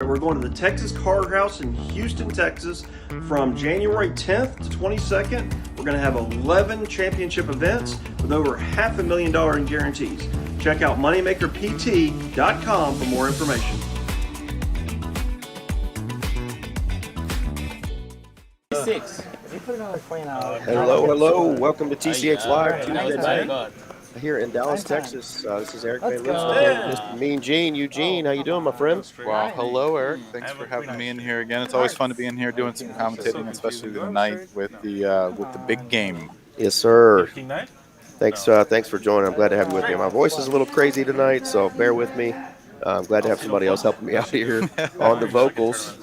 We're going to the Texas Card House in Houston, Texas from January 10th to 22nd. We're going to have 11 championship events with over $500,000 in guarantees. Check out moneymakerpt.com for more information. Hello. Welcome to TCH Live Tuesday night here in Dallas, Texas. This is Eric Van Mr. Mean Gene. Eugene, how you doing, my friend? Well, hello, Eric. Thanks for having me in here again. It's always fun to be in here doing some commentating, especially tonight with the big game. Yes, sir. Thanks for joining. I'm glad to have you with me. My voice is a little crazy tonight, so bear with me. I'm glad to have somebody else helping me out here on the vocals.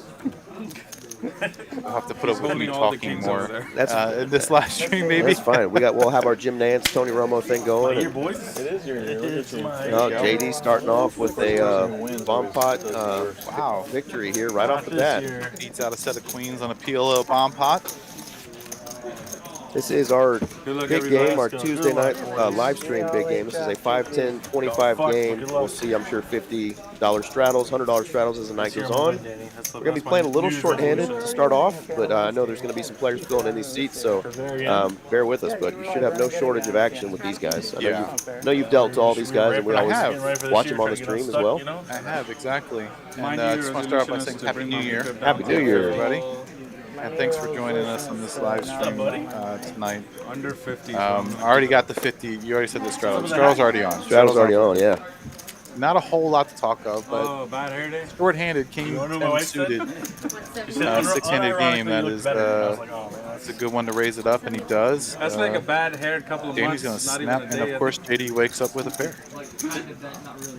I'll have to put up with me talking more in this live stream, maybe. That's fine. We'll have our Jim Nance, Tony Romo thing going. Your voice? It is your ear. JD starting off with a bomb pot victory here right off the bat. Beats out a set of queens on a PLO bomb pot. This is our big game, our Tuesday night live stream big game. This is a 5, 10, 25 game. We'll see, I'm sure, $50 straddles, $100 straddles as the night goes on. We're going to be playing a little short-handed to start off, but I know there's going to be some players filling in these seats, so bear with us. But you should have no shortage of action with these guys. I know you've dealt to all these guys, and we always watch them on the stream as well. I have, exactly. And I just want to start off by saying Happy New Year. Happy New Year, everybody. And thanks for joining us on this live stream tonight. Under 50. I already got the 50. You already said the straddle. Straddle's already on. Straddle's already on, yeah. Not a whole lot to talk of, but short-handed, king 10 suited, 6-handed game. That is it's a good one to raise it up, and he does. That's like a bad haired couple of months. Danny's going to snap, and of course, JD wakes up with a pair.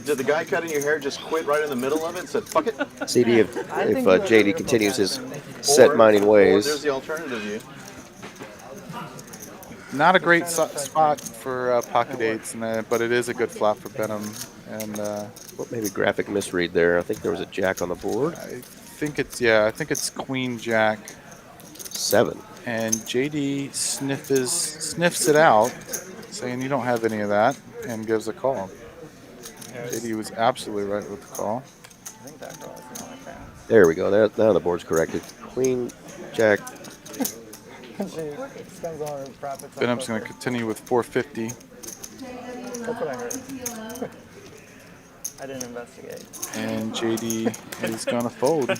Did the guy cutting your hair just quit right in the middle of it and said, fuck it? CD, if JD continues his set mining ways. There's the alternative view. Not a great spot for pocket eights, but it is a good flop for Venom. And maybe graphic misread there. I think there was a jack on the board. I think it's Queen Jack 7. And JD sniffs it out, saying you don't have any of that, and gives a call. JD was absolutely right with the call. There we go. Now the board's corrected. Queen Jack. Venom's going to continue with 450. That's what I heard. I didn't investigate. And JD is going to fold.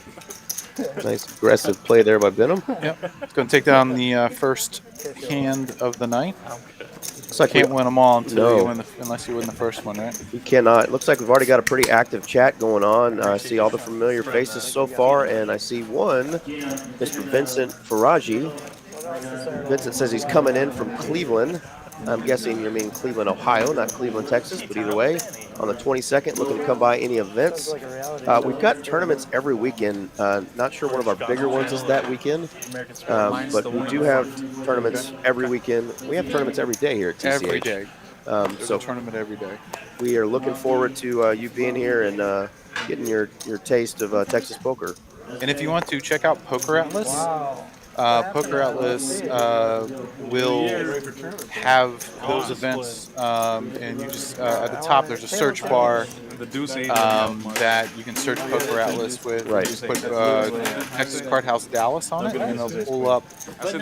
Nice aggressive play there by Venom. Yep. It's going to take down the first hand of the night. Looks like can't win them all until you win unless you win the first one, right? You cannot. It looks like we've already got a pretty active chat going on. I see all the familiar faces so far, and I see one, Mr. Vincent Faraji. Vincent says he's coming in from Cleveland. I'm guessing you mean Cleveland, Ohio, not Cleveland, Texas, but either way, on the 22nd, looking to come by any events. We've got tournaments every weekend. Not sure one of our bigger ones is that weekend, but we do have tournaments every weekend. We have tournaments every day here at TCH. Every day. So a tournament every day. We are looking forward to you being here and getting your taste of Texas poker. And if you want to check out Poker Atlas, Poker Atlas will have those events, and you just at the top there's a search bar that you can search Poker Atlas with. Right. Just put Texas Card House Dallas on it, and it'll pull up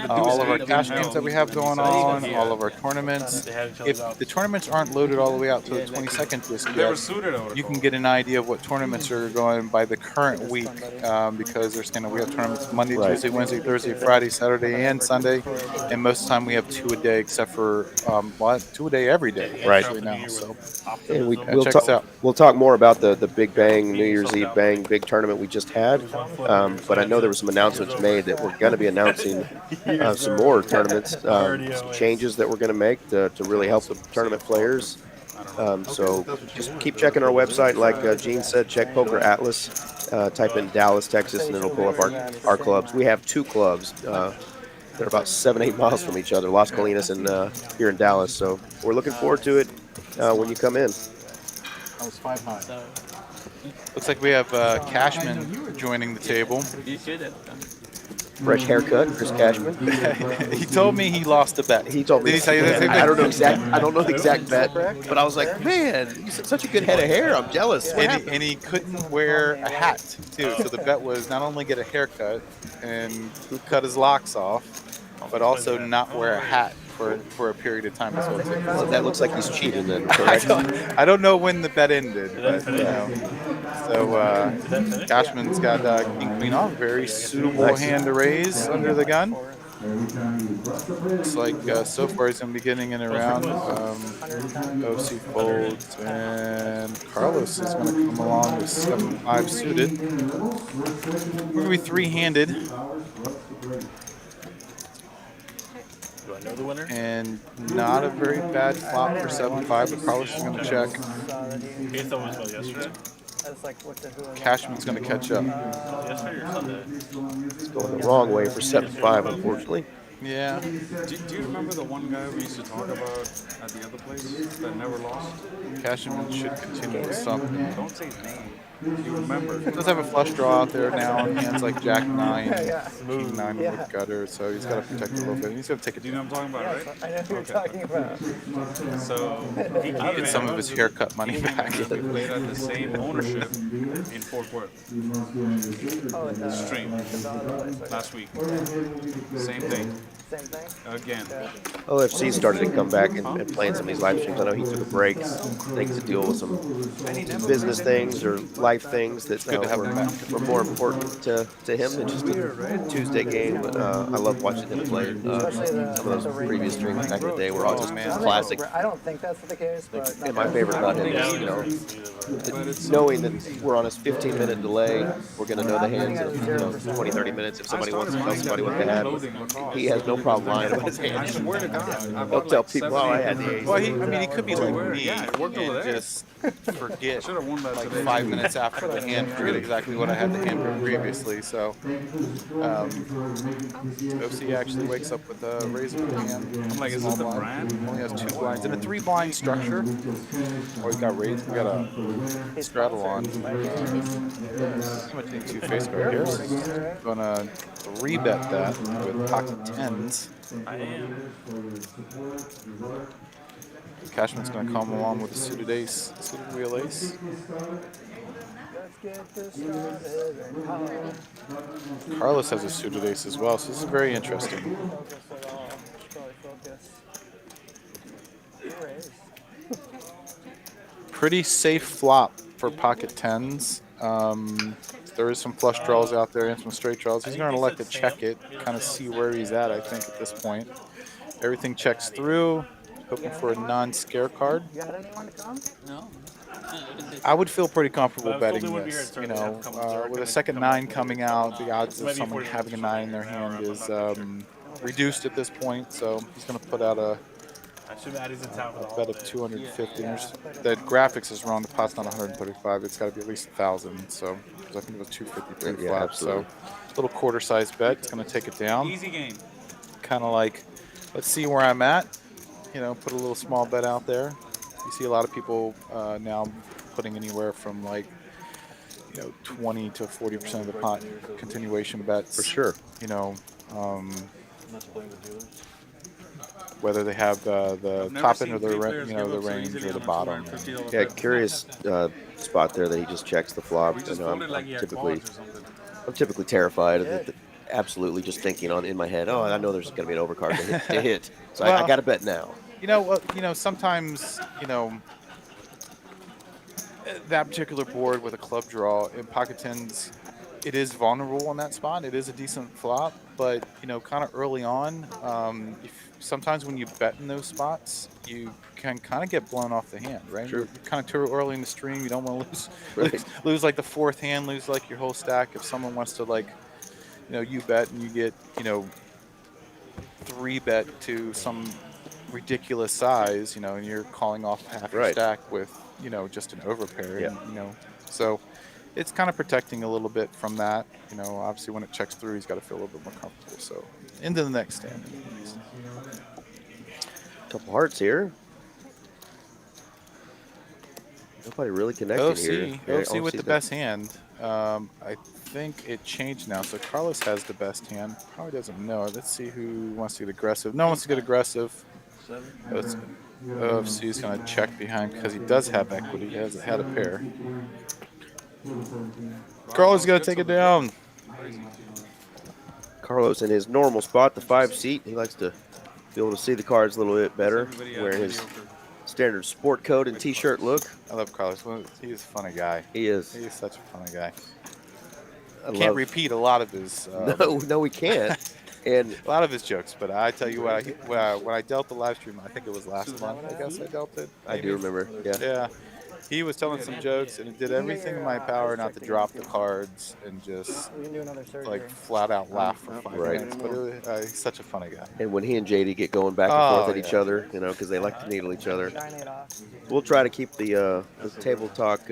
all of our cash games that we have going on, all of our tournaments. If the tournaments aren't loaded all the way out to the 22nd just yet, you can get an idea of what tournaments are going by the current week, because we have tournaments Monday, Tuesday, Wednesday, Thursday, Friday, Saturday, and Sunday, and most of the time we have 2 a day, except for 2 a day every day. Right now, so and we'll talk more about the Big Bang New Year's Eve Bang big tournament we just had, but I know there were some announcements made that we're going to be announcing some more tournaments, some changes that we're going to make to really help the tournament players. So just keep checking our website. Like Gene said, check Poker Atlas. Type in Dallas, Texas, and it'll pull up our clubs. We have 2 clubs. They're about 7-8 miles from each other, Las Colinas and here in Dallas. So we're looking forward to it when you come in. I was 5 high. looks like we have Cashman joining the table. Fresh haircut, Chris Cashman. He told me he lost a bet. He told me. Did he tell you that? I don't know the exact bet, but I was like, man, he's such a good head of hair. I'm jealous. And he couldn't wear a hat too. So the bet was not only get a haircut and cut his locks off, but also not wear a hat for a period of time as well too. So that looks like he's cheating then, correct? I don't know when the bet ended, but so Cashman's got king queen off, very suitable hand to raise under the gun. Looks like so far he's going to be getting in around. OC folds, and Carlos is going to come along with 7-5 suited. We're going to be three-handed. Do I know the winner? And not a very bad flop for 7-5, but Carlos is going to check. Eighth one was yesterday. Cashman's going to catch up. Yesterday or Sunday? It's going the wrong way for 7-5, unfortunately. Yeah. Do you remember the one guy we used to talk about at the other place that never lost? Cashman should continue with something. Don't say his name. You remember? He does have a flush draw out there now on hands like Jack 9, King 9 with gutter, so he's got to protect a little bit. He's going to take it. Do you know what I'm talking about, right? I know who you're talking about. So he Get some of his haircut money back. We played at the same ownership in Fort Worth. Stream last week. Same thing. Same thing? Again. OFC started to come back and playing some of these live streams. I know he took a break, I think, to deal with some business things or life things that were more important to him than just a Tuesday game. But I love watching him play. Some of those previous streams back in the day were all just classic. I don't think that's the case, but... And my favorite about him is, knowing that we're on a 15-minute delay, we're going to know the hands in 20, 30 minutes. If somebody wants to tell somebody what they had, he has no problem lying about his hands. He'll tell people, oh, I had the ace. Well, he could be like me and just forget like 5 minutes after the hand, forget exactly what I had the hand for previously. So OC actually wakes up with a razor in the hand. I'm like, is this the brand? Only has 2 blinds in a 3-blind structure. Oh, we got raised. We got a straddle on. I'm gonna take 2 face card here. So I'm gonna rebet that with pocket 10s. I am. Cashman's going to come along with a suited ace, suited wheel ace. Carlos has a suited ace as well, so this is very interesting. Pretty safe flop for pocket 10s. There is some flush draws out there and some straight draws. He's going to elect to check it, kind of see where he's at, I think, at this point. Everything checks through. Hoping for a non-scare card. You got anyone to come? No. I would feel pretty comfortable betting this. You know, with a second 9 coming out, the odds of someone having a 9 in their hand is reduced at this point. So he's going to put out a bet of 250. The graphics is wrong. The pot's not 135. It's got to be at least 1,000. So I think it was 250 pre flop. So little quarter-sized bet. It's going to take it down. Easy game. Kind of like, let's see where I'm at. You know, put a little small bet out there. You see a lot of people now putting anywhere from 20 to 40% of the pot continuation bets. For sure. You know, whether they have the top end of the the range or the bottom. Yeah, curious spot there that he just checks the flop. You know, I'm typically terrified of it. Absolutely, just thinking in my head, oh, I know there's going to be an overcard to hit. So I got to bet now. Sometimes, that particular board with a club draw in pocket 10s, it is vulnerable on that spot. It is a decent flop, but, kind of early on, sometimes when you bet in those spots, you can kind of get blown off the hand, right? Sure. You're kind of too early in the stream. You don't want to lose like the 4th hand, lose like your whole stack. If someone wants to you bet and you get, 3-bet to some ridiculous size, and you're calling off half your stack with, just an overpair. Yeah. And, so it's kind of protecting a little bit from that. Obviously when it checks through, he's got to feel a little bit more comfortable. So into the next stand. Couple hearts here. Nobody really connected here. OC with the best hand. I think it changed now. So Carlos has the best hand. Probably doesn't know. Let's see who wants to get aggressive. No one wants to get aggressive. OFC's going to check behind because he does have equity. He has had a pair. Carlos is going to take it down. Carlos in his normal spot, the 5 seat. He likes to be able to see the cards a little bit better, wearing his standard sport coat and t-shirt look. I love Carlos. He's a funny guy. He is. He's such a funny guy. I Can't repeat a lot of his. No, we can't. And a lot of his jokes, but I tell you what, when I dealt the live stream, I think it was last month. I guess I dealt it. I do remember. Yeah. Yeah. He was telling some jokes, and it did everything in my power not to drop the cards and just like flat out laugh for 5 minutes. But he's such a funny guy. And when he and JD get going back and forth at each other, you know, because they like to needle each other, we'll try to keep the table talk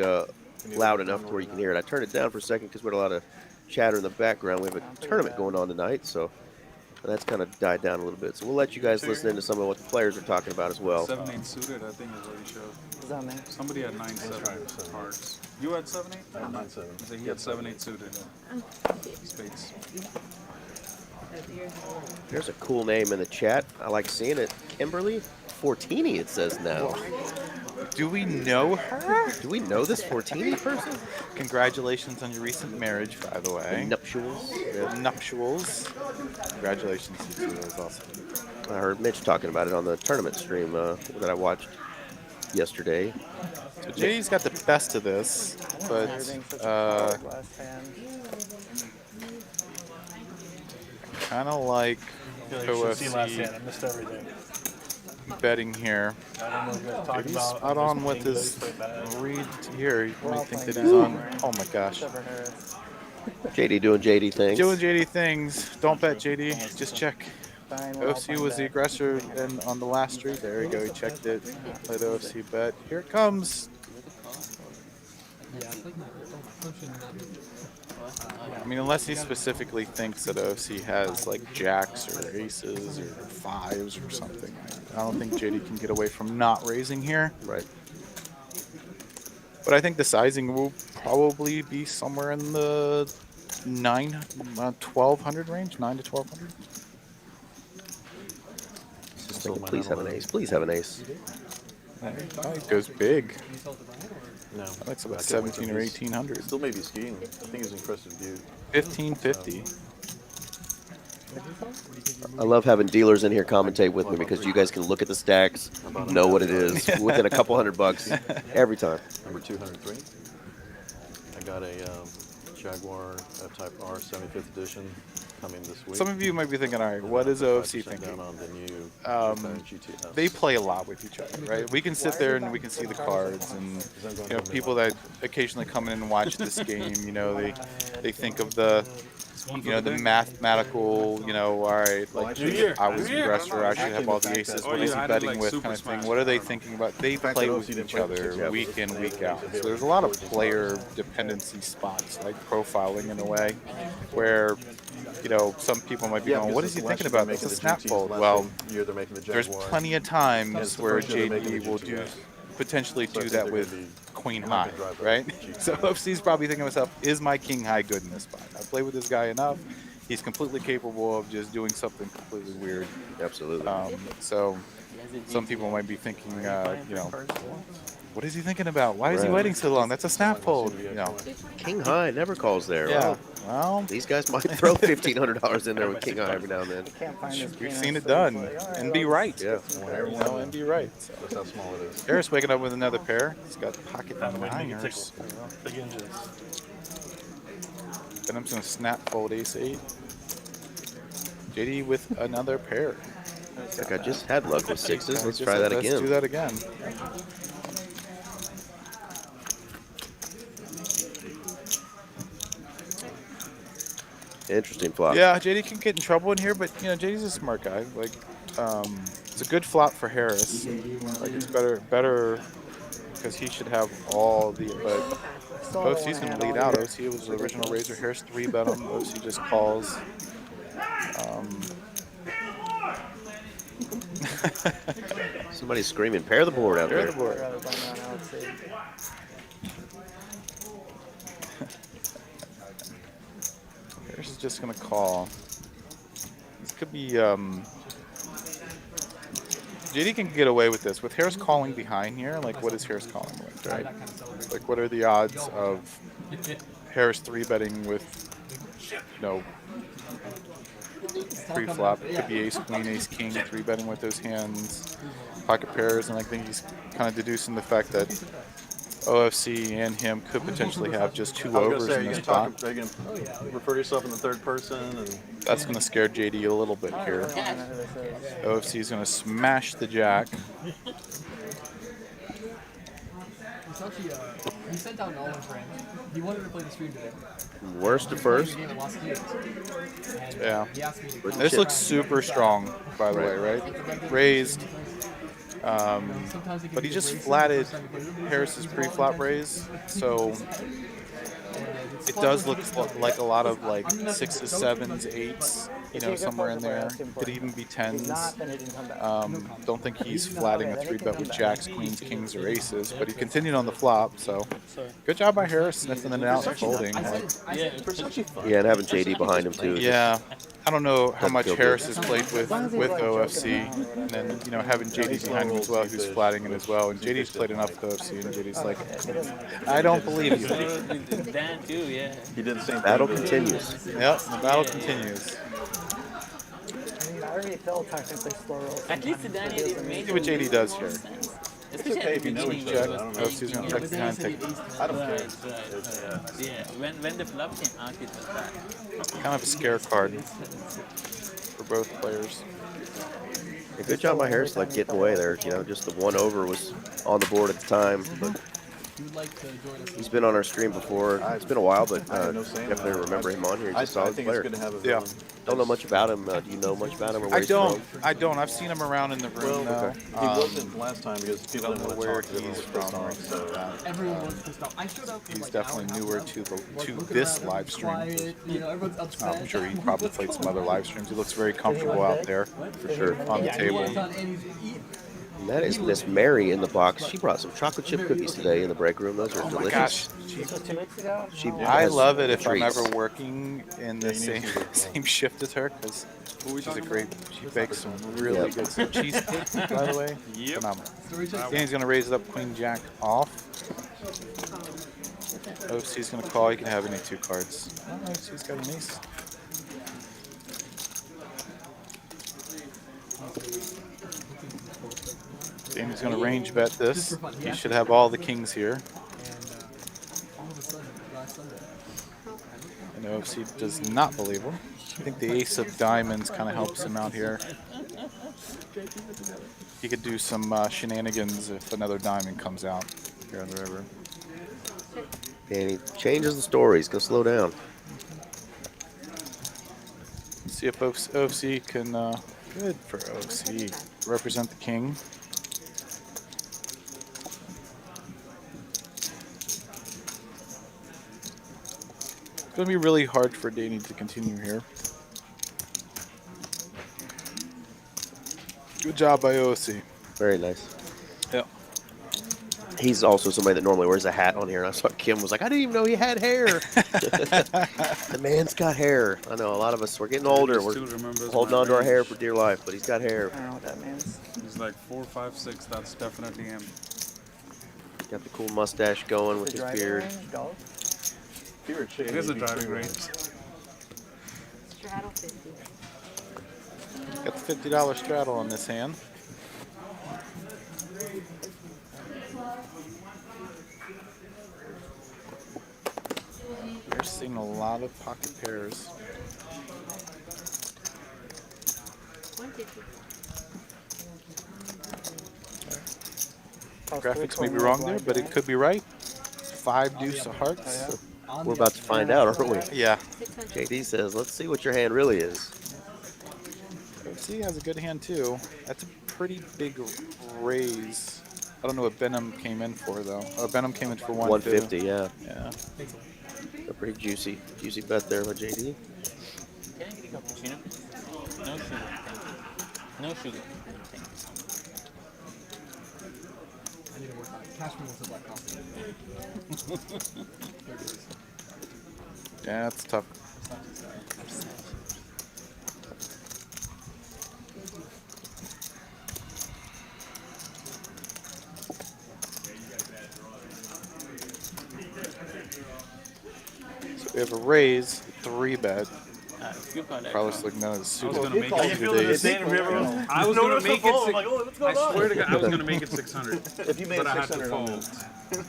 loud enough to where you can hear it. I turned it down for a second because we had a lot of chatter in the background. We have a tournament going on tonight, so that's kind of died down a little bit. So we'll let you guys listen into some of what the players are talking about as well. 7-8 suited, I think is what he showed. Somebody had 9-7 cards. You had 7-8? I had 9-7. He had 7-8 suited. Spades. There's a cool name in the chat. I like seeing it. Kimberly Fortini, it says now. Do we know her? Do we know this Fortini person? Congratulations on your recent marriage, by the way. Nuptials. Yeah, nuptials. Congratulations to you. That was awesome. I heard Mitch talking about it on the tournament stream that I watched yesterday. So JD's got the best of this, but kind of like OFC betting here. He's spot on with his read here. You might think that he's on. Oh my gosh. JD doing JD things. Doing JD things. Don't bet JD. Just check. OFC was the aggressor and on the last street. There you go. He checked it. Played OFC bet. Here it comes. I mean, unless he specifically thinks that OFC has like jacks or aces or 5s or something. I don't think JD can get away from not raising here. Right. But I think the sizing will probably be somewhere in the 1200 range, 9 to 1200. Please have an ace. Please have an ace. It goes big. No. That's about 17 or 1800. Still maybe skiing. I think it's impressive view. 1550. I love having dealers in here commentate with me because you guys can look at the stacks, know what it is within a couple $100 every time. Number 203. I got a Jaguar F-Type R 75th edition coming this week. Some of you might be thinking, all right, what is OFC thinking? They play a lot with each other, right? We can sit there and we can see the cards, and you know, people that occasionally come in and watch this game, you know, they think of the, you know, the mathematical, you know, all right, like I was the aggressor, I should have all the aces. What is he betting with, kind of thing? What are they thinking about? They play with each other week in, week out. So there's a lot of player dependency spots, like profiling in a way, where, you know, some people might be going, what is he thinking about? It's a snap fold. Well, there's plenty of times where JD will potentially do that with queen high, right? So OFC's probably thinking to himself, is my king high good in this spot? I play with this guy enough. He's completely capable of just doing something completely weird. Absolutely. So some people might be thinking, you know, what is he thinking about? Why is he waiting so long? That's a snap fold. You know, King high never calls there. Yeah. Well, these guys might throw $1,500 in there with King high every now and then. We've seen it done and be right. Yeah. You know, and be right. So. That's how small it is. Harris waking up with another pair. He's got pocket niners. Venom's gonna snap fold ace-8. JD with another pair. Like I just had luck with 6s. Let's try that again. Let's do that again. Interesting flop. Yeah, JD can get in trouble in here, but you know, JD's a smart guy. Like, it's a good flop for Harris. Like, it's better because he should have all the. But OC's gonna lead out. OC was the original raiser. Harris 3-bet him. OC just calls. Somebody's screaming, pair the board out Pair there. the board. Harris is just going to call. This could be... JD can get away with this. With Harris calling behind here, like what is Harris calling with, right? Like what are the odds of Harris 3-betting with, pre-flop? It could be ace, queen, ace, king, 3-betting with those hands, pocket pairs, and I think he's kind of deducing the fact that OFC and him could potentially have just 2 overs in this spot. You can refer to yourself in the third person, and That's going to scare JD a little bit here. OFC is going to smash the jack. He sent out an all-in for him. He wanted to play the stream today. Worst to first. Yeah. This looks super strong, by the way, right? Raised. But he just flatted Harris's pre-flop raise, so it does look like a lot of like 6s, 7s, 8s, somewhere in there. Could even be 10s. Don't think he's flatting a 3-bet with jacks, queens, kings, or aces, but he continued on the flop, so good job by Harris sniffing it out and folding. Yeah, and having JD behind him too. Yeah. I don't know how much Harris has played with OFC, and then having JD behind him as well, who's flatting it as well. And JD's played enough with OFC, and JD's like, I don't believe you. Dan too, yeah. he did the same thing. Battle continues. Yep, the battle continues. I already felt technically slow rolls. At least the Danny didn't make See what JD does here. It's okay if you know each other. I don't know. OFC's going to check behind, take I don't care. Yeah, when the flop came out, it was bad. kind of a scare card for both players. Yeah, good job by Harris, like getting away there. Just the 1 over was on the board at the time, but he's been on our stream before. It's been a while, but definitely remember him on here. He's a I solid think player. it's good to have a Yeah. villain. Don't know much about him. Do you know much about him? Or where I he's don't. from? I don't. I've seen him around in the room now. He wasn't last time because people didn't know want to where talk to him. he's He was pissed from. off, so Everyone was pissed off. I showed up. He's definitely newer to this live stream. Everyone's upset. I'm sure he probably played some other live streams. He looks very comfortable out there, for sure, on the table. And that is Miss Mary in the box. She brought some chocolate chip cookies today in the break room. Those are delicious. Gosh, This was 2 weeks ago? She I has love it if I'm treats. ever working in the same shift as her, because she's a great. She bakes some really good cheesecake, by the way. Phenomenal. Danny's gonna raise it up, queen jack off. OFC's gonna call. You can have any 2 cards. Oh, OFC's got an ace. Danny's gonna range bet this. He should have all the kings here. And OFC does not believe him. I think the ace of diamonds kind of helps him out here. He could do some shenanigans if another diamond comes out here on the river. And he changes the story. He's going to slow down. See if OFC can, good for OFC, represent the king. It's going to be really hard for Danny to continue here. Good job by OFC. Very nice. Yep. He's also somebody that normally wears a hat on here. And I saw Kim was like, I didn't even know he had hair. The man's got hair. I know a lot of us, we're getting older. We're holding on to our hair for dear life, but he's got hair. I don't know what that means. He's like 4, 5, 6. That's definitely him. Got the cool mustache going with The his driving beard. range, golf? if you were a chick, It is a you'd be driving cool. range. Straddle 50. Got the $50 straddle on this hand. We're seeing a lot of pocket pairs. 150. Graphics may be wrong there, but it could be right. 5 deuce of hearts. We're about to find out, aren't we? Yeah. 600. JD says, let's see what your hand really is. OFC has a good hand too. That's a pretty big raise. I don't know what Venom came in for though. Oh, Venom came in for 150. 150, yeah. Yeah. A pretty juicy bet there by JD. Can I get a cappuccino? No sugar. No sugar. I need to work on it. Cashman wants a black coffee. Yeah, it's tough. have a raise, 3-bet. Good call. Carlos looking at his I was suit. gonna make Are you it. feeling the same river? I was gonna make it. I'm like, oh, what's going I on? swear to God, I was gonna make it 600. If you made But I had to 600 on fold.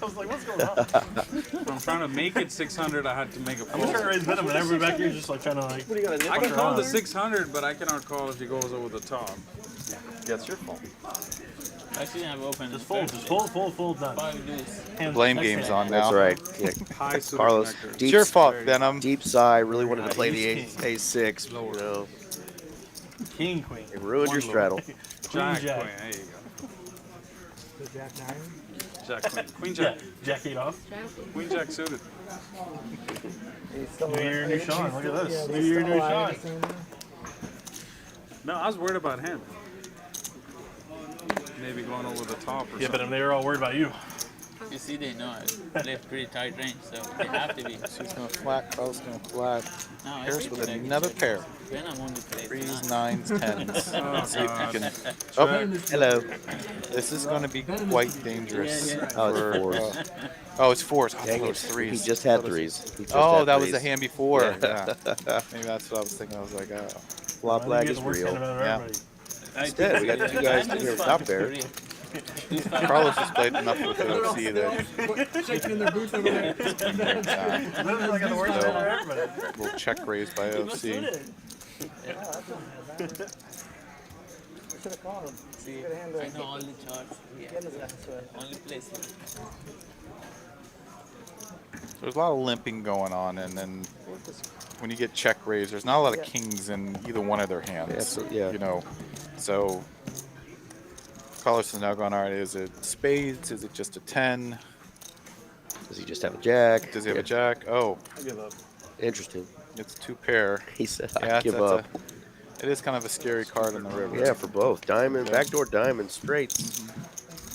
I was like, what's going on? I'm trying to make it 600. I had to make a I'm trying to fold. raise Venom, and everybody back here is just like trying to like. What do you got? I can call the 600, but I cannot call if he goes over the top. That's your fault. I shouldn't have opened. Just fold, done. 5 deuce. Blame game's on now. That's right. Yeah. High suited Carlos, connector. It's your fault, Venom. deep sigh. Really wanted to play the Ace A6. You know, King, queen. it ruined your straddle. Jack, Jack. queen. There you go. The Jack 9. Jack, queen. Queen, jack. Jack 8 off. Queen, jack suited. He's still New year, new Sean. Look at this. Yeah, New year, new alive, Sean. No, I was worried about him. Maybe going over the top or Yeah, something. but they were all worried about you. You see, they know I left pretty tight range, so they have to be. She's going to flat, Carlos going to flat. No, I Harris see with that I another can pair. check. Venom only plays 3s, nine. 9s, 10s. Oh, Let's see if God. you can. Jack. Hello. This is going to be quite dangerous. Oh, it's for, 4s. Oh, it's 4s. Oh, Dang it it. was 3s. He just had 3s. He just Oh, had that was the 3s. hand before. Yeah. Yeah. Maybe that's what I was thinking. I was like, oh. Flop lag is real. Yeah. Instead, we got the two guys in here with top pair. Carlos has played enough with OFC that Shaking in their boots over there. little check raised by OFC. I should have called him. See, Good hand I know all the charts. Yeah. Get his ass to it. Only place it. There's a lot of limping going on, and then when you get check raised, there's not a lot of kings in either one of their hands. Yeah. You know, so Carlos is now going, all right, is it spades? Is it just a 10? Does he just have a jack? Does he have a jack? Oh, I give up. Interesting. it's 2 pair. He said, Yeah, I give up. it is kind of a scary card in the river. Yeah, for both. Diamond, backdoor diamond, straights.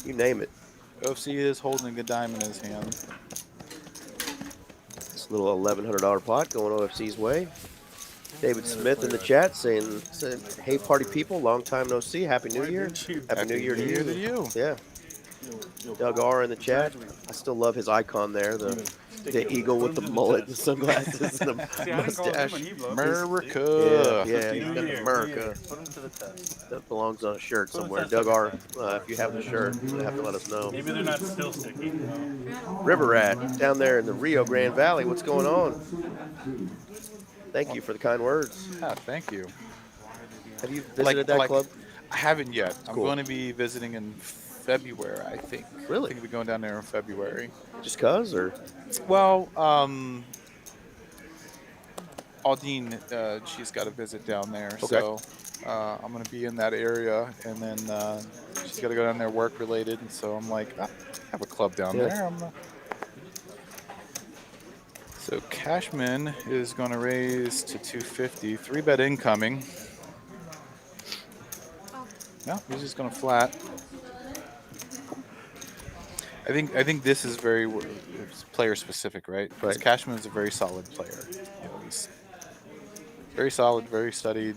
You name it. OFC is holding a good diamond in his hand. This little $1,100 pot going OFC's way. David Smith in the chat saying, hey, party people, long time no see. Happy New Year. Happy New Year to you. Yeah. Doug R in the chat. I still love his icon there. The eagle with the mullet, the sunglasses, and the See, I didn't call him mustache. when he bluffed. America. Yeah, he's got America. Put him to the test. That belongs on a shirt somewhere. Doug R, if you have the shirt, you have to let us know. Maybe they're not still sticky. River Rat down there in the Rio Grande Valley. What's going on? Thank you for the kind words. Yeah, thank you. Have you visited that club? I haven't yet. I'm Cool. going to be visiting in February, I think. Really? I think we'll be going down there in February. Just cause, or Well, Aldine, she's got a visit down there, so I'm going to be in that area, and then she's got to go down there work related, and so I'm like, I have a club down there. So Cashman is going to raise to 250, 3-bet incoming. No, he's just going to flat. I think this is very player specific, right? Because Right. Cashman is a very solid player. You know, he's very solid, very studied.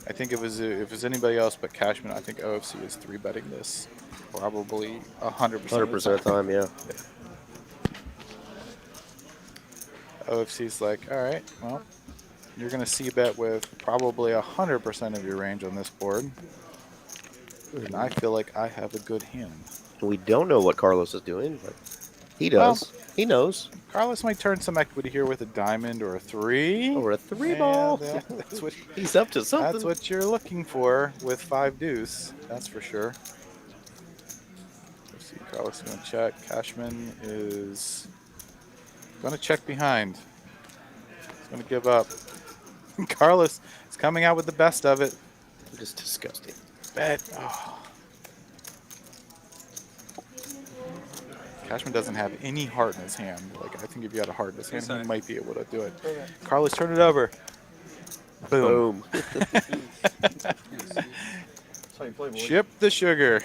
I think if it was anybody else but Cashman, I think OFC is 3-betting this probably 100%. 100% of the time, yeah. OFC's like, all right, well, you're going to c-bet with probably 100% of your range on this board. And I feel like I have a good hand. We don't know what Carlos is doing, but he does. He knows. Carlos might turn some equity here with a diamond or a 3. Or a 3 And, ball. that's what He's up to something. That's what you're looking for with 5 deuce. That's for sure. Let's see, Carlos is going to check. Cashman is going to check behind. He's going to give up. Carlos is coming out with the best of it. Just disgusting. Bet. Oh. Cashman doesn't have any heart in his hand. Like, I think if you had a heart in his hand, he might be able to do it. Carlos, turn it over. Boom. That's how you play, boy. Ship the sugar.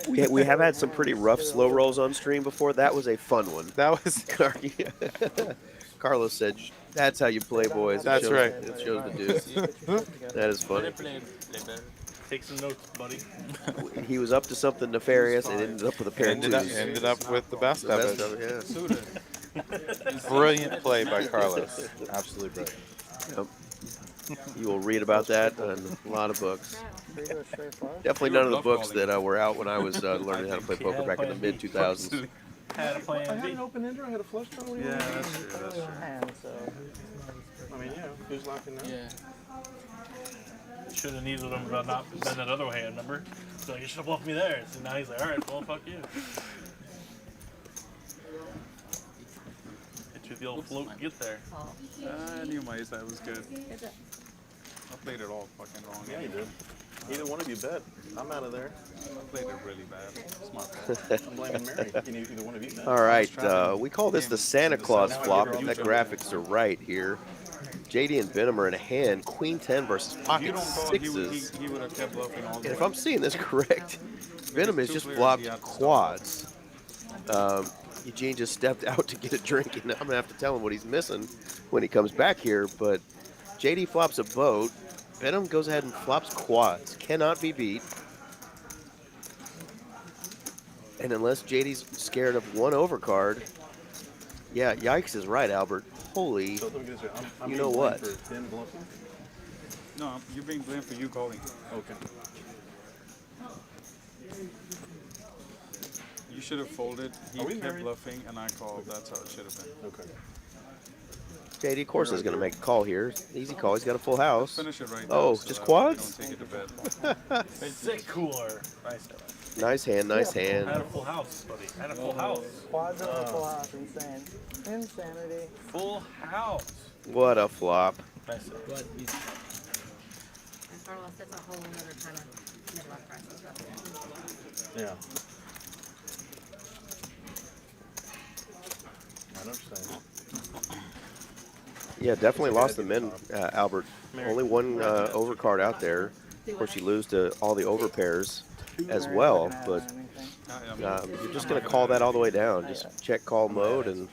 We have had some pretty rough slow rolls on stream before. That was a fun one. That was Carlos said, "That's how you play, boys." It That's shows- right. It shows the dudes. That is funny. Play better. Take some notes, buddy. He was up to something nefarious and ended up with a pair of twos. ended up with the best The of best it. of it, yeah. Suited. Brilliant play by Carlos. Absolutely brilliant. Yep. You will read about that in a lot of books. Three to a straight flush. Definitely none of the books that were out when I was learning how to play poker back in the mid 2000s. Had a I plan had B. an open ender. I had a flush draw. What do you Yeah, want? that's true. That's true. Hand, so I mean, yeah. Who's locking that? Yeah. Should have needed him about not bend that other way, remember? So you should have bluffed me there. So now he's like, alright, well, fuck you. Hit you with the old float to get there. I knew my ace high was good. I played it all fucking wrong. Yeah, you did. Either one of you bet. I'm out of there. I played it really bad. It's my fault. I'm blaming Mary. Either one of you bet. All right, we call this the Santa Claus flop, if the graphics are right here. JD and Venom are in a hand, Queen 10 versus If you Pocket don't call, Sixes. he would have kept bluffing all And the if way. I'm seeing this correct, Venom has just flopped quads. Eugene just stepped out to get a drink, and I'm going to have to tell him what he's missing when he comes back here. But JD flops a boat. Venom goes ahead and flops quads. Cannot be beat. And unless JD's scared of one overcard, yeah, yikes is right, Albert. Holy, So let me get this right. I'm you being know blamed what? For 10 bluffing? No, you're being blamed for you calling. Okay. You should have folded. He Are we kept married? bluffing, and I called. That's how it should have been. Okay. JD, of course, is going to make a call here. Easy call. He's got a full house. Finish it right Oh, now, so just that quads? we don't take it to bed. Sick cooler. Nice. Nice hand, nice I had hand. a full house, buddy. I had a full house. quads over the full house, insane. Insanity. Full house. What a flop. Nice. And Carlos, that's a whole other kind of midlife crisis right there. Yeah. I understand. Yeah, definitely lost the min, Albert. Only one overcard out there. Of course, you lose to all the overpairs as well, but you're just going to call that all the way down. Just check call mode and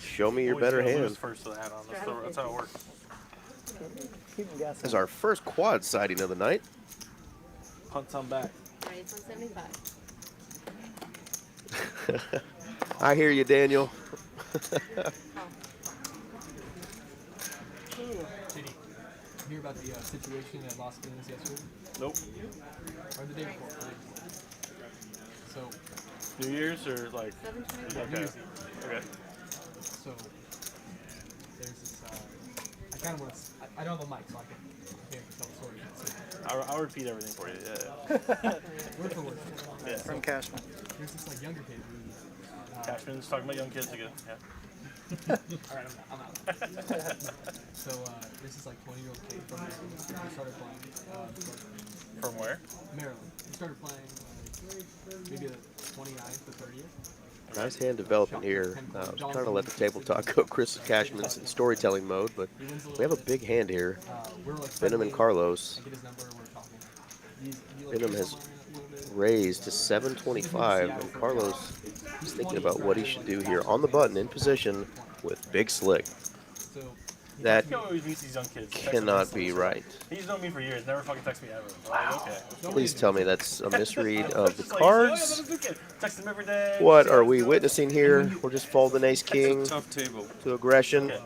show me your better hand. First to the add-on. That's how it works. Keep them guessing. This is our first quad sighting of the night. Punts on back. Right, it's 175. I hear you, Daniel. Hear about the situation at Las Vegas yesterday? Nope. Or the day before? So, New Year's or like? 725. Okay. Okay. so there's this. I kind of want to. I don't have a mic, so I can't tell the story. I'll repeat everything for you. Yeah. Word for word. Yeah. From Cashman. There's this like younger kid who. Cashman's talking about young kids again. Yeah. All right, I'm out. So there's this like 20-year-old kid from Maryland who started playing. From where? Maryland. He started playing maybe the 29th or 30th. Nice hand developing here. I was trying to let the table talk go. Chris Cashman's in storytelling mode, but we have a big hand here. We're like Venom and Carlos. I get his number. We're talking. Venom has raised to 725, and Carlos is thinking about what he should do here on the button in position with Big Slick. So That He always meets these young kids. cannot be right. He's known me for years. Never fucking texted me ever. I'm like, okay. Please tell me that's a misread of the Just like, oh, yeah, cards. that's a good kid. Text him every day. What are we witnessing here? We're just folding ace king Tough table. to aggression. Okay.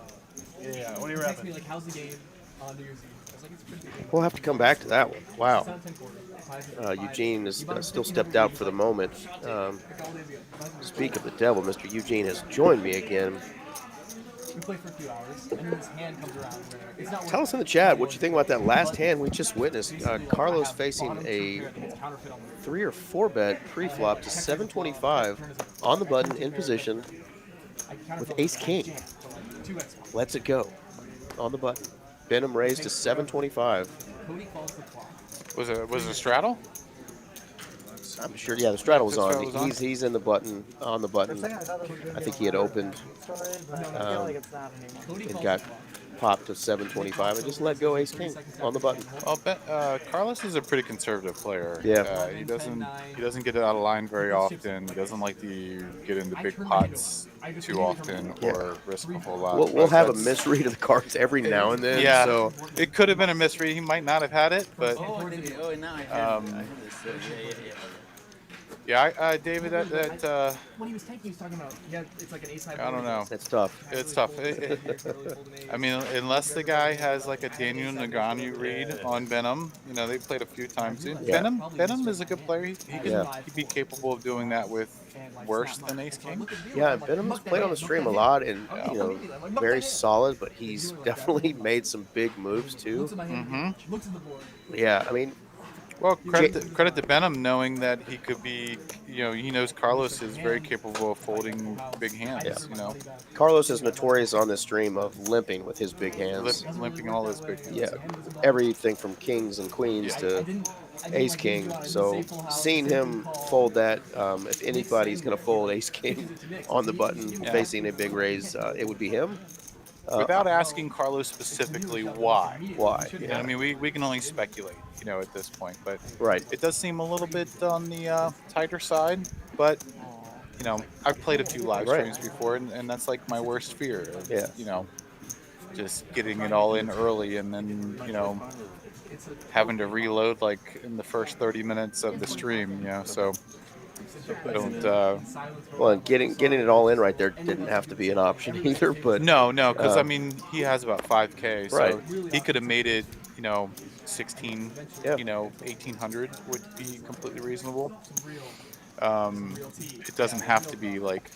Yeah. What are you text me rapping? like, "How's the game on New Year's Eve?" I was like, "It's pretty good." We'll have to come back to that one. Wow. It's on 10 quarters. Eugene is still stepped out for the moment. Speak of the devil, Mr. Eugene has joined me again. We play for a few hours, and then this hand comes around. Where it's not Tell us in the chat what you think about that last hand we just witnessed. Carlos facing a 3 or 4 bet pre-flop to 725 on the button in position with ace king. Lets it go on the button. Venom raised to 725. Cody calls the clock. Was it a straddle? I'm sure. Yeah, the straddle was The on. straddle was on? He's in the button on the button. I thought it was gonna I be think a he had longer opened story, but I feel like it's not anymore. Cody and calls got the clock. popped to 725 and just let go ace king on the button. Well, Carlos is a pretty conservative player. Yeah. He doesn't get out of line very often. He doesn't like to get into big pots too often or risk a whole lot. We'll But have a that's- misread of the cards every now and then. Yeah, So it could have been a misread. He might not have had it, but Oh, now I heard, I heard this. Yeah. Yeah, David, When he was tanking, he was talking about, yeah, it's like an ace high. I don't know. It's tough. It's tough. I mean, unless the guy has like a Daniel Naganu read on Venom, you know, they played a few times. Yeah. Venom is a good player. He'd be capable of doing that with worse than Ace King. Yeah, Venom's played on the stream a lot, and you know, very solid. But he's definitely made some big moves too. Yeah, I mean, Well, credit to Venom knowing that he could be, you know, he knows Carlos is very capable of folding big hands. You know, Carlos is notorious on this stream of limping with his big hands. limping all his big hands. Yeah, everything from kings and queens to ace king. So seeing him fold that, if anybody's going to fold ace king on the button facing a big raise, it would be him. Without asking Carlos specifically why. Why? You know, I mean, we can only speculate, you know, at this point. But Right. it does seem a little bit on the tighter side. But, you know, I've played a few live streams before, and that's like my worst fear. Of, you know, just getting it all in early and then, you know, having to reload like in the first 30 minutes of the stream, you know, so don't well, and getting it all in right there didn't have to be an option either, but no, because I mean he has about 5K, so Right. he could have made it, you know, 16, you know, 1800 would be completely reasonable. It doesn't have to be like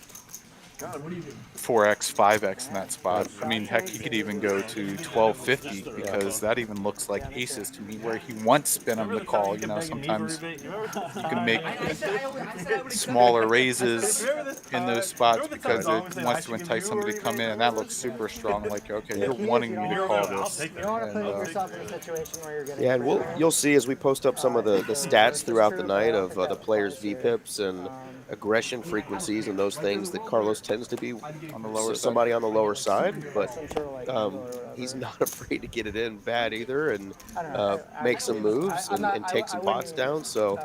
4x, 5x in that spot. I mean, heck, he could even go to 1250 because that even looks like aces to me, where he wants Venom to call. You know, sometimes you can make smaller raises in those spots because it wants to entice somebody to come in, and that looks super strong. Like, okay, you're wanting me to call this. You don't want to put yourself in a situation where you're getting. yeah, and you'll see as we post up some of the stats throughout the night of the players' VPips and aggression frequencies and those things that Carlos tends to be On the lower somebody on the lower side, but he's not afraid to get it in bad either and make some moves and take some pots down. So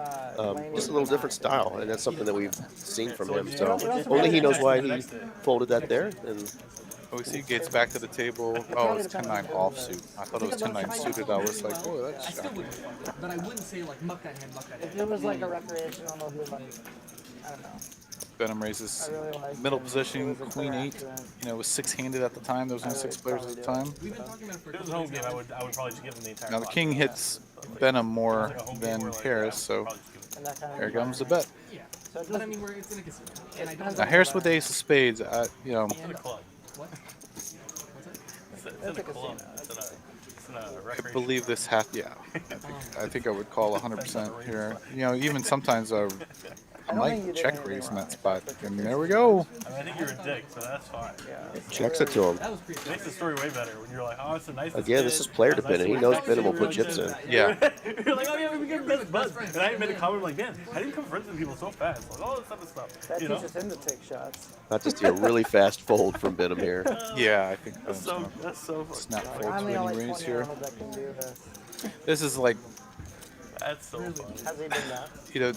just a little different style, and that's something that we've seen from him. So only he knows why he folded that there. And we see Gates back to the table. Oh, it's 10-9 offsuit. I thought it was 10-9 suited. I was like, oh, that's shocking. But I wouldn't say like muck that hand, muck that hand. If it was like a recreational move, I don't know. Venom raises middle position, queen 8. You know, it was 6-handed at the time. There was only 6 players at the time. We've been talking about it for If it was a home game, I would probably just give him the entire Now the pot. king hits Venom more than Harris, so here comes the bet. Yeah. But I mean, it's in a casino. And I don't Now Harris with the ace of spades, you know, It's in a club. What? It's in a club. It's in a I recreation. believe this I think I would call 100% here. You know, even sometimes I might check raise in that spot. And there we go. I mean, I think you're a dick, so that's fine. checks it to him. That was pretty It makes the story way better when you're like, oh, it's a nice. Again, this is player dependent. He knows Venom will put chips in. Yeah. You're like, oh yeah, we get best buds. And I made a comment like, man, I didn't come friends with people so fast. Like, all this type of stuff. That You know? teaches him to take shots. Not just a really fast fold from Venom here. Yeah, I think That's so fucking snap funny. folds I'm the only winning raise here. 20-year-old that can do this. This is like, That's so funny. Has he done that? you know,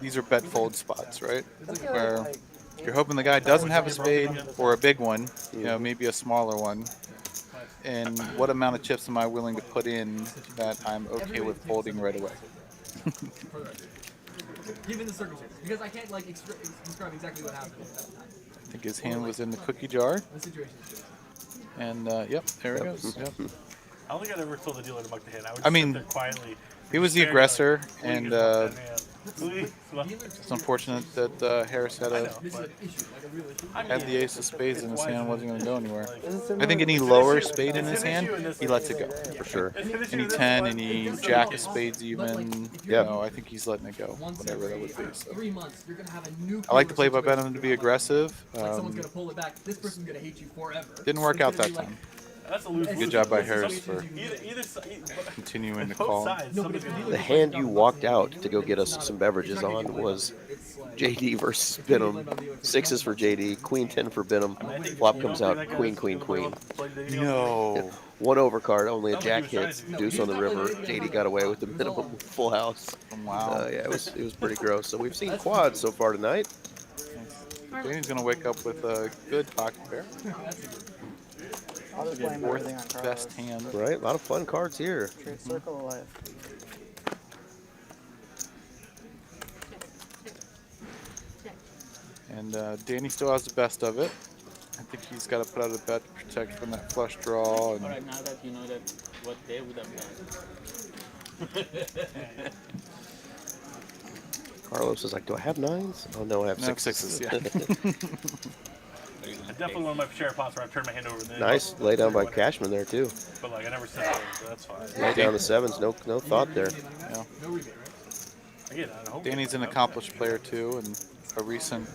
these are bet fold spots, right? I feel Where like you're hoping the guy doesn't have a spade or a big one, you know, maybe a smaller one. And what amount of chips am I willing to put in that I'm okay with folding right away? given the circumstances, because I can't like describe exactly what happened at that time. I think his hand was in the cookie jar. The situation is good. And yep, there it goes. Yep. I don't think I'd ever told the dealer to muck the hand. I would I just mean, sit there quietly. He was the staring aggressor, like, please and muck that hand. Please muck- it's unfortunate that Harris had I know, This is but an issue, like a real issue. I mean, had the ace of spades in his hand, wasn't going to go anywhere. This is I think any lower spade in his hand, he lets it go. For sure. Any 10, any jack of spades even, you know, I think he's letting it go, whatever that would be. So. 3 months, you're gonna have a new. I like to play by Venom to be aggressive. Like someone's gonna pull it back. This person's gonna hate you forever. Didn't work It's out gonna that be like- time. That's a lose. Good job by Harris for Either side. continuing to Both call. sides. Somebody's gonna The hand you walked out to go get us some beverages on was JD versus Venom. 6s for JD, Queen 10 for Venom. Flop comes out, Queen, Queen, Queen. No. 1 overcard, only a jack hits, deuce on the river. JD got away with the minimum full house. Wow. Yeah, it was pretty gross. So we've seen quads so far tonight. Danny's going to wake up with a good pocket pair. I'll just blame everything on Fourth Carlos. best hand. Right, a lot of fun cards here. True circle of life. And Danny still has the best of it. I think he's got to put out a bet to protect from that flush draw. And Alright, now that you know that what they would have done. Carlos is like, do I have 9s? Oh no, I have No, 6s. sixes, yeah. I definitely one of my share pots where I turn my hand over. And then Nice lay down by Cashman there too. But like I never said that, so that's fine. Lay down the 7s, no thought there. Yeah. No rebate, right? Again, I hope Danny's an accomplished player too, and a recent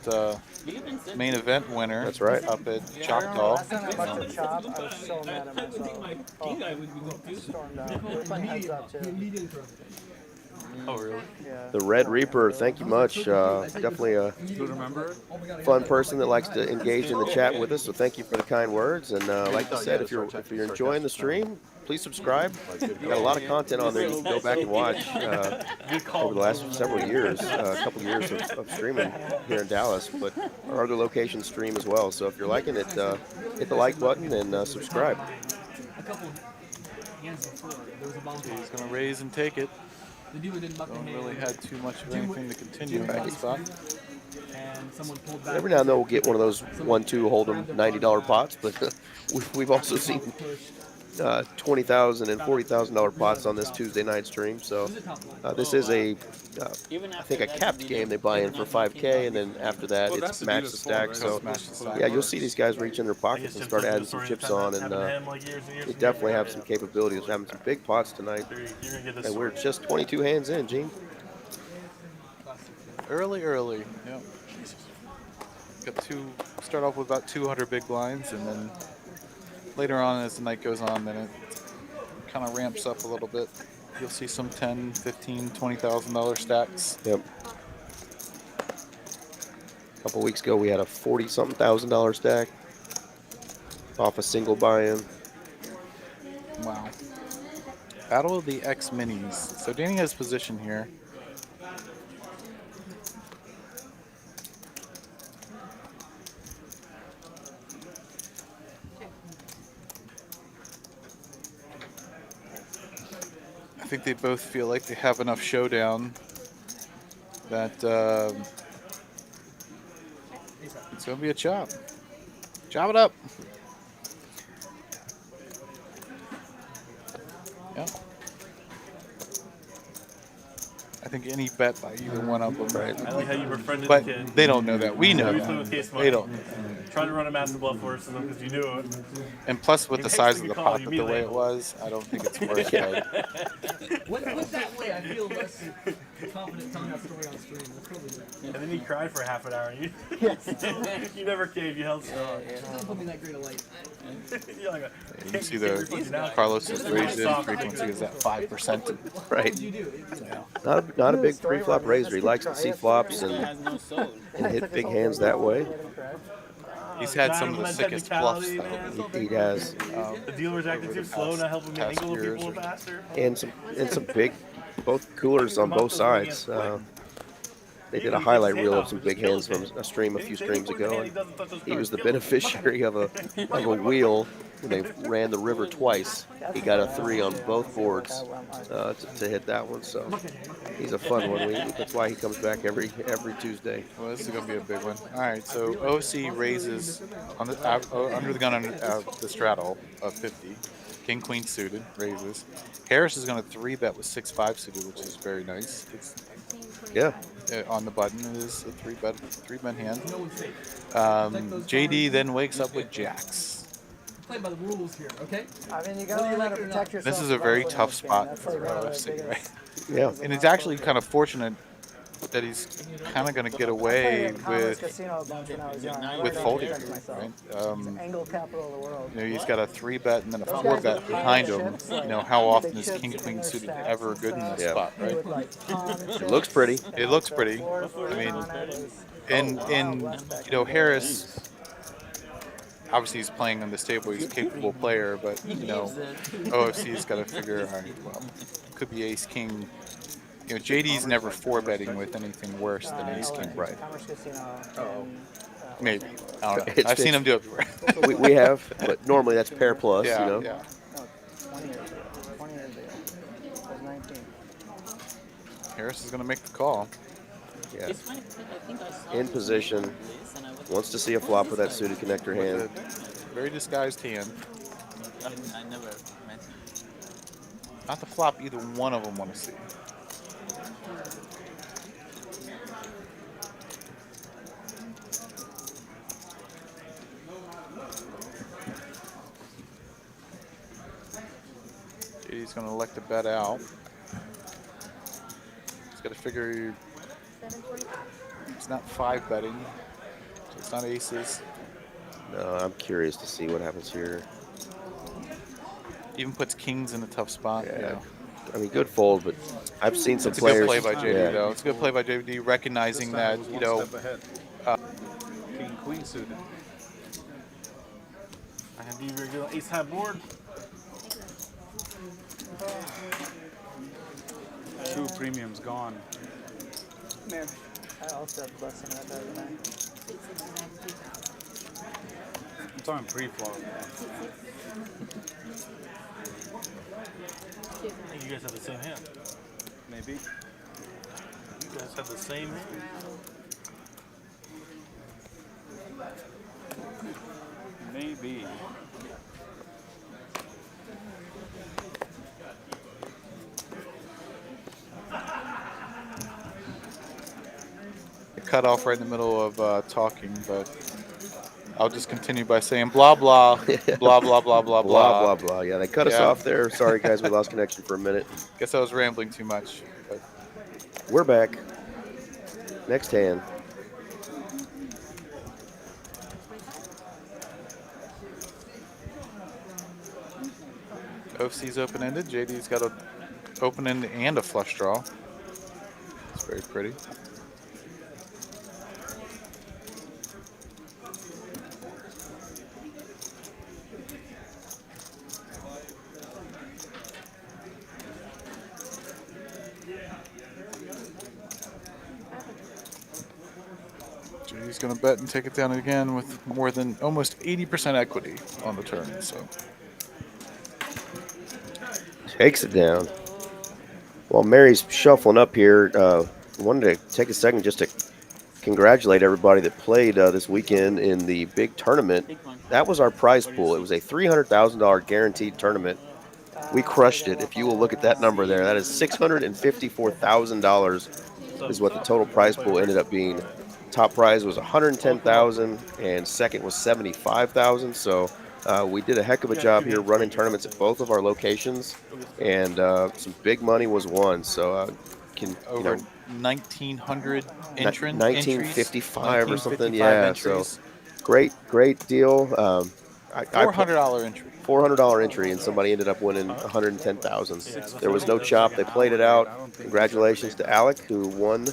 main event winner. That's right. Up at I Choctaw. last time I watched the chop, I was so mad at myself. Oh, stormed out. Playing heads up too. Medium throw. Oh really? Yeah. The Red Reaper, thank you much. Definitely a fun person that likes to engage in the chat with us. So thank you for the kind words. And like you said, if you're enjoying the stream, please subscribe. We've got a lot of content on there. You can go back and watch over the last several years, a couple years of streaming here in Dallas. But our other locations stream as well. So if you're liking it, hit the like button and subscribe. A couple hands before, there was a bomb. He's going to raise and take it. The dealer didn't buck the Don't hand. really had too much of anything to continue in that spot. And someone pulled back. Every now and then we'll get one of those 1-2 hold'em $90 pots, but we've also seen $20,000 and $40,000 pots on this Tuesday night stream. So this is I think a capped game. They buy in for 5K, and then after that it's match the stack. So yeah, you'll see these guys reach in their pockets and start adding some chips on, and they definitely have some capabilities of having some big pots tonight. And we're just 22 hands in, Gene. Early. Yep. Start off with about 200 big blinds, and then later on as the night goes on, then it kind of ramps up a little bit. You'll see some $10,000, $15,000, $20,000 stacks. Yep. A couple weeks ago, we had a $40-something thousand stack off a single buy-in. Wow. Battle of the X Minis. So Danny has position here. I think they both feel like they have enough showdown that it's going to be a chop. Chop it up. Yeah. I think any bet by either one of them, right? I like how you befriended But the kid. they don't know that. We know You played that. with case They money. don't. Trying to run a master bluff for us because you knew it. And plus, with the size of the Call, pot, you but the way it immediately- was, I don't think it's worth it. With that way, I feel less confident telling that story on stream. That's probably right. And then you cried for half an hour. You, you never caved. You held strong. It doesn't put me that great a light. You're like You can see the Carlos's raised in frequency is at 5%. Right. What do you do? Not a big pre-flop raiser. He likes to see flops and hit big hands that way. He's had some of the sickest bluffs, though. He has, The dealer's acting too slow, not helping me past angle the years people or- faster. and some big, both coolers on both sides. They did a highlight reel of some big hands from a stream a few streams ago, and he was the beneficiary of a wheel when they ran the river twice. He got a 3 on both boards to hit that one. So he's a fun one. That's why he comes back every Tuesday. Well, this is going to be a big one. All right, so OC raises on the, under the gun under the straddle of 50. King, queen suited, raises. Harris is going to 3-bet with 6-5 suited, which is very nice. It's, Yeah. on the button it is a 3-bet hand. JD then wakes up with jacks. Play by the rules here, okay? I mean, you gotta learn how to protect yourself. This is a very from tough this game. spot That's for like one of the OFC, biggest- right? Yeah. And it's actually kind of fortunate that he's kind of going to get away I played Commerce with Casino a bunch when I was young. I learned how to folding, protect myself. right? Angle capital of the world. You know, he's got a 3-bet and then a 4-bet behind him. You know, how often is King, queen suited ever good in this Yeah. spot, He right? would, like, palm and It looks pretty. It looks pretty. floor I mean, on it was- and you know, Harris, obviously he's playing on this table. He's a capable player, but you know, OFC's got to figure. All right, well, could be Ace King. You know, JD's never 4-betting with anything worse than Ace King, right? Commerce Casino. Maybe. I don't know. It's- I've seen him do it before. We have, but normally that's pair plus. Yeah, you know. yeah. No, 20 years ago. 20 years ago. I was 19. Harris is going to make the call. Yeah. It's funny because I think I saw In this position. list and I was Wants to see a flop with that suited connector hand. With a very disguised hand. I never met him. Not the flop either one of them want to see. JD's going to elect to bet out. He's got to figure it's not 5 betting, so it's not aces. No, I'm curious to see what happens here. Even puts kings in a tough spot. Yeah. You know. I mean, good fold, but I've seen some It's a players. good play by JD, yeah. though. It's a good play by JD, recognizing This time that, it was you one know, step ahead. King, queen suited. I can do your ace high board. 2 premiums gone. Man, I also have blessing that other night. I'm talking pre-flop. I think you guys have the same hand. Maybe. You guys have the same hand. Maybe. cut off right in the middle of talking, but I'll just continue by saying blah, blah, blah, blah, blah, blah, blah, blah. Yeah, they cut us Yeah. off there. Sorry, guys, we lost connection for a minute. Guess I was rambling too much. But We're back. Next hand. OC's open-ended. JD's got a open-ended and a flush draw. It's very pretty. JD's going to bet and take it down again with more than almost 80% equity on the turn. So Takes it down. While Mary's shuffling up here, wanted to take a second just to congratulate everybody that played this weekend in the big tournament. That was our prize pool. It was a $300,000 guaranteed tournament. We crushed it. If you will look at that number there, that is $654,000 is what the total prize pool ended up being. Top prize was $110,000 and second was $75,000. So we did a heck of a job here running tournaments at both of our locations, and some big money was won. So over 1,900 entrants. 1955 or something. 1955 Yeah. entries. So great deal. $400 entry. $400 entry, and somebody ended up winning $110,000. There was no chop. They played it out. Congratulations to Alec, who won.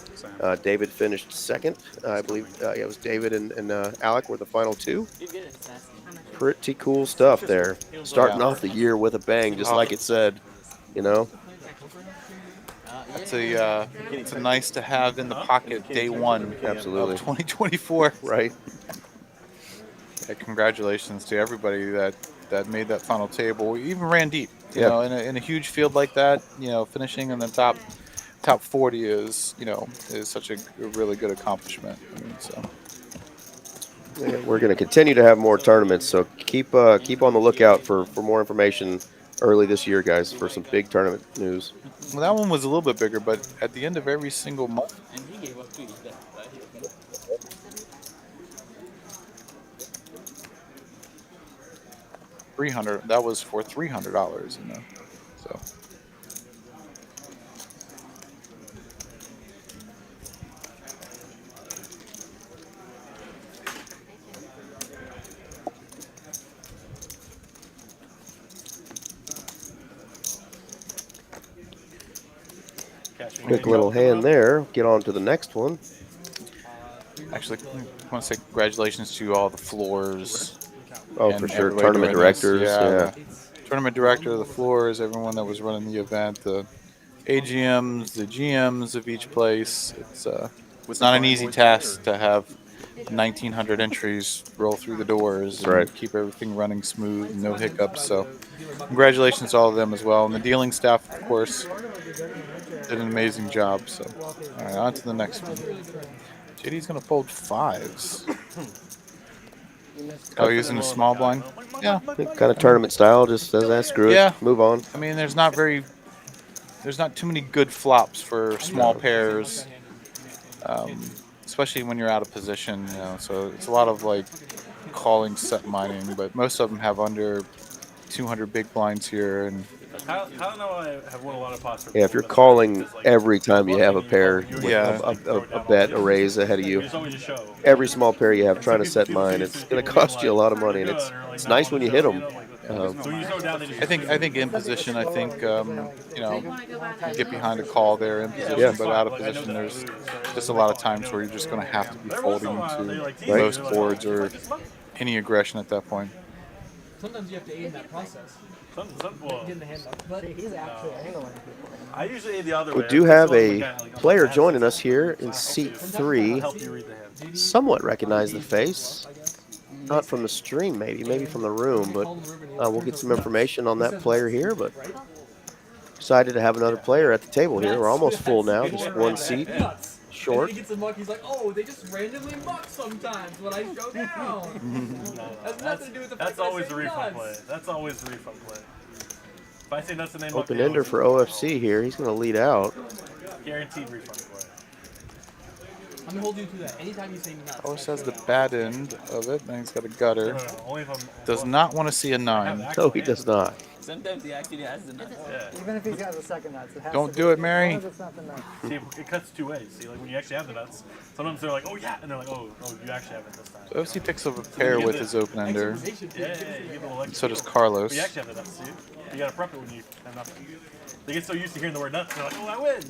David finished second. I believe it was David and Alec were the final two. Pretty cool stuff there. Starting off the year with a bang, just like it said, you know. It's a nice to have in the pocket day one Absolutely. of 2024. Right. Yeah, congratulations to everybody that made that final table. We even ran deep. You Yeah. know, in a huge field like that, you know, finishing in the top 40 is such a really good accomplishment. I mean, so. Yeah, we're going to continue to have more tournaments, so keep on the lookout for more information early this year, guys, for some big tournament news. Well, that one was a little bit bigger, but at the end of every single month. And he gave up to his death, right? 300. That was for $300, you know. So. Quick little hand there. Get on to the next one. Actually, I want to say congratulations to all the floors. Oh, and for sure. everybody Tournament doing this. directors. Yeah. The tournament director, the floors, everyone that was running the event, the AGMs, the GMs of each place. It's not an easy task to have 1,900 entries roll through the doors and keep everything running smooth, no hiccups. So congratulations to all of them as well. And the dealing staff, of course, did an amazing job. So, all right, on to the next one. JD's gonna fold 5s. Oh, using a small blind. Yeah, Kind of tournament style. Just says that. Screw it. Yeah. Move on. I mean, there's not too many good flops for small pairs, especially when you're out of position. You know, so it's a lot of like calling, set mining, but most of them have under 200 big blinds here, and How know I have won a lot of pots for Yeah, if you're people, calling it's like- every time you have a pair with Yeah. a bet, a raise ahead of you, It's always a show. every small pair you have trying to set mine, it's going to cost you a lot of money, and it's nice when you hit them. So when you throw down, they just I think in position, I think you know, you get behind a call there in position, Yeah. but out of position, there's just a lot of times where you're just going to have to be folding to Right. most boards or any aggression at that point. Sometimes you have to aid in that process. well, Getting the hand up. But he's actually angling people. I usually aid the other We way. do I'm have still a the guy, like, player has joining to us here in seat 3. help you read the hand. Somewhat recognize the face. Not from the stream, maybe from the room, but we'll get some information on that player here. But excited to have another player at the table here. We're almost full now, just one seat short. And then he gets a muck. He's like, oh, they just randomly muck sometimes when I show down. Has nothing to do with the fact That's that I always say the refund nuts. play. That's always the refund play. If I say nuts and they muck, Open they ender always for refund. OFC here. He's going to lead out. Guaranteed refund play. I'm gonna hold you to that. Anytime you say nuts. Always has the bad end of it, and he's got a gutter. No, only if I'm. Does not want to see a 9. No, he does not. Sometimes he actually has the nuts. Yeah. Even if he's got the second nuts, it has Don't to do be, it, Mary. as long as it's not the nuts. See, it cuts 2 ways. See, like when you actually have the nuts, sometimes they're like, oh yeah, and they're like, oh, you actually have it this time. So OFC picks up a pair with his open ender. Yeah, you get a little extra. So does feel. Carlos. But you actually have the nuts, see? You gotta prep it when you have nothing. They get so used to hearing the word nuts, they're like, oh, I win.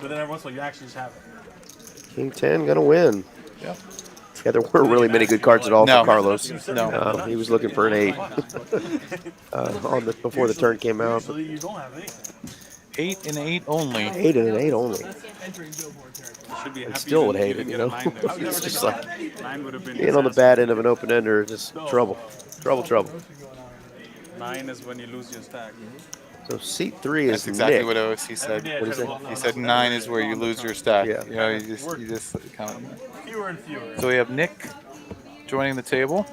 But then every once in a while, you actually just have it. King 10 going to win. Yep. Yeah, there weren't really many good cards at all No. for Carlos. No. He was looking for an 8 before the turn came out. So you don't have anything. 8 and 8 only. 8 and an 8 only. Entering billboard territory. Should be I happy still you would didn't hate it, even you get a know. 9 there. It's just like 9 would have been being on the bad end of an open ender, just trouble. Trouble. 9 is when you lose your stack. So seat 3 is That's exactly Nick. what OFC said. What is it? He said 9 is where you lose your stack. Yeah. You know, you just kind of. Fewer and fewer. So we have Nick joining the table.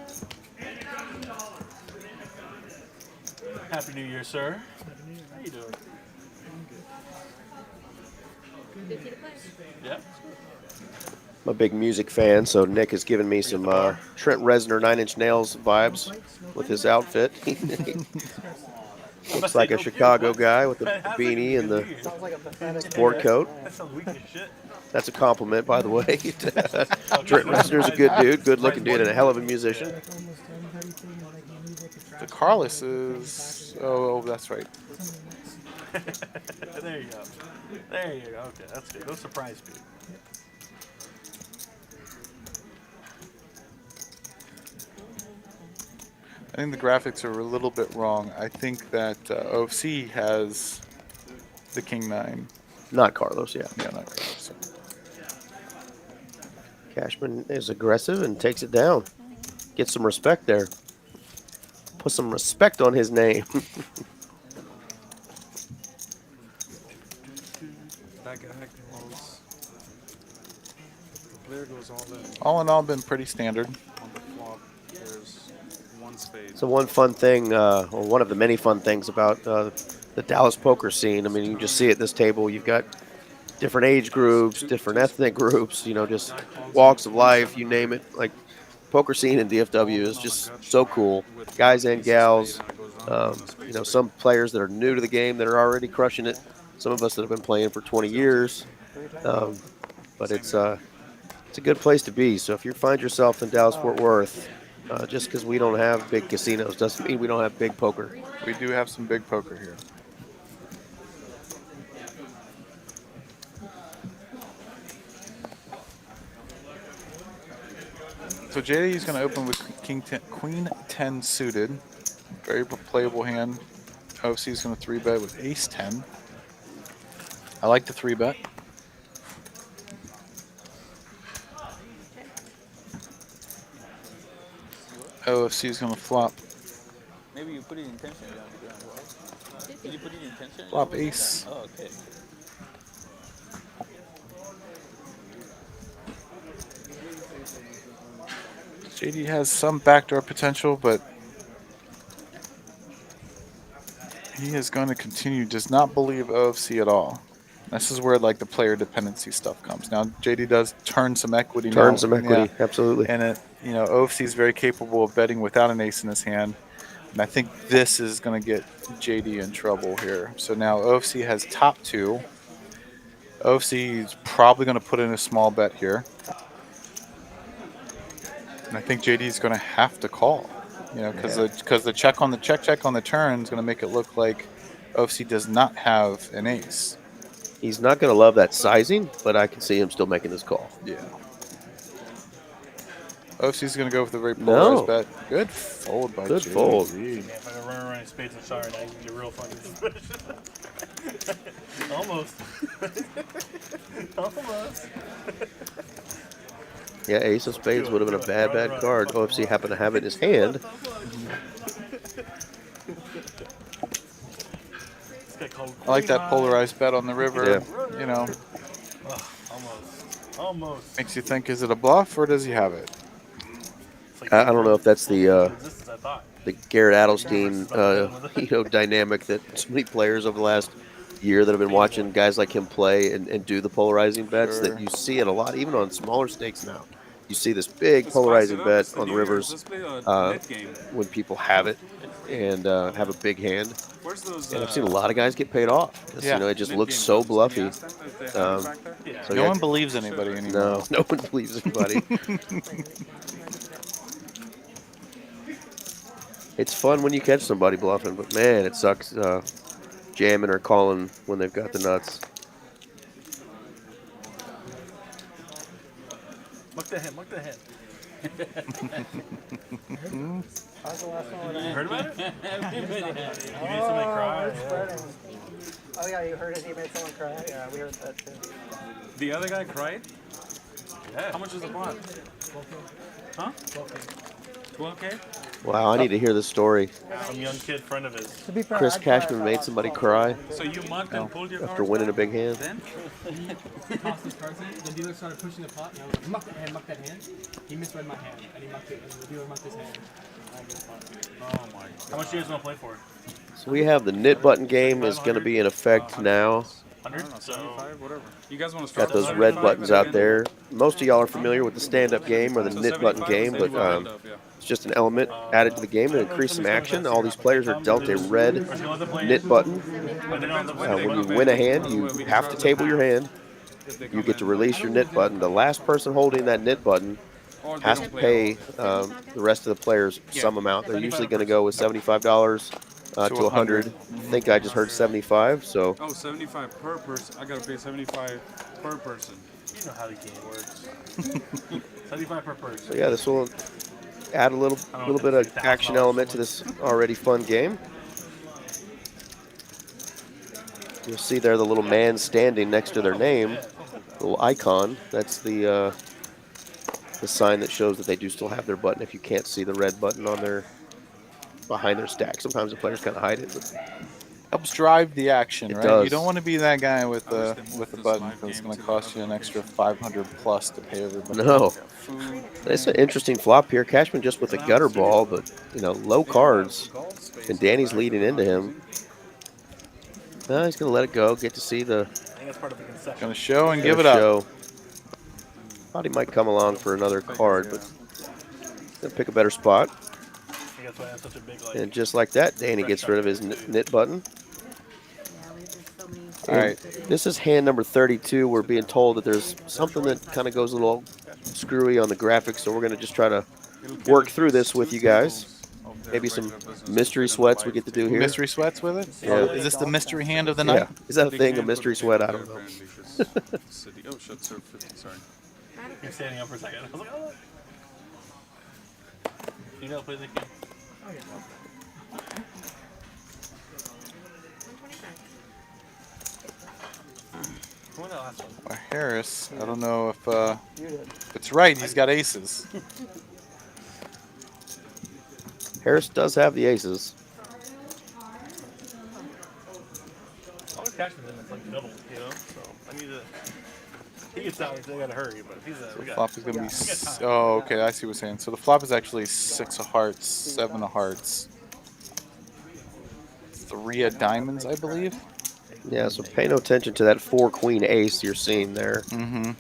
Happy New Year, sir. How you doing? 50 to play. Yeah. I'm a big music fan, so Nick has given me some Trent Reznor 9 Inch Nails vibes with his outfit. Looks like a Chicago guy with the beanie and the Sounds like a pathetic. sport coat. That sounds weak as shit. That's a compliment, by the way. Trent Reznor's a good dude, good looking dude, and a hell of a musician. The Carlos is. Oh, that's right. There you go. There you go. Okay, that's good. No surprise, dude. I think the graphics are a little bit wrong. I think that OFC has the King 9. Not Carlos, yeah. Yeah, not Carlos. Cashman is aggressive and takes it down. Get some respect there. Put some respect on his name. That guy goes. The player goes all in. All in all, been pretty standard. On the flop, there's one spade. So one fun thing, or one of the many fun things about the Dallas poker scene, I mean, you can just see it at this table. You've got different age groups, different ethnic groups, you know, just walks of life, you name it. Like, poker scene in DFW is just so cool. Guys and gals, you know, some players that are new to the game that are already crushing it. Some of us that have been playing for 20 years. But it's a good place to be. So if you find yourself in Dallas-Fort Worth, just because we don't have big casinos doesn't mean we don't have big poker. We do have some big poker here. So JD is going to open with Queen 10 suited. Very playable hand. OFC is going to 3-bet with Ace 10. I like the 3-bet. OFC is going to flop. Maybe you put it intentionally down. Did you put it intentionally? Flop ace. Oh, okay. JD has some backdoor potential, but he is going to continue. Does not believe OFC at all. This is where like the player dependency stuff comes. Now JD does turn some equity. Turn now. some equity, Yeah. absolutely. And OFC is very capable of betting without an ace in his hand. And I think this is going to get JD in trouble here. So now OFC has top 2. OFC is probably going to put in a small bet here. And I think JD is going to have to call, because the check on the check on the turn is going to make it look like OFC does not have an ace. He's not going to love that sizing, but I can see him still making this call. Yeah. OFC is going to go with a very polarized bet. Good fold by Good JD. fold. Yeah, if I could run around in spades and sorry, now you can get real funny. Almost. Almost. Yeah, ace of spades would have been a bad card. OFC happened to have it in his hand. I like that polarized bet on the river. Yeah. Almost. Makes you think, is it a bluff or does he have it? I don't know if that's the Garrett Adelstein dynamic that so many players over the last year that have been watching guys like him play and do the polarizing bets, that you see it a lot, even on smaller stakes now. You see this big polarizing bet on the rivers when people have it and have a big hand. And I've seen a lot of guys get paid off. It just looks so bluffy. No one believes anybody anymore. No one believes anybody. It's fun when you catch somebody bluffing, but man, it sucks jamming or calling when they've got the nuts. Muck the hand, muck the hand. I was the last one with You heard about it? You made somebody cry. It's spreading. Oh yeah, you heard it. He made someone cry. Yeah, we heard that too. The other guy cried? Yeah. How much is the pot? Huh? 12K? Wow, I need to hear this story. Some young kid friend of his. To be fair, Chris I'd try Cashman it made out. somebody cry So you mucked and pulled your after cards winning a back? big hand. Then? He tossed his cards in. The dealer started pushing the pot, and I was like, muck that hand, muck that hand. He misread my hand, and he mucked it, and the dealer mucked his hand. Oh my god. How much do you guys want to play for? So we have the knit button game is going to be in effect now. 100? So, 75, whatever. You guys want to start Got those red buttons out there. Most of y'all are familiar with the stand-up game or the knit button game, but it's just an element added to the game to increase some action. All these players are dealt a red knit button. When you win a hand, you have to table your hand. You get to release your knit button. The last person holding that knit button has to pay the rest of the players some amount. They're usually going to go with $75 to 100. I think I just heard 75. So. Oh, 75 per person. I gotta pay 75 per person. you know how the game works. 75 per person. So yeah, this will add a little bit of action element to this already fun game. You'll see there the little man standing next to their name, little icon. That's the sign that shows that they do still have their button. If you can't see the red button on their behind their stack, sometimes the players kind of hide it. But helps drive the action, right? Does. You don't want to be that guy with the button because it's going to cost you an extra 500 plus to pay everybody. No, it's an interesting flop here. Cashman just with a gutter ball, but low cards, and Danny's leading into him. No, he's going to let it go. Get to see the. Going to show and give it up. Show. Thought he might come along for another card, but going to pick a better spot. And just like that, Danny gets rid of his knit button. All right, this is hand number 32. We're being told that there's something that kind of goes a little screwy on the graphics, so we're going to just try to work through this with you guys. Maybe some mystery sweats we get to do here. Mystery sweats with it? Yeah. Is this the mystery hand of the night? Yeah. Is that a thing, a mystery sweat? I don't know. Oh, shut serve 50, sorry. You're standing up for a second. I was like, oh. You know, play the game. Oh, yeah. Who won that last one? Well, Harris, I don't know if it's right. He's got aces. Harris does have the aces. All the Cashman in it's like double, so I need to. he gets out, they gotta hurry. But if he's we got Flop is going to be. Oh, okay. I see what you're saying. So the flop is actually 6 of hearts, 7 of hearts, 3 of diamonds, I believe. Yeah, so pay no attention to that 4 queen ace you're seeing there. Mm-hmm.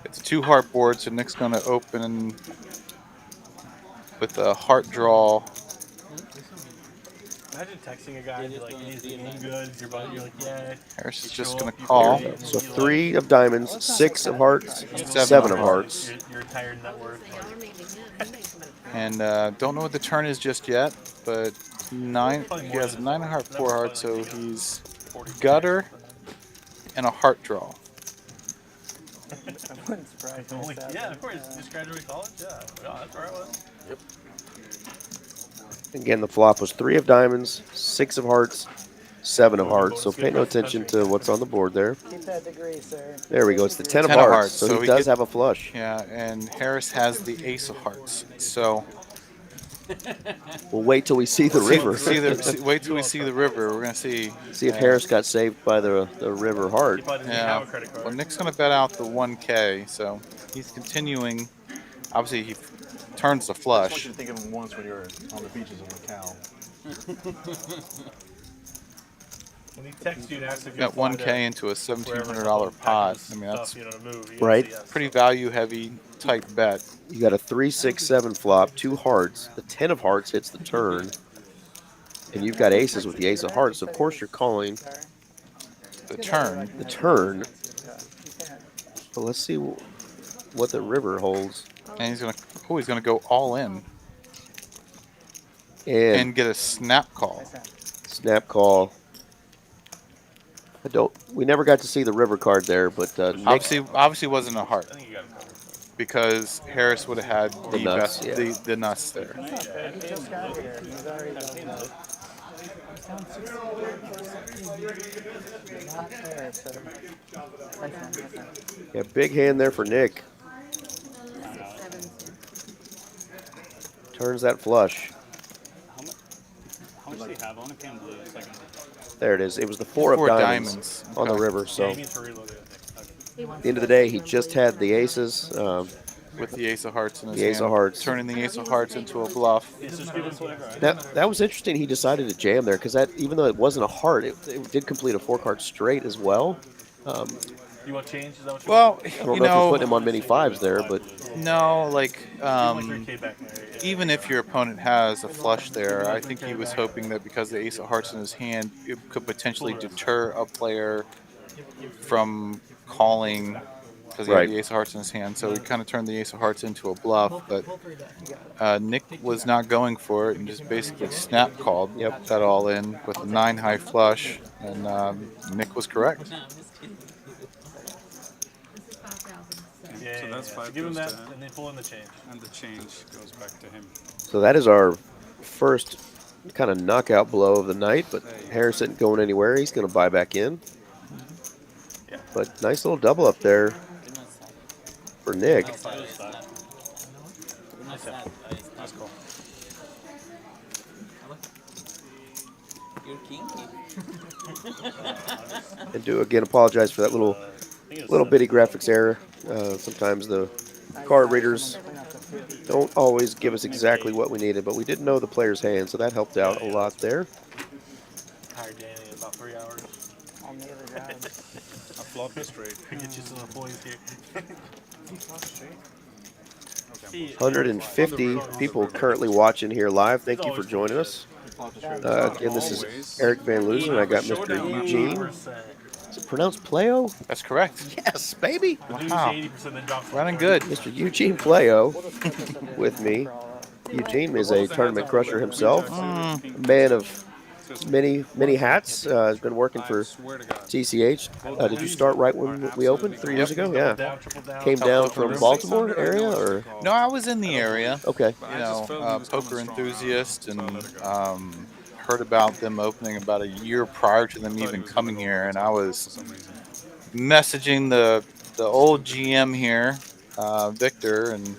It's a 2 heart board, so Nick's going to open with a heart draw. Imagine texting a guy and be like, "Is the game good?" You're like, "Yeah." Harris is just going to call. So 3 of diamonds, 6 of hearts, 7 of hearts. Your entire net worth. And don't know what the turn is just yet, but 9. He has a 9 of heart, 4 hearts, so he's gutter and a heart draw. I wouldn't surprise me. Yeah, of course. Just graduated college. Yeah, that's where I was. Yep. Again, the flop was 3 of diamonds, 6 of hearts, 7 of hearts. So pay no attention to what's on the board there. Keep that degree, sir. There we go. It's the 10 of 10 of hearts. hearts, So so he he does gets- have a flush. Yeah, and Harris has the ace of hearts. So We'll wait till we see the river. wait till we see the river. We're going to see. See if Harris got saved by the river heart. He probably doesn't Yeah. have a credit card. Well, Nick's going to bet out the 1K, so he's continuing. Obviously, he turns the I just want flush. you to think of him once when you were on the beaches in Macau. When he texts you and asks if you Got fly 1K to into a wherever $1,700 pot. I mean, that's stuff, you know, to move, you Right. gotta see us. pretty value-heavy type bet. You got a 3, 6, 7 flop, 2 hearts. The 10 of hearts hits the turn. And you've got aces with the ace of hearts. So of course you're calling The turn. the turn. But let's see what the river holds. And he's gonna go all in And and get a snap call. snap call. We never got to see the river card there, but Nick, Obviously wasn't a heart I think you got it covered. because Harris would have had the nuts, best, yeah. the nuts there. He just got here. He's already done that. Not fair, sir. yeah, big hand there for Nick. Turns that flush. How much do you have? I want to pay him blue. Second. There it is. It was the 4 of 4 diamonds on the Okay. river. Yeah, So he needs to reload it, I think. at the end of the day, he just had the aces. With the ace of hearts in his The ace of hand, hearts. turning the ace of hearts into a bluff. It's just give us whatever. That was interesting. He decided to jam there because that, even though it wasn't a heart, it did complete a 4-card straight as well. You want change? Is that what you Well, want? I don't you know if he's know, putting him on many 5s there, but no, like Give him like 3K back there. Yeah. even if your opponent has a flush there, I think he was hoping that because the ace of hearts in his hand, it could potentially deter a player from calling because he Right. had the ace of hearts in his hand. So he kind of turned the ace of hearts into a bluff, but Nick was not going for it and just basically snap called. Yep. Bet all in with a 9 high flush, and Nick was correct. Yeah, So that's yeah. five Give him goes that, to him. and then pull in the change. And the change goes back to him. so that is our first kind of knockout blow of the night. But Harris isn't going anywhere. He's going to buy back in. Yeah. But nice little double up there for Nick. That's cool. You're kinky. And do again apologize for that little bitty graphics error. Sometimes the card readers don't always give us exactly what we needed, but we did know the player's hand, so that helped out a lot there. Hired Danny in about 3 hours. On the other job. I flopped it straight. Get you some employees here. Okay. 150 people currently watching here live. Thank you for joining us. Again, this is Eric Van Loosen, and I got Mr. Eugene. Is it pronounced Playo? That's correct. Yes, baby. Wow. 80% then drops Running good. Mr. Eugene Playo with me. Eugene is a tournament crusher himself, a man of many hats. Has been working for Swear to God. TCH. Did you start right when we opened 3 years ago? Yeah. Down, triple down. Came down from Baltimore area, or No, I was in the area. okay. You know, poker enthusiast, and heard about them opening about a year prior to them even coming here, and I was messaging the old GM here, Victor, and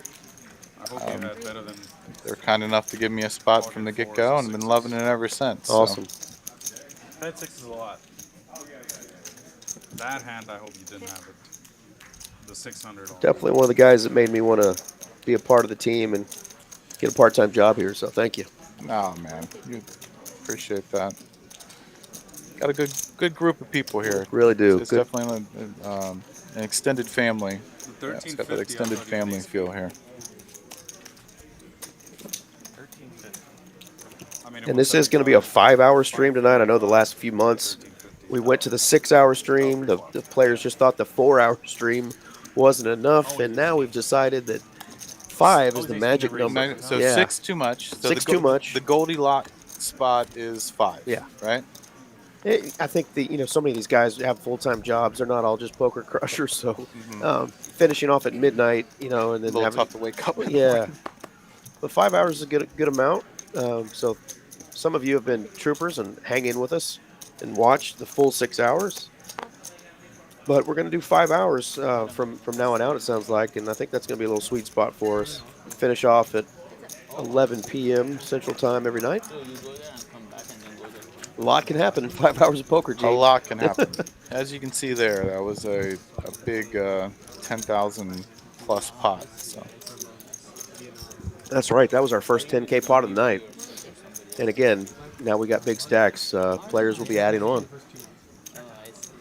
I hope you had better than they're kind enough to give me a spot from the get-go, and I've been loving it ever since. so. Awesome. I had 6s a lot. that hand. I hope you didn't have it. the 600. Definitely one of the guys that made me want to be a part of the team and get a part-time job here. So thank you. Oh man, you appreciate that. Got a good group of people here. Really do. It's Good. definitely an extended family. The Yeah, it's got that 1350, extended I thought he had family ace feel king. here. 1350. I mean, it And was this is going to be a 75. 5-hour stream tonight. I know the last few months we went to the 6-hour stream. The players just thought the 4-hour stream wasn't enough, and now we've decided that 5 is the magic number. So Yeah. 6 too much. So 6 too much. The Goldilocks spot is 5. Yeah. Right. I think so many of these guys have full-time jobs. They're not all just poker crushers. So finishing off at midnight, and then A little having tough to wake up. yeah. But 5 hours is a good amount. So some of you have been troopers and hang in with us and watch the full 6 hours. But we're going to do 5 hours from now on out, it sounds like. And I think that's going to be a little sweet spot for us. Finish off at 11 p.m. Central Time every night. So you go there and come back and then go there. A lot can happen in 5 hours of poker, James. A lot can happen. As you can see there, that was a big 10,000 plus pot. So. That's right. That was our first 10K pot of the night. And again, now we got big stacks. Players will be adding on. Oh, I see.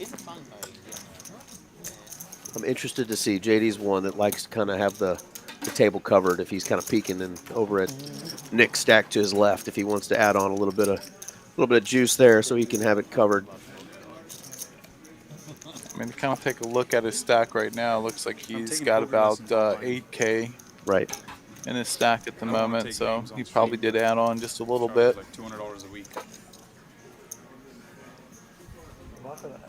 It's a fun guy. I'm interested to see. JD's one that likes to kind of have the table covered if he's kind of peeking, and over at Nick's stack to his left if he wants to add on a little bit of juice there so he can have it covered. I mean, to kind of take a look at his stack right now, looks like he's got about 8K right in his stack at the moment, so games on he probably stream. did add on just a little bit. Like $200 a week. Lots of that.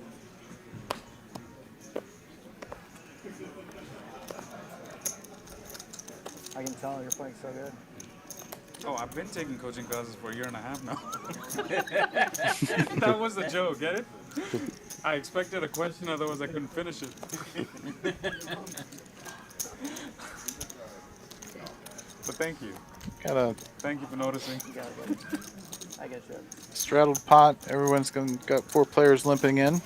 I can tell you're playing so good. Oh, I've been taking coaching classes for a year and a half now. That was a joke, get it? I expected a question, otherwise I couldn't finish it. But thank you. Thank you for noticing. You gotta get it. I get you. Straddled pot. Everyone's got 4 players limping in.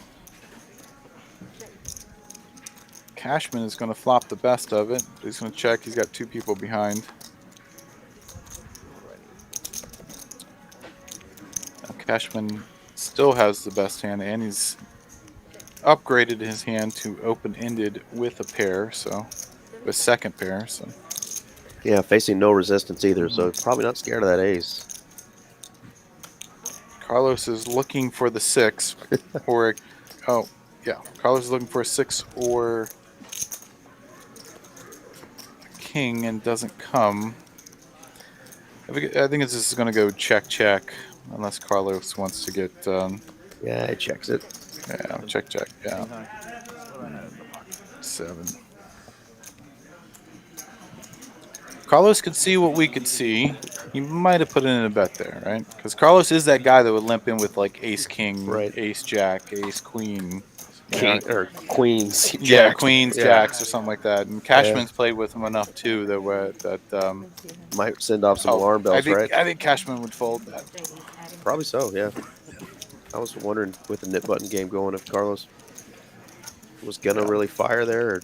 Cashman is going to flop the best of it. He's going to check. He's got 2 people behind. Now Cashman still has the best hand, and he's upgraded his hand to open-ended with a pair, so with second pair. So Yeah, facing no resistance either, so probably not scared of that ace. Carlos is looking for the 6, or Carlos is looking for a 6 or a king and doesn't come. I think this is going to go check, unless Carlos wants to get. Yeah, he checks it. Yeah, check. Yeah. 7. Carlos could see what we could see. He might have put in a bet there, right? Because Carlos is that guy that would limp in with like ace king, right. Ace jack, ace queen, Or queens. yeah, Jacks. queens, Yeah. jacks, or something like that. And Cashman's played with him enough too that Might send off some alarm bells, right? I think Cashman would fold that. Probably so, yeah. I was wondering with the nip button game going if Carlos was gonna really fire there.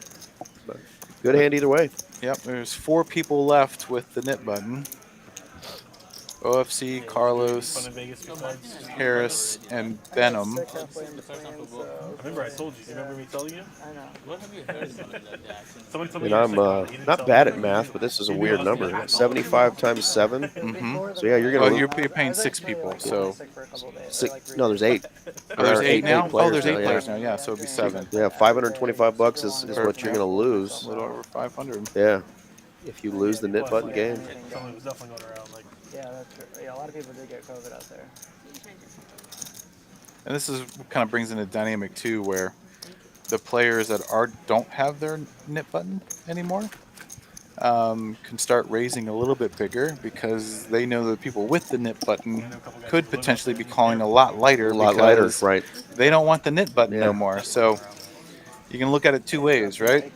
But good hand either way. Yep, there's 4 people left with the nip button. OFC, Carlos, Fun in Vegas besides. Harris, and Venom. 6 halfway in between, so I remember I told you. Remember me telling you? I know. What have you heard about that, Jackson? Someone told me. And you were I'm sick, he didn't not tell bad me. at math, but this is a weird number. 75 times 7. Mm-hmm. So yeah, you're Oh, gonna you're paying 6 people, so no, there's 8. oh, there's 8 now. Oh, there's 8 yeah. players now. Yeah, so it'd be 7. Yeah, $525 is what you're gonna A lose. little over 500. Yeah, if you lose the nip button game. Someone was definitely going around like. Yeah, that's true. Yeah, a lot of people did get COVID out there. And this is what kind of brings in a dynamic too, where the players that don't have their nip button anymore can start raising a little bit bigger because they know that people with the nip button could potentially be calling a lot lighter. A lot lighter, because right? They don't want the nip button Yeah. no more. So you can look at it 2 ways, right?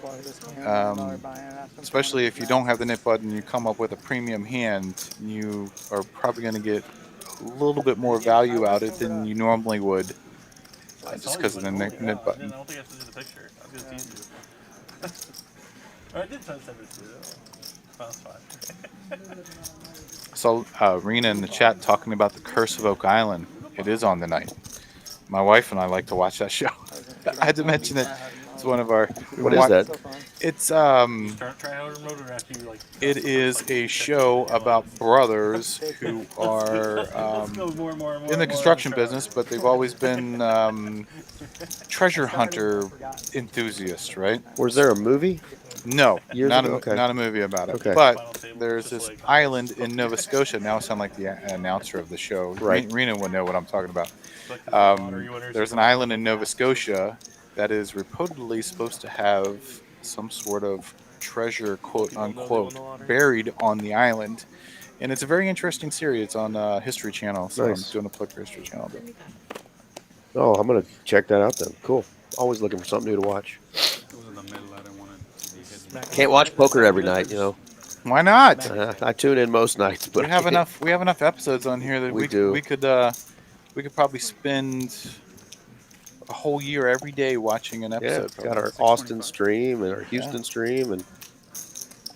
Especially if you don't have the nip button, you come up with a premium hand, you are probably going to get a little bit more value out of it than you normally would just because of the nip I button. don't think I have to do the picture. I was going to tease you. Or I did try to send it to you. That's fine. So Rena in the chat talking about the Curse of Oak Island. It is on tonight. My wife and I like to watch that show. I had to mention it. It's one of our. What is that? It's Try how remote or after you like. It is a show about brothers who are in the construction business, but they've always been treasure hunter enthusiasts, right? Was there a movie? No, Years not ago? a, Okay. not a movie about it. Okay. But there's this island in Nova Scotia. Now I sound like the announcer of the show. Right. Rena would know what I'm talking about. There's an island in Nova Scotia that is reportedly supposed to have some sort of treasure, quote unquote, buried on the island. And it's a very interesting series. It's on History Channel. So Nice. I'm doing a plug for History Channel. But Oh, I'm going to check that out then. Cool. Always looking for something new to watch. It was in the middle. I didn't want it to be hidden. Can't watch poker every night, you know. why not? I tune in most nights, but We have enough. We have enough episodes on here that We do. we could probably spend a whole year every day watching an Yeah, episode. we've got our Austin stream and our Houston stream and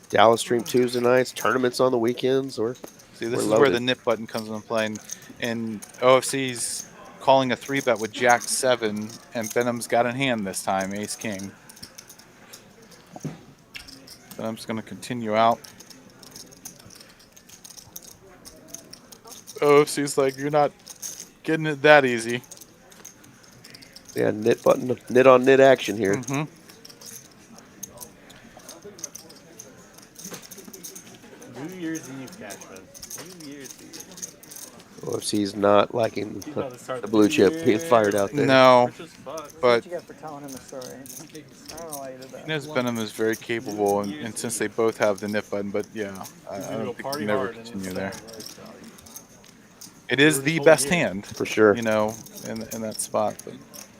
Dallas stream Tuesday nights, tournaments on the weekends. Or See, this we're is where loaded. the nip button comes into play, and OFC's calling a 3-bet with Jack 7, and Venom's got in hand this time, Ace King. Venom's going to continue out. OFC's like, you're not getting it that easy. Yeah, nit button, nit on nit action here. Mm-hmm. New Year's Eve, Cashman. New Year's Eve. OFC's not liking He's about to start the blue chip being fired out there. No, Which is fuck. but What you get for telling him the story? I don't know why you did that. Knows Venom is very capable, and since they both have the nip button, but yeah, I don't think we'll never continue there. It is the best hand, For sure. you know, in that spot. But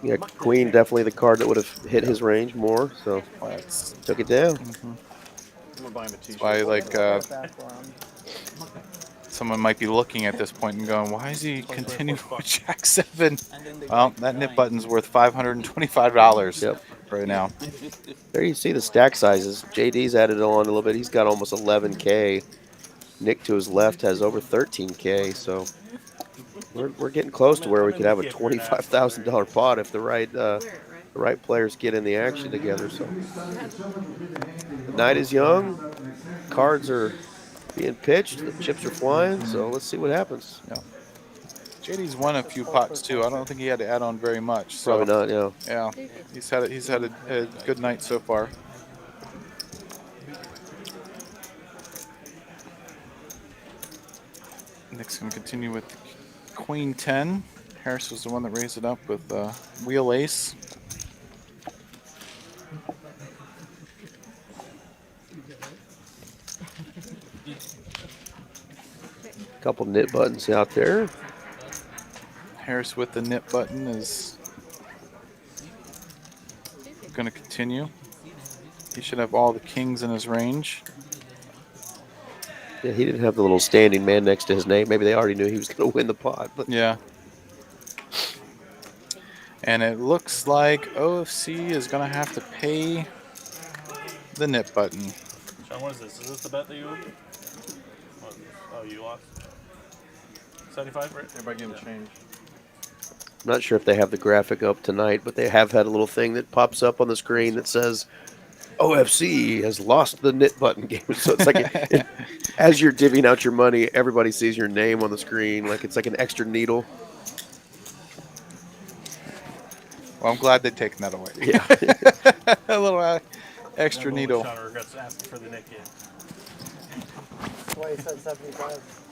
Yeah, Queen definitely the card that would have hit his range more, so that's took it down. I'm gonna buy him a t-shirt. why, like, Back for him. someone might be looking at this point and going, "Why is he continuing with Jack 7?" Well, that nip button's worth $525 Yep. right now. There you see the stack sizes. JD's added on a little bit. He's got almost 11K. Nick to his left has over 13K, so we're getting close to where we could have a $25,000 pot if the right players get in the action together. So the night is young. Cards are being pitched. The chips are flying. So let's see what happens. JD's won a few pots too. I don't think he had to add on very much. So, Probably not. Yeah. yeah, he's had a good night so far. Nick's going to continue with Queen 10. Harris was the one that raised it up with Wheel Ace. Couple nit buttons out there. Harris with the nip button is going to continue. He should have all the kings in his range. Yeah, he didn't have the little standing man next to his name. Maybe they already knew he was going to win the pot. But Yeah. And it looks like OFC is going to have to pay the nip button. Sean, what is this? Is this the bet that you opened? What is this? Oh, you lost? 75, right? Everybody give him change. I'm not sure if they have the graphic up tonight, but they have had a little thing that pops up on the screen that says OFC has lost the nit button game. So it's like as you're divvying out your money, everybody sees your name on the screen. Like it's like an extra needle. Well, I'm glad they've taken that away. Yeah. A little extra needle. Sean regrets asking for the Nick game. That's why he said 75.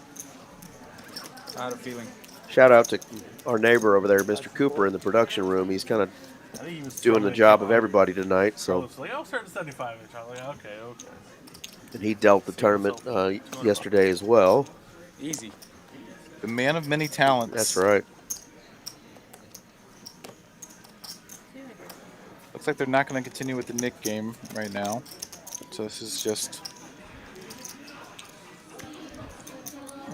I had a feeling. Shout out to our neighbor over there, Mr. Cooper, in the production room. He's kind of I think he was doing the struggling job to of come out. everybody tonight. So, Carlos was like, I'll start at 75. And Sean was like, okay. and he dealt the tournament yesterday as well. Easy. The man of many talents. That's right. Looks like they're not going to continue with the Nick game right now. So this is just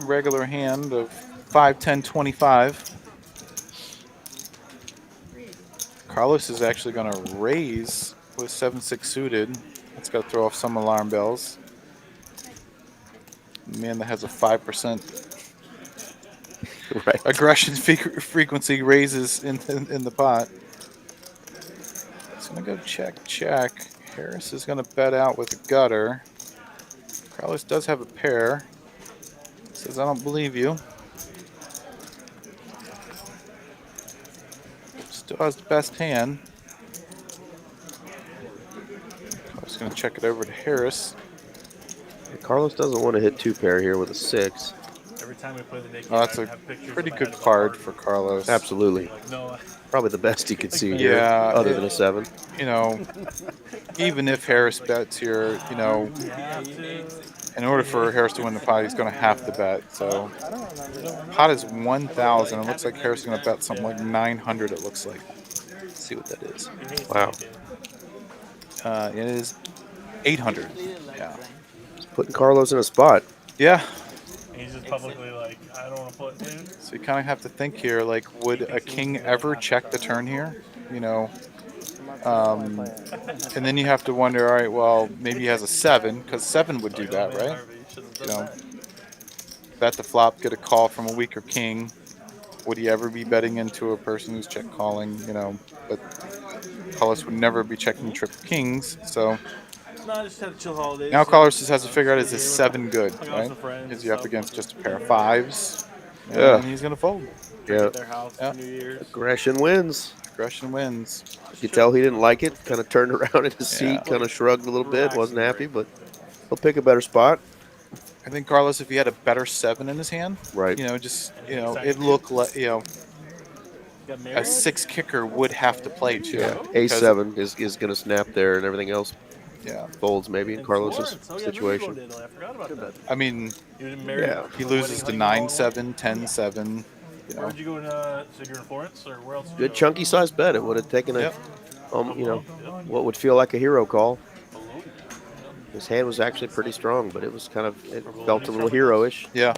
regular hand of 5, 10, 25. Carlos is actually going to raise with 7-6 suited. That's got to throw off some alarm bells. Man that has a 5% Right. aggression frequency raises in the pot. It's going to go check. Harris is going to bet out with a gutter. Carlos does have a pair. Says, I don't believe you. Still has the best hand. Carlos going to check it over to Harris. Carlos doesn't want to hit 2-pair here with a 6. Every time we play the naked, Oh, that's I a have pictures pretty in my good head of card our for Carlos. Absolutely. Like, no, Probably the best he could see here, Yeah, other than a 7. You know, even if Harris bets here, you know, in order for Harris to win the pot, he's going to have to bet. So, pot is 1,000. It looks like Harris is going to bet something like 900. It looks like. Let's see what that is. Wow. It is 800. Yeah. Putting Carlos in a spot. Yeah. he's just publicly like, I don't want to put dude. So you kind of have to think here, like, would a king ever check the turn here? You know, and then you have to wonder, all right, well, maybe he has a 7, because 7 would do that, right? You know, bet the flop, get a call from a weaker king. Would he ever be betting into a person who's check calling? You know, but Carlos would never be checking triple kings. So No, I just had chill holidays. now Carlos just has to figure out, is this 7 good, Hung out with right? some friends Is he up and against stuff. just a pair of 5s? Yeah. And he's going to fold. Drink Yeah. at their house Yeah. for New Year's. Aggression wins. Aggression wins. You could tell he didn't like it. Kind of turned around in his seat, Yeah. kind of shrugged a little bit, wasn't happy, but he'll pick a better spot. I think Carlos, if he had a better 7 in his hand, Right. you know, just, you know, it looked like, you know, Got a married? 6 kicker would have to play too. Yeah. because- A7 is going to snap there, and everything else Yeah. folds maybe in In Carlos's Florence. Oh, yeah, situation. Mexico did. I forgot about that. I mean, You didn't marry. Yeah. he loses to 9-7, 10-7. You know. Where'd you go to? So you're in Florence, or where else? Did you Good go? chunky size bet. It would have taken a, Yep. you know, what would feel like a hero call. His hand was actually pretty strong, but it was kind of, it felt a little hero-ish. Yeah.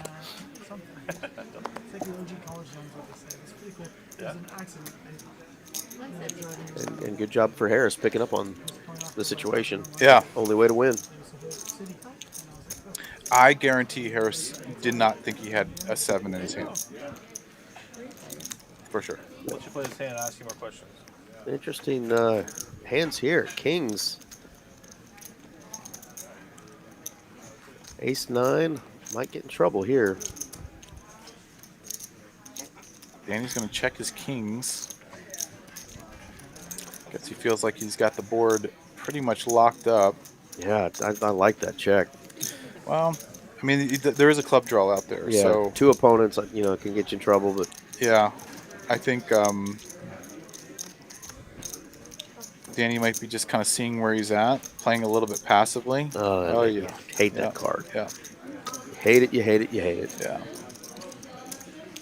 It's like the OG college zones with this thing. It's pretty cool. There's an accident. And good job for Harris picking up on the situation. Yeah. Only way to win. I guarantee Harris did not think he had a 7 in his hand. For sure. Once you play this hand, I'll ask you more questions. Interesting hands here. Kings. Ace-9 might get in trouble here. Danny's going to check his kings. Guess he feels like he's got the board pretty much locked up. Yeah, I like that check. Well, I mean, there is a club draw out there. Yeah, So, 2 opponents, you know, can get you in trouble, but yeah, I think Danny might be just kind of seeing where he's at, playing a little bit passively. Oh, yeah. hate Yeah. that card. Yeah. You hate it, you hate it, you hate it. Yeah.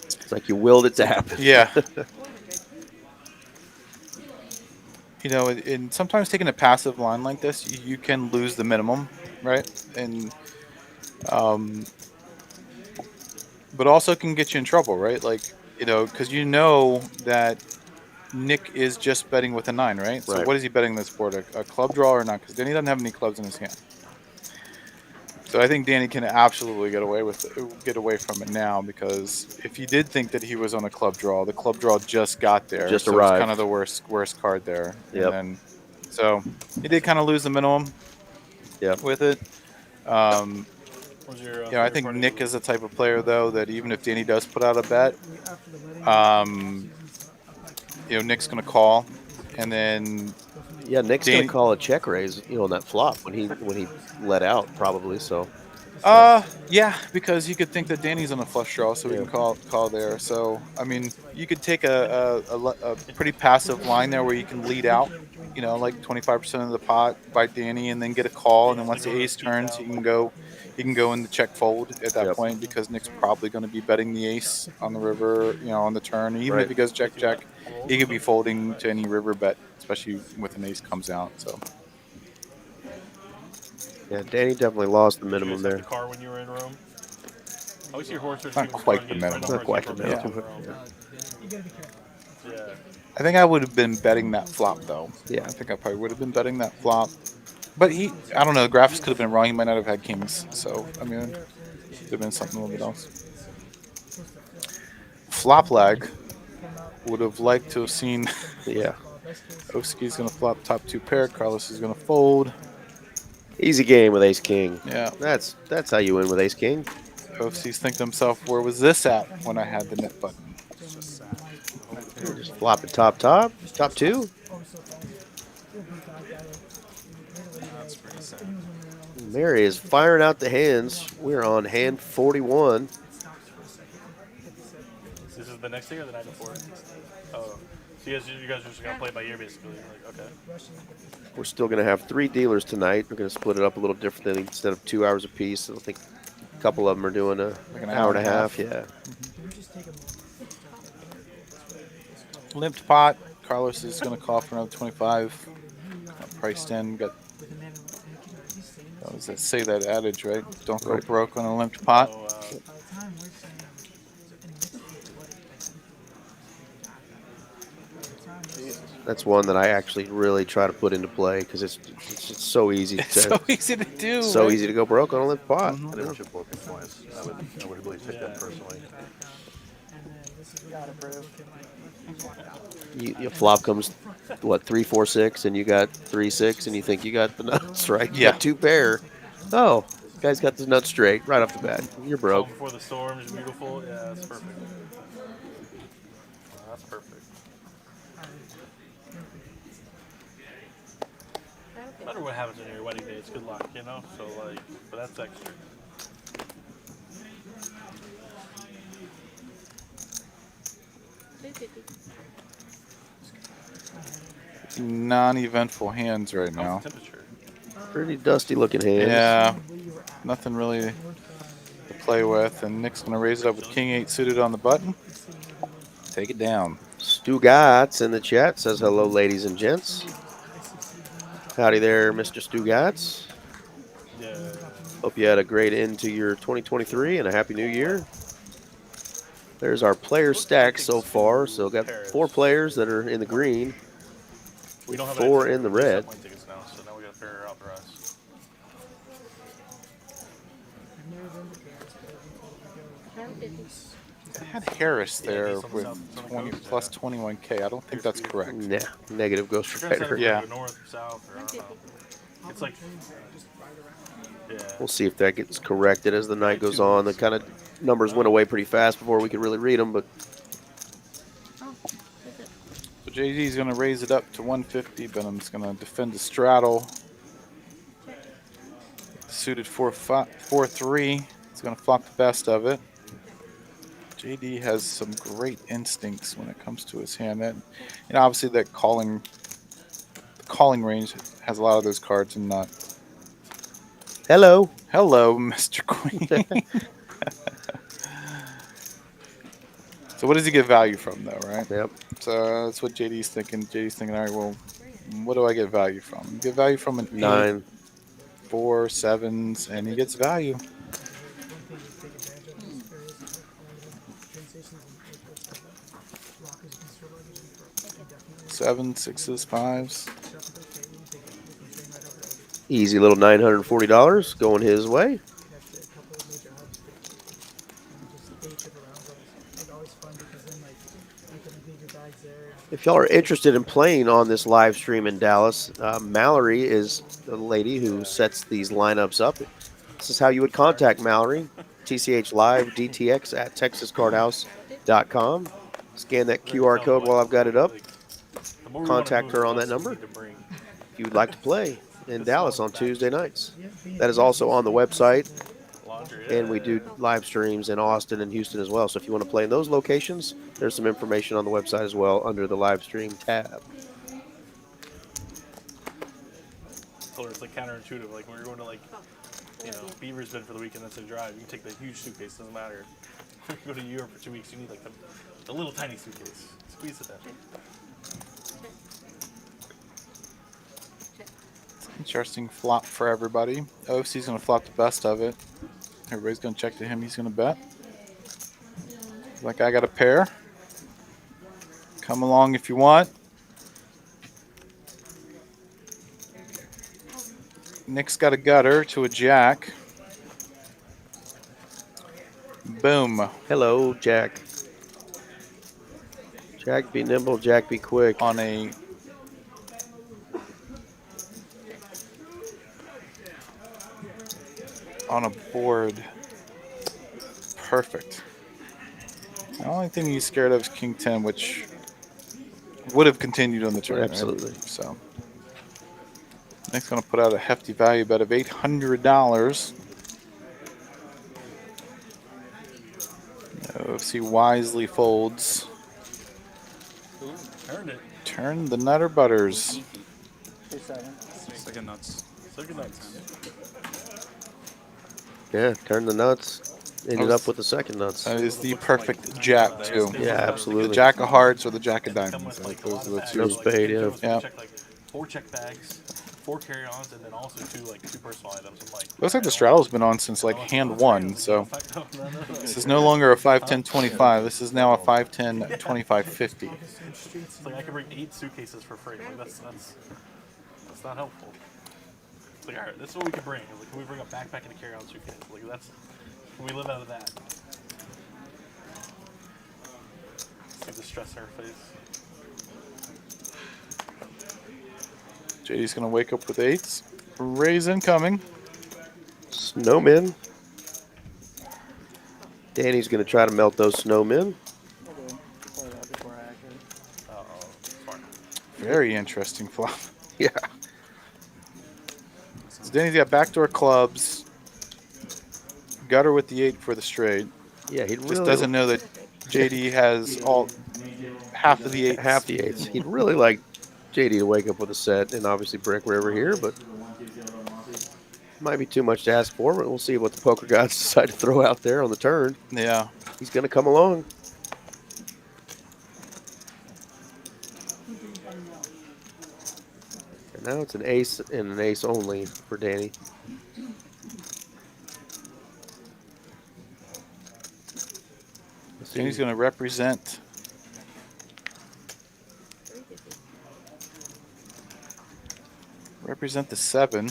It's like you willed it to happen. Yeah. You know, and sometimes taking a passive line like this, you can lose the minimum, right? And but also can get you in trouble, right? Like, you know, because you know that Nick is just betting with a 9, right? So Right. what is he betting this board? A club draw or not? Because Danny doesn't have any clubs in his hand. So I think Danny can absolutely get away from it now, because if you did think that he was on a club draw, the club draw just got there. Just so arrived. It's kind of the worst card there. Yep. And then, so he did kind of lose the minimum. Yep. With it. What's your, You know, I think Nick is the type of player, though, that even if Danny does put out a bet, you know, Nick's going to call, and then Yeah, Nick's going Danny- to call a check raise, you know, on that flop when he let out, probably, so. yeah, because you could think that Danny's on a flush draw, so we can call there. So I mean, you could take a pretty passive line there where you can lead out, you know, like 25% of the pot by Danny, and then get a call, and then once the ace turns, you can go in the check fold at that Yep. point, because Nick's probably going to be betting the ace on the river, you know, on the turn. And even Right. if he goes check, he could be folding to any river bet, especially with an ace comes out. So Yeah, Danny definitely lost the Did you minimum guys have there. the car when you were in Rome? I always hear horse Not quite the minimum. Not quite the minimum. You gotta be careful. Yeah. I think I would have been betting that flop though. Yeah. I think I probably would have been betting that flop. But I don't know. The graphics could have been wrong. He might not have had kings. So I mean, it could have been something a little bit else. Flop lag. Would have liked to have seen. Yeah. Oski's gonna flop top 2 pair. Carlos is gonna fold. Easy game with ace king. Yeah. That's how you win with ace king. OFC's thinking to himself, where was this at when I had the net button? Just flop it top 2. That's pretty sad. Mary is firing out the hands. We're on hand 41. This is the next day or the night before? Oh, so you guys are just gonna play it by ear basically. Like, okay. We're still going to have 3 dealers tonight. We're going to split it up a little differently. Instead of 2 hours apiece, I think a couple of them are doing Like an hour and a half. Yeah. Limped pot. Carlos is going to call for another 25. Priced in. Got. What does that say? That adage, right? Don't go broke on a limped pot. So, That's one that I actually really try to put into play because it's so easy. It's so easy to do. So right? easy to go broke on a limp pot. I never chip broken twice. I would really take that personally. Your flop comes, what, 3, 4, 6, and you got 3, 6, and you think you got the nuts, right? You Yeah. got 2 pair. Oh, guy's got the nuts straight right off the bat. You're broke. before the storm is beautiful. Yeah, that's perfect. That's perfect. No matter what happens on your wedding day, it's good luck, you know? So, like, but that's extra. Non-eventful hands right now. How's the temperature? Pretty dusty looking hands. Yeah, nothing really to play with. And Nick's going to raise it up with King 8 suited on the button. Take it down. Stu Gatz in the chat says hello, ladies and gents. Howdy there, Mr. Stu Gatz. Yeah. Hope you had a great end to your 2023 and a happy new year. There's our player stack so far. So got 4 players that are in the green, We don't have 4 any in the we just have red. plane tickets now, so now we gotta figure out the rest. I had Harris there with 20 plus 21K. I don't think that's correct. Nah, negative Ghost We're gonna Rider. send it Yeah. to north, south, or I don't know. It's like, yeah. We'll see if that gets corrected as the night goes on. The kind of numbers went away pretty fast before we could really read them, but So JD's going to raise it up to 150. Venom's going to defend the straddle. Suited 4-3. He's going to flop the best of it. JD has some great instincts when it comes to his hand. That, obviously that calling range has a lot of those cards and not. hello. Hello, Mr. Queen. So what does he get value from, though, right? Yep. So that's what JD's thinking. JD's thinking, all right, well, what do I get value from? Get value from an 9. 8, 4, 7s, and he gets value. Seven, sixes, 5s. Easy little $940 going his way. If y'all are interested in playing on this live stream in Dallas, Mallory is the lady who sets these lineups up. This is how you would contact Mallory. TCH Live DTX at texascardhouse.com. Scan that QR code while I've got it up. Contact her on that number if you'd like to play in Dallas on Tuesday nights. That is also on the website, and we do live streams in Austin and Houston as well. So if you want to play in those locations, there's some information on the website as well under the live stream tab. It's like counterintuitive. Like when you're going to Beaver's Bend for the weekend, that's a drive. You can take the huge suitcase, doesn't matter. When you go to Europe for 2 weeks, you need like the little tiny suitcase. Squeeze it in. Interesting flop for everybody. OFC's going to flop the best of it. Everybody's going to check to him. He's going to bet. Like I got a pair. Come along if you want. Nick's got a gutter to a jack. Boom. Hello, Jack. Jack be nimble, Jack be quick. On a board. Perfect. The only thing he's scared of is King 10, which would have continued on the turn. Absolutely. Right? So Nick's going to put out a hefty value bet of $800. If he wisely folds. Ooh, turned it. Turn the nutter butters. 2-7. Second nuts. Second nuts. Yeah, turn the nuts. Ended up with the second nuts. That is the perfect jack, too. Yeah, absolutely. The jack of hearts or the jack of diamonds. Like, those are the two. No spade, yeah. Yeah. Check like 4 check bags, 4 carry-ons, and then also 2 personal items. I'm like, Looks like the straddle's been on since like hand 1, so this is no longer a 5-10-25. This is now a 5-10-25-50. It's like I could bring 8 suitcases for free. Like that's not helpful. It's like, all right, this is what we can bring. Like, can we bring a backpack and a carry-on suitcase? Like can we live out of that? See the stress on her face. JD's gonna wake up with 8s. Raise incoming. Snowmen. Danny's going to try to melt those snowmen. Smart. Very interesting flop. Yeah. So Danny's got backdoor clubs. Gutter with the 8 for the straight. Yeah, he Just really doesn't know that JD has half of the 8s. half the 8s. He'd really like JD to wake up with a set, and obviously Brick River here, but might be too much to ask for. But we'll see what the poker gods decide to throw out there on the turn. Yeah. He's going to come along. And now it's an ace and an ace only for Danny. Danny's going to represent the 7.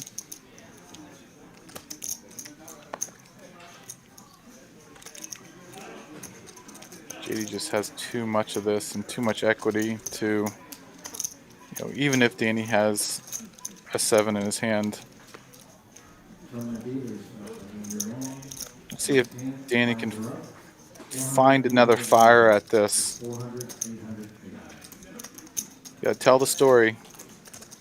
JD just has too much of this and too much equity to, even if Danny has a 7 in his hand. Let's see if Danny can find another fire at this. Gotta tell the story,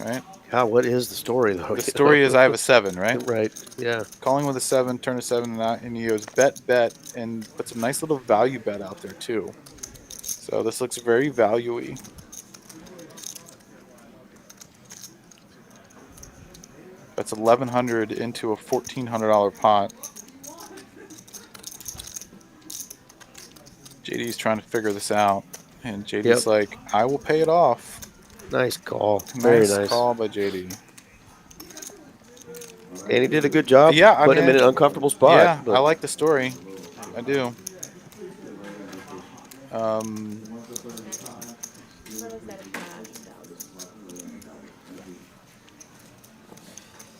right? God, what is the story, though? The story is I have a 7, right? Right, yeah. Calling with a 7, turn a 7, and he goes bet, and puts a nice little value bet out there, too. So this looks very value-y. That's $1,100 into a $1,400 pot. JD's trying to figure this out, and JD's like, I will pay it off. Nice call. Very nice. Call by JD. And he did a good job putting him in an uncomfortable spot. Yeah, I like the story. I do.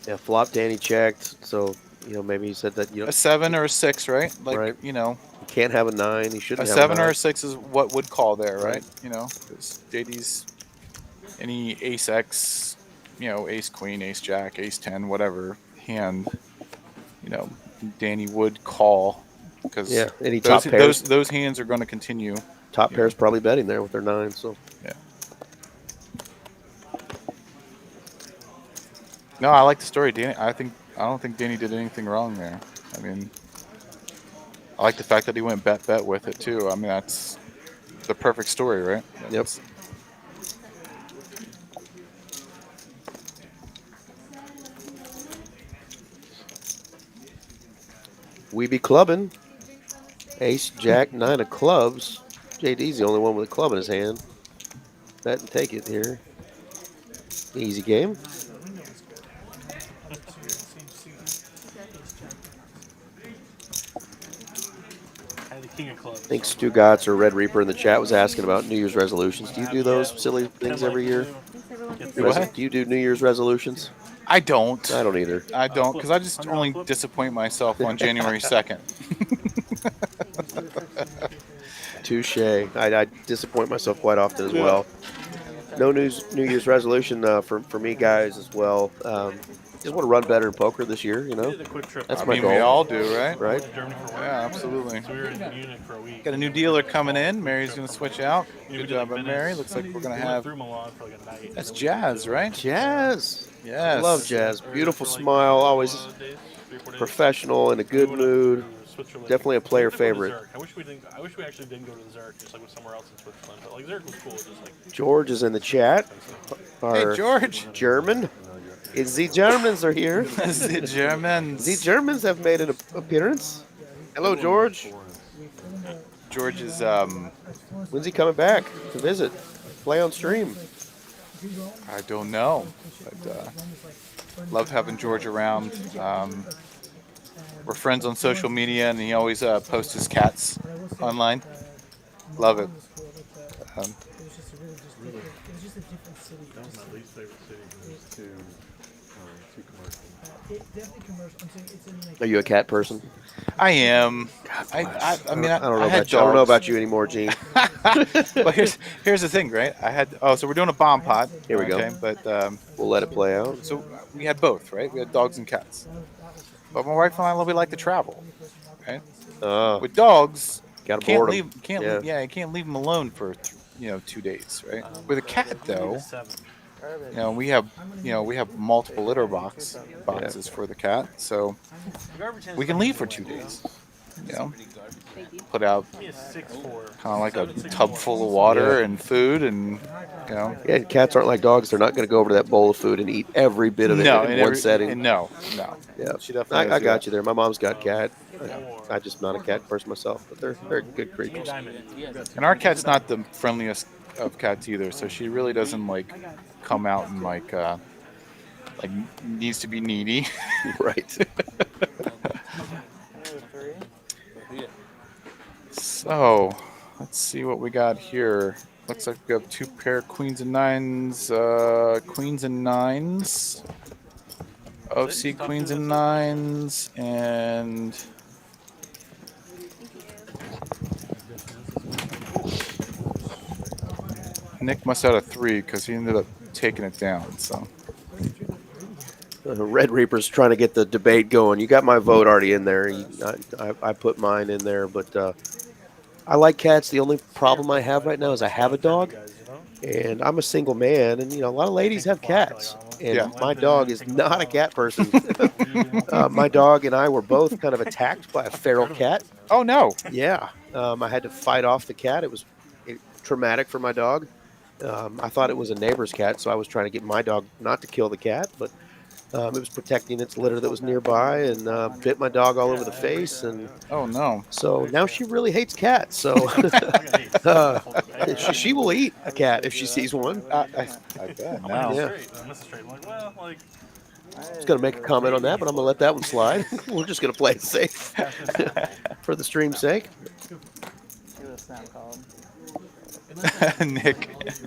Yeah, flop Danny checked, so maybe he said that a 7 or a 6, right? Like, right. He can't have a 9. He shouldn't a have 7 a 9. or a 6 is what would call there, right? Because JD's any ace X, ace queen, ace jack, ace 10, whatever hand, Danny would call because any top pairs. Those hands are going to continue. Top pair's probably betting there with their 9, so yeah. No, I like the story, Danny. I don't think Danny did anything wrong there. I mean, I like the fact that he went bet with it too. I mean, that's the perfect story, right? Yep. We be clubbing. Ace, Jack, 9 of clubs. JD's the only one with a club in his hand. Bet and take it here. Easy game. Highly King of clubs. I think Stu Gotts or Red Reaper in the chat was asking about New Year's resolutions. Do you do those silly things every year? Do you do New Year's resolutions? I don't. I don't either. I don't, because I just only disappoint myself on January 2nd. Touche. I disappoint myself quite often as well. No New Year's resolution for me, guys, as well. Just want to run better in poker this year, you know? That's my goal. We all do, right? Right? Yeah, absolutely. So we were in Munich for a week. Got a new dealer coming in. Mary's going to switch out. Good job on Mary. Looks like we're going to have... through Milan for like a night. That's Jazz, right? Jazz. Yes. Love Jazz. Beautiful smile, always professional, in a good mood. Definitely a player favorite. I wish we actually didn't go to the Zurich, just like with somewhere else in Switzerland. But like Zurich was cool. Just like George is in the chat. Hey, George. German. The Germans are here. The Germans. The Germans have made an appearance. Hello, George. George is When's he coming back to visit? Play on stream. I don't know, but love having George around. We're friends on social media, and he always posts his cats online. Love it. That was my least favorite city. It was too commercial. Are you a cat person? I am. I mean, I don't know I had about you. I don't know dogs. about you anymore, Gene. Well, here's the thing, right? So we're doing a bomb pot. Here we go. But We'll let it play out. so we had both, right? We had dogs and cats. But my wife and I we like to travel, right? With dogs, Gotta can't board 'em. leave. You can't leave them alone for 2 days, right? With a cat, though, we have multiple litter boxes for the cat, so we can leave for 2 days. Put out kind of like a tub full of water and food, and Yeah, cats aren't like dogs. They're not going to go over to that bowl of food and eat every bit of it in one setting. No. Yeah, She definitely I got you there. My mom's got cat. I'm just not a cat person myself, but they're good creatures. And our cat's not the friendliest of cats either, so she really doesn't come out and needs to be needy. Right. So let's see what we got here. Looks like we have 2 pair queens and nines, OC queens and nines, and Nick must have a 3 because he ended up taking it down. So Red Reaper's trying to get the debate going. You got my vote already in there. I put mine in there, but I like cats. The only problem I have right now is I have a dog, and I'm a single man, and a lot of ladies have cats, and my dog is not a cat person. My dog and I were both kind of attacked by a feral cat. Oh no! Yeah, I had to fight off the cat. It was traumatic for my dog. I thought it was a neighbor's cat, so I was trying to get my dog not to kill the cat, but it was protecting its litter that was nearby, and bit my dog all over the face. And oh no! So now she really hates cats. So she will eat a cat if she sees one. I bet. Now. Yeah. I was going to make a comment on that, but I'm going to let that one slide. We're just going to play it safe for the stream's sake.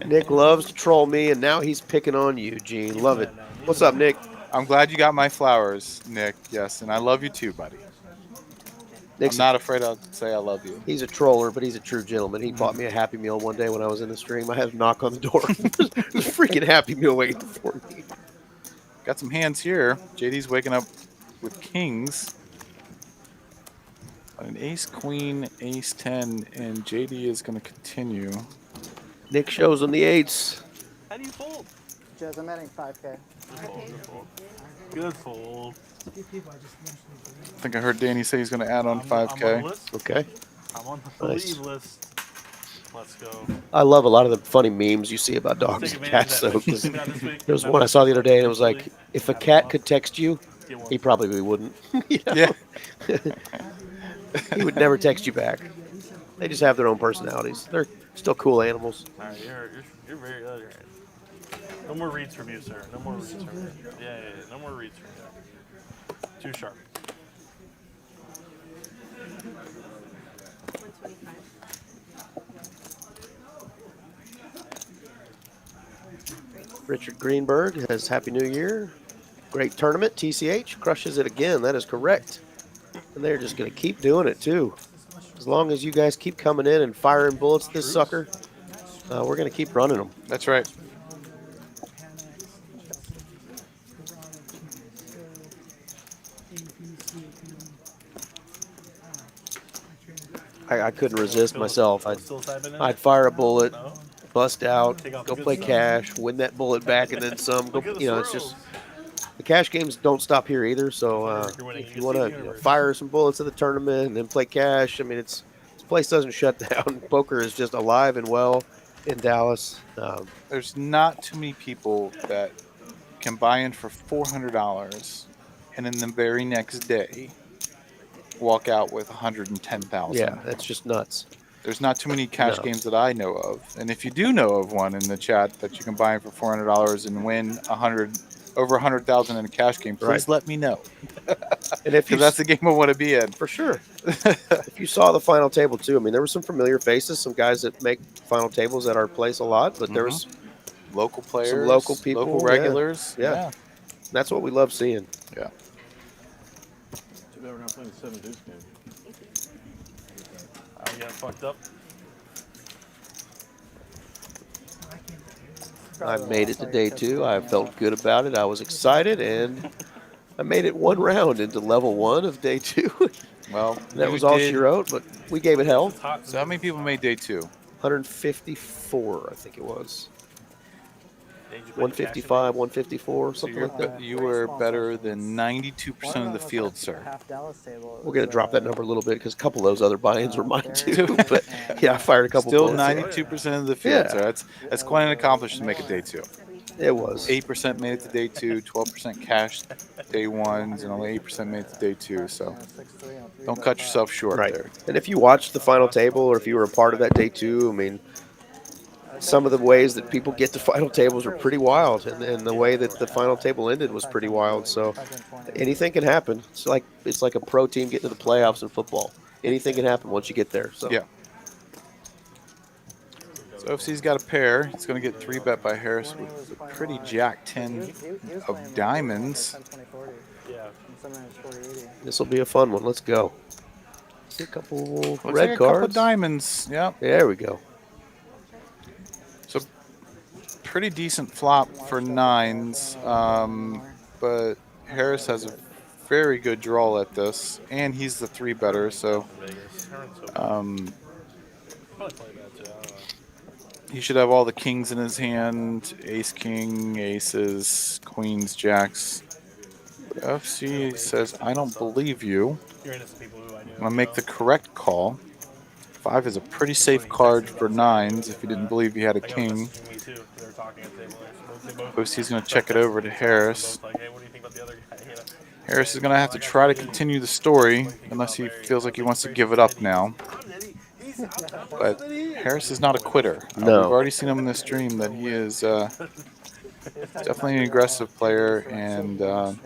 Nick loves to troll me, and now he's picking on you, Gene. Love it. What's up, Nick? I'm glad you got my flowers, Nick. Yes, and I love you too, buddy. I'm not afraid to say I love you. He's a troller, but he's a true gentleman. He bought me a Happy Meal one day when I was in the stream. I had to knock on the door. There's a freaking Happy Meal waiting for me. Got some hands here. JD's waking up with kings. An ace, queen, ace, 10, and JD is going to continue. Nick shows him the eights. How do you fold? Jazz, I'm adding 5K. Good fold. I think I heard Danny say he's going to add on 5K. Okay. I'm on the believe list. Let's go. I love a lot of the funny memes you see about dogs and cats, though. There was one I saw the other day, and it was like, if a cat could text you, he probably wouldn't. Yeah. He would never text you back. They just have their own personalities. They're still cool animals. All right, you're very good. No more reads from you, sir. No more reads from you. Yeah. No more reads from you. Too sharp. Richard Greenberg has Happy New Year. Great tournament. TCH crushes it again. That is correct. And they're just going to keep doing it, too. As long as you guys keep coming in and firing bullets at this sucker, we're going to keep running them. That's right. I couldn't resist myself. I'd fire a bullet, bust out, go play cash, win that bullet back, and then some. Go, you know, it's just the cash games don't stop here either. So if you want to fire some bullets at the tournament and then play cash, I mean, this place doesn't shut down. Poker is just alive and well in Dallas. There's not too many people that can buy in for $400 and in the very next day walk out with $110,000. Yeah, that's just nuts. There's not too many cash games that I know of, and if you do know of one in the chat that you can buy in for $400 and win over $100,000 in a cash game, please let me know. And if that's the game I want to be in, for sure. If you saw the final table too, I mean, there were some familiar faces, some guys that make final tables at our place a lot, but there was local players, some local people, local regulars. Yeah. That's what we love seeing. Yeah. Too bad we're not playing the 7 deuce game. I got fucked up. I made it to day 2. I felt good about it. I was excited, and I made it 1 round into level 1 of day 2. Well, that was all she wrote, but we gave it hell. So how many people made day 2? 154, I think it was. 155, 154, something like that. You were better than 92% of the field, sir. We're going to drop that number a little bit because a couple of those other buy-ins were mine too. But yeah, I fired a couple. Still 92% of the field, sir. That's quite an accomplishment to make it day 2. It was. 8% made it to day 2, 12% cash day 1s, and only 8% made it to day 2. So don't cut yourself short there. And if you watched the final table, or if you were a part of that day 2, I mean, some of the ways that people get to final tables are pretty wild, and the way that the final table ended was pretty wild. So anything can happen. It's like a pro team getting to the playoffs in football. Anything can happen once you get there. So yeah. So OFC's got a pair. It's going to get 3-bet by Harris with a pretty jack 10 of diamonds. This will be a fun one. Let's go. See a couple Looks red like a cards. couple diamonds. Yeah. There we go. So pretty decent flop for 9s, but Harris has a very good draw at this, and he's the 3-better, so he should have all the kings in his hand, ace, king, aces, queens, jacks. But FC says, I don't believe you. I'm going to make the correct call. 5 is a pretty safe card for 9s if you didn't believe he had a king. OC's going to check it over to Harris. Harris is going to have to try to continue the story unless he feels like he wants to give it up now. But Harris is not a quitter. No. We've already seen him in this stream that he is definitely an aggressive player, and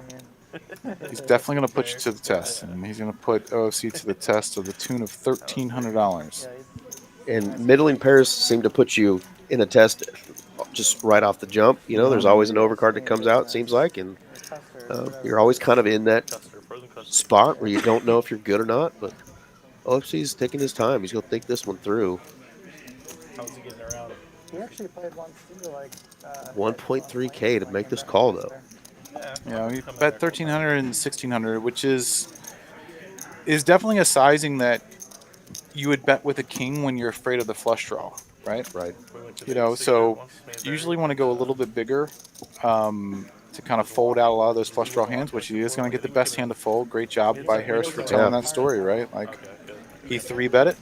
he's definitely going to put you to the test. And he's going to put OFC to the test to the tune of $1,300. And middling pairs seem to put you in a test just right off the jump. You know, there's always an overcard that comes out, it seems like, and you're always kind of in that spot where you don't know if you're good or not. But OFC's taking his time. He's going to think this one through. How's he getting around? He actually played once too, like 1.3K to make this call, though. Yeah, we bet 1,300 and 1,600, which is definitely a sizing that you would bet with a king when you're afraid of the flush draw, right? Right. You know, so you usually want to go a little bit bigger to kind of fold out a lot of those flush draw hands, which he is going to get the best hand to fold. Great job by Harris for telling that story, right? Like, he 3-bet it.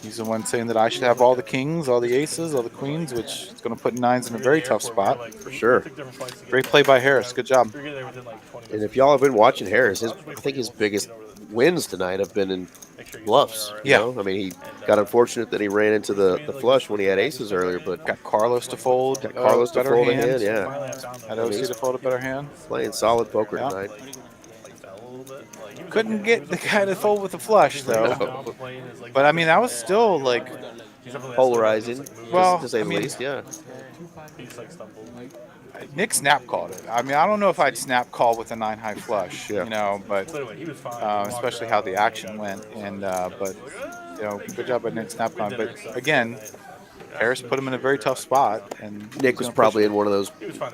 He's the one saying that I should have all the kings, all the aces, all the queens, which is going to put 9s in a very tough spot. For sure. Great play by Harris. Good job. And if y'all have been watching Harris, I think his biggest wins tonight have been in bluffs. You know? I mean, he got unfortunate that he ran into the flush when he had aces earlier, but got Carlos to fold. Got Carlos to fold a hand, Had OC to fold a better hand. Playing solid poker tonight. Couldn't get the guy to fold with a flush though. But I mean, that was still like, Polarizing, well, to say I the mean, least. Yeah. Nick snap called it. I mean, I don't know if I'd snap call with a 9-high flush, Yeah. you know, but especially how the action went. And but you know, good job by Nick snap calling. But again, Harris put him in a very tough spot, and Nick was probably in one of those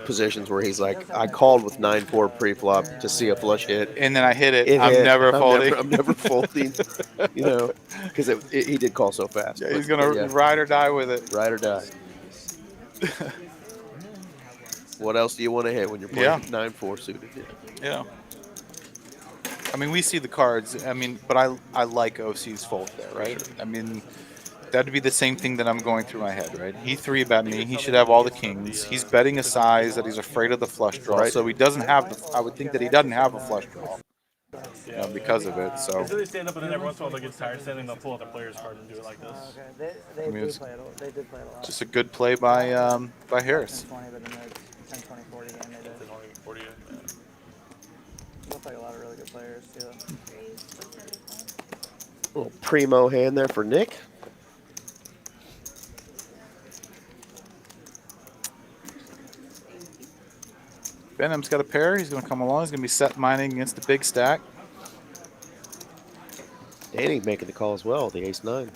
positions where he's like, I called with 9-4 pre-flop to see a flush hit. And then I hit it. It I'm hit. never folding. I'm never folding. You know, because he did call so fast. Yeah, he's gonna ride or die with it. Ride or die. What else do you want to hit when you're playing 9-4 suited? Yeah. I mean, we see the cards. I mean, but I like OC's fold there, right? I mean, that'd be the same thing that I'm going through my head, right? He 3-bet me. He should have all the kings. He's betting a size that he's afraid of the flush draw, Right. so he doesn't have the. I would think that he doesn't have a flush draw, you know, because of it. So. So they stand up and then every once in a while they get tired standing, they'll pull out their player's card and do it like this. Okay, they mean, did play it. They did play it a lot. Just a good play by Harris. 20, but in the 10, 20, 40 game, they did. It's only 40, yeah. Looked like a lot of really good players too. Little primo hand there for Nick. Venom's got a pair. He's going to come along. He's going to be set mining against the big stack. Danny making the call as well, the ace-9.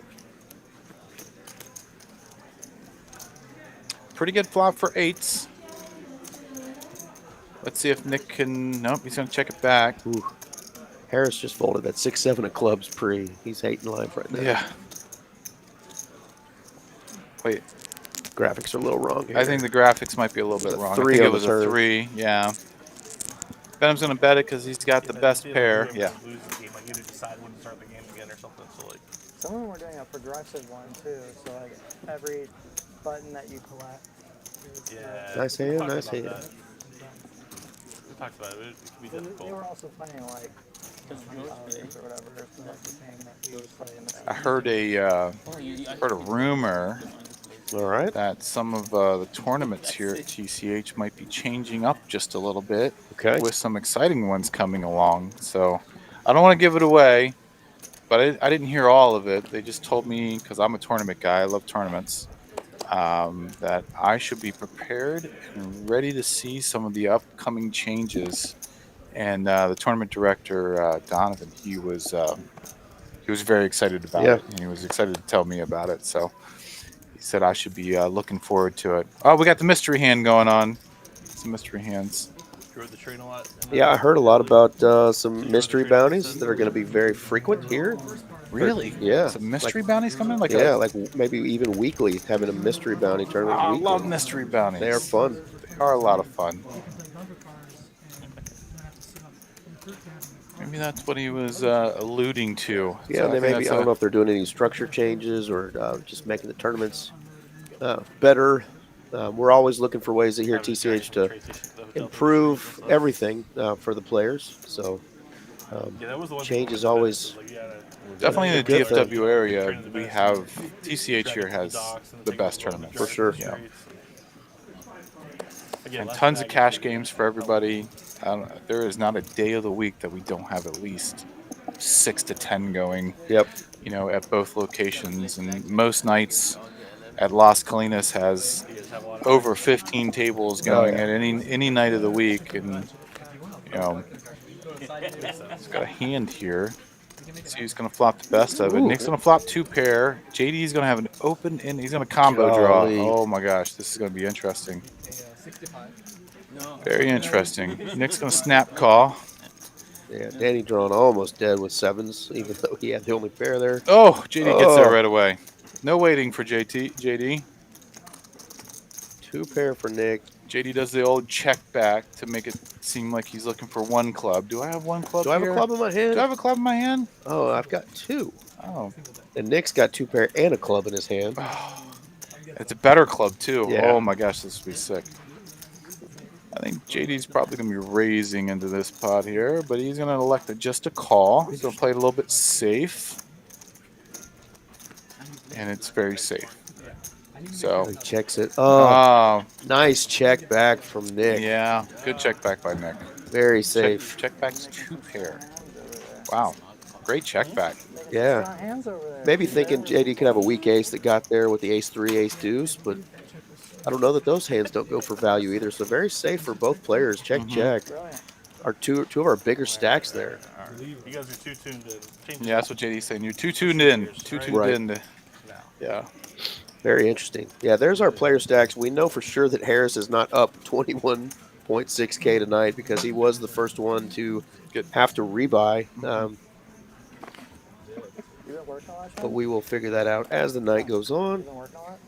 Pretty good flop for 8s. Let's see if Nick can. Nope, he's going to check it back. Ooh. Harris just folded that 6-7 of clubs pre. He's hating life right now. Yeah. Wait. Graphics are a little wrong here. I think the graphics might be a little bit wrong. I three think it on the was a turn. 3. Yeah. Venom's going to bet it because he's got the best pair. Yeah. Lose the game, like you decide when to start the game again or something. So like, Some of them were doing a progressive one too. So like every button that you collect. yeah. Nice hand, We talked nice about hand. that. We talked about it. It could be They difficult. were also playing like Polarizing or whatever. So like the game that he was playing. I heard a rumor All right. that some of the tournaments here at TCH might be changing up just a little bit. Okay. With some exciting ones coming along. So I don't want to give it away, but I didn't hear all of it. They just told me, because I'm a tournament guy, I love tournaments, that I should be prepared and ready to see some of the upcoming changes. And the tournament director, Donovan, he was very excited about it, and he was excited to tell me about it. So he said I should be looking forward to it. Oh, we got the mystery hand going on. Some mystery hands. You rode the train a lot. Yeah, I heard a lot about some mystery bounties that are going to be very frequent here. Really? Yeah. Some mystery bounties coming? Like like maybe even weekly, having a mystery bounty tournament. I weekly. love mystery bounties. They are fun. They are a lot of fun. Maybe that's what he was alluding to. Yeah, So they I think maybe. that's I don't know if they're doing any structure changes or just making the tournaments better. We're always looking for ways here at TCH to improve everything for the players. So change is always definitely in the good thing. DFW area. We have TCH here has the best tournament For sure. Yeah. And tons of cash games for everybody. There is not a day of the week that we don't have at least 6 to 10 going. Yep. You know, at both locations, and most nights at Las Colinas has over 15 tables going at any night of the week, and you know, it's got a hand here. See who's gonna flop the best of it. Nick's gonna flop 2 pair. JD's gonna have an open and he's gonna combo draw. Oh my gosh, this is gonna be interesting. Very interesting. Nick's gonna snap call. Yeah, Danny drawn almost dead with 7s, even though he had the only pair there. Oh, JD gets there right away. No waiting for JD. 2 pair for Nick. JD does the old check back to make it seem like he's looking for 1 club. Do I have 1 club Do I have here? a club in my hand? Do I have a club in my hand? Oh, I've got 2. Oh. And Nick's got 2 pair and a club in his hand. It's a better club, too. Yeah. Oh, my gosh, this will be sick. I think JD's probably going to be raising into this pot here, but he's going to elect just a call. He's going to play it a little bit safe. And it's very safe. So He checks it. Oh, nice check back from Nick. yeah, good check back by Nick. Very safe. Check back's 2 pair. Wow. Great check back. Yeah. Strong hands over there. Maybe thinking JD could have a weak ace that got there with the ace-3, ace-deuce, but I don't know that those hands don't go for value either. So very safe for both players. Check, check. Brilliant. Our two of our bigger stacks there. You guys are too tuned in. Change Yeah, that's what JD's saying. You're too tuned in. Too tuned Right. in. Yeah. Very interesting. Yeah, there's our player stacks. We know for sure that Harris is not up 21.6K tonight because he was the first one to have to rebuy. You been working on that? But we will figure that out as the night goes on. You been working on it?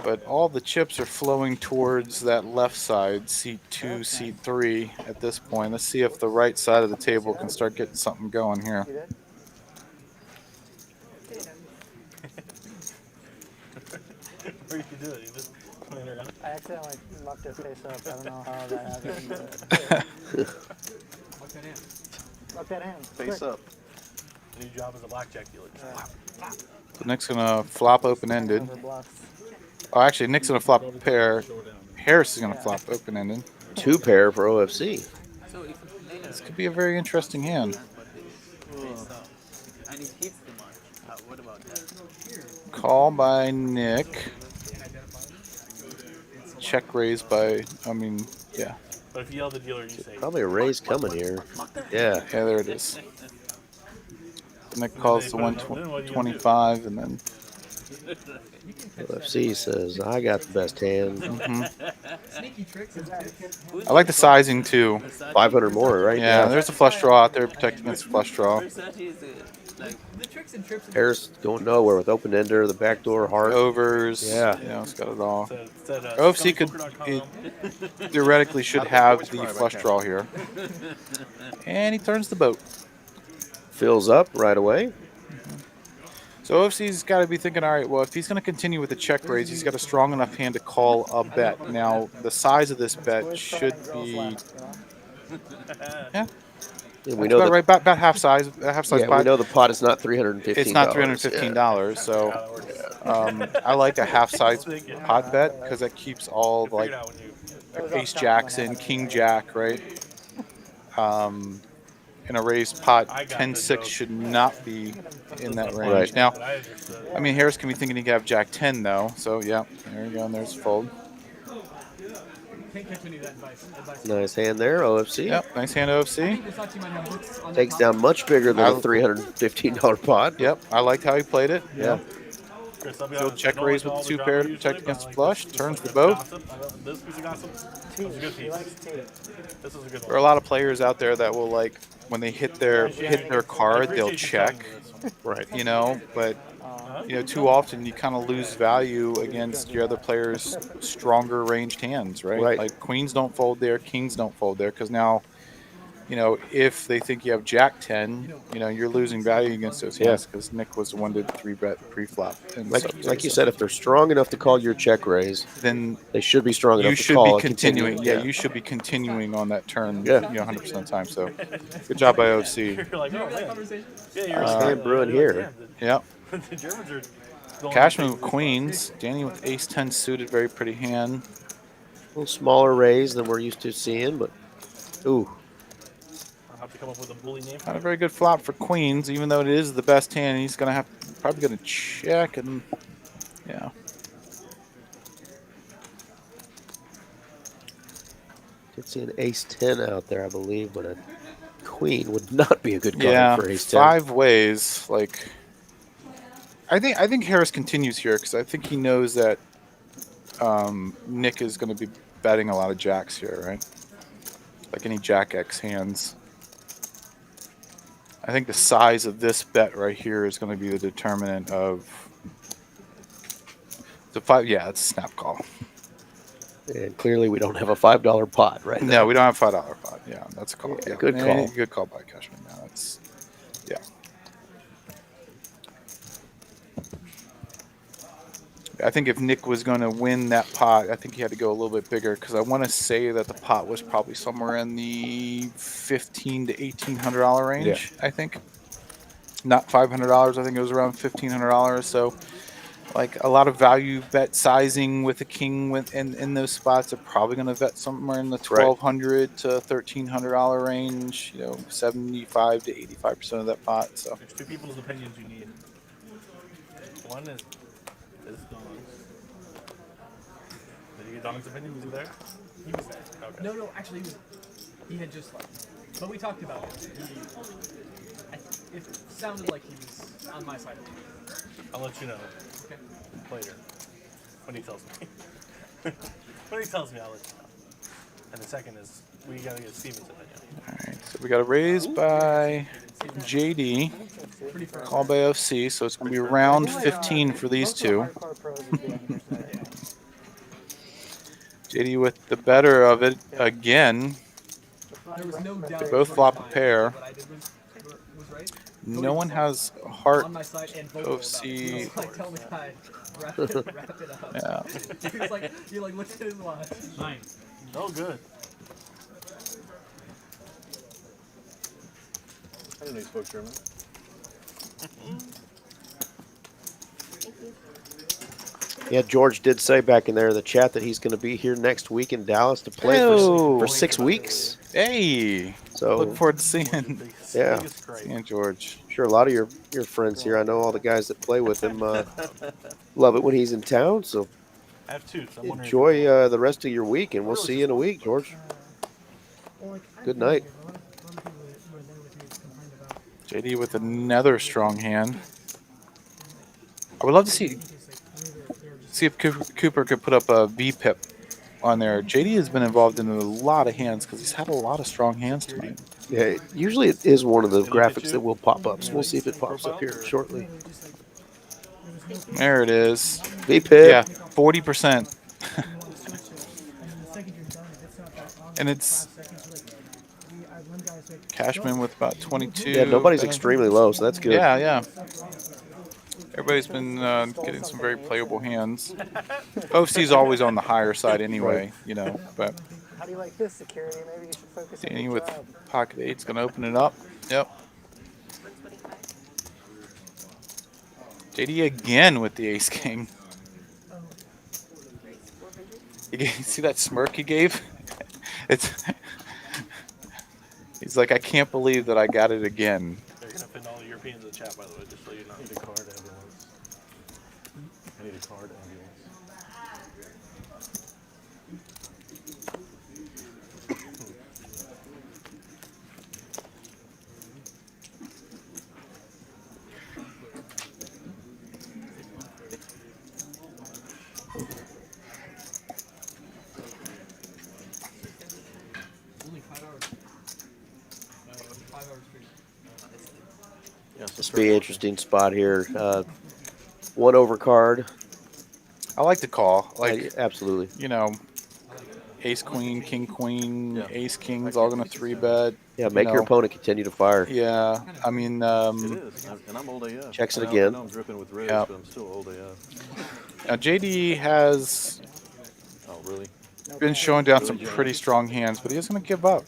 But all the chips are flowing towards that left side, seat 2, seat 3 at this point. Let's see if the right side of the table can start getting something going here. You did? Or you can do it. You just clean it up. I accidentally mucked it face up. I don't know how that happened. Look that in. Muck that hand. Face up. The new job as a blackjack dealer. So Nick's going to flop open-ended. Over bluffs. Oh, actually, Nick's going to flop a pair. Harris is going to flop open-ended. 2 pair for OFC. So if you play This could be a very interesting hand. and it hits too much, what about that? Call by Nick. Check raise by, yeah. But if you yell at the dealer and you say, Probably a raise coming here. Yeah. Yeah, there it is. Nick calls to 125 and then OFC says, I got the best hand. Sneaky tricks and I like the sizing too. 500 more, right? Yeah, there's a flush draw out there protecting against flush draw. the tricks and trips. Harris going nowhere with open ender, the backdoor heart. Overs. Yeah. It's got it all. said, OFC could theoretically should have the flush draw here. And he turns the boat. Fills up right away. So OFC's got to be thinking, all right, well, if he's going to continue with the check raise, he's got a strong enough hand to call a bet. Now, the size of this bet should be, yeah, And we know about that, right, about half size yeah, we pot. know the pot is not $315. It's not $315, so I like a half size pot bet because that keeps all like ace jacks in, king jack, right? In a raised pot, 10-6 should not be in that range. Right. Now, I mean, Harris can be thinking he can have jack 10 though, so yeah, there you go, and there's fold. Can't catch any of that advice. Nice hand there, OFC. Yep, nice hand I OFC. think the Sachi might have books on Takes the top. down much bigger than a $315 pot. Yep, I liked how he played it. Yeah. So check raise with the 2 pair to protect against flush, turns the boat. This piece of gossip. This is a good piece. This is a good There are a one. lot of players out there that will like when they hit their card, they'll check, Right. but too often you kind of lose value against your other players' stronger ranged hands, right? Right. Like queens don't fold there, kings don't fold there, because now, if they think you have jack 10, you're losing value against those hands because Nick was the one to 3-bet pre-flop. And Like you said, if they're strong enough to call your check raise, then they should be strong you enough to should call be and continuing. continue. Yeah, you should be continuing on that turn. Yeah. 100% of the time. So, good job by OC. You're like, oh, man. Conversation. Yeah, you're Hand brewing here. Yeah. The Germans are going Cashman with queens. Danny with ace 10 suited, very pretty hand. A little smaller raise than we're used to seeing, but ooh, I'll have to come up with a bully name. Not a very good flop for queens, even though it is the best hand. He's gonna probably gonna check and yeah. could see an ace 10 out there, I believe, but a queen would not be a good card Yeah, for ace 10. 5 ways. Like, I think Harris continues here because I think he knows that Nick is going to be betting a lot of jacks here, right? Like any jack X hands. I think the size of this bet right here is going to be the determinant of the 5. Yeah, it's a snap call. And clearly we don't have a $5 pot right now. No, we don't have $5 pot. Yeah, that's a call. Yeah, good call. Good call by Cashman. Yeah, that's yeah. I think if Nick was going to win that pot, I think he had to go a little bit bigger because I want to say that the pot was probably somewhere in the $1,500 to $1,800 range. Yeah. I think not $500. I think it was around $1,500. So like a lot of value bet sizing with a king in those spots. They're probably going to bet somewhere in the $1,200 to $1,300 range. 75 to 85% of that pot. So There's two people's opinions you need. One is Don's. Did you get Don's opinion? Was he there? He was there. Okay. No, actually, he had just left. But we talked about it. It sounded like he was on my side of it. I'll let you know Okay. later when he tells me. When he tells me, I'll let you know. And the second is we gotta get Steven's opinion. all right, so we got a raise by JD, call by OC. So it's going to be round 15 for these two. JD with the better of it again. There was no doubt. They both flop a pair. What I did was right. No one has heart On my side and vocal about it. OC. He was like, tell the guy, wrap it up. Yeah. He was like, he looked at his watch. 9. Oh, good. I didn't know you spoke German. Yeah, George did say back in there in the chat that he's going to be here next week in Dallas to play for 6 weeks. Hey. So Look forward to seeing George. Sure, a lot of your friends here. I know all the guys that play with him love it when he's in town. So I have 2. So I'm wondering enjoy the rest of your week, and we'll see you in a week, George. Good night. JD with another strong hand. I would love to see if Cooper could put up a Vpip on there. JD has been involved in a lot of hands because he's had a lot of strong hands tonight. Yeah, usually it is one of the graphics that will pop up. So we'll see if it pops up here shortly. There it is. Vpip. Yeah, 40%. And it's Cashman with about 22. Yeah, nobody's extremely low, so that's good. Yeah. Everybody's been getting some very playable hands. OC's always on the higher side anyway, but How do you like this security? Maybe you should focus on Danny your with job. pocket 8's going to open it up. Yep. JD again with the ace king. You see that smirk he gave? He's like, I can't believe that I got it again. they're gonna pin all the Europeans in the chat, by the way, just so you know. I need a card ambulance. I need a card ambulance. Only 5 hours. 5 hours free. This will be an interesting spot here. One over card. I like to call. Absolutely. Ace queen, king queen, ace king's all going to 3-bet. Yeah, make your opponent continue to fire. Yeah, I mean, It is, and I'm old AF. Checks it I again. know I'm dripping with ribs, Yep. but I'm still old AF. now JD has Oh, really? been showing down some pretty strong hands, but he isn't going to give up.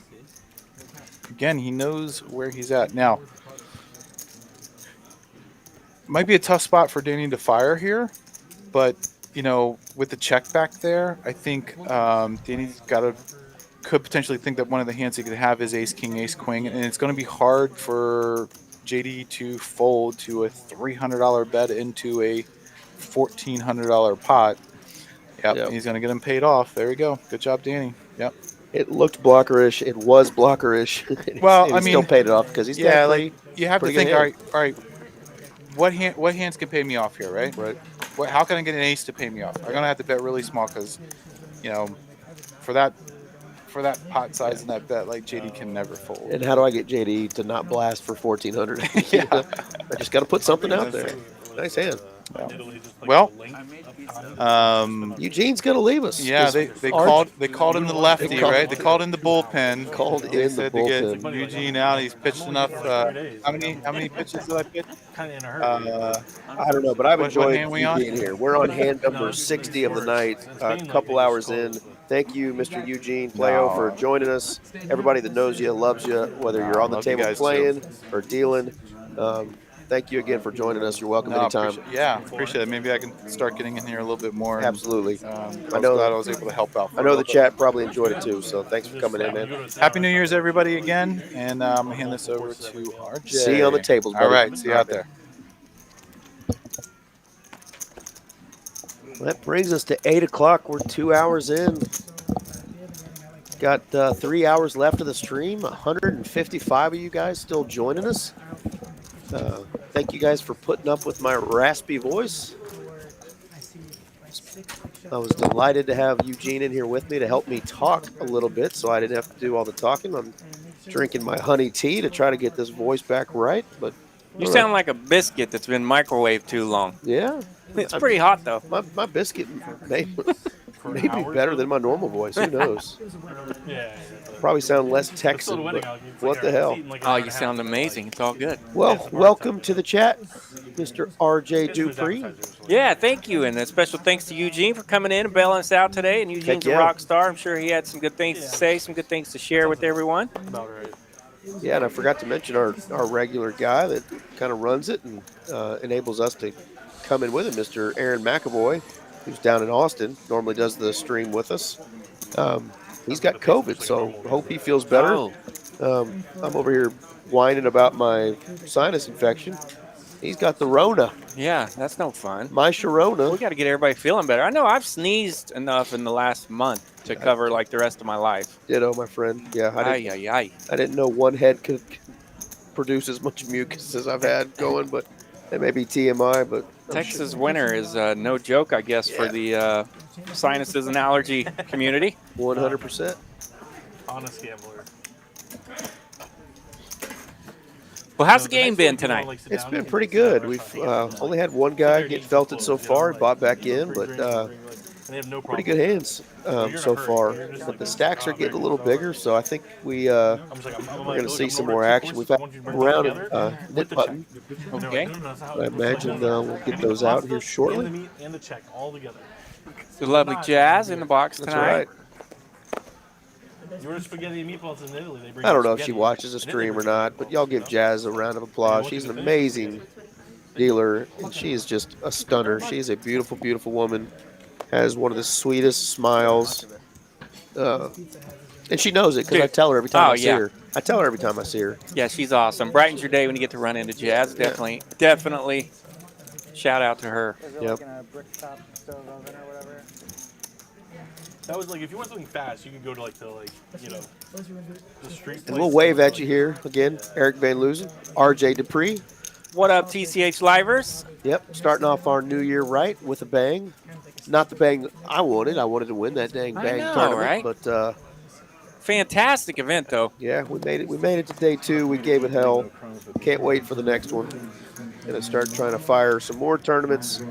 Again, he knows where he's at. Now, might be a tough spot for Danny to fire here, but, with the check back there, I think Danny's could potentially think that one of the hands he could have is ace king, ace queen, and it's going to be hard for JD to fold to a $300 bet into a $1,400 pot. Yep. He's going to get him paid off. There we go. Good job, Danny. Yep. It looked blockerish. It was blockerish. Well, he still paid it off because he's you have to think. All right. What hands can pay me off here, right? Right. How can I get an ace to pay me off? I'm gonna have to bet really small because, for that pot size and that bet, like JD can never fold. And how do I get JD to not blast for 1,400? Yeah. I just got to put something out there. Nice hand. Well, Eugene's gonna leave us. yeah, they called him the lefty, right? They called him the bullpen. Called They in the said to get bullpen. Eugene out. He's pitched enough. How many pitches did I pitch? Kind of in a hurry. I don't know, but I've What enjoyed hand we on? being here. We're on hand number 60 of the night, a couple hours in. Thank you, Mr. Eugene Playo, for joining us. Everybody that knows you, loves you, whether you're on the love you table guys playing or dealing. thank you again for joining us. You're welcome No, anytime. appreciate it. Maybe I can start getting in here a little bit more. And, Absolutely. I know that I was able to help out. I know the chat probably enjoyed it too, so thanks for coming in, man. Happy New Year's, everybody, again. And I'm going to hand this over to RJ. See you on the tables, buddy. All right, see you out there. Well, that brings us to 8 o'clock. We're 2 hours in. Got 3 hours left of the stream. 155 of you guys still joining us. Thank you guys for putting up with my raspy voice. I was delighted to have Eugene in here with me to help me talk a little bit so I didn't have to do all the talking. I'm drinking my honey tea to try to get this voice back right. But you sound like a biscuit that's been microwaved too long. Yeah. It's pretty hot, though. My biscuit may be better than my normal voice. Who knows? Probably sound less Texan, but what the hell? Oh, you sound amazing. It's all good. Well, welcome to the chat, Mr. RJ Dupree. Yeah, thank you. And a special thanks to Eugene for coming in and bailing us out today. And Eugene's a rock star. I'm sure he had some good things to say, some good things to share with everyone. Yeah, and I forgot to mention our regular guy that kind of runs it and enables us to come in with him, Mr. Aaron McAvoy, who's down in Austin, normally does the stream with us. He's got COVID, so hope he feels better. I'm over here whining about my sinus infection. He's got the Rona. Yeah, that's no fun. My Sharona. We got to get everybody feeling better. I know I've sneezed enough in the last month to cover like the rest of my life. Ditto, my friend. Yeah, I didn't know one head could produce as much mucus as I've had going, but it may be TMI. But Texas winter is no joke, I guess, for the sinuses and allergy community. 100%. Honest gambler. Well, how's the game been tonight? It's been pretty good. We've only had one guy get felted so far. He bought back in, but pretty good hands so far. But the stacks are getting a little bigger, so I think we're going to see some more action. We've got a round of knit button. Okay. I imagine we'll get those out here shortly. The lovely Jazz in the box tonight. That's right. You order spaghetti and meatballs in Italy. They bring I don't know if she watches the stream or not, but y'all give Jazz a round of applause. She's an amazing dealer, and she is just a stunner. She's a beautiful, beautiful woman. Has one of the sweetest smiles. And she knows it because I tell her every time I see her. I tell her every time I see her. Yeah, she's awesome. Brightens your day when you get to run into Jazz. Definitely. Shout out to her. Yep. That was like if you want something fast, you could go to the street. And we'll wave at you here again. Eric Van Loozen, RJ Dupree. What up, TCH Livers? Yep, starting off our new year right with a bang. Not the bang I wanted. I wanted to win that dang bang tournament, right? But fantastic event though. Yeah, we made it. We made it to day 2. We gave it hell. Can't wait for the next one. Gonna start trying to fire some more tournaments.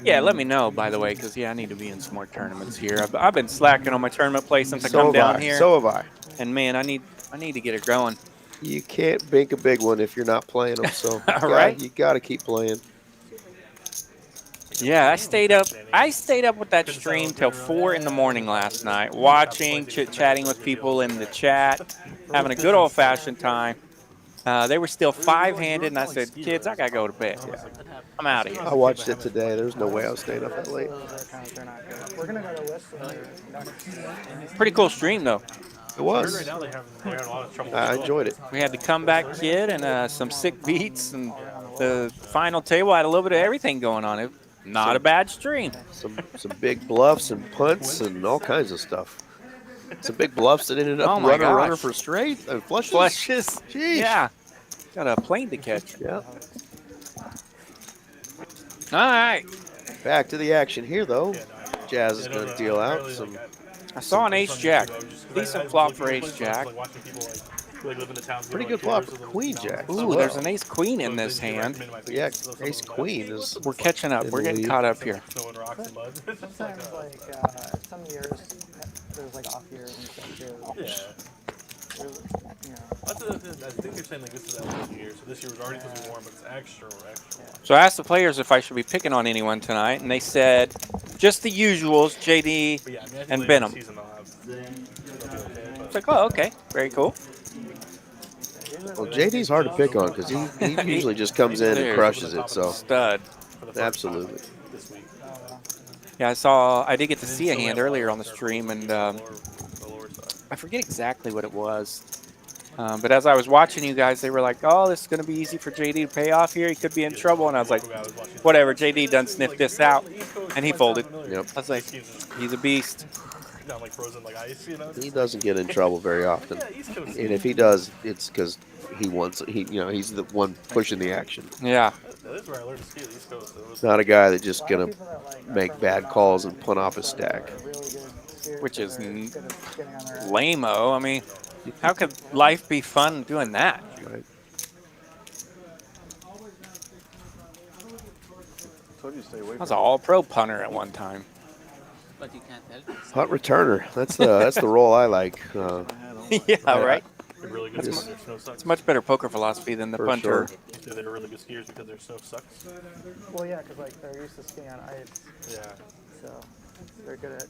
Yeah, let me know, by the way, because, I need to be in some more tournaments here. I've been slacking on my tournament play since I come down here. So have I. And, man, I need to get it going. You can't bank a big one if you're not playing them, so right? You got to keep playing. Yeah, I stayed up with that stream till 4 in the morning last night, watching, chit-chatting with people in the chat, having a good old-fashioned time. They were still 5-handed, and I said, kids, I got to go to bed. I'm out of here. I watched it today. There's no way I was staying up that late. Pretty cool stream, though. It was. I enjoyed it. We had the comeback kid and some sick beats, and the final table had a little bit of everything going on. Not a bad stream. Some big bluffs and punts and all kinds of stuff. Some big bluffs that ended up runner for straight and flushes. Jeez. Yeah. Got a plane to catch. Yeah. All right. Back to the action here, though. Jazz is going to deal out some. I saw an ace-jack. Decent flop for ace-jack. Pretty good flop for queen-jack. Ooh, there's an ace-queen in this hand. Yeah, ace-queen is. We're catching up. We're getting caught up here. Sometimes, some years, there's off years and stuff too. I think they're saying this is that year, so this year was already supposed to be warm, but it's extra. So I asked the players if I should be picking on anyone tonight, and they said just the usuals, JD and Venom. It's like, oh, okay, very cool. Well, JD's hard to pick on because he usually just comes in and crushes it. So Stud. absolutely. Yeah, I did get to see a hand earlier on the stream, and I forget exactly what it was. But as I was watching you guys, they were like, oh, this is going to be easy for JD to pay off here. He could be in trouble. And I was like, whatever, JD done sniffed this out. And he folded. Yep. I was like, he's a beast. Not like frozen like ice, you know? He doesn't get in trouble very often. And if he does, it's because he's the one pushing the action. Yeah. That is where I learned to ski the East Coast. It's not a guy that's just going to make bad calls and punt off his stack. Which is lame-o. I mean, how could life be fun doing that? Right. I was an all-pro punter at one time. But you can't help it. Punt returner. That's the role I like. Yeah, right. Really good Just- their snow sucks. It's much better poker philosophy than the For punter. sure. They're really good skiers because their snow sucks. Well, yeah, because like they're used to skiing on ice, Yeah. so they're good at.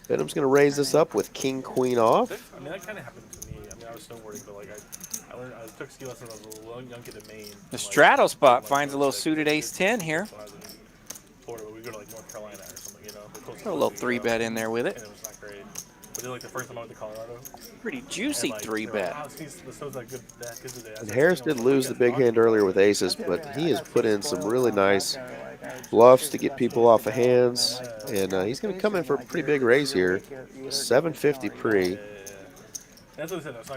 Venom's going to raise this up with king, queen off. I mean, that kind of happened to me. I mean, I was snowboarding, but like I took ski lessons when I was a little young kid in Maine. The straddle spot finds a little suited ace-10 here. When I was in Florida, but we go to like North Carolina or something, you know. Throw a little 3-bet in there with And it. it was not great. But then like the first time I went to Colorado. Pretty juicy and, like, 3-bet. "Oh, the snow's not good that good today." I And said, Harris "You know, did lose the big hand earlier with aces, but he has put in some really nice bluffs to get people off of hands. And he's going to come in for a pretty big raise here. 750 pre. That's what I said. It's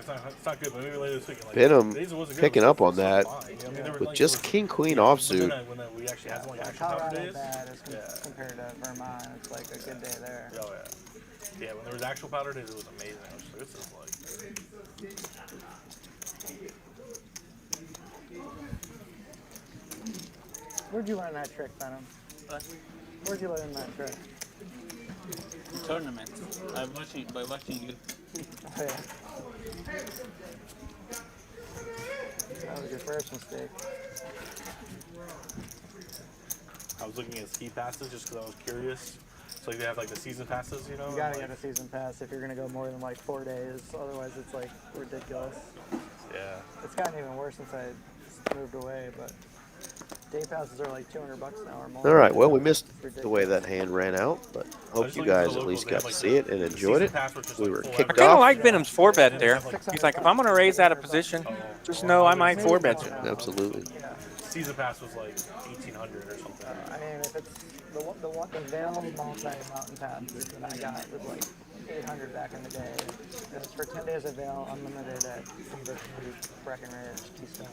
not good, but maybe later this week. Like, Venom days it wasn't good, picking it was up on that fine. You know, I mean, they were with like- just king, queen But offsuit. then when we actually had some like action powder Colorado days. bad as Yeah. compared to Vermont. It's like a good day there. Oh yeah. Yeah, when there was actual powder days, it was amazing. I was like, this is like. Where'd you learn that trick, Venom? Where'd you learn that trick? Tournament. By watching you. Oh, yeah. That was your first mistake. I was looking at ski passes just because I was curious. So like they have like the season passes, you know. You gotta and, get a season pass if you're gonna go more than like 4 days. Otherwise, it's like ridiculous. Yeah. It's gotten even worse since I moved away, but day passes are like $200 now or more. All right, well, we missed the way that hand ran out, but hope you guys at least got to see it and enjoyed it. We were I kicked kind of off. like Venom's 4-bet there. He's like, if I'm going to raise out of position, just know I might 4-bet you. Absolutely. Season pass was like 1,800 or something. I mean, if it's the Venom multi-mountain pass that I got was like 800 back in the day. It was for 10 days of Veil, unlimited at Beaver Creek, Breckenridge, Keystone.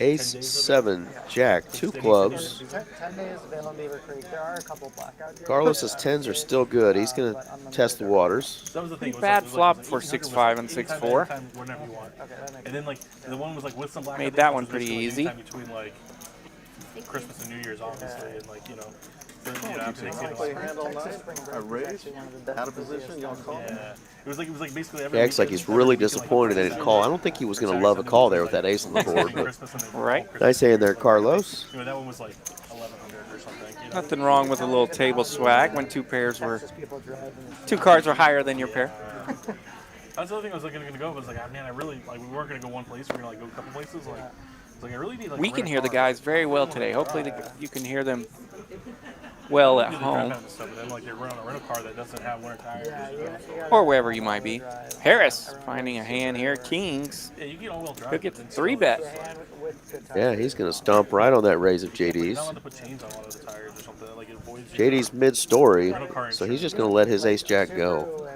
Ace, 7, jack, 2 clubs. 10 days of Veil and Beaver Creek. There are a couple blackouts. Carlos's 10s are still good. He's going to test the waters. That was the thing. Pretty was bad like, flop it for was like 6-5 and anytime, 6-4. anytime, whenever you want. Okay, that makes And then like the one was like with some black. Made that one pretty easy. Between like Christmas and New Year's, obviously, and like you know. A raise? Out of position, y'all call? Yeah. It was like basically He every. acts like he's really disappointed they didn't call. I don't think he was going to love a call there with that ace on the board. But Right. nice hand there, Carlos. You know, that one was like 1,100 or something. You know? Nothing wrong with a little table swag when two cards were higher than your pair. That's the other thing I was looking to go, but I was like, man, I really like we weren't gonna go one place. We're gonna like go a couple places. Like, it's like I really need. Like, We can hear the guys very well today. Hopefully you can hear them well at home But then like they're running a rental car that doesn't have winter tires. You know? or wherever you might be. Harris finding a hand here. Kings. Yeah, you get all-wheel drive. Could get but the then 3-bet. Yeah, he's going to stomp right on that raise of You're not JD's. allowed to put chains on a lot of the tires or something. Like it avoids. JD's mid-story, so he's just going to let his ace-jack go.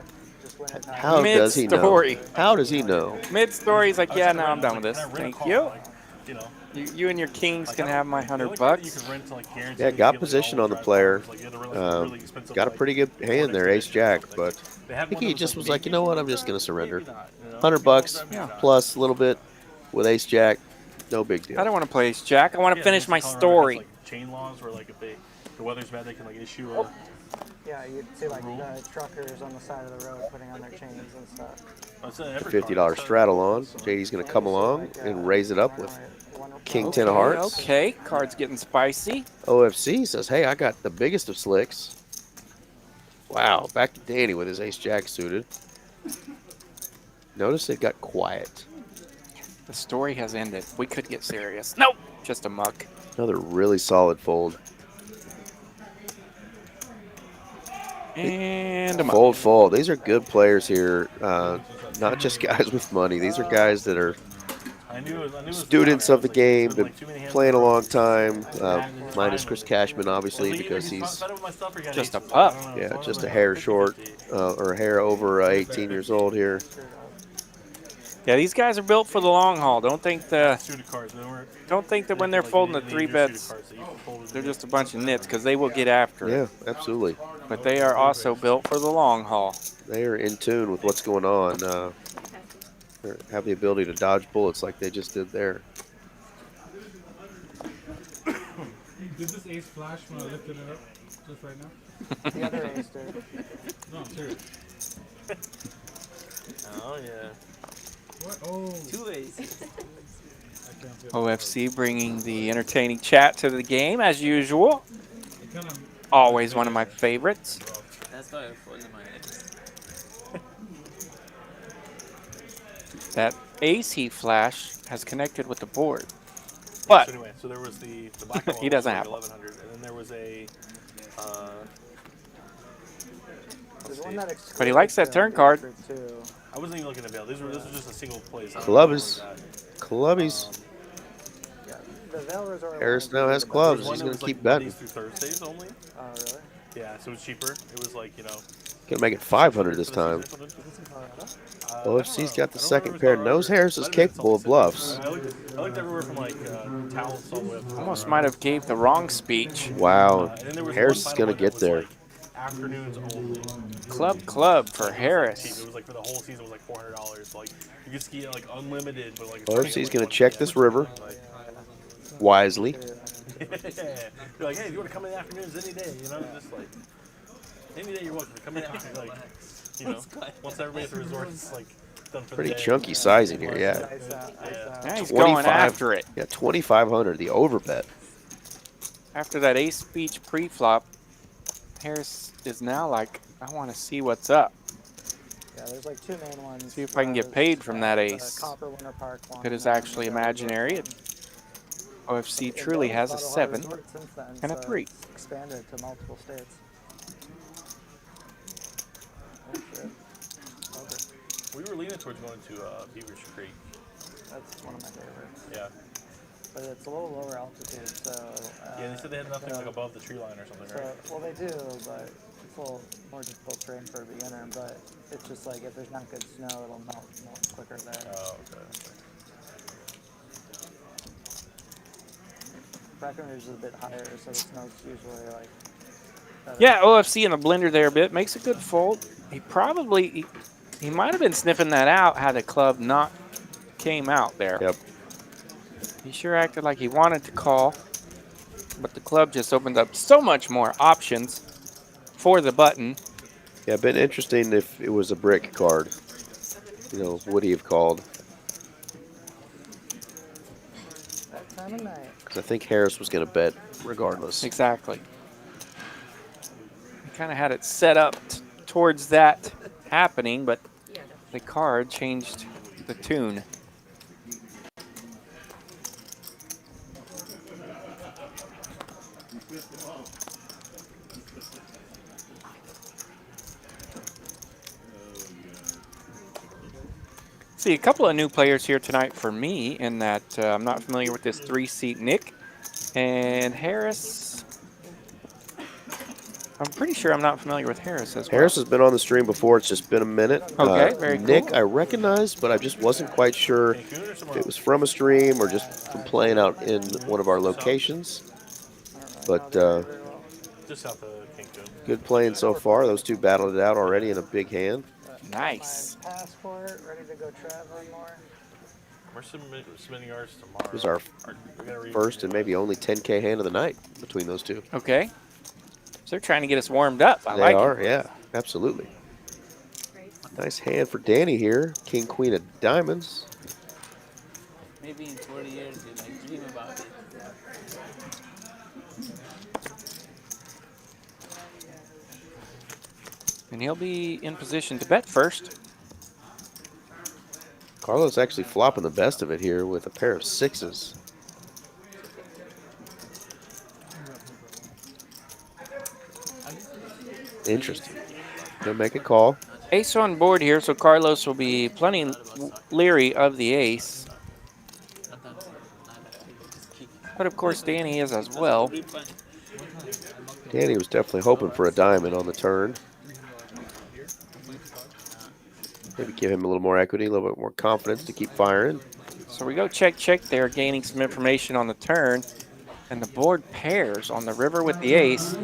How does he know? Mid-story. How does he know? Mid-story, he's like, yeah, no, I'm done with this. Can I rent a Thank car? you. Like, you know. You and your Kings can have my The only $100 car that you bucks. can rent to, like, guarantee Yeah, you got get, like, position on the all-wheel drive player. cars, like, you had to really, really expensive, Got a like, pretty good hand there, ace-jack, but they I had think one he that just was was like, you know what, I'm just going to surrender. maybe not, you know? $100 plus a little bit with ace-jack, no big deal. I don't want to play Jack. I want to Yeah, finish it's my Colorado has, story. like, chain laws where like if the weather's bad, they can like issue a. Yeah, you'd see like the truckers on the side of the road putting on their chains and stuff. $50 straddle on. JD's going to come along and raise it up with King 10 of hearts. Okay, card's getting spicy. OFC says, hey, I got the biggest of slicks. Wow, back to Danny with his ace-jack suited. Notice it got quiet. The story has ended. We could get serious. Nope. Just a muck. Another really solid fold. And a muck. Fold, fold. These are good players here. Not just guys with money. These are guys that are students of the game, been playing a long time. Minus Chris Cashman, obviously, because he's Just a pup. yeah, just a hair short or a hair over 18 years old here. Yeah, these guys are built for the long haul. Don't think that when they're folding the 3-bets, they're just a bunch of nits, because they will get after it. Yeah, absolutely. But they are also built for the long haul. They are in tune with what's going on. They have the ability to dodge bullets like they just did there. Did this ace flash when I lifted it up just right now? The other ace did. No, I'm serious. Oh yeah. What? Oh. 2 aces. OFC bringing the entertaining chat to the game, as usual. Always one of my favorites. That's why I folded my ace. That ace he flash has connected with the board. But So anyway, so there was the black and he doesn't have one. 1100, and then there was a. There's one that But he likes that turn card. Too. I wasn't even looking at bail. This was just a single place. Clubbies. Clubbies. Yeah, the Veil Resort Harris one now has is clubs. One He's that going was to like keep betting. Mondays through Thursdays only. Oh, really? Yeah, so it was cheaper. It was like, you know. Going to make it 500 this time. OFC's got the second pair. Knows Harris is capable of bluffs. I looked everywhere from like towels all the way up to Almost might have gave the wrong speech. Wow. and then there was Harris one is going to final get one that there. was, like, afternoons only. Club for Cheap. Harris. It was like for the whole season it was like $400. Like you could ski like unlimited, but like OFC's going to check this river wisely. You're like, hey, you want to come in the afternoons any day? You know, just like any day you're welcome to come in after like, you know, once everybody at the resort is like done for Pretty the day. chunky sizing here, yeah. Yeah, he's going after it. Yeah, 2,500, the overbet. After that ace speech pre-flop, Harris is now like, I want to see what's up. Yeah, there's like two main ones. See if I can get paid from that The ace. Copper Winter Park one. It is actually imaginary. OFC truly has a 7 and a 3. It's expanded to multiple states. Oh, shit. Okay. We were leaning towards going to Beaver's Creek. That's one of my favorites. Yeah. But it's a little lower altitude, so. Yeah, they said they had nothing like above the tree line or something, right? Well, they do, but it's a little more difficult terrain for a beginner. But it's just like if there's not good snow, it'll melt quicker there. Oh, okay. Breckenridge is a bit higher, so the snow's usually like. better. Yeah, OFC in the blender there a bit. Makes a good fold. He probably, he might have been sniffing that out had the club not came out there. Yep. He sure acted like he wanted to call, but the club just opened up so much more options for the button. Yeah, been interesting if it was a brick card. You know, would he have called? That time of night. Because I think Harris was going to bet regardless. Exactly. He kind of had it set up towards that happening, but the card changed the tune. See, a couple of new players here tonight for me in that I'm not familiar with this 3-seat Nick. And Harris, I'm pretty sure I'm not familiar with Harris as well. Harris has been on the stream before. It's just been a minute. Okay, very cool. Nick, I recognized, but I just wasn't quite sure if it was from a stream or just from playing out in one of our locations. But Just south of Cancun. good playing so far. Those two battled it out already in a big hand. Nice. Passport, ready to go traveling more. We're submitting ours tomorrow. This is our We're gonna read first and maybe only 10K hand of the night between those two. Okay. So they're trying to get us warmed up. I They like are, it. yeah, absolutely. Nice hand for Danny here. King, queen of diamonds. Maybe in 20 years you like dream about it. And he'll be in position to bet first. Carlos actually flopping the best of it here with a pair of sixes. Interesting. Gonna make a call. Ace on board here, so Carlos will be plenty leery of the ace. But of course, Danny is as well. Danny was definitely hoping for a diamond on the turn. Maybe give him a little more equity, a little bit more confidence to keep firing. So we go check, check there, gaining some information on the turn. And the board pairs on the river with the ace.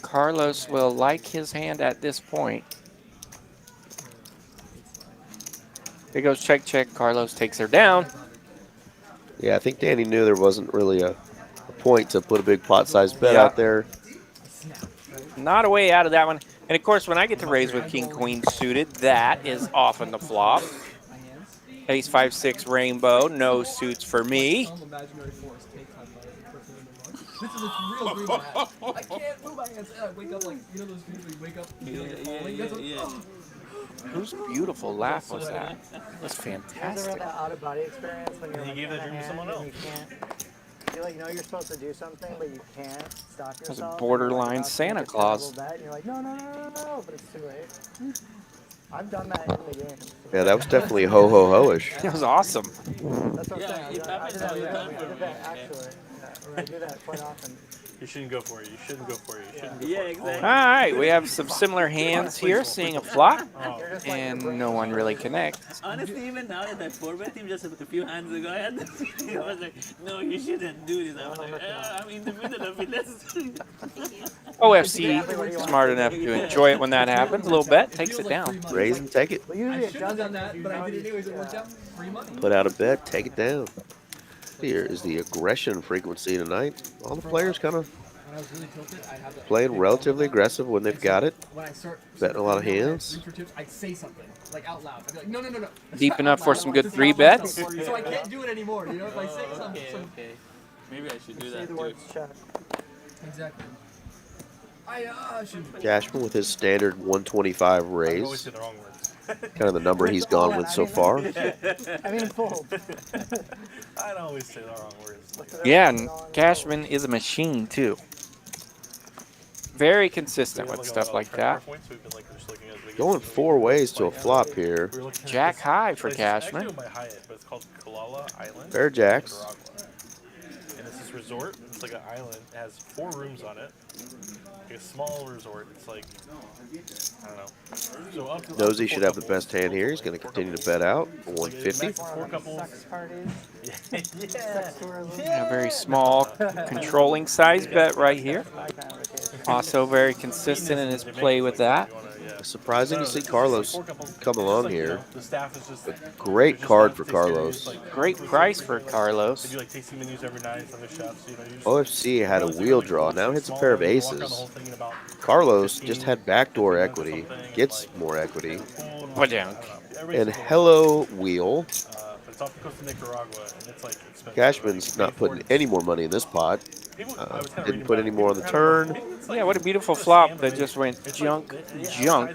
Carlos will like his hand at this point. There goes check, check. Carlos takes her down. Yeah, I think Danny knew there wasn't really a point to put a big pot-sized bet out there. Not a way out of that one. And, of course, when I get to raise with king, queen suited, that is often the flop. Ace, 5, 6, rainbow. No suits for me. This is a real dream I have. I can't move my hands. I wake up like, you know those dreams where you wake up and feel like you're falling? Whose beautiful laugh was that? That's Have you ever fantastic. had that out-of-body experience when you're And like you gave in that a dream to hand someone and you can't, you like know you're supposed to do something, but you can't stop yourself. was a and you're, borderline like, about to Santa make a Claus. terrible bet, and you're like, no, no, no, no, no, but it's too late. I've done that in the game. Yeah, that was definitely ho-ho-ho-ish. That was awesome. That's what I'm saying. I did that actually. I do that quite often. You shouldn't go for it. You shouldn't go for it. You shouldn't go Yeah, for it. exactly. All right, we have some similar hands here, seeing a flop, and no one really connects. Honestly, even now that 4-bet team just a few hands ago, I had this feeling. I was like, no, you shouldn't do this. I was like, I'm in the middle of it. Let's OFC, smart enough to enjoy it when that happens. A little bet, takes it down. Raise and take it. Well, usually I it should have doesn't. done that, but I did it anyways. It worked out. Free money. Put out a bet, take it down. Here is the aggression frequency tonight. All the players kind of When I was really tilted, I'd have that. playing relatively aggressive when they've got it. When I start Betting a lot of hands. reach for tips, I'd say something like out loud. I'd be like, no, no, no, no. Deep enough for some good Just three allow myself bets. for- So I can't do it anymore. You know, if I say something. okay. Maybe I should do Say that the too. words check. Exactly. I should. Cashman with his standard 125 I always raise. say the wrong words. Kind of the number he's gone with so far. I mean, fold. I always say the wrong words. Yeah, and Cashman is a machine, too. Very consistent with stuff like that. Going 4 ways to a flop here. Jack high for Actually Cashman. owned by Hyatt, but it's called Kalala Island. Pair of jacks. Nicaragua. And it's this resort. It's like an island. It has 4 rooms on it. Like a small resort. It's like, I don't know. So Knows he should have the best hand here. He's going to continue to bet out for 150. 4 couples. Sex parties. Yeah. Sex tourism. A very small, controlling size bet right here. That kind of occasion. Also very consistent in his play with that. Surprising to see Carlos come along here. The staff is just Great card for Carlos. Great price for Carlos. They do like tasting menus every night on the chefs. You know, you just OFC had a wheel draw. Now hits a pair of aces. Carlos just had backdoor equity. Gets more equity. Ba-dunk. And hello, wheel. But it's off the coast of Nicaragua, and it's like expensive. Cashman's not putting any more money in this pot. Didn't put any more on the turn. Yeah, what a beautiful flop that just went junk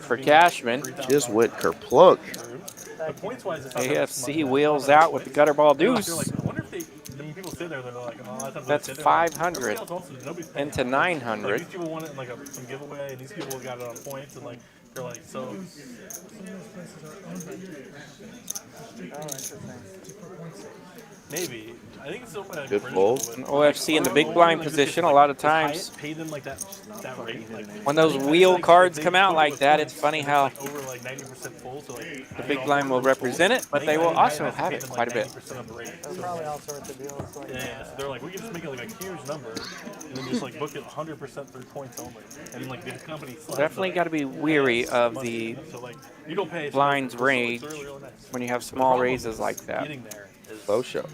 for Cashman. Just went kerplunk. But points-wise, it's not that AFC much. wheels out with the gutter ball They're deuce like, I wonder if they, when people sit there, they're like, oh, a lot of times That's they sit there, 500 everybody else wants it, nobody's paying. into Like, 900. these people want it in like some giveaway, and these people got it on points, and like they're like, so Oh, interesting. maybe. I think it's open at Good British fold. people, An but- OFC in the big blind position, a lot of times. Pay them like that rate. Like, When those wheel cards come out like that, it's funny how over like 90% full, so like the big blind will represent it, but they will also have it quite a bit. There's probably all sorts of deals like Yeah, so they're like, we can just make it like a huge number, and then just like book it 100% through points only, and then like the company. Definitely got to be weary of the So like you don't pay blinds so it's range really, really nice. when you have The small problem raises is like that. Getting there is Faux show.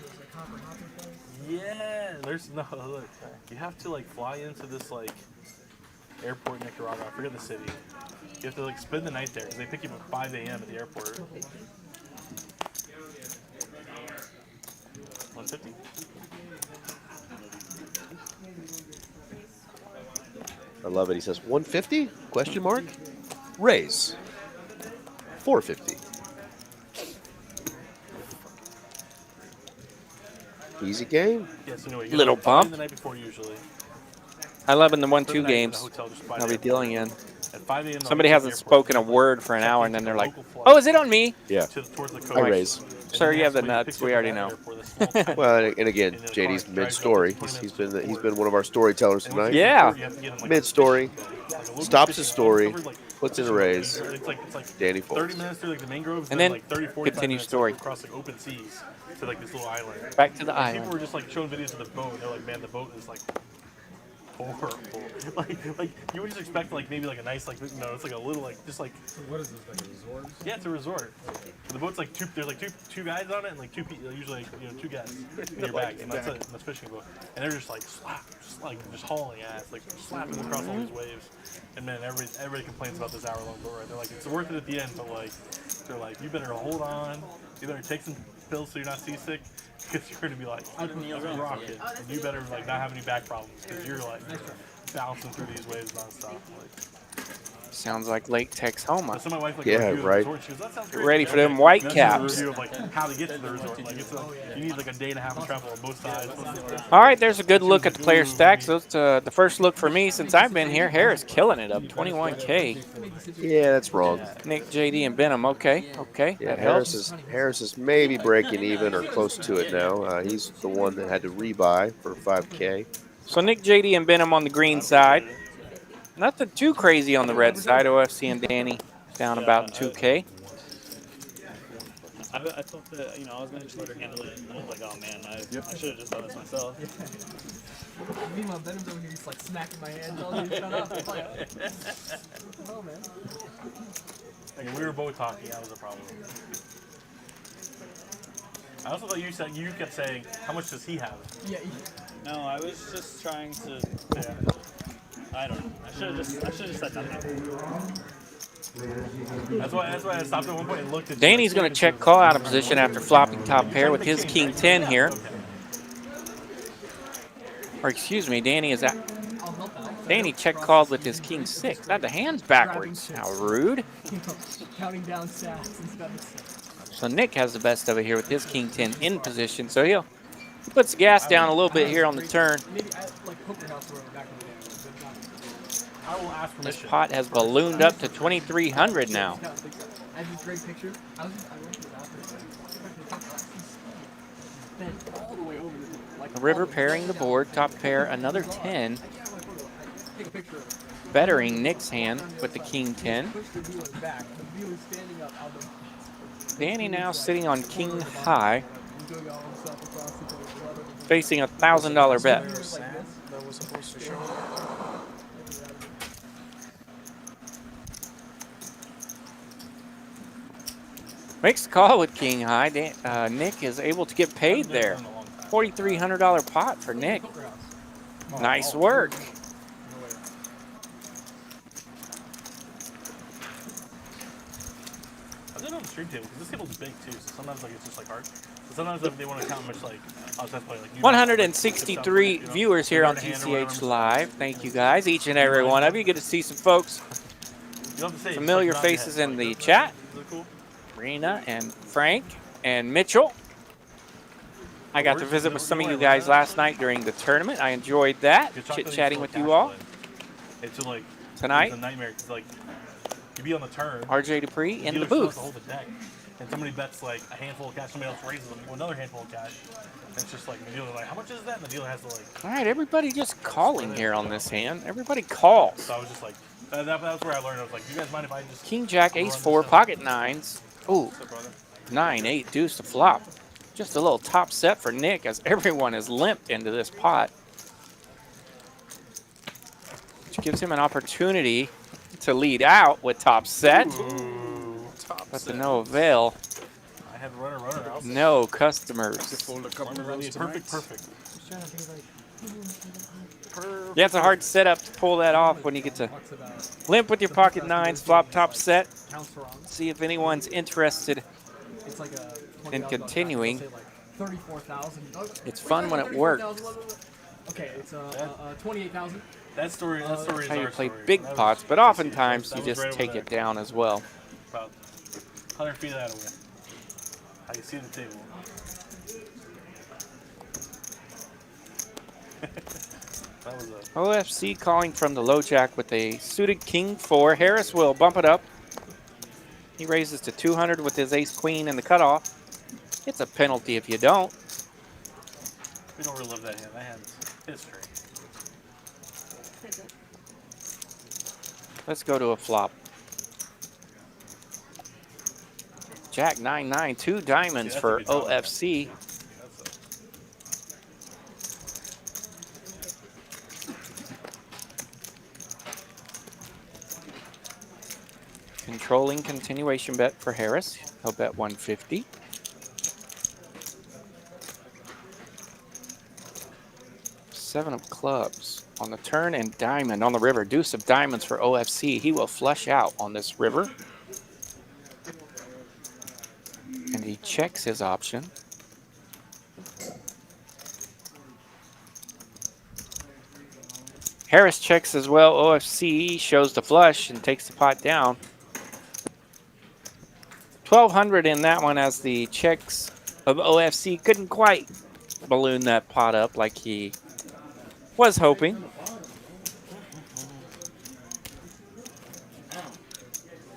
yeah. There's no look. You have to like fly into this like airport in Nicaragua. I forget the city. You have to like spend the night there because they pick you up at 5 a.m. at the airport. 150. I love it. He says 150? Question mark? Raise. 450. Easy game. Yes, anyway, Little bump. The night before usually. I love in the Spend the 1-2 night in the games. hotel just by I'll the be airport. dealing in. At 5 a.m. Somebody hasn't spoken a word for an hour, and then they're like, "Oh, is it on me?" Yeah. Towards the coast. I raise. Sir, you have the nuts. We already know. Well, and again, JD's mid-story. He's been one of our storytellers tonight. Yeah. Mid-story, stops his story, puts in a raise. It's like Danny 30 folds. minutes through like the mangroves, And then then like 30, 45 continue minutes story. across like open seas to like this little island. Back to the And island. people were just like showing videos of the boat. They're like, man, the boat is like horrible. like you would just expect like maybe like a nice like no, it's like a little like just like. What is this, like a resort? Yeah, it's a resort. The boat's like there's like two guys on it and like usually like, 2 guys in your back, and that's it. That's fishing boat, and they're just like just hauling ass, like slapping across all these waves. And man, everybody complains about this hour-long boat ride. They're like, it's worth it at the end, but like they're like, you better hold on, you better take some pills so you're not seasick, because you're gonna be like rocket, and you better like not have any back problems, because you're like bouncing through these waves nonstop. Like, Sounds like Lake Texoma. so my wife like Yeah, reviewed the right. resort, she goes, that sounds great. Ready for them And white that's caps. a review of like how to get to the resort. Like it's like you need like a day and a half of travel on both sides. All right, there's a good look at the player stacks. That's the first look for me since I've been here. Harris killing it up 21K. Yeah, that's wrong. Nick, JD, and Venom. Okay, Yeah, that helps. Harris is maybe breaking even or close to it now. He's the one that had to rebuy for 5K. So Nick, JD, and Venom on the green side. Nothing too crazy on the red side. OFC and Danny down about 2K. I thought that, I was going to just let her handle it, and I was like, oh man, I should have just done this myself. Meanwhile, Venom's over here, he's like smacking my hand, telling me to shut up. I'm like, oh man. Like, we were both talking, that was a problem. I also thought you kept saying, how much does he have? Yeah. No, I was just trying to, I don't know. I should have just said nothing. That's why I stopped at one point and looked at Danny's going to check call out of position after flopping top pair with his king 10 here. Or excuse me, Danny is at. Danny check called with his king 6. Now the hand's backwards. How rude. Counting down stats instead of 6. So Nick has the best of it here with his king 10 in position. So he puts the gas down a little bit here on the turn. Maybe like Poker House were back in the day. I will ask This permission. pot has ballooned up to 2,300 now. I have this great picture. I went to the bathroom. Bent all the way over the thing. Like River pairing the board, top pair, another 10. Take a picture of it. Bettering Nick's hand with the king 10. Push the dealer back. The dealer's standing up out the Danny now sitting on king high, doing all the stuff across the table. facing a $1,000 bet. Like this. That was supposed to show. Makes the call with king high. Nick is able to get paid there. $4,300 pot for Nick. Nice work. I did it on the stream table because this table's big too, so sometimes like it's just like hard. So sometimes if they want to count much like, oh, that's probably like 163 viewers here on TCH Live. Thank you guys, each and every one of you. Good to see some folks, familiar faces in the chat. Rena and Frank and Mitchell. I got to visit with some of you guys last night during the tournament. I enjoyed that, chit-chatting with you all. It's like Tonight, it's a nightmare because like you be on the turn. RJ Dupree in the dealer still has booth. to hold the deck, and somebody bets like a handful of cash, somebody else raises them another handful of cash. And it's just like the dealer's like, how much is that? And the dealer has to like. All right, everybody just calling here on this hand. Everybody calls. So I was just like, that was where I learned. I was like, you guys mind if I just. King Jack Ace 4 pocket nines. Ooh, 9 8 deuce to flop. Just a little top set for Nick as everyone is limp into this pot, which gives him an opportunity to lead out with top set. But to no avail. I had runner. No customers. Perfect. Yeah, it's a hard setup to pull that off when you get to limp with your pocket nines, flop top set. See if anyone's interested It's like a in continuing. It's fun when it works. works. Okay, it's 28,000. That story is How you our play story. big That was- pots, but oftentimes that you was just right take over it down as well. About 100 feet of that away. I can see the table. That was a OFC calling from the low jack with a suited king 4. Harris will bump it up. He raises to 200 with his ace queen in the cutoff. It's a penalty if you don't. we don't relive that hand. That hand's history. Let's go to a flop. Jack 9-9, 2 diamonds that's a for good top hand. OFC. Controlling continuation bet for Harris. He'll bet 150. Seven of clubs on the turn and diamond on the river. Deuce of diamonds for OFC. He will flush out on this river. And he checks his option. Harris checks as well. OFC shows the flush and takes the pot down. 1,200 in that one as the checks of OFC couldn't quite balloon that pot up like he was hoping.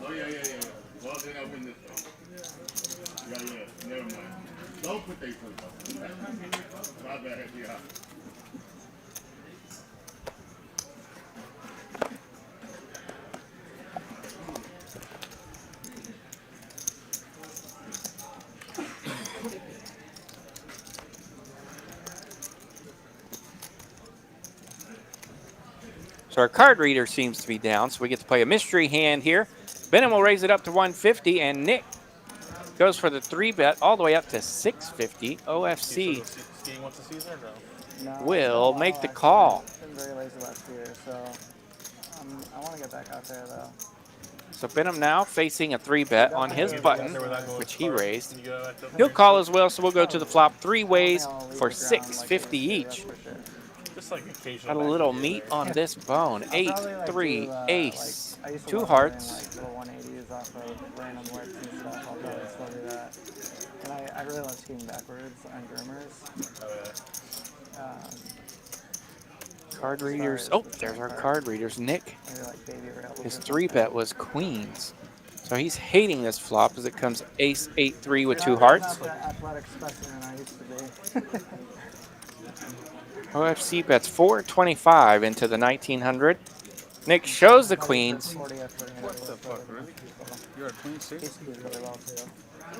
Oh, yeah. Well, then I win this one. Yeah, never mind. Don't put these on top. My bad, yeah. So our card reader seems to be down, so we get to play a mystery hand here. Venom will raise it up to 150, and Nick goes for the 3-bet all the way up to 650. OFC Skiing once a season or no? No, will make the call. Been very lazy last year, so I want to get back out there though. So Venom now facing a 3-bet on his button, which he raised. He'll call as well, so we'll go to the flop 3 ways for 650 each. Just like occasional. Got a little meat on this bone. 8, 3, ace, 2 hearts. Little 180s off of random words and stuff. I'll probably still do that. And I really love skiing backwards on groomers. Card readers. Oh, there's our card readers. Nick, his 3-bet was queens. So he's hating this flop as it comes ace, 8-3 with 2 hearts. Not the athletic specimen I used to be. OFC bets 425 into the 1900. Nick shows the queens. What the fuck, really? You're a queen too?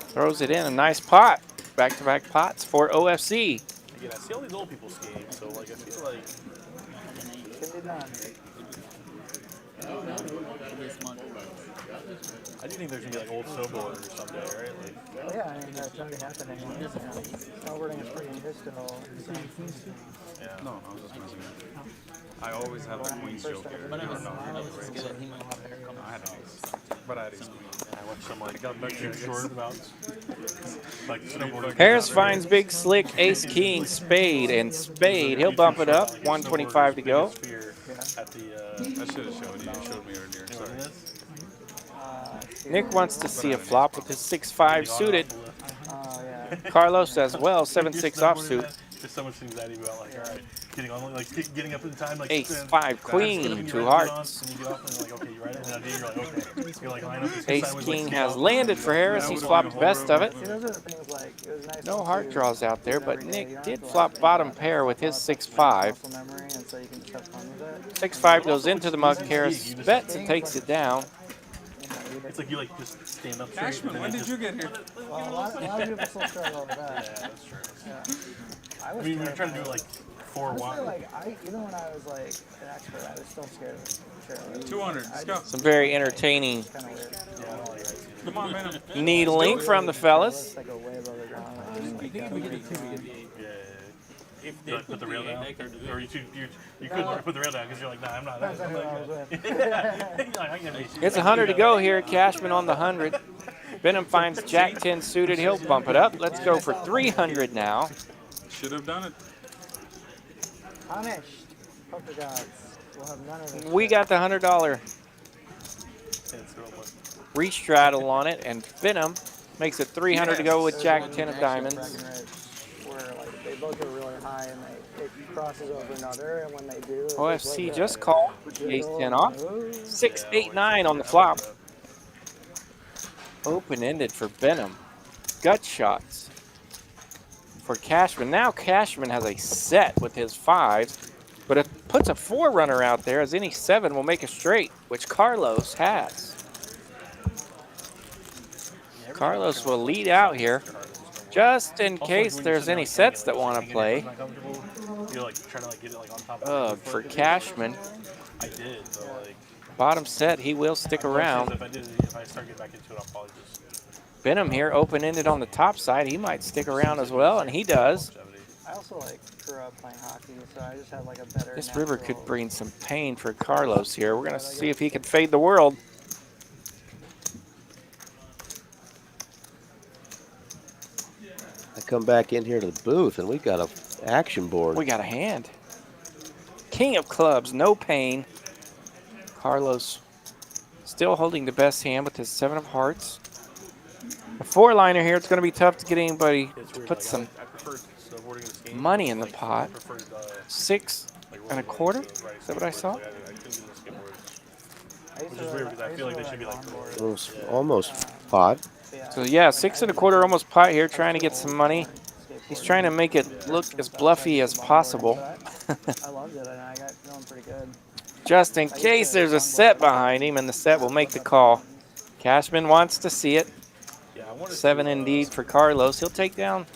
Throws it in a nice pot. Back-to-back pots for OFC. Again, I see all these old people skiing, so like I feel like Can be done. I do think there's gonna be like old snowboarders or someday, right? Like, Well, yeah, I mean, that's already happening. Snowboarding is pretty new still. yeah. No, I was just messing with you. I always have a queen's joke here. But You I was don't know. he might have better I had ace. But I had ace. I watched some like YouTube short about like snowboarding. Harris finds big slick ace, king, spade, and spade. He'll bump it up. 125 to go. At the I should have showed you. You showed me earlier. Sorry. Nick wants to see a flop with his 6-5 suited. Oh, yeah. Carlos as well, 7-6 offsuit. There's so much anxiety about like, all right, getting on, like getting up in time, like Ace, stand, 5, queen, get up and 2 you're ready to get hearts. on, and you get off and you're like, okay, you ready? And then you're like, okay. You're like, line up. Ace, king has landed for Harris. He's flopped the best of it. See, those are the things like, it was nice No to heart see draws out there, but every day. You Nick don't did have to, flop like, bottom pair with his 6-5. muscle memory, and so you can just have fun with it. 6-5 goes into the mug. Harris bets and takes it down. It's like you like just stand up. Cashman, when did you get here? Well, a lot of people still struggle with that. Yeah, that's true. Yeah. I I was mean, we were trying to do terrified. like 4 Honestly, wide. like, even when I was like an expert, I was still scared of chairlift. 200. Let's go. Some very entertaining Kind of weird. Come on, Venom. needling from the fellas. Like, go way above the ground. We get the 2, we get the 8. Yeah. If You like put the rail down, or you couldn't put the rail down because you're like, nah, I'm not. Depends on who I was with. It's 100 to go here. Cashman on the 100. Venom finds Jack 10 suited. He'll bump it up. Let's go for 300 now. Should have done it. Punished. Poker gods. We'll have none of this. We got the $100. Restraddle on it, and Venom makes it 300 to go with Jack 10 of diamonds. Where like they both go really high and it crosses over another, and when they do, OFC just called ace 10 off. 6, 8, 9 on the flop. Open-ended for Venom. Gut shots for Cashman. Now Cashman has a set with his 5s, but it puts a 4-runner out there as any 7 will make a straight, which Carlos has. Carlos will lead out here, just in case there's any sets that want to play. For Cashman. I did, so like. Bottom set, he will stick around. If I start getting back into it, I'll probably just. Venom here, open-ended on the top side. He might stick around as well, and he does. I also like grew up playing hockey, so I just have like a better. This river could bring some pain for Carlos here. We're gonna see if he can fade the world. I come back in here to the booth, and we got a action board. We got a hand. King of clubs, no pain. Carlos still holding the best hand with his 7 of hearts. A 4-liner here, it's going to be tough to get anybody to put some money in the pot. 6 1/4, is that what I saw? Which is weird because I feel like they should be like Almost pot. So yeah, 6 1/4 almost pot here, trying to get some money. He's trying to make it look as bluffy as possible. I loved it, and I got feeling pretty good. Just in case there's a set behind him, and the set will make the call. Cashman wants to see it. 7 indeed for Carlos. He'll take down.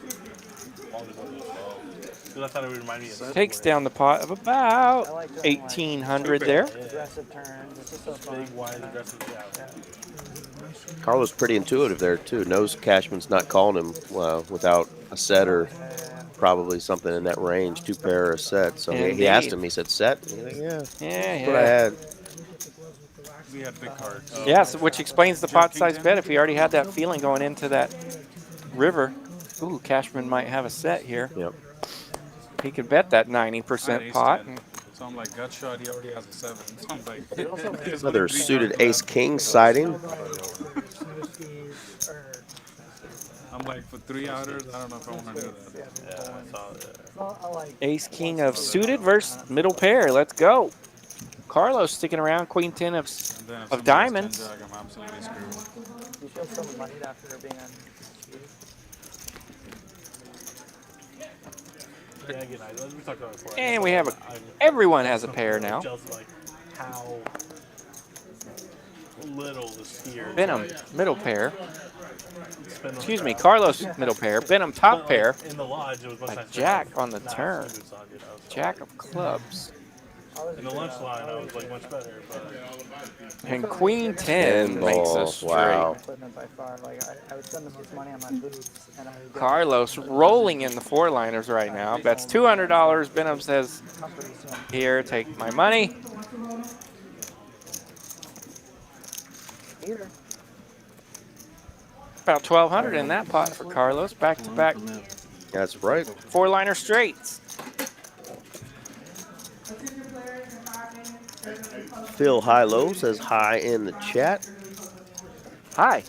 Takes down the pot of about 1,800 there. Carlos pretty intuitive there too. Knows Cashman's not calling him without a set or probably something in that range, 2 pair or a set. So he asked him. He said set. That's what I had. We had big cards. Yes, which explains the pot size bet if he already had that feeling going into that river. Ooh, Cashman might have a set here. Yep. He could bet that 90% pot. So I'm like, gut shot, he already has a 7. So I'm like, Another suited ace-king sighting. I'm like, for 3 outers, I don't know if I want to do that. Ace-king of suited versus middle pair. Let's go. Carlos sticking around, queen 10 of diamonds. I'm absolutely screwed. You feel so money after being on. And we have everyone has a pair now. How little the skier. Venom, middle pair. Excuse me, Carlos, middle pair. Venom, top pair. In the lodge, it was a jack on the turn. Jack of clubs. In the lunch line, I was like much better. But... And queen 10 makes us straight. Wow. Carlos rolling in the 4-liners right now. Bets $200. Venom says, here, take my money. About 1,200 in that pot for Carlos. Back-to-back. That's right. 4-liner straights. Phil High-Low says hi in the chat. Hi.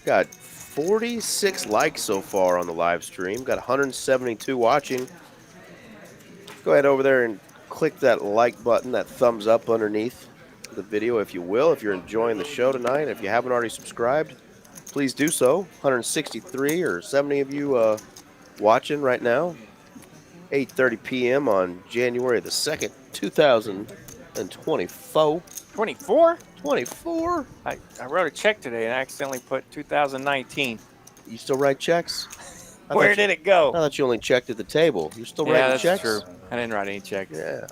Got 46 likes so far on the live stream. Got 172 watching. Go ahead over there and click that like button, that thumbs up underneath the video if you will. If you're enjoying the show tonight, if you haven't already subscribed, please do so. 163 or 70 of you watching right now. 8:30 p.m. on January the 2nd, 2024. 24? 24? I wrote a check today and I accidentally put 2019. You still write checks? Where did it go? I thought you only checked at the table. You're still writing that's checks? true. I didn't write any checks. Yeah.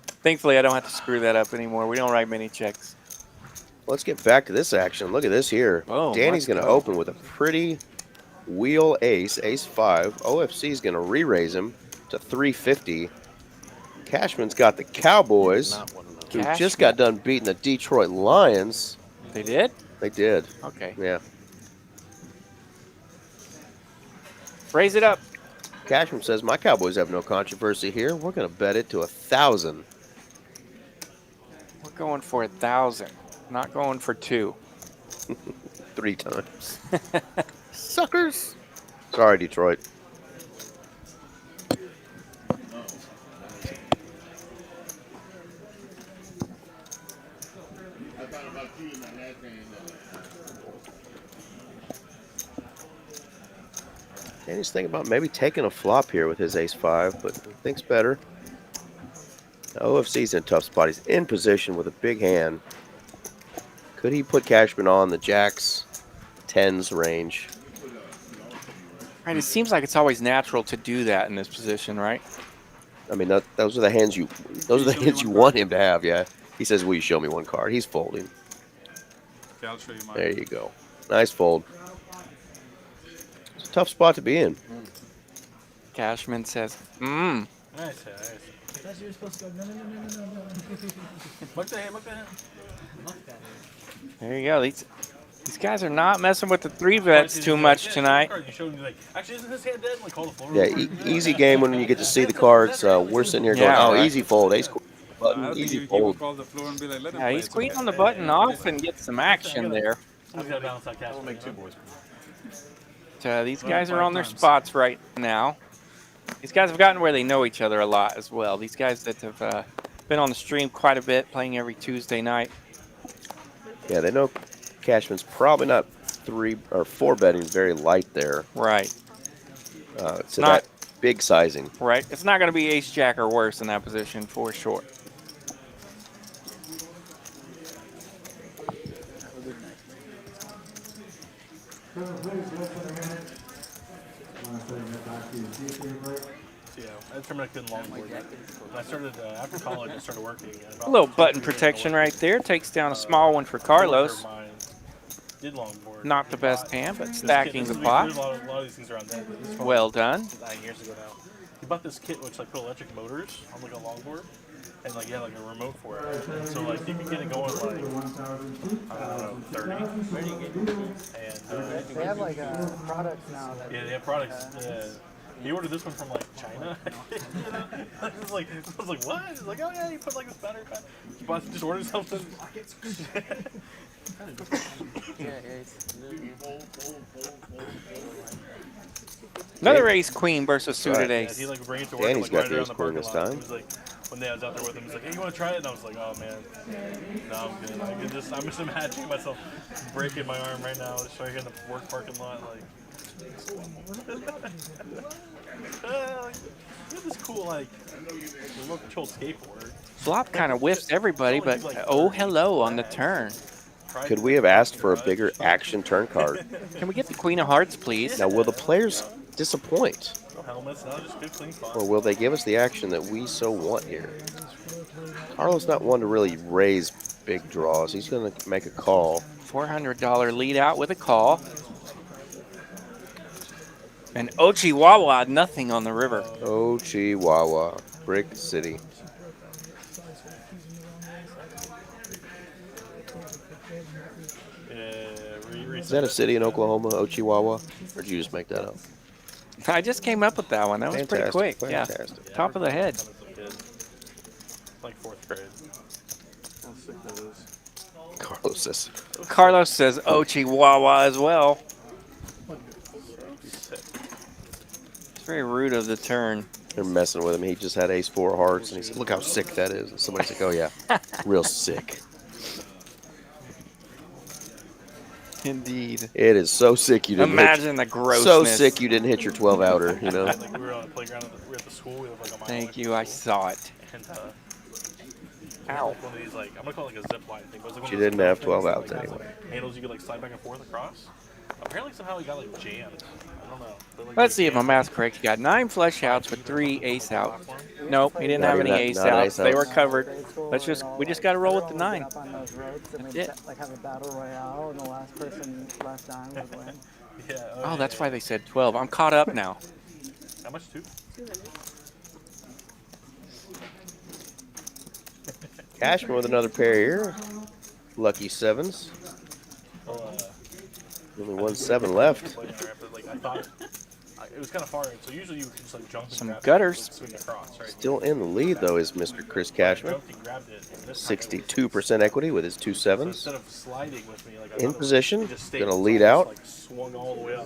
Thankfully, I don't have to screw that up anymore. We don't write many checks. Let's get back to this action. Look at this here. Boom, Danny's going to open with a pretty wheel ace, ace-5. OFC's going to re-raise him to 350. Cashman's got the Cowboys, who just got done beating the Detroit Lions. They did? They did. Okay. Yeah. Raise it up. Cashman says, my Cowboys have no controversy here. We're going to bet it to 1,000. We're going for 1,000. Not going for 2. 3 times. Suckers. Sorry, Detroit. I thought about you in that last game. And he's thinking about maybe taking a flop here with his ace-5, but thinks better. Now, OFC's in a tough spot. He's in position with a big hand. Could he put Cashman on the jacks, 10s range? Right, it seems like it's always natural to do that in this position, right? I mean, those are the hands you want him to have. Yeah. He says, "Will you show me one card?" He's folding. Okay, I'll show you mine. There you go. Nice fold. It's a tough spot to be in. Cashman says, Nice, nice. That's you're supposed to go. No. Look the hand, look the hand. There you go. These guys are not messing with the 3-bets too much tonight. You showed me like, actually, isn't his hand dead? Like, call the floor. Yeah, easy game when you get to see the cards. We're sitting here going, Yeah, "Oh, right. easy fold, ace button, easy fold." Yeah, he's squeezing the button off and get some action there. I've got to balance out cash. I'll make 2 boys. So these guys are on their spots right now. These guys have gotten where they know each other a lot as well. These guys that have been on the stream quite a bit, playing every Tuesday night. Yeah, they know Cashman's probably not 3 or 4 betting very light there. Right. So not- that big sizing. Right. It's not going to be ace-jack or worse in that position for sure. Yeah, I determined I couldn't longboard. When I started, after college, I started working. A little button protection right there. Takes down a small one for Carlos. Did longboard. Not the best hand, but This stacking kit, the there's pot. a lot of these things around that. This phone Well done. 9 years ago now. He bought this kit which like put electric motors on like a longboard, and like like a remote for it. And so like you can get it going like I don't know 30. And They have like products now. That, yeah, they have products. Yeah. He ordered this one from like China. I was like, what? He's like, oh yeah, you put like this battery pack. He just ordered something. Another ace-queen versus suited Right. ace. He like bring it to work. Danny's like, got right the around ace the queen parking this lot. time. He was like, one day I was out there with him. He's like, hey, you want to try it? And I was like, oh man, no, I'm good. I'm just imagining myself breaking my arm right now, just right here in the work parking lot, like. You have this cool like remote control skateboard. Flop kind of whiffs everybody, but oh hello on the turn. Could we have asked for a bigger action turn card? Can we get the Queen of Hearts, please? Now, will the players disappoint? No helmets, no, just good clean spots. Or will they give us the action that we so want here? Carlos not one to really raise big draws. He's going to make a call. $400 lead out with a call. And Ochiwawa, nothing on the river. Ochiwawa, Brick City. Is that a city in Oklahoma, Ochiwawa? Or did you just make that up? I just came up with that one. That was pretty quick. Fantastic. Yeah. Top of the head. Like 4th grade. How sick that is. Carlos says Ochiwawa as well. It's very rude of the turn. they're messing with him. He just had ace-4 hearts, and he said, "Look how sick that is." And somebody's like, "Oh yeah, real sick." Indeed. It is so sick you didn't imagine the grossness. So sick you didn't hit your 12-outer, you know. Like we were on the playground, we were at the school. We have like a mile Thank away you. from I the saw it. school, and ow. One of these like I'm gonna call it like a zip line thing. But it was like She one of those didn't have things 12 that, outs like, has, anyway. like, handles you could like slide back and forth across. Apparently somehow he got like jammed. I don't know. But, like, Let's see if my math's correct. You got 9 flush outs with 3 ace outs. Nope, he didn't Not have any even ace not outs. ace They were outs. covered. We just got to roll with the 9. Up on those ropes and That's we'd it. like have a battle royale, and the last person left on would win. Yeah. Oh, that's why they said 12. I'm caught up now. How much? 2? Cashman with another pair here. Lucky 7s. Well, Only 1 7 left. like, I thought it was kind of far. So usually you would just like jump and Some grab gutters. it and swing across, right? Still in the lead, though, is Mr. Chris Cashman. Jumped and grabbed it. And this time it was 62% equity with his 2 So sevens. instead of sliding with me, like I In thought it was, position, it just stayed. gonna So lead I just, out. Like, swung all the way up.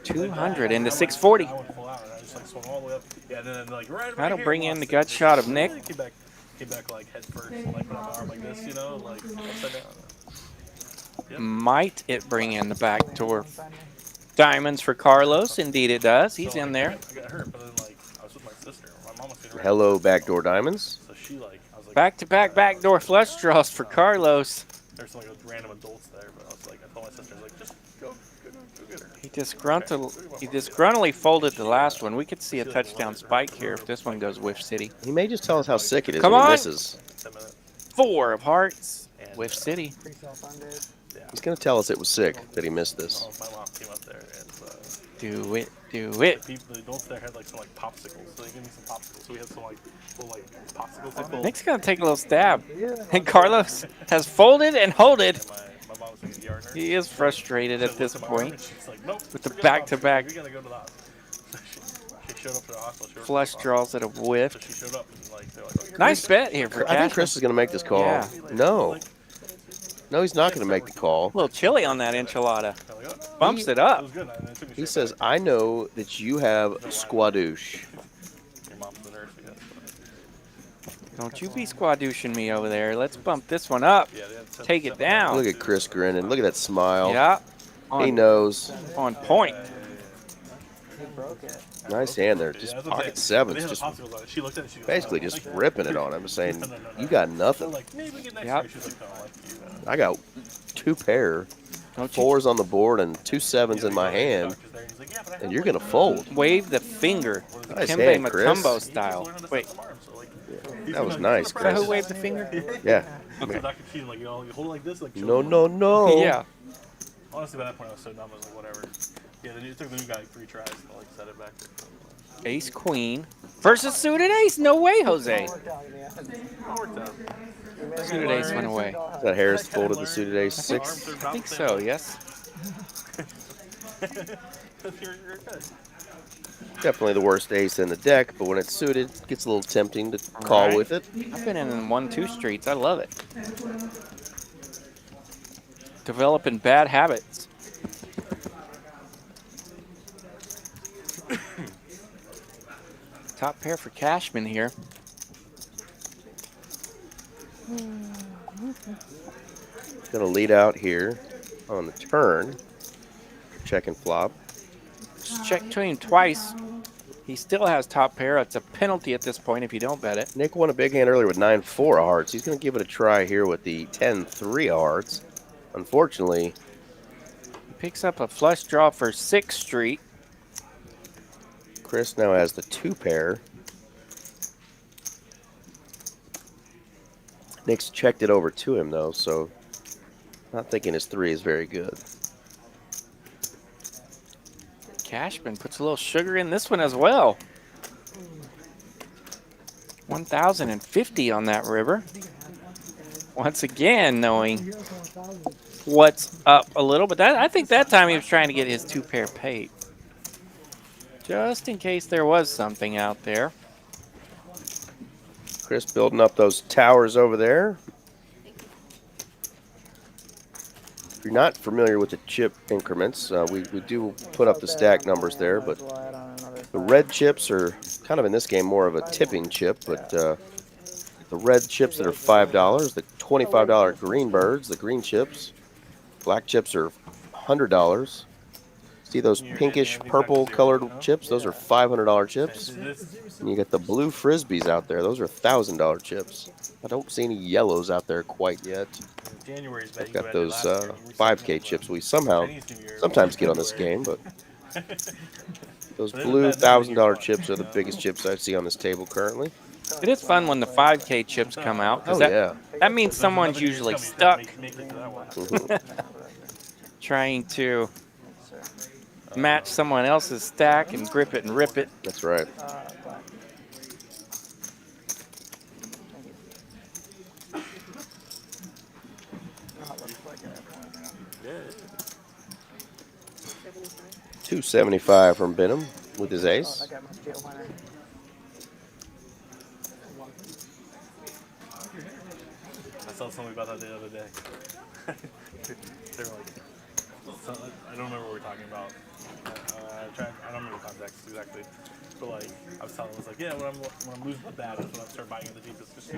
200 into I 640. went full out, and I just like swung all the way up. Yeah, and then like right That'll here, bring in lost the it. gut shot of Nick. Came back like head first, like put my arm like this, you know, like upside down. Yep. Might it bring in the backdoor diamonds for Carlos? Indeed it does. He's So, in like, there. I got hurt, but then like I was with my sister. My mom was getting Hello, backdoor diamonds. So she like I was like Back-to-back backdoor flush draws for Carlos. there's like random adults there, but I was like I told my sister I was like just go get her. He disgruntledly folded the last one. We could see a touchdown spike here if this one goes Whiff City. He may just tell us how sick it is Come when he on. misses. 10 minutes. 4 of hearts. Whiff City. Pre-sale funded. He's going to tell us it was sick that he missed this. Oh, my mom came up there and Do it. Do it. the adults there had like some like popsicles, so they gave me some popsicles. So we had some like little like popsicle type. Nick's going to take a little stab. And Carlos has folded and holded. My mom was a yard nurse. He is frustrated at this point Like, nope, with the forget back-to-back We gotta go to the hospital. She showed up to the hospital. flush draws that have So whiffed. she showed up and like they're like, oh, Nice bet here for I think Cashman. Chris is going to make this call. Yeah. No. No, he's not going to make the call. A little chilly on that enchilada. I'm like, oh, Bumps it it up. was good. And it took me He straight says, back. I know that you have squadouche. Your mom's the nurse, I guess. Don't you be squadouching me over there. Let's bump this one up. Yeah, they had Take it down. Look at Chris grinning. Look at that smile. Yeah. He knows. On point. He broke it. Nice hand there. Just that's what I'm pocket saying. sevens. They had the Just popsicles on it. She looked at it. She goes, basically oh, just like, ripping it on him, saying, No. you got They're nothing. like, maybe we get next Yep. year. She's like, no, I like you. I got 2 pair, Don't you 4s on the board, and 2 sevens in my hand, and you're going to fold. wave the finger. Nice Kembe hand, Chris. Mutombo style. Wait, That was nice, is that who Chris. waved the finger? Yeah. Dr. Keaton, like, you know, you hold it like this, like, No, no, no. Yeah. Honestly, by that point, I was so dumb, I was like, whatever. Yeah, it took the new guy like 3 tries to like set it back. Ace Queen versus suited ace. No way, Jose. Worked out in the end. It worked out. Suited ace went away. Is that Harris folded the suited ace 6? I think so, yes. You're good. Definitely the worst ace in the deck, but when it's suited, it gets a little tempting to call Right. with it. I've been in 1-2 streets. I love it. Developing bad habits. Top pair for Cashman here. Going to lead out here on the turn. Check and flop. Just check to him twice. He still has top pair. It's a penalty at this point if you don't bet it. Nick won a big hand earlier with 9-4 of hearts. He's going to give it a try here with the 10-3 of hearts. Unfortunately, He picks up a flush draw for 6th Street. Chris now has the 2 pair. Nick's checked it over to him, though, so not thinking his 3 is very good. Cashman puts a little sugar in this one as well. 1,050 on that river. Once again, knowing what's up a little, but that I think that time he was trying to get his 2 pair paid. Just in case there was something out there. Chris building up those towers over there. If you're not familiar with the chip increments, we do put up the stack numbers there, but the red chips are kind of in this game more of a tipping chip, but the red chips that are $5, the $25 green birds, the green chips, black chips are $100. See those pinkish purple colored chips? Those are $500 chips. And you get the blue frisbees out there. Those are $1,000 chips. I don't see any yellows out there quite yet. I've got those 5K chips we sometimes get on this game, but those blue $1,000 chips are the biggest chips I see on this table currently. It is fun when the 5K chips come out. 'Cause that means someone's usually stuck trying to match someone else's stack and grip it and rip it. That's right. $275 from Venom. With his ace? That guy must be a winner. I saw something about that the other day. They were like, I don't remember what we were talking about. I don't remember the context exactly. But like, I was telling him, I was like, yeah, when I'm losing the bat, that's when I start buying the deepest. Just,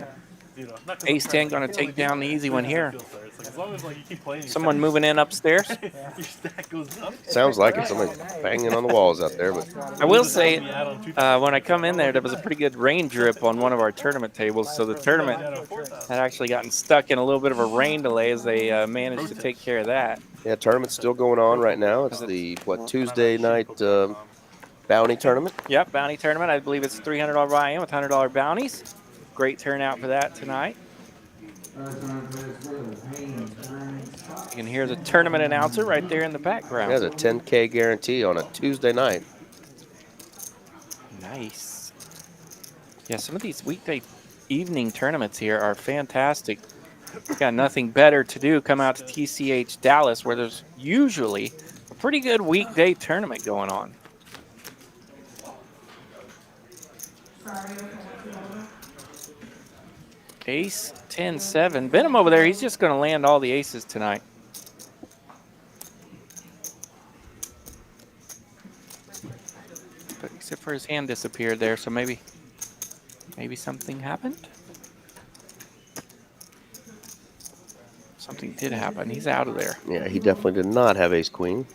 you know, not Ace 10 going to take down the easy one here. It's like, as long as like you keep playing, Someone moving in upstairs. your stack goes up. Sounds like it. Somebody's banging on the walls out there. But I will say, when I come in there was a pretty good rain drip on one of our tournament tables. So the tournament had actually gotten stuck in a little bit of a rain delay as they managed to take care of that. yeah, tournament's still going on right now. It's the Tuesday night bounty tournament. Yep, bounty tournament. I believe it's $300 buy-in with $100 bounties. Great turnout for that tonight. You can hear the tournament announcer right there in the background. There's a 10K guarantee on a Tuesday night. Nice. Yeah, some of these weekday evening tournaments here are fantastic. Got nothing better to do. Come out to TCH Dallas, where there's usually a pretty good weekday tournament going on. Ace 10-7. Venom over there, he's just going to land all the aces tonight. But except for his hand disappeared there, so maybe something happened. Something did happen. He's out of there. Yeah, he definitely did not have ace queen.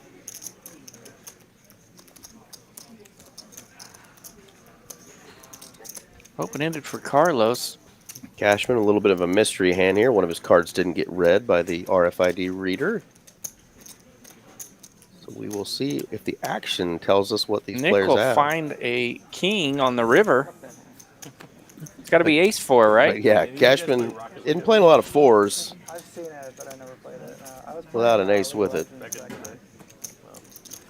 Open-ended for Carlos. Cashman, a little bit of a mystery hand here. One of his cards didn't get read by the RFID reader. So we will see if the action tells us what these Nick players will have. find a king on the river. It's got to be ace 4, right? But yeah, Cashman isn't playing a lot of fours I've seen it, but I never played it. without an ace with it.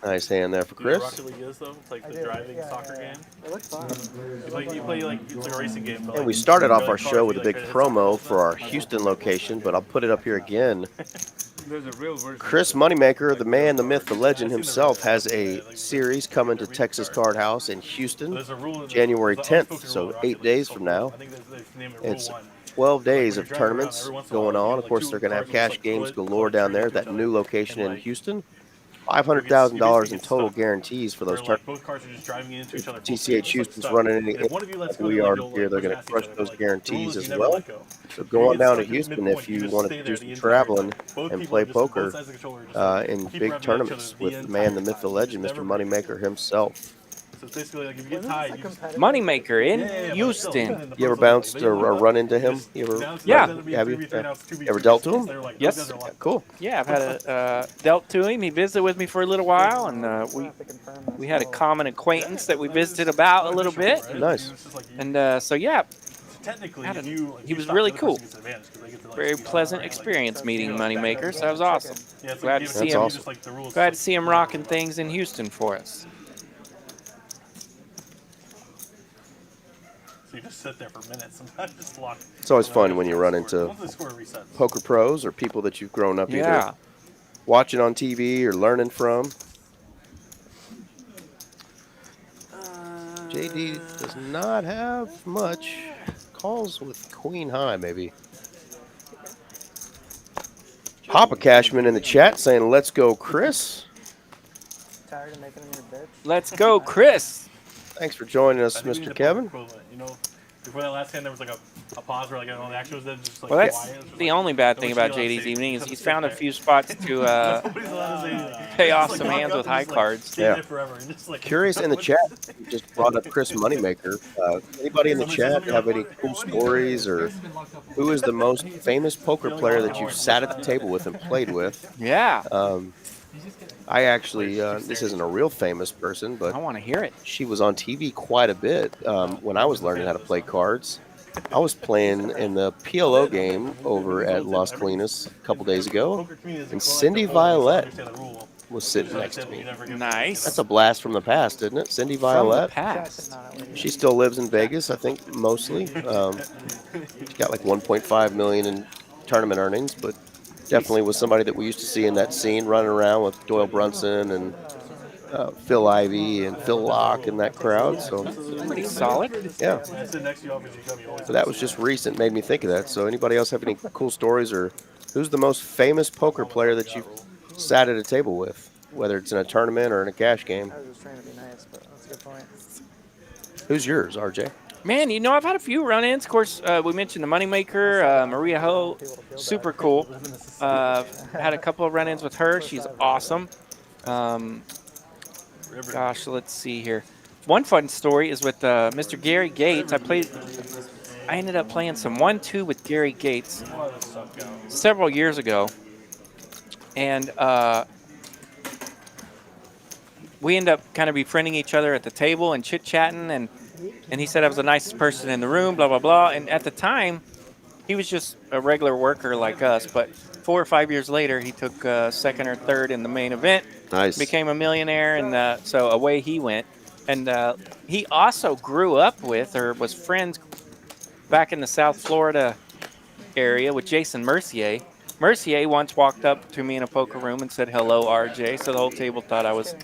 Nice hand there for You know what Chris. Rocket League is though? It's like I the do. driving Yeah, soccer yeah. game. It looks fun. It's like you play like it's like a racing game. But And like, we started off you our drive show cars, with a you, big like, hit promo something. for our Houston location, but I'll put it up here again. There's a real version. Chris Moneymaker, the man, the myth, the legend himself, has a series coming to Texas Card House in Houston, There's a rule in January there's 10th, unspoken so rule in 8 Rocket days League. from now. I think they name it Rule It's 1. 12 days When of you're driving around, tournaments every once in a going while, on. you Of get, course, like, they're two going to have cars cash with, like, games split, galore down there. each That other. new location And, in like, Houston. you $500,000 in get total stuck. guarantees for those Where, like, tournaments. both cars are just driving into each other. TCH Houston's running any And if one of you lets go, we then, are you'll, here. like, They're push going to past each crush other. those Like, the rule guarantees is as you never well. let go. So If go you on get down stuck to at Houston midpoint, if you you just want stay to there do the some entire time. traveling Both and people play are just on both poker sides of the controller, just in keep big revving at each tournaments other the with the entire man, the myth, time. the You legend, just Mr. never break. Moneymaker himself. So it's basically like if you get tied, you just Moneymaker in but still, Houston. even in the You ever first level, bounced like, they or warmed up, run into you him? just- You ever? now it's Yeah. gonna be Have you? 3v3, now it's 2v2. Ever dealt to him? They're like, Yes. those guys are like- Cool. Yeah, I've had a dealt to him. He visited with me for a little while, and we had a common acquaintance that we visited about a little bit. Nice. And so yeah, Technically, had a- if you he was stop, really the other person cool. gets advantage 'cause they get to, like, Very speed on, pleasant right? experience Like, meeting you know, back Moneymaker. up. So that was awesome. Yeah, it's Glad like, to give see it him. you, just, like, the rules Glad to just see him like- rocking things in Houston for us. So you just sit there for minutes and just lock. It's always fun when you run into Once the score resets. poker pros or people that you've grown up Yeah. either watching on TV or learning from. JD does not have much. Calls with queen high, maybe. Papa Cashman in the chat saying, "Let's go, Chris." Tired of making them your bitch? Let's go, Chris. Thanks for joining us, I think we need Mr. a Kevin. poker equivalent, you know, before that last hand, there was like a pause where like all the action was then just like Well, that's quiet. It was just the like, only bad thing nobody's about allowed to JD's say evening is anything. he's found a few spots to Nobody's allowed to say anything. pay Just, off like, some walk hands up with and high just, like, cards. stay there forever and just, like, Curious in the chat, you just brought up Chris Moneymaker. Anybody in the chat have any cool stories, or who is the most famous poker player that you've sat at the table with and played with? Yeah. I actually, this isn't a real famous person, I but want to hear it. she was on TV quite a bit when I was learning how to play cards. I was playing in the PLO game over at Las Colinas a couple days ago, and Cindy Violet was sitting next to me. Nice. That's a blast from the past, isn't it? Cindy From the Violet. past. She still lives in Vegas, I think, mostly. She's got like 1.5 million in tournament earnings, but definitely was somebody that we used to see in that scene running around with Doyle Brunson and Phil Ivey and Phil Locke in that crowd. So Pretty solid. yeah. I sit next to you often you come, you always So that was just recent, made me think of that. So anybody else have any cool stories, or who's the most famous poker player that you've sat at a table with, whether it's in a tournament or in a cash game? I was just trying to be nice, but that's a good point. Who's yours, RJ? Man, you know, I've had a few run-ins. Of course, we mentioned the Moneymaker, Maria Ho, super cool. Had a couple of run-ins with her. She's awesome. Gosh, let's see here. One fun story is with Mr. Gary Gates. I ended up playing some 1-2 with Gary Gates several years ago, and we ended up kind of befriending each other at the table and chit-chatting, and he said I was the nicest person in the room, blah, blah, blah. And at the time, he was just a regular worker like us, but 4 or 5 years later, he took second or third in the main event. Nice. Became a millionaire, and so away he went. And he also grew up with, or was friends back in the South Florida area with Jason Mercier. Mercier once walked up to me in a poker room and said, "Hello, RJ." So the whole table thought I was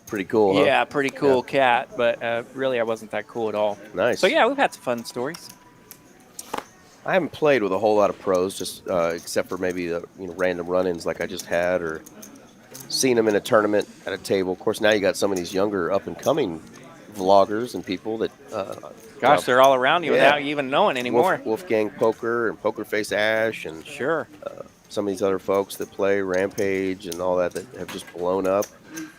pretty cool, huh? Yeah, pretty cool cat, but really I wasn't that cool at all. Nice. So yeah, we've had some fun stories. I haven't played with a whole lot of pros, just except for maybe random run-ins like I just had, or seen them in a tournament at a table. Of course, now you got some of these younger up-and-coming vloggers and people that Gosh, they're all around you without you even knowing anymore. Wolfgang Poker and Poker Face Ash and sure, some of these other folks that play Rampage and all that have just blown up.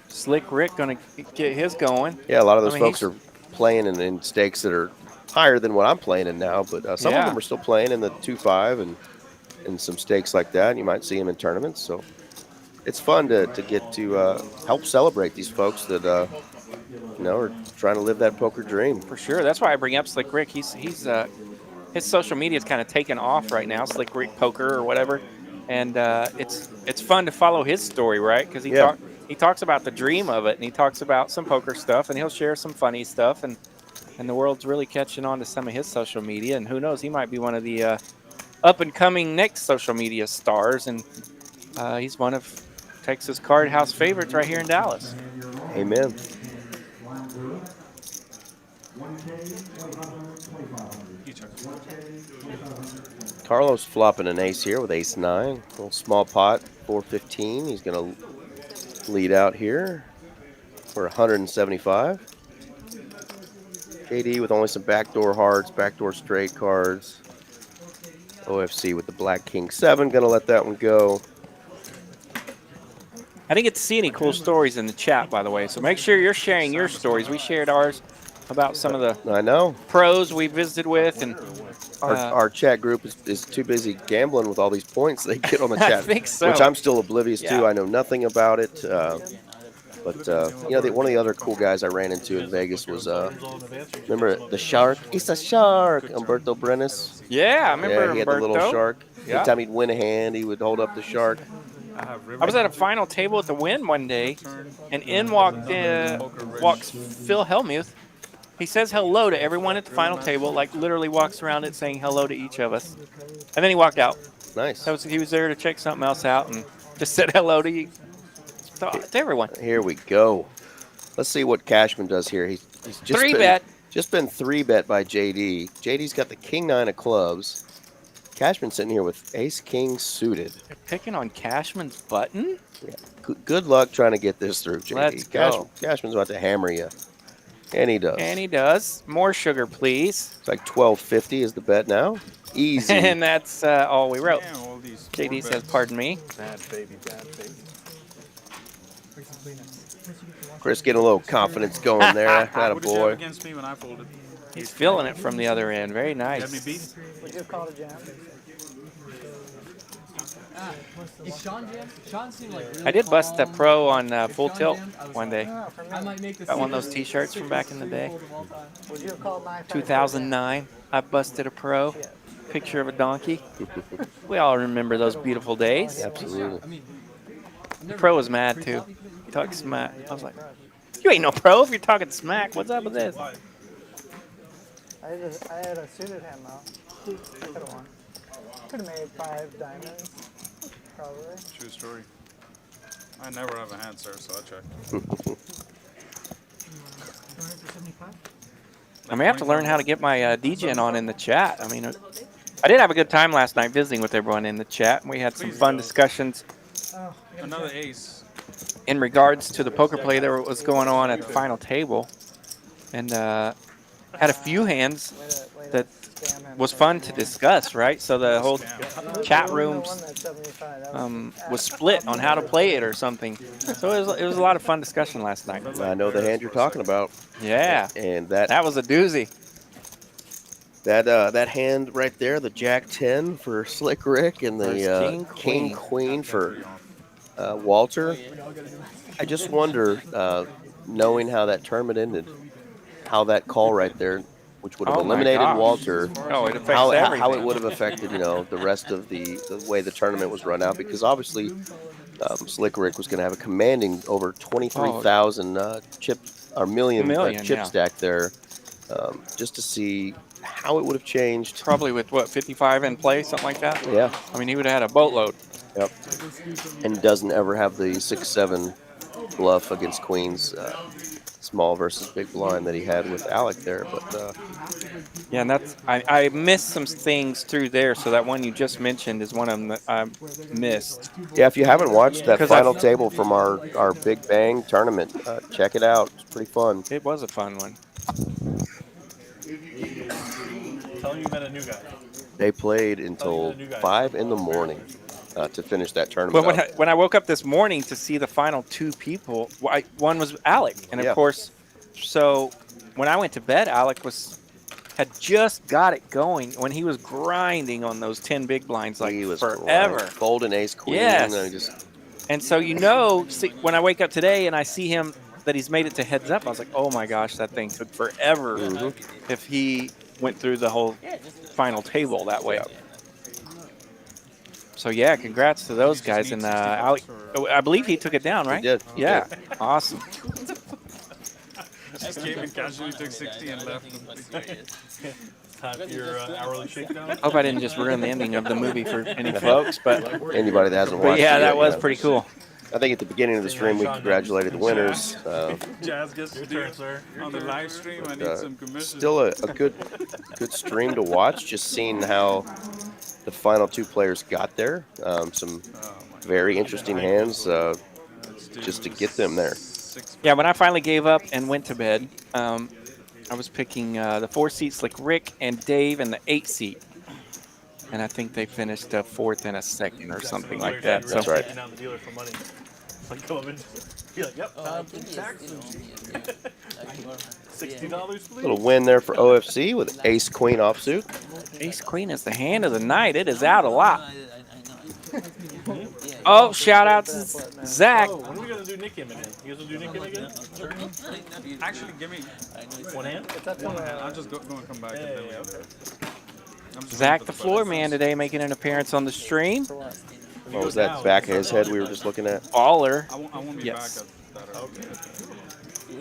Slick Rick gonna get his going. Yeah, a lot of those folks are playing in stakes that are higher than what I'm playing in now, but some of them are still playing in the 2-5 and some stakes like that. And you might see them in tournaments, so it's fun to get to help celebrate these folks that are trying to live that poker dream. For sure. That's why I bring up Slick Rick. He's his social media is kind of taken off right now, Slick Rick Poker or whatever, and it's fun to follow his story, right? Because he talks about the dream of it, and he talks about some poker stuff, and he'll share some funny stuff, and the world's really catching on to some of his social media, and who knows, he might be one of the up-and-coming next social media stars, and he's one of Texas Card House favorites right here in Dallas. Amen. Carlos flopping an ace here with ace-9. A little small pot, 415. He's going to lead out here for 175. KD with only some backdoor hearts, backdoor straight cards. OFC with the Black King 7. Going to let that one go. I didn't get to see any cool stories in the chat, by the way, so make sure you're sharing your stories. We shared ours about some of the pros we visited with, and our chat group is too busy gambling with all these points they get on the chat. I think so. Which I'm still oblivious to. I know nothing about it. But one of the other cool guys I ran into in Vegas was remember the shark? It's a shark, Umberto Brenes. Yeah, I remember he had Umberto. the little shark. Yeah. Every time he'd win a hand, he would hold up the shark. I was at a final table at the Wynn one day, and in walks Phil Hellmuth. He says hello to everyone at the final table, like literally walks around it saying hello to each of us. And then he walked out. Nice. He was there to check something else out and just said hello to everyone. Here we go. Let's see what Cashman does here. He's just been 3-bet by JD. JD's got the King-9 of clubs. Cashman's sitting here with ace-king suited. You're picking on Cashman's button? Yeah. Good luck trying to get this through, JD. Let's go. Cashman's about to hammer you. And he does. And he does. More sugar, please. It's like $12.50 is the bet now. Easy. And that's all we wrote. JD says, pardon me. Bad baby, bad baby. Chris getting a little confidence going there. Atta What did you have boy. against me when I folded? He's feeling it from the other end. Very nice. You had me beat? Would you have called a jam? Is Sean jam? Sean seemed like really I did bust a calm. pro on If Full Sean Tilt jammed, I was one like, day. I might make this Got one of those the T-shirts from back in the day. fold of all time. Would you have called 9-5? 2009. I busted a pro. Picture of a donkey. We all remember those beautiful days. Absolutely. I mean, The pro was mad too. He talked smack. I was like, you ain't no pro if you're talking smack. What's up with this? I had a suited hand though. Could have won. Could have made 5 diamonds, probably. True story. I never have a hand, sir, so I checked. I may have to learn how to get my DJing on in the chat. I mean, I did have a good time last night visiting with everyone in the chat. We had some fun discussions Another ace. in regards to the poker play that was going on at the final table, and had a few hands that was fun to discuss, right? So the whole chat rooms was split on how to play it or something. So it was a lot of fun discussion last night. I know the hand you're talking about. Yeah, and that was a doozy. That hand right there, the Jack 10 for Slick Rick and the King Queen for Walter. I just wonder, knowing how that tournament ended, how that call right there, which would have eliminated Walter, it affects everything. How it would have affected, the rest of the way the tournament was run out, because obviously Slick Rick was going to have a commanding over 23,000 million chip stack there, just to see how it would have changed. Probably with what, 55 in play, something like that. Yeah, I mean, he would have had a boatload. Yep, and doesn't ever have the 6-7 bluff against queens. Small versus big blind that he had with Alec there, but yeah, and that's I missed some things through there. So that one you just mentioned is one of them that I missed. Yeah, if you haven't watched that final table from our Big Bang tournament, check it out. It's pretty fun. It was a fun one. Tell you met a new guy. They played until 5 in the morning to finish that tournament. But when I woke up this morning to see the final two people, one was Alec, and of course, so when I went to bed, Alec had just got it going when he was grinding on those 10 big blinds like he was forever. Folding ace queen. Yes. And so when I wake up today and I see him that he's made it to heads up, I was like, oh my gosh, that thing took forever if he went through the whole final table that way. So yeah, congrats to those guys. And Alec, I believe he took it down, right? He did. Yeah, awesome. Just came and casually took 60 and left. Time for your hourly shakedown. Hope I didn't just ruin the ending of the movie for any folks, but anybody that hasn't watched. Yeah, that was pretty cool. I think at the beginning of the stream we congratulated the winners. Jazz gets your turn, sir. On the live stream, I need some commissions. Still a good stream to watch. Just seeing how the final two players got there. Some very interesting hands just to get them there. Yeah, when I finally gave up and went to bed, I was picking the 4 seats like Rick and Dave and the 8 seat. And I think they finished a 4th and a 2nd or something like that. That's right. Like, come up and be like, yep, $60, please. Little win there for OFC with ace queen offsuit. Ace queen is the hand of the night. It is out a lot. Oh, shout out to Zach. Oh, when are we going to do Nick him again? You guys will do Nick him again? Sure. Actually, give me one hand. I'll just go and come back. Zach, the floor man today, making an appearance on the stream. What was that back of his head we were just looking at? Baller. I won't be back at that. Okay.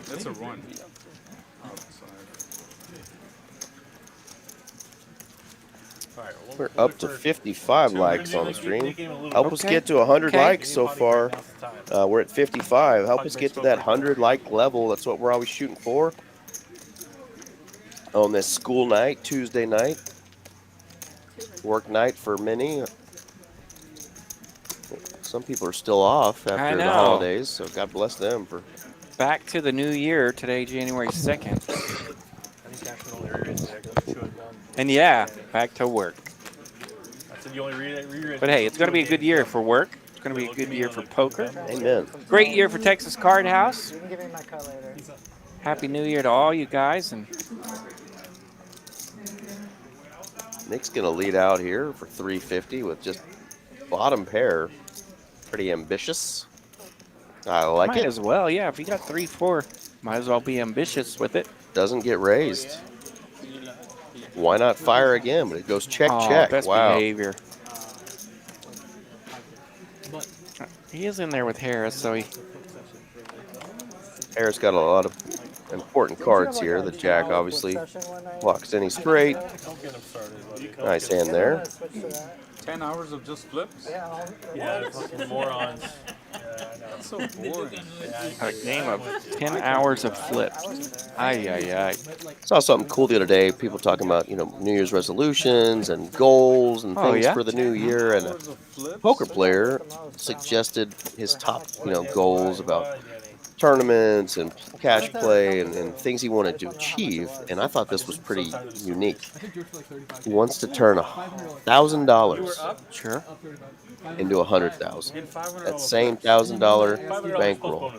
That's a run. We're up to 55 likes on the stream. Help us get to 100 likes so far. We're at 55. Help us get to that 100 like level. That's what we're always shooting for on this school night, Tuesday night. Work night for many. Some people are still off after the holidays, so God bless them for. Back to the new year today, January 2nd. And yeah, back to work. But hey, it's going to be a good year for work. It's going to be a good year for poker. Amen. Great year for Texas Card House. You can give me my cut later. Happy New Year to all you guys. And Nick's going to lead out here for 350 with just bottom pair. Pretty ambitious. I like it. Might as well, yeah. If you got 3-4, might as well be ambitious with it. Doesn't get raised. Why not fire again? But it goes check, check. Best behavior. He is in there with Harris, so Harris got a lot of important cards here. The Jack obviously walks any straight. Nice hand there. 10 hours of just flips? Yeah, Yeah, fucking morons. That's so boring. A game of 10 hours of flips. Ay, ay, ay. Saw something cool the other day. People talking about New Year's resolutions and goals and Oh, things yeah? for the new year. And a poker player suggested his top goals about tournaments and cash play and things he wanted to achieve. And I thought this was pretty unique. He wants to turn $1,000 Sure. into 100,000. That same $1,000 bankroll.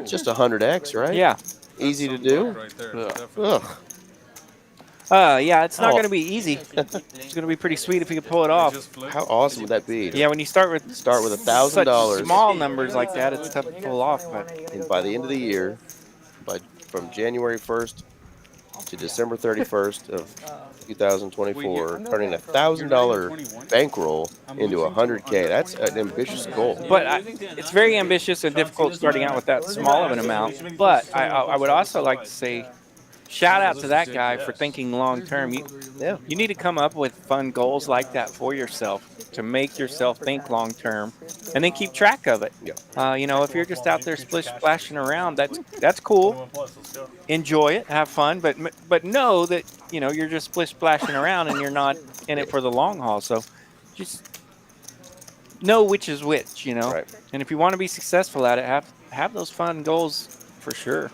Just 100x, right? Yeah. Easy to do. Right there. Ugh. Ugh. Yeah, it's not Oh. going to be easy. It's going to be pretty sweet if you can pull it off. Just flip. How awesome would that be? Yeah, when you start with $1,000, such small numbers like that, it's tough to pull off. But and by the end of the year, from January 1st to December 31st of 2024, turning $1,000 bankroll into 100K. That's an ambitious goal. But it's very ambitious and difficult starting out with that small of an amount. But I would also like to say, shout out to that guy for thinking long term. You need to come up with fun goals like that for yourself to make yourself think long term, and then keep track of it. If you're just out there splashing around, that's cool. Enjoy it, have fun, but know that you're just splashing around and you're not in it for the long haul. So just know which is which, Right. And if you want to be successful at it, have those fun goals for sure.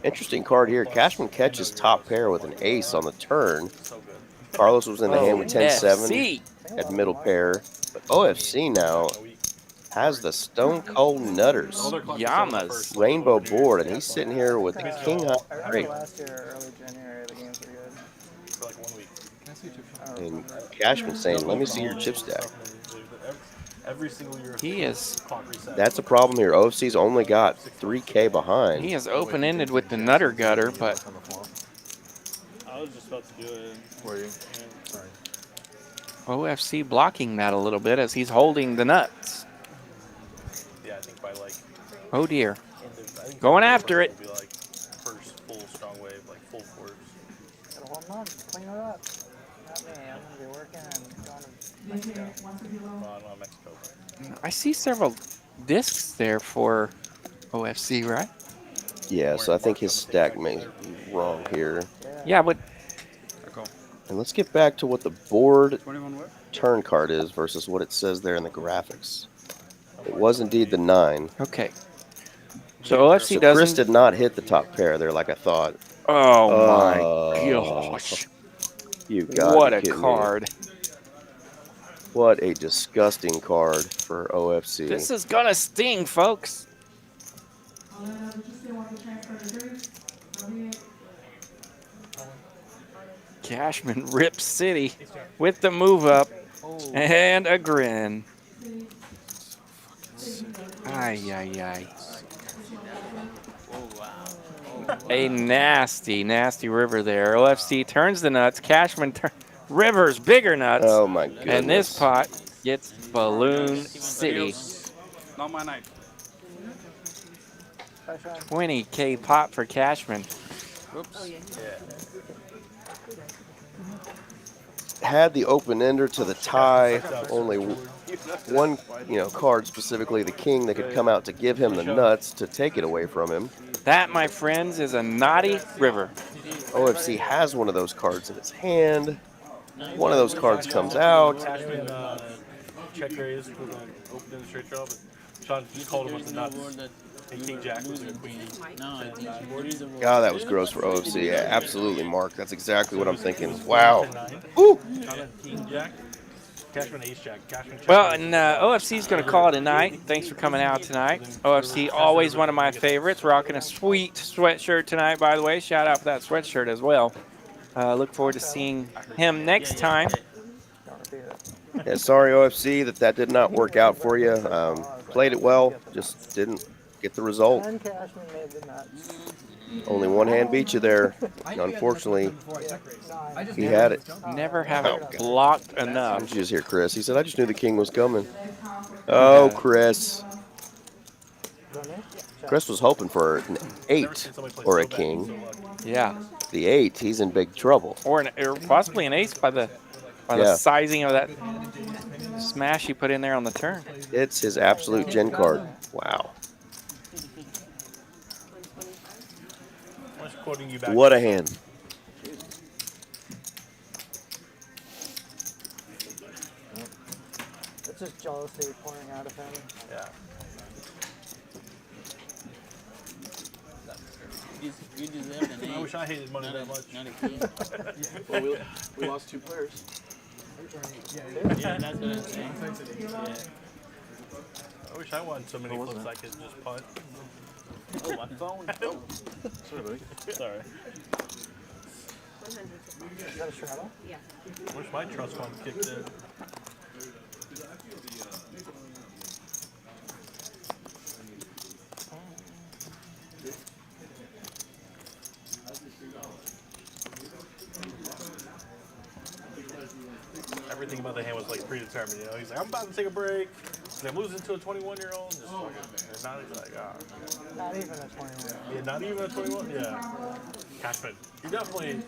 Interesting card here. Cashman catches top pair with an ace on the turn. Carlos was in the hand with 10-7 at middle pair. But OFC now has the Stone Cold Nutters. Yamas. Rainbow board, and he's sitting here with the King High straight. last year, early January, the games were good. For like 1 week. And Cashman saying, let me see your chip stack. Every single year. He is. That's a problem here. OFC's only got 3K behind. He is open-ended with the nutter gutter, but I was just about to do it. Were you? Sorry. OFC blocking that a little bit as he's holding the nuts. Yeah, I think by like. Oh dear. Going after it. Be like first full strong wave, like full force. Got a whole month, clean it up. Not me, I'm gonna be working and going to Mexico. Well, I'm not Mexico. I see several discs there for OFC, right? Yeah, so I think his stack may be wrong here. Yeah, but And let's get back to what the board 21 what? turn card is versus what it says there in the graphics. It was indeed the 9. okay. So OFC So doesn't. Chris did not hit the top pair there like I thought. Oh my Oh. gosh! You got What a card! What a disgusting card for OFC. This is gonna sting, folks. Cashman rips City with the move up and a grin. Ay, ay, ay. A nasty, nasty river there. OFC turns the nuts. Cashman rivers bigger nuts. Oh my goodness. And this pot gets Balloon City. Not my night. 20K pot for Cashman. Oops. Had the open ender to the tie. Only one, card, specifically the king, that could come out to give him the nuts to take it away from him. That, my friends, is a naughty river. OFC has one of those cards in his hand. One of those cards comes out. Cashman check raise with an open in the straight draw, but Sean just called him with the nuts. And King Jack was a queen. God, that was gross for OFC. Yeah, absolutely, Mark. That's exactly what I'm thinking. Wow. Ooh. King Jack. Cashman ace jack. Cashman check. Well, and OFC is going to call it a night. Thanks for coming out tonight. OFC, always one of my favorites. Rocking a sweet sweatshirt tonight, by the way. Shout out for that sweatshirt as well. Look forward to seeing him next time. Yeah, sorry, OFC, that did not work out for you. Played it well, just didn't get the result. And Cashman made the nuts. Only one hand beat you there. Unfortunately, he had it. Never have it blocked enough. Did you just hear Chris? He said, I just knew the king was coming. Oh, Chris. Chris was hoping for an 8 or a king. Yeah. The 8, he's in big trouble. Or possibly an ace by the by the sizing of that smash he put in there on the turn. It's his absolute gen card. Wow. I'm just quoting you back. What a hand. It's just jealousy pouring out of him. Yeah. You deserve an 8. I wish I hated money that much. Not a king. Well, we lost 2 players. Yeah, that's what I'm saying. Yeah. I wish I won so many flips I could just punt. Oh, my phone. Oh, sorry, buddy. Sorry. Is that a straddle? Yeah. I wish my trust fund kicked in. Everything about the hand was like predetermined, you know. He's like, I'm about to take a break. And I'm losing to a 21-year-old. Just fucking, and not even like, Not even a 21. yeah, not even a 21. Yeah. Cashman, you're definitely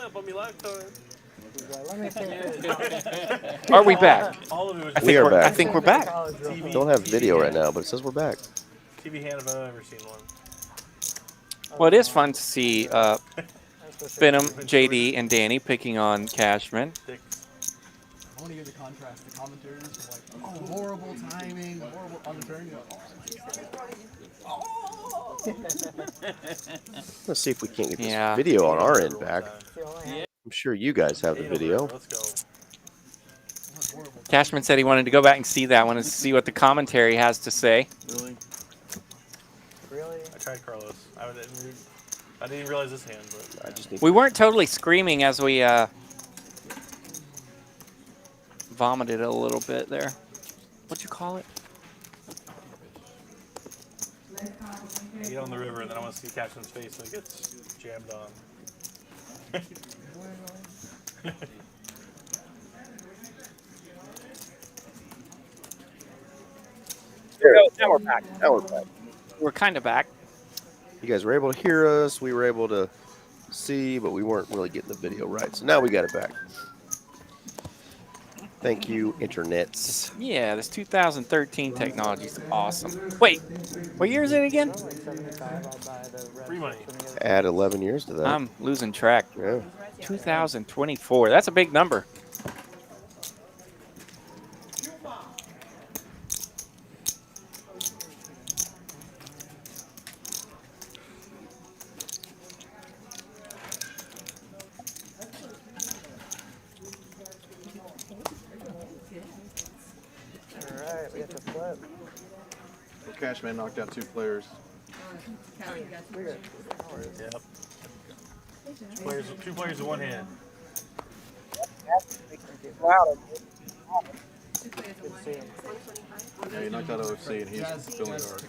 up on me last time. Let me think. Are we back? All of it was We are back. I think we're back. Don't have video right now, but it says we're back. TV hand if I've ever seen one. Well, it is fun to see Venom, JD, and Danny picking on Cashman. I want to hear the contrast. The commentators are like, oh, horrible timing, horrible on the turn. Oh. Let's see if we can't get this video on our end back. Yeah. I'm sure you guys have the video. Let's go. Cashman said he wanted to go back and see that one and see what the commentary has to say. Really? Really? I tried Carlos. I didn't even realize this hand, but I just need We weren't totally screaming as we vomited a little bit there. What'd you call it? I get on the river and then I want to see Cashman's face when it gets jammed on. Now we're back. Now we're back. We're kind of back. You guys were able to hear us. We were able to see, but we weren't really getting the video right. So now we got it back. Thank you, internets. Yeah, this 2013 technology is awesome. Wait, what year is it again? Like 75, I'll buy the red. Free money. Add 11 years to that. I'm losing track. Yeah. 2024. That's a big number. Alright, we have to flip. Cashman knocked out 2 players. We're good. Yep. Two players in one hand. Yeah, he knocked out OC and he's filling guard.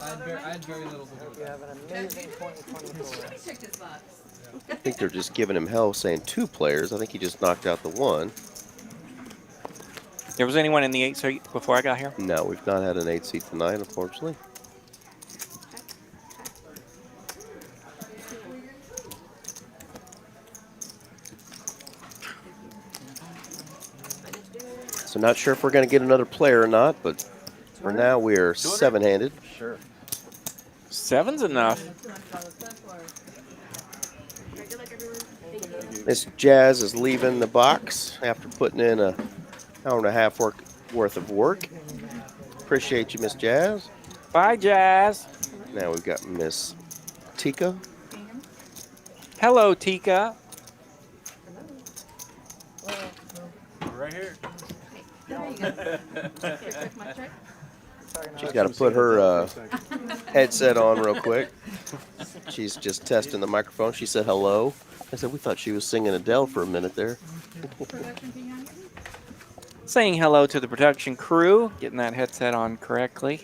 I had very little to do with You that. have an amazing 2024. I think they're just giving him hell saying 2 players. I think he just knocked out the 1. There was anyone in the 8 seat before I got here? No, we've not had an 8 seat tonight, unfortunately. So not sure if we're going to get another player or not, but for now we're 7-handed. Sure. 7's enough. Miss Jazz is leaving the box after putting in an hour and a half worth of work. Appreciate you, Miss Jazz. Bye, Jazz. Now we've got Miss Tika. Hello, Tika. Right here. She's got to put her headset on real quick. She's just testing the microphone. She said hello. I said, we thought she was singing Adele for a minute there. Saying hello to the production crew. Getting that headset on correctly.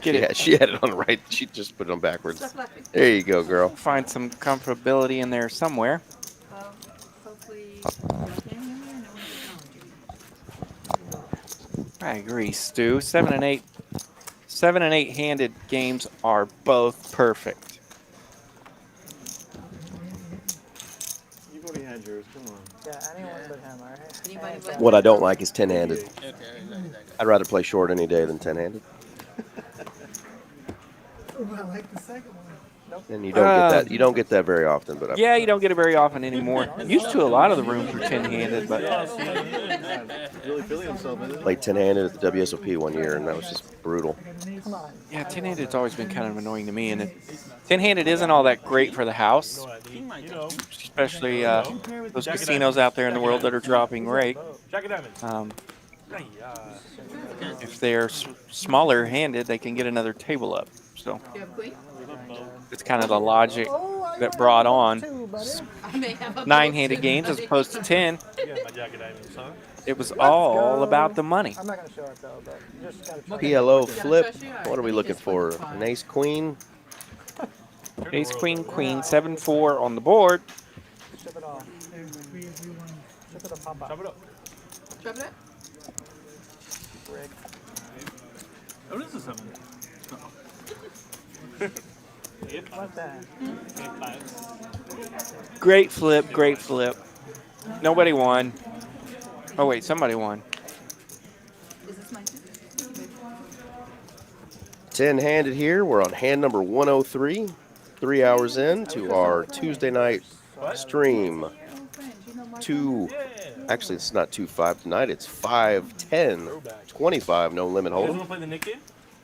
She had it on right. She just put it on backwards. There you go, girl. Find some comfortability in there somewhere. Hopefully, I agree, Stu. 7 and 8 handed games are both perfect. Yeah, anyone but him, alright? Anybody but What I don't like is 10-handed. Okay, I'd rather play short any day than 10-handed. I like the second one. And you don't get that. You don't get that very often. But Yeah, you don't get it very often anymore. Used to a lot of the rooms were 10-handed, but Really feeling himself, isn't it? played 10-handed at the WSOP one year, and that was just brutal. yeah, 10-handed's always been kind of annoying to me. And 10-handed isn't all that great for the house, especially those casinos out there in the world that are dropping rate. Jack of diamonds. If they're smaller handed, they can get another table up. So You have queen? it's kind of the logic that brought on I may have a 9-handed boat, games as opposed to 10. You got my jack of diamonds, huh? It was all about the money. I'm not gonna show it though, but you just gotta try. PLO flip. What are we looking for? An ace queen. Ace, queen, queen, 7-4 on the board. Ship it off. Ship it a pop Chop it up. Drop it up. rig. Oh, this is something. What's that? Great flip, great flip. Nobody won. Oh, wait, somebody won. Is this mine too? 10-handed here. We're on hand number 103. 3 hours in to our Tuesday night stream. Actually, it's not 2-5 tonight. It's 5-10, 25, no limit You guys hold. want to play the Nick game?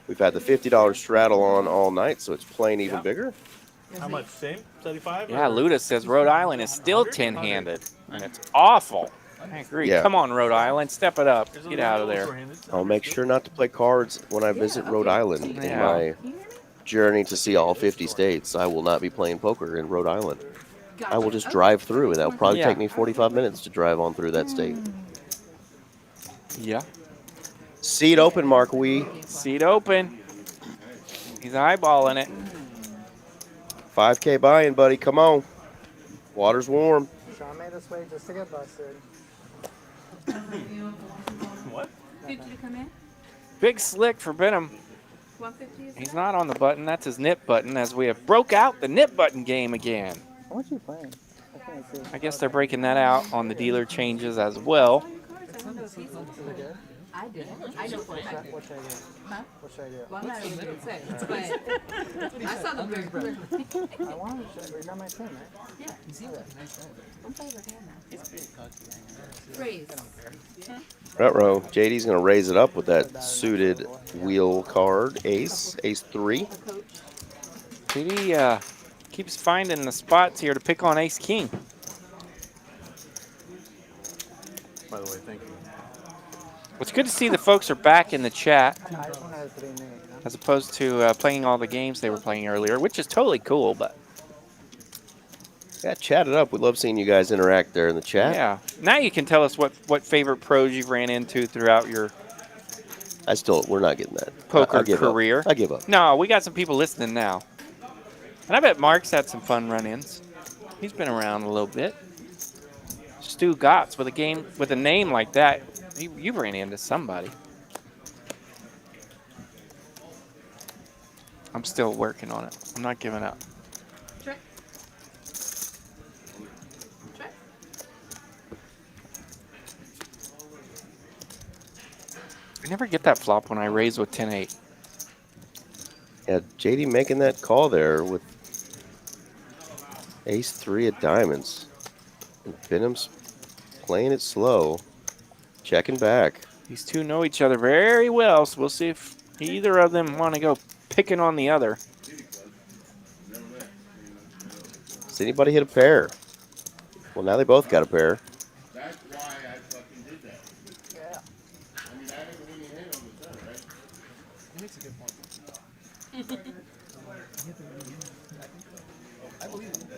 We've had the $50 straddle on all night, so it's playing even bigger. How much? Same? 75? Yeah, Luda says Rhode Island is still 10-handed, and it's awful. I agree. Yeah. Come on, Rhode Island, step it up. Get out of there. I'll make sure not to play cards when I visit Rhode Island in Yeah. my journey to see all 50 states. I will not be playing poker in Rhode Island. I will just drive through, and that'll probably take me 45 minutes to drive on through that state. Yeah. Seat open, Mark Wee. Seat open. He's eyeballing it. 5K buy-in, buddy. Come on. Water's warm. Sean made us wait just to get busted. What? 50 to come in? Big slick for Venom. 150 is He's not on the button. That's his nip button as we have broke out the nip button game again. What you playing? I can't see. I guess they're breaking that out on the dealer changes as well. I did. I don't play. What should I do? Huh? What should I do? Well, I'm not even going to say, but I saw them very clearly. I want to show you got my turn, right? Yeah. Don't play with him now. Raise. Ruh-roh. JD's going to raise it up with that suited wheel card. Ace. Ace 3. JD keeps finding the spots here to pick on Ace King. By the way, thank you. It's good to see the folks are back in the chat I just wanted it to be me. as opposed to playing all the games they were playing earlier, which is totally cool, but Yeah, chat it up. We love seeing you guys interact there in the chat. yeah. Now you can tell us what favorite pros you've ran into throughout your We're not getting that. poker I give career. Up. I give up. No, we got some people listening now. And I bet Mark's had some fun run-ins. He's been around a little bit. Stu Gotts with a name like that, you ran into somebody. I'm still working on it. I'm not giving up. Try. Try. I never get that flop when I raise with 10-8. Yeah, JD making that call there with Ace 3 of diamonds. And Venom's playing it slow. Checking back. These two know each other very well, so we'll see if either of them want to go picking on the other. Does anybody hit a pair? Well, now they both got a pair. That's why I fucking did that. Yeah. I mean, I didn't win your hand on the turn, right? He makes a good point. I believe him.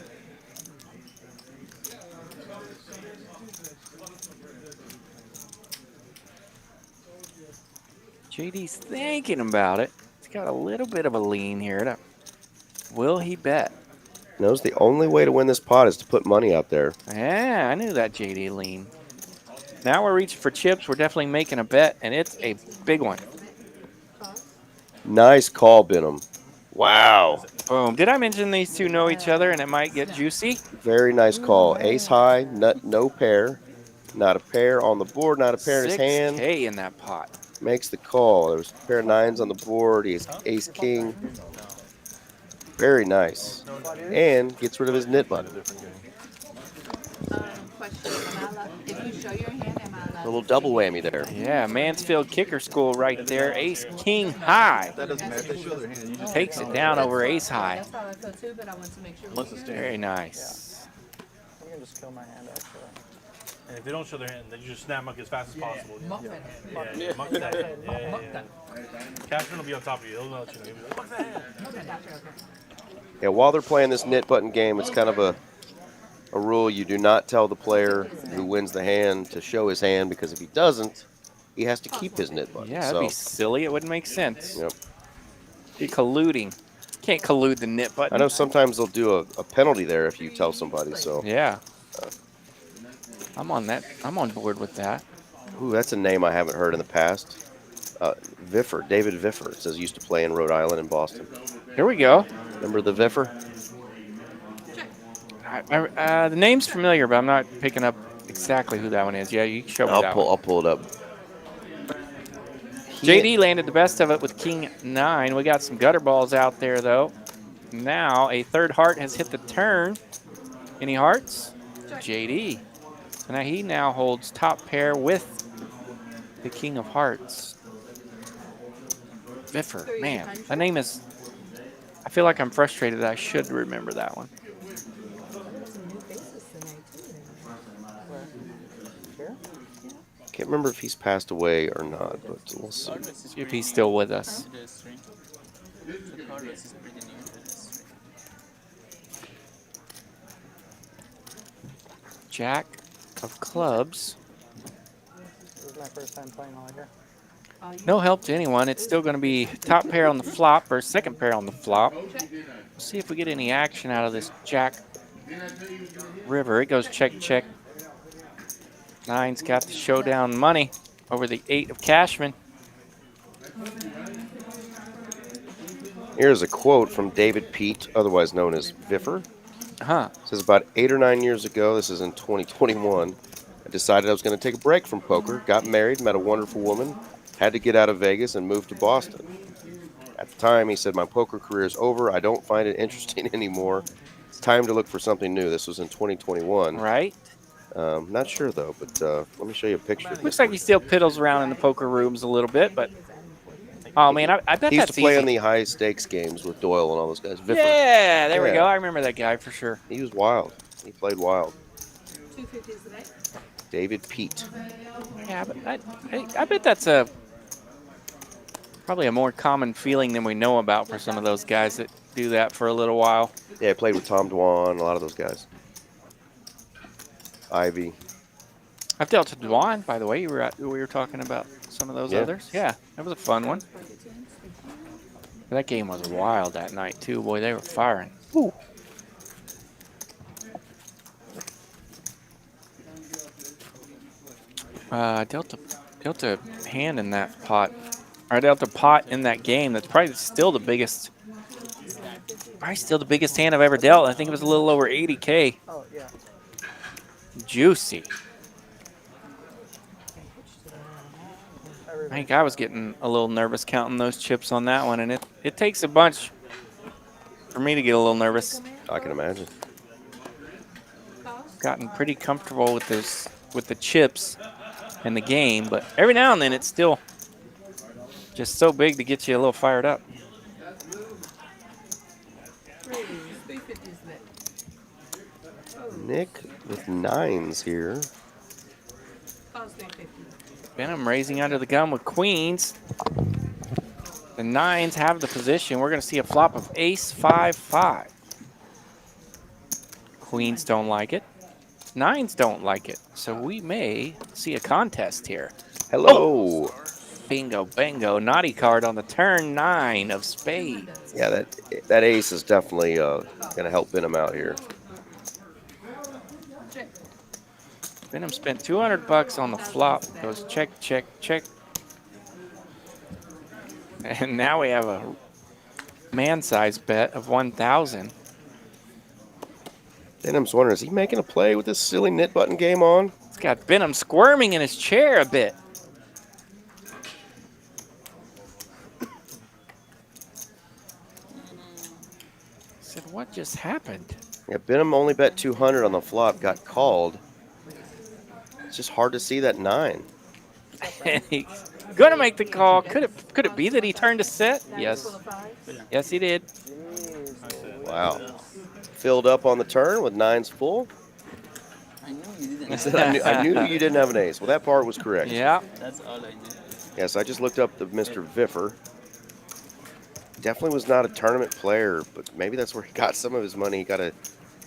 JD's thinking about it. He's got a little bit of a lean here. Will he bet? Knows the only way to win this pot is to put money out there. Yeah, I knew that JD lean. Now we're reaching for chips. We're definitely making a bet, and it's a big one. Nice call, Venom. Wow. Boom. Did I mention these two know each other and it might get juicy? Very nice call. Ace high, no pair. Not a pair on the board, not a pair in his hand. 6K in that pot. Makes the call. There was a pair of 9s on the board. He has ace king. Very nice. And gets rid of his nit button. Question, am I allowed, if you show your hand, am I allowed? A little double whammy there. Yeah, Mansfield kicker school right there. Ace king high. That doesn't matter. If they show their hand, you just Takes it down over ace high. That's how I feel too, but I want to make sure. Once it's Very nice. You can just kill my hand, actually. And if they don't show their hand, then you just snap muck as fast as possible. Muck that hand. Yeah, muck that hand. Yeah, Muck yeah. that. Cashman will be on top of you. He'll know what you know. He'll be like, muck that hand. Okay, gotcha, okay. Yeah, while they're playing this nit button game, it's kind of a rule. You do not tell the player who wins the hand to show his hand, because if he doesn't, he has to keep his nit button. Yeah, that'd be silly. It wouldn't make sense. Yep. Be colluding. Can't collude the nit button. I know sometimes they'll do a penalty there if you tell somebody. So Yeah. I'm on that. I'm on board with that. ooh, that's a name I haven't heard in the past. Viffer, David Viffer. It says he used to play in Rhode Island and Boston. Here we go. Remember the Viffer? The name's familiar, but I'm not picking up exactly who that one is. Yeah, you can show me that one. I'll pull it up. JD landed the best of it with king 9. We got some gutter balls out there, though. Now a third heart has hit the turn. Any hearts? JD. So now he now holds top pair with the king of hearts. Viffer, man, that name is. I feel like I'm frustrated. I should remember that one. Can't remember if he's passed away or not, but we'll see. See if he's still with us. Jack of clubs. This is my first time playing all here. No help to anyone. It's still going to be top pair on the flop or second pair on the flop. Let's see if we get any action out of this Jack river. It goes check, check. 9's got the showdown money over the 8 of Cashman. Here's a quote from David Pete, otherwise known as Viffer. Huh. It says, about 8 or 9 years ago, this is in 2021, I decided I was going to take a break from poker, got married, met a wonderful woman, had to get out of Vegas and moved to Boston. At the time, he said, my poker career is over. I don't find it interesting anymore. It's time to look for something new. This was in 2021. Right. Not sure, though, but let me show you a picture. Looks like he still piddles around in the poker rooms a little bit, but... Oh, man, I bet he used that's to play easy. on the high-stakes games with Doyle and all those guys. Viffer. Yeah, there we Yeah. go. I remember that guy for sure. He was wild. He played wild. 250s today. David Pete. Yeah, but I bet that's probably a more common feeling than we know about for some of those guys that do that for a little while. Yeah, I played with Tom Dwan, a lot of those guys. Ivy. I've dealt to Dwan, by the way. We were talking about some of those Yeah. others. Yeah, that was a fun one. That game was wild that night, too. Boy, they were firing. Woo. Delta hand in that pot. Or Delta pot in that game. That's probably still the biggest. Probably still the biggest hand I've ever dealt. I think it was a little over 80K. Oh, yeah. Juicy. I think I was getting a little nervous counting those chips on that one, and it takes a bunch for me to get a little nervous. I can imagine. Gotten pretty comfortable with this, with the chips and the game, but every now and then it's still just so big to get you a little fired up. Nick with 9s here. Venom raising under the gun with queens. The 9s have the position. We're going to see a flop of ace 5-5. Queens don't like it. 9s don't like it. So we may see a contest here. Hello. Oh. Bingo, bango. Naughty card on the turn. 9 of spades. Yeah, that ace is definitely going to help Venom out here. Venom spent $200 on the flop. Goes check, check, check. And now we have a man-size bet of 1,000. Venom's wondering, is he making a play with this silly knit button game on? It's got Venom squirming in his chair a bit. I said, what just happened? Yeah, Venom only bet 200 on the flop, got called. It's just hard to see that 9. He's gonna make the call. Could it be that he turned a set? Yes. Yes, he did. Wow. Filled up on the turn with 9s full. I knew you didn't. He said, I knew you didn't have an ace. Well, that part was correct. Yeah. That's all I knew. Yes, I just looked up the Mr. Viffer. Definitely was not a tournament player, but maybe that's where he got some of his money. He got a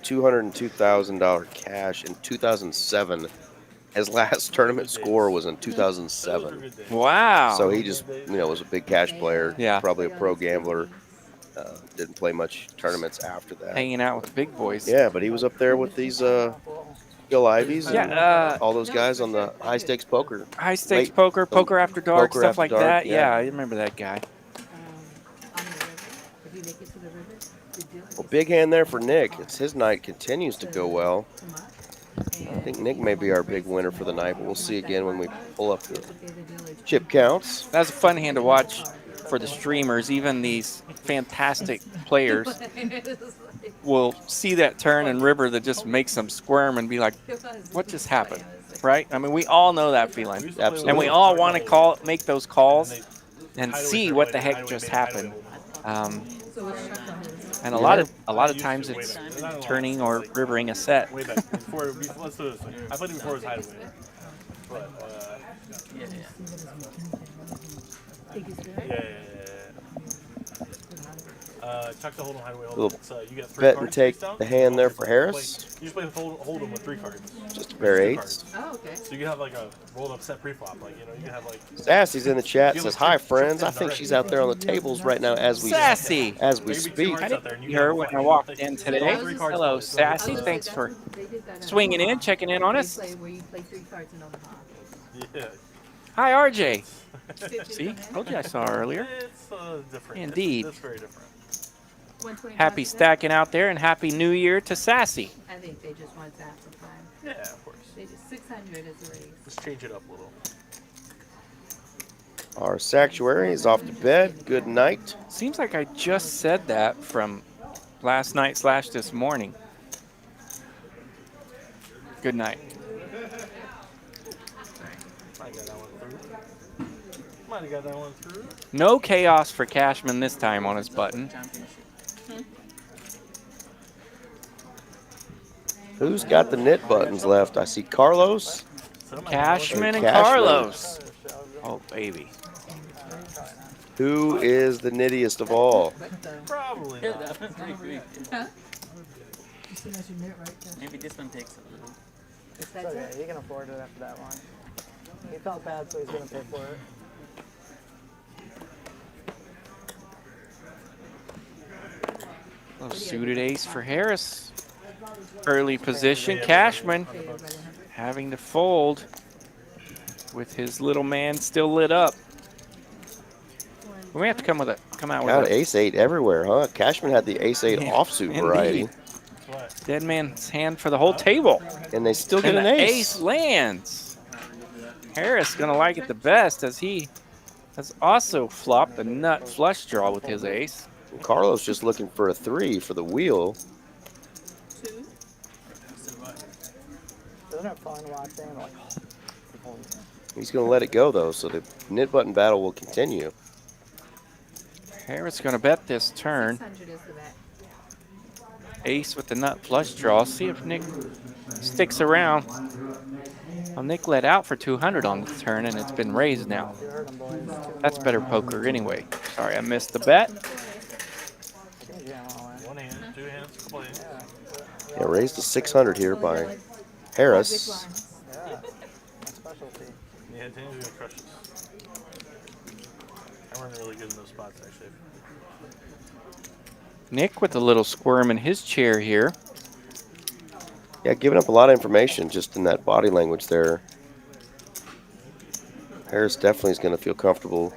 $202,000 cash in 2007. His last tournament score was in 2007. Wow. So he just, was a big cash player. Yeah. Probably a pro gambler. Didn't play much tournaments after that. Hanging out with the big boys. Yeah, but he was up there with these Gil Ivies and Yeah, all those guys on the high stakes poker. high stakes Late- poker, poker after dark, Poker stuff After like Dark, that. yeah. Yeah, I remember that guy. Well, big hand there for Nick. His night continues to go well. I think Nick may be our big winner for the night, but we'll see again when we pull up the chip counts. That's a fun hand to watch for the streamers. Even these fantastic players will see that turn and river that just makes them squirm and be like, what just happened? Right? I mean, we all know that feeling. Absolutely. And we all want to make those calls and see what the heck just happened. And a lot of times it's turning or rivering a set. Way back before, let's do this thing. I played it before it was hideaway. But yeah. Chuck the Hold'em hideaway. Little You get 3 bet cards. and take face down. the hand there for You Harris. just play Hold'em with 3 cards. Just a pair of 8s. Oh, okay. So you can have like a rolled up set pre-flop. Like, you can have like. Sassy's in the chat, says, hi, friends. I think she's out there on the tables right now as we Sassy! speak. I didn't see her when I walked in today. Hello, Sassy. Thanks for swinging in, checking in on us. Where you play 3 cards in Omaha. Yeah. Hi, RJ. See? Told you I saw her earlier. It's different. Indeed. It's very different. 125 Happy stacking out there and happy new year to Sassy. I think they just want that for time. Yeah, of course. They just 600 is the raise. Let's change it up a little. Our sanctuary is off to bed. Good night. Seems like I just said that from last night / this morning. Good night. Might have got that one through. No chaos for Cashman this time on his button. Who's got the knit buttons left? I see Carlos. Cashman and Cashman. Carlos. Oh, baby. Who is the knittiest of all? Probably Yeah, not. that one's pretty quick. Huh? Maybe this one takes a little. It's okay. He can afford it after that one. He felt bad, so he's gonna pay for it. Little suited ace for Harris. Early position. Cashman having to fold with his little man still lit up. We may have to come out Got with a ace-8 everywhere, huh? Cashman had the ace-8 Yeah, offsuit indeed. variety. dead man's hand for the whole table. And they still get And an the ace. ace lands. Harris gonna like it the best as he has also flopped the nut flush draw with his ace. And Carlos just looking for a 3 for the wheel. Isn't it fun watching? Like, He's going to let it go, though, so the knit button battle will continue. Harris gonna bet this turn. 600 is the bet. Ace with the nut flush draw. See if Nick sticks around. Well, Nick let out for 200 on the turn, and it's been raised now. That's better poker anyway. Sorry, I missed the bet. One hand, 2 hands to play. Yeah, raised to 600 here by Harris. Yeah, Danny's gonna crush this. I run really good in those spots, actually. Nick with a little squirm in his chair here. Yeah, giving up a lot of information just in that body language there. Harris definitely is going to feel comfortable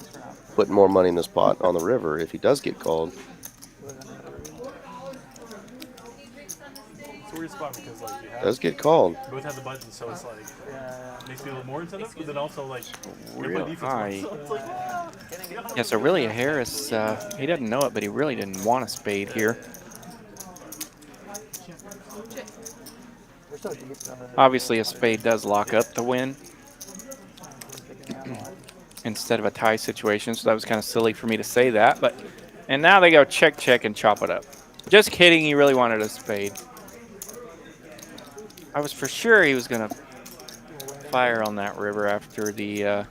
putting more money in this pot on the river if he does get called. a weird spot because like you have Does get called. both have the buttons, so it's like makes me a little more incentive, but then also like Real high. so it's like, Yeah, so really a Harris, he doesn't know it, but he really didn't want a spade here. Obviously, a spade does lock up the win instead of a tie situation, so that was kind of silly for me to say that. But and now they go check, check, and chop it up. Just kidding, he really wanted a spade. I was for sure he was going to fire on that river after the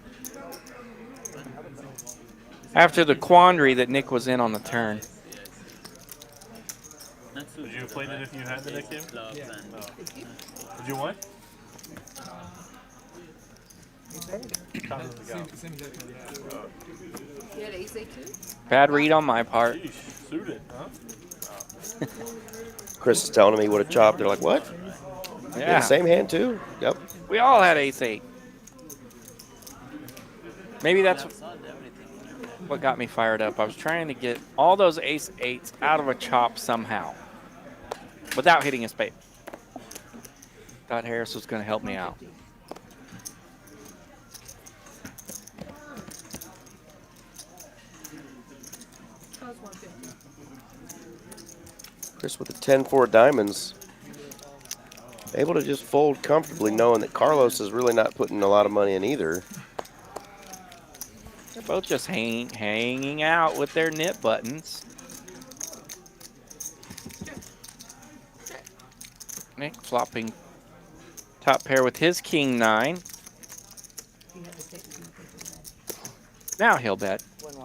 quandary that Nick was in on the turn. would you have played it if you had the next game? No. Would you what? You had ace 8 too? Bad read on my part. Sheesh, suited, huh? Chris is telling him he would have chopped. They're like, what? Yeah. Same hand too? Yep. We all had ace 8. Maybe that's what got me fired up. I was trying to get all those ace 8s out of a chop somehow without hitting a spade. Thought Harris was going to help me out. Chris with the 10-4 diamonds. Able to just fold comfortably knowing that Carlos is really not putting a lot of money in either. They're both just hanging out with their nip buttons. Nick flopping top pair with his king 9. Now he'll bet,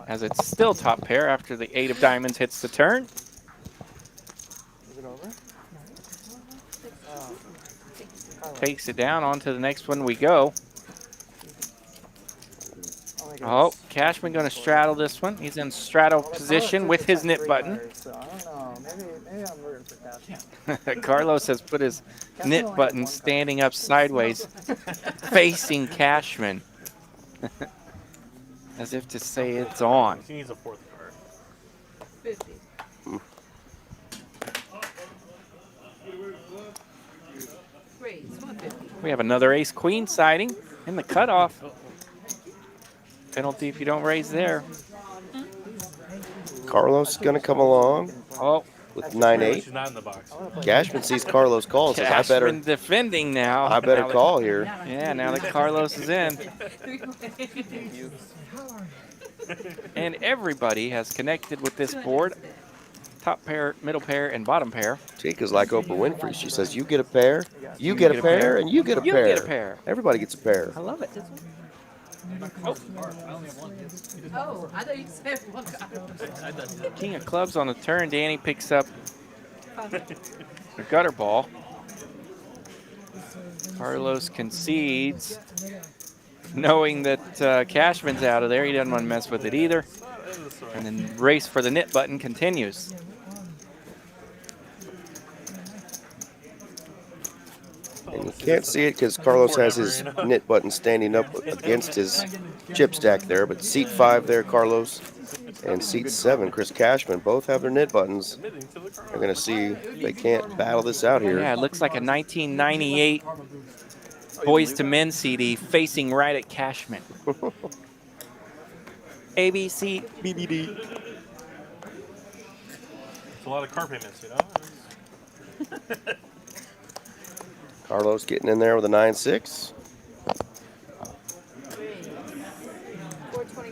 as it's still top pair after the 8 of diamonds hits the turn. Is it over? Takes it down, on to the next one we go. Oh, Cashman going to straddle this one. He's in straddle position with his nip button. So I don't know. Maybe I'm rooting for Cashman. Carlos has put his nip button standing up sideways, facing Cashman, as if to say it's on. He needs a fourth card. 50. Raise 150. We have another ace-queen sighting in the cutoff. Penalty if you don't raise there. Carlos is going to come along with 9-8. She's not in the box. Cashman sees Carlos call and says, I better Cashman defending now. I better Now call here. Yeah, now that Carlos is in. And everybody has connected with this board. Top pair, middle pair, and bottom pair. Tika's like Oprah Winfrey. She says, you get a pair, you get a pair, and you get a You pair. get a pair. Everybody gets a pair. I love it. Oh, I thought you said one card. King of clubs on the turn. Danny picks up the gutter ball. Carlos concedes, knowing that Cashman's out of there. He doesn't want to mess with it either. And then race for the nip button continues. And you can't see it because Carlos has his knit button standing up against his chip stack there. But seat 5 there, Carlos, and seat 7, Chris Cashman, both have their knit buttons. They're going to see if they can't battle this out here. Yeah, it looks like a 1998 Boys to Men CD facing right at Cashman. ABC, BBD. It's a lot of car payments, you know? Carlos getting in there with a 9-6.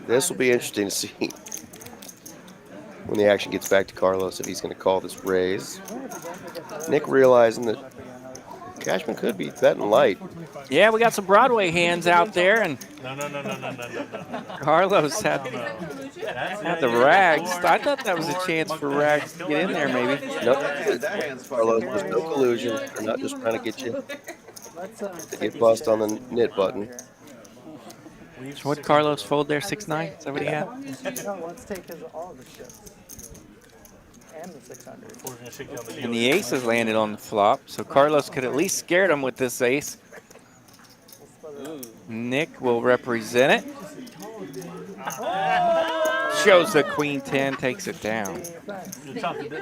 This will be interesting to see when the action gets back to Carlos if he's going to call this raise. Nick realizing that Cashman could be betting light. Yeah, we got some Broadway hands out there, and No. Carlos had the rags. I thought that was a chance for rags to get in there, maybe. Nope. Carlos, there's no collusion. They're not just trying to get you to get bust on the knit button. So what Carlos fold there, 6-9? Is that what he had? No, let's take all of the chips. And the 600. And the aces landed on the flop, so Carlos could at least scare him with this ace. Nick will represent it. Shows the queen 10, takes it down. You chopped it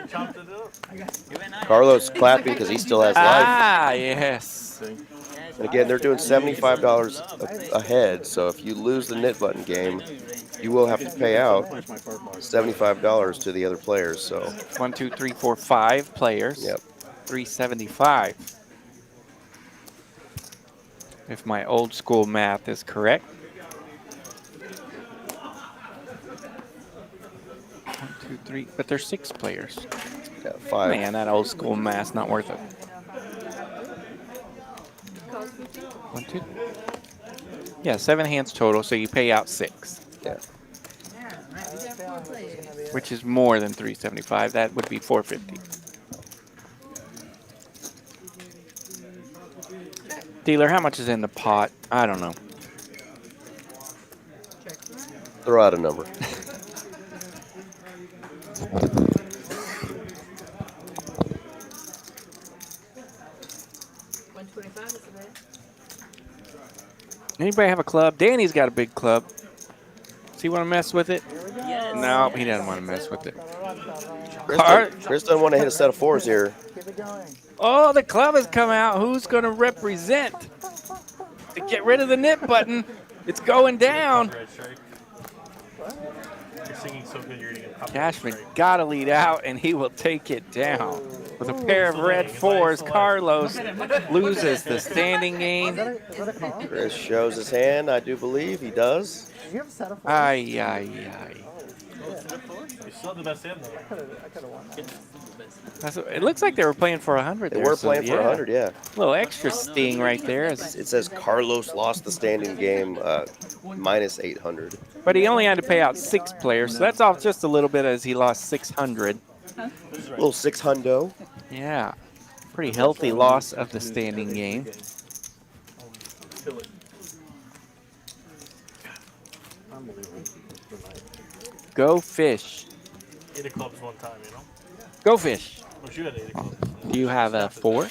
up. Carlos clapping because he still has life. Ah, yes. And again, they're doing $75 a head. So if you lose the knit button game, you will have to pay out $75 to the other players. So 1, 2, 3, 4, 5 players. Yep. 375. If my old school math is correct. 1, 2, 3, but there's 6 players. yeah, 5. Man, that old school math's not worth it. 1, 2. Yeah, 7 hands total, so you pay out 6. Yeah. Which is more than 375. That would be 450. Dealer, how much is in the pot? I don't know. Throw out a number. Anybody have a club? Danny's got a big club. Does he want to mess with it? Yes. No, he doesn't want to mess with it. Chris doesn't want to hit a set of 4s here. Oh, the club has come out. Who's going to represent? To get rid of the knit button. It's going down. You're singing so good, you're eating a copy. Cashman got to lead out, and he will take it down. With a pair of red 4s, Carlos loses the standing game. Chris shows his hand. I do believe he does. Ay, ay, ay. You still have the best hand, though. It looks like they were playing for 100 They there. were playing for 100, yeah. A little extra sting right there. It says Carlos lost the standing game minus 800. But he only had to pay out 6 players, so that's off just a little bit as he lost 600. A little 600. Yeah. Pretty healthy loss of the standing game. Go fish. 8 of clubs one time, you know? Go fish. Wish you had 8 of clubs. Do you have a 4? I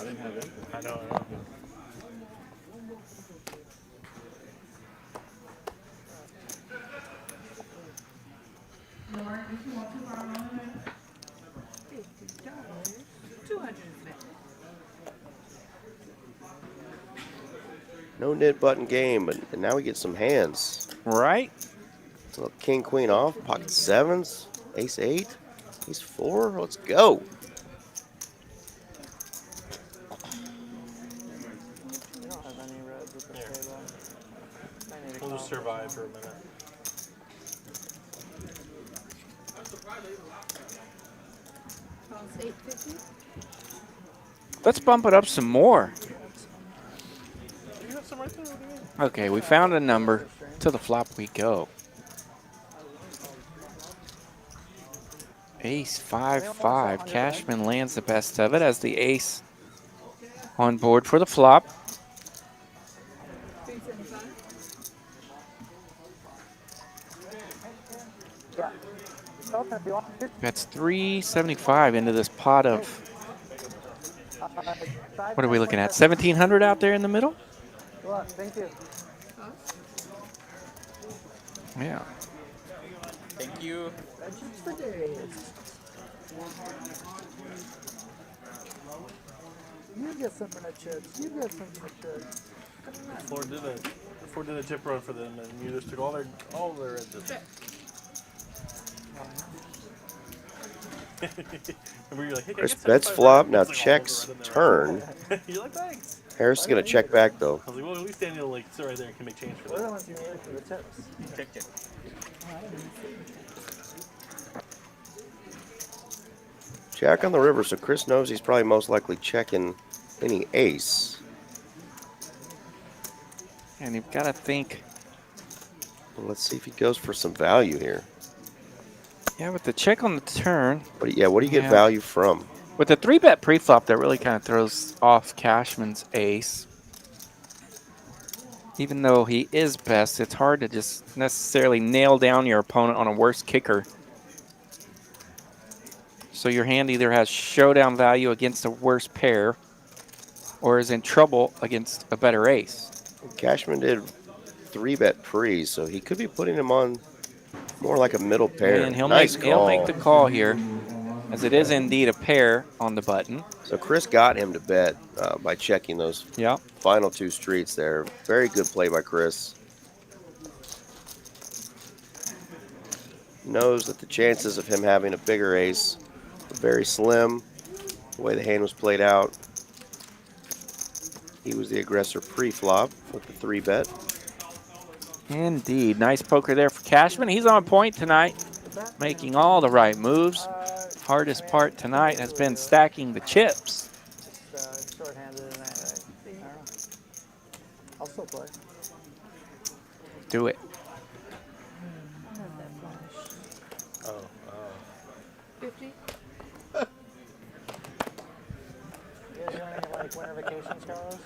didn't have it. I know. No knit button game, and now we get some hands. Right? A little king, queen off, pocket 7s, ace 8, ace 4. Let's go. We'll just survive for a minute. Let's bump it up some more. You have some right there. What do you mean? Okay, we found a number. To the flop we go. Ace 5-5. Cashman lands the best of it as the ace on board for the flop. That's 375 into this pot of, what are we looking at? 1,700 out there in the middle? Thank you. Yeah. Thank you. You get some of the chips. You get some of the chips. Ford did a chip run for them, and you just took all their edges. Remember, you're like, hey, Chris bets flop, now checks turn. You're like, thanks. Harris is going to check back, though. I was like, well, at least Daniel like sit right there and can make change for We're the that. ones you needed for the tips. Check it. Jack on the river, so Chris knows he's probably most likely checking any ace. And you've got to think. Well, let's see if he goes for some value here. Yeah, with the check on the turn. What do you get value from? With the 3-bet pre-flop, that really kind of throws off Cashman's ace. Even though he is best, it's hard to just necessarily nail down your opponent on a worse kicker. So your hand either has showdown value against a worse pair or is in trouble against a better ace. Cashman did 3-bet pre, so he could be putting him on More like a middle pair. And he'll Nice he'll make call. the call here, as it is indeed a pair on the button. So Chris got him to bet by checking those final 2 streets there. Very good play by Chris. Knows that the chances of him having a bigger ace are very slim, the way the hand was played out. He was the aggressor pre-flop with the 3-bet. Indeed. Nice poker there for Cashman. He's on point tonight, making all the right moves. Hardest part tonight has been stacking the chips. Just short-handed and I don't know. I'll still play. Do it. Oh, 50? You guys doing any like winter vacations, Carlos?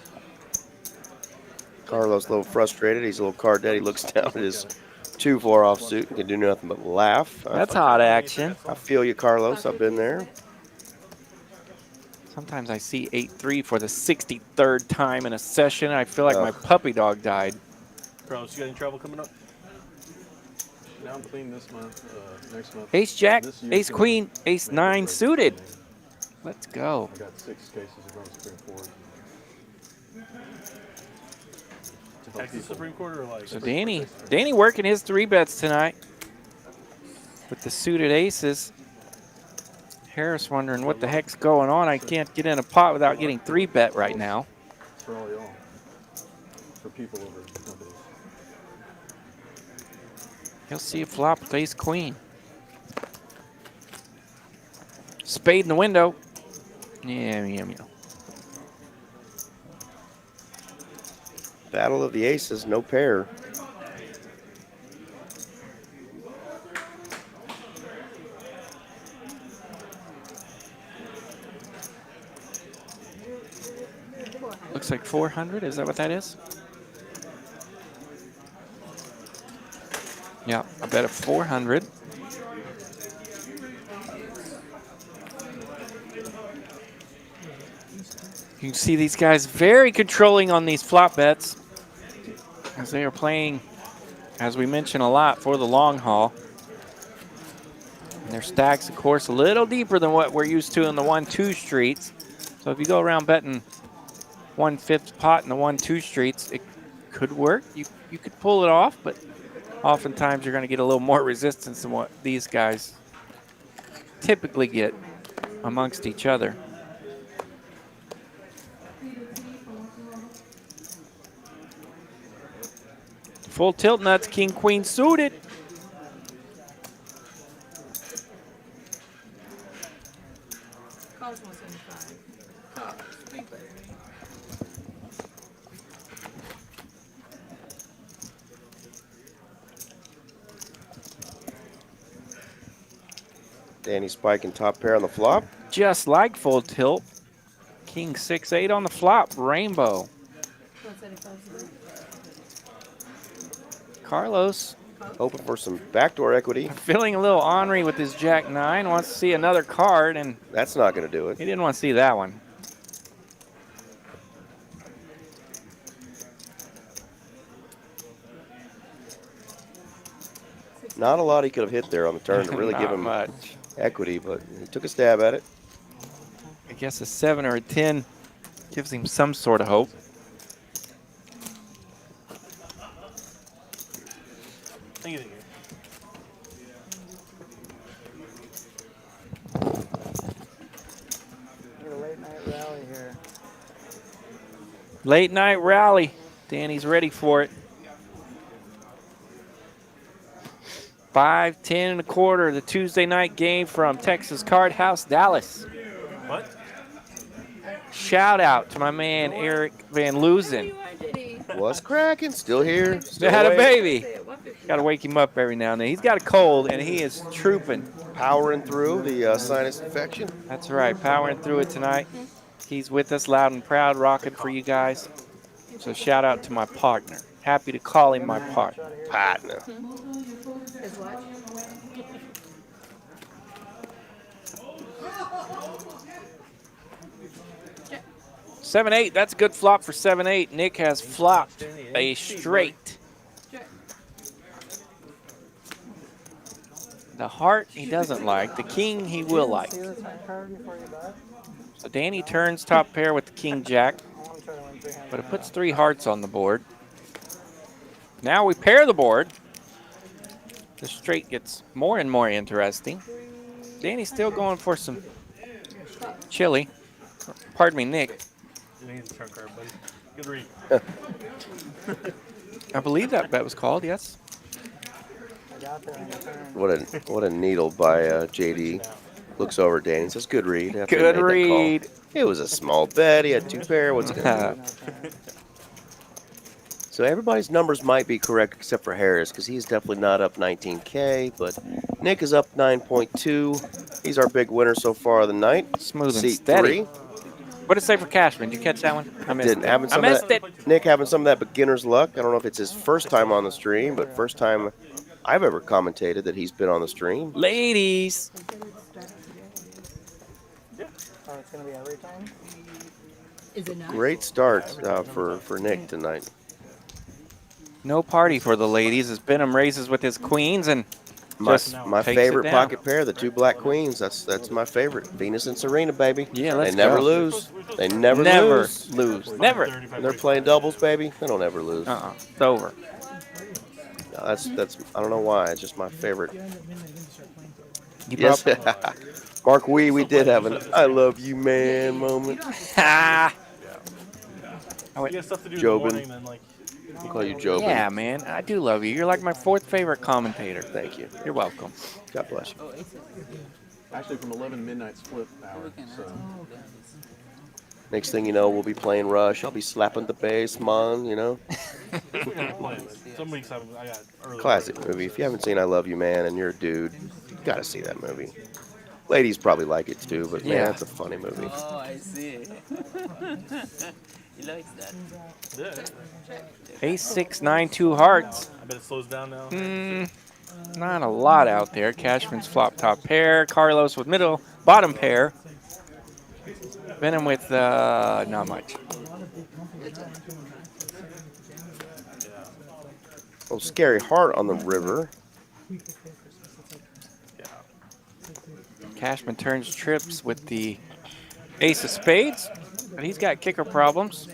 Carlos a little frustrated. He's a little card dead. He looks down at his 2-4 offsuit and can do nothing but laugh. That's hot action. I feel you, Carlos. I've been there. Sometimes I see 8-3 for the 63rd time in a session. I feel like my puppy dog died. Carlos, you got any travel coming up? Now I'm clean this month. Next month. Ace Jack, This year Ace gonna Queen, Ace make 9 it suited. right. Let's go. I got 6 cases of Rome Supreme Court. Texas Supreme Court or like? So Danny working his 3-bets tonight with the suited aces. Harris wondering what the heck's going on. I can't get in a pot without getting 3-bet right now. It's for all y'all. For people over companies. He'll see a flop with Ace Queen. Spade in the window. Yeah. Battle of the aces, no pair. Looks like 400. Is that what that is? Yeah, I bet a 400. You can see these guys very controlling on these flop bets, as they are playing, as we mentioned a lot, for the long haul. And their stacks, of course, a little deeper than what we're used to in the 1-2 streets. So if you go around betting 1/5 pot in the 1-2 streets, it could work. You could pull it off, but oftentimes you're going to get a little more resistance than what these guys typically get amongst each other. Full tilt nuts, king, queen suited. Calls 175. Call. 3-bet. Danny spiking top pair on the flop. Just like full tilt. King 6-8 on the flop, rainbow. 175. Carlos hoping for some backdoor equity. Feeling a little ornery with his Jack 9. Wants to see another card, and that's not going to do it. He didn't want to see that one. Not a lot he could have hit there on the turn to really give him much equity, but he took a stab at it. I guess a 7 or a 10 gives him some sort of hope. Thank you. Get a late night rally here. Late night rally. Danny's ready for it. 5-10 and a quarter, the Tuesday night game from Texas Card House, Dallas. What? Shout out to my man Eric Van Loozen. Was cracking, still here. Still had a baby. Got to wake him up every now and then. He's got a cold, and he is trooping. Powering through the sinus infection. That's right, powering through it tonight. He's with us loud and proud, rocking for you guys. So shout out to my partner. Happy to call him my partner. Partner. Is what? 7-8, that's a good flop for 7-8. Nick has flopped a straight. The heart he doesn't like. The king he will like. See the turn card before you bet? So Danny turns top pair with the king jack, I want to try to win 3 hands. but it puts 3 hearts on the board. Now we pair the board. The straight gets more and more interesting. Danny's still going for some chili. Pardon me, Nick. You need the turn card, buddy. Good read. I believe that bet was called, yes. I got there on the turn. What a needle by JD. Looks over at Danny and says, good read. After he Good made that read. call. It was a small bet. He had 2 pair. What's he going to do? So everybody's numbers might be correct except for Harris because he's definitely not up 19K, but Nick is up 9.2. He's our big winner so far of the night. Smooth and Seat steady. 3. What did it say for Cashman? Did you catch that one? I missed Didn't it. having I some of missed that, it. Nick having some of that beginner's luck. I don't know if it's his first time on the stream, but first time I've ever commentated that he's been on the stream. Ladies. Oh, it's going to be every time? Is it not? Great start for Nick tonight. No party for the ladies as Venom raises with his queens and My just takes it favorite down. pocket pair, the 2 black queens. That's my favorite. Venus and Serena, baby. Yeah, let's They never go. lose. They never lose. Never. When they're playing doubles, baby, they don't ever lose. It's over. No, that's I don't know why. It's just my favorite. You Yes, brought- Mark, we did have an "I love you, man" moment. Ha! You got stuff to do Jobin. in the morning, then like. I'll call you Jobin. Yeah, man. I do love you. You're like my 4th favorite commentator. Thank you. You're welcome. God bless you. Actually, from 11 midnight split hour. So Next thing you know, we'll be playing Rush. I'll be slapping the bass, man. You know, Some weeks I got early. classic movie. If you haven't seen "I Love You, Man" and you're a dude, you gotta see that movie. Ladies probably like it too, but man, Yeah. it's a funny movie. Oh, I see. He likes that. Yeah. Ace 6, 9, 2 hearts. I bet it slows down now. Not a lot out there. Cashman's flop top pair. Carlos with bottom pair. Venom with not much. Oh, scary heart on the river. Cashman turns trips with the ace of spades, but he's got kicker problems.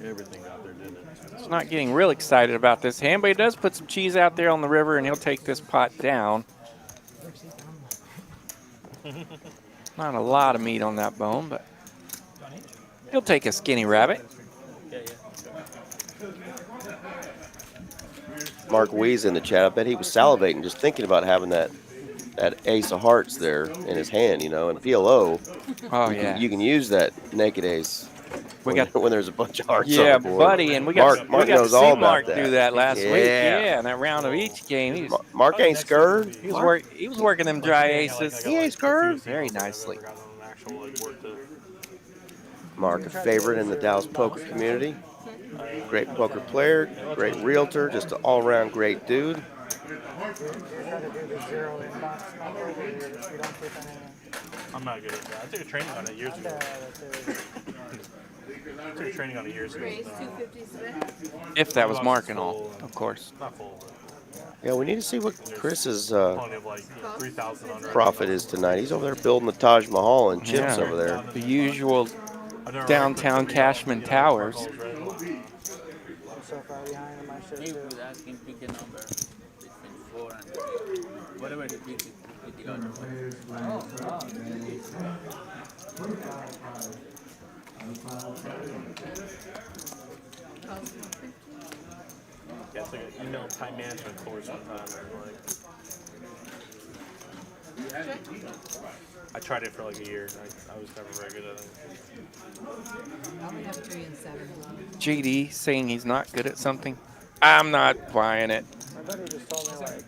everything out there, didn't it? He's not getting real excited about this hand, but he does put some cheese out there on the river, and he'll take this pot down. Not a lot of meat on that bone, but he'll take a skinny rabbit. Mark Wee's in the chat. I bet he was salivating just thinking about having that ace of hearts there in his hand, you know, and PLO. Oh, You can use that naked ace when there's a bunch of hearts on the board. buddy, and we got Mark to knows see all about Mark that. do that last week. Yeah. Yeah, in that round of each game. Mark ain't scared. He was working them dry aces. He ain't scared. Very nicely. Mark, a favorite in the Dallas poker community. Great poker player, great realtor, just an all-around great dude. You're trying to do the 0 inbox number where you don't keep anything. I'm not good at that. I took a training on it years ago. I took a training on it years ago. Raise 250 If that was Mark and all, of course. Not full. Yeah, we need to see what Chris's Plenty of like 3,000 under. profit is tonight. He's over there building the Taj Mahal and chips Yeah. over there. The usual downtown Cashman Towers. I'm so far behind in my shit He too. was asking pick a number between 4 and 3. Whatever he picks, pick the other one. Yeah, it's like an email time management course one time. I tried it for like a year. I was never very good at it. I only have 3 and 7. JD saying he's not good at something. I'm not buying it. My buddy just told me like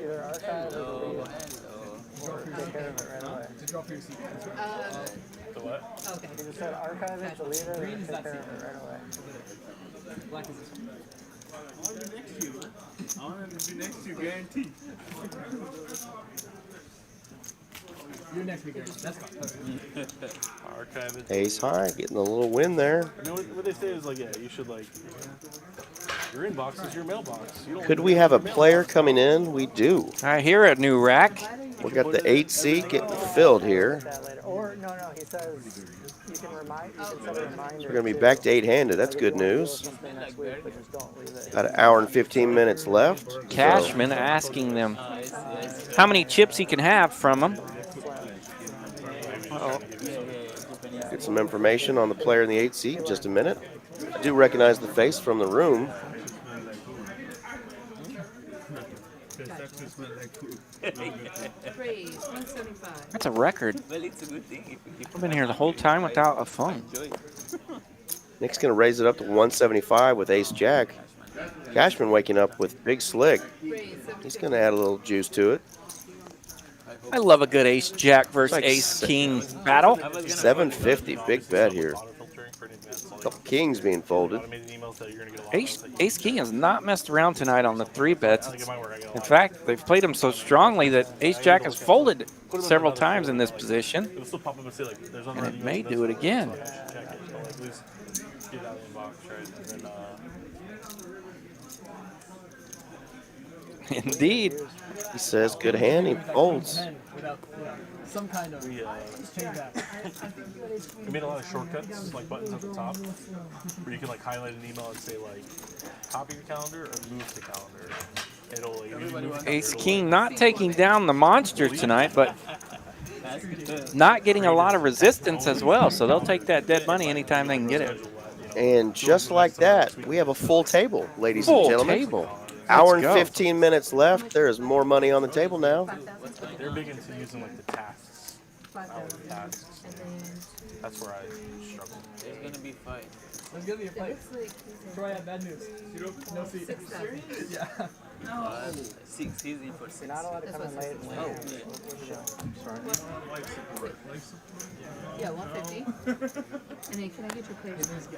either archive or delete it or take care of it right away. The what? Okay. He just said archive it, delete it, or take care of it right away. Black is this one. I want to be next to you, guaranteed. You're next week, Eric. That's fine. Archive it. Ace high, getting a little win there. You know what they say is like, yeah, you should like Your inbox is your mailbox. You don't Could we have a player coming in? We do. I hear a new rack. We got the 8 seat getting filled here. That later. Or no, he says you can set a reminder. We're going to be back to 8-handed. That's good news. Next week, but just don't leave it. About an hour and 15 minutes left. Cashman asking them how many chips he can have from them. Get some information on the player in the 8 seat in just a minute. I do recognize the face from the room. That's a record. Well, it's a good thing. I've been here the whole time without a phone. Nick's going to raise it up to 175 with ace jack. Cashman waking up with big slick. He's going to add a little juice to it. I love a good ace jack versus Like ace king battle. 750, big bet here. A couple kings being folded. Ace king has not messed around tonight on the 3-bets. In fact, they've played him so strongly that ace jack has folded several times in this position. And it may do it again. Indeed. He says, good hand, he folds. Some kind of We made a lot of shortcuts, like buttons at the top, where you can like highlight an email and say like, copy your calendar or move to calendar. It'll like, usually move to Ace calendar. king not taking down the monster tonight, but not getting a lot of resistance as well. So they'll take that dead money anytime they can get it. And just like that, we have a full table, ladies and Full gentlemen. table. Hour Let's and go. 15 minutes left. There is more money on the table now. They're big into using like the tasks. Tasks. That's where I struggle. There's gonna be fight. There's gonna be a fight. Troy, I have bad news. No seat. Yeah. No. 6 easy for 6. You're not allowed to come in late and wait. Yeah, 150. And then can I get your place?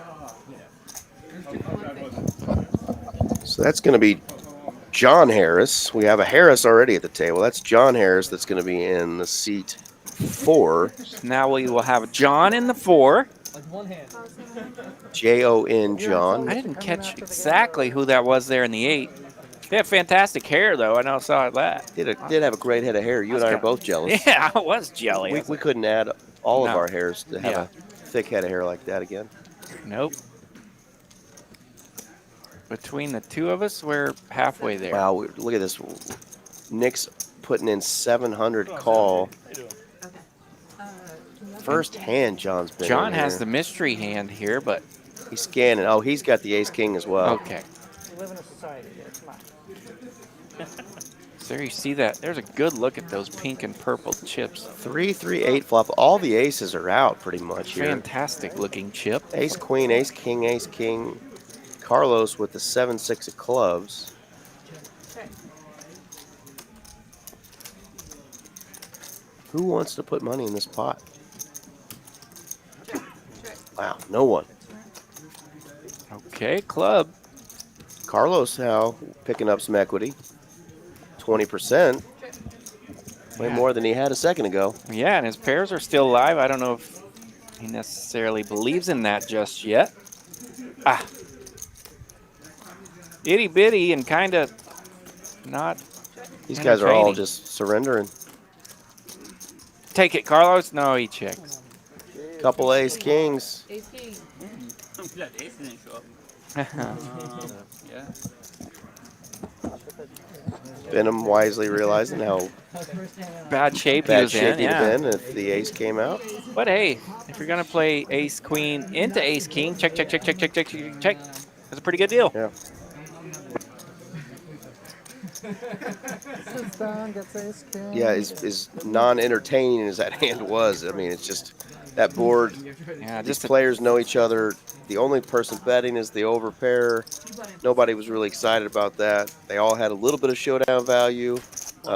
So that's going to be John Harris. We have a Harris already at the table. That's John Harris that's going to be in the seat 4. Now we will have John in the 4. Like one hand. Jon John. I didn't catch exactly who that was there in the 8. They have fantastic hair, though. I know, saw that. Did have a great head of hair. You and I are both jealous. Yeah, I was jelly. We couldn't add all of No. our hairs to have a thick head of hair like that again. Nope. Between the two of us, we're halfway there. Wow, look at this. Nick's putting in 700 call. First hand John's been John in has here. the mystery hand here, but He's scanning. Oh, he's got the ace king as well. okay. We live in a society here. Come on. So there you see that. There's a good look at those pink and purple chips. 3-3-8 flop. All the aces are out pretty much here. Fantastic looking chip. Ace queen, ace king, ace king. Carlos with the 7-6 of clubs. Who wants to put money in this pot? Wow, no one. Okay, club. Carlos now picking up some equity. 20%. Way more than he had a second ago. Yeah, and his pairs are still alive. I don't know if he necessarily believes in that just yet. Ah. Itty bitty and kind of not. These guys are all entertaining. just surrendering. Take it, Carlos. No, he checks. Couple ace kings. Ace king. I'm glad Ace didn't show up. Yeah. Venom wisely realizing how Bad shape he bad was shape in. he'd Yeah. have been if the ace came out. But hey, if you're gonna play ace queen into ace king, check, check, check, check, check, check, check, check. That's a pretty good deal. Yeah. Yeah, as non-entertaining as that hand was, I mean, it's just that board. Yeah, These just a, players know each other. The only person betting is the overpair. Nobody was really excited about that. They all had a little bit of showdown value,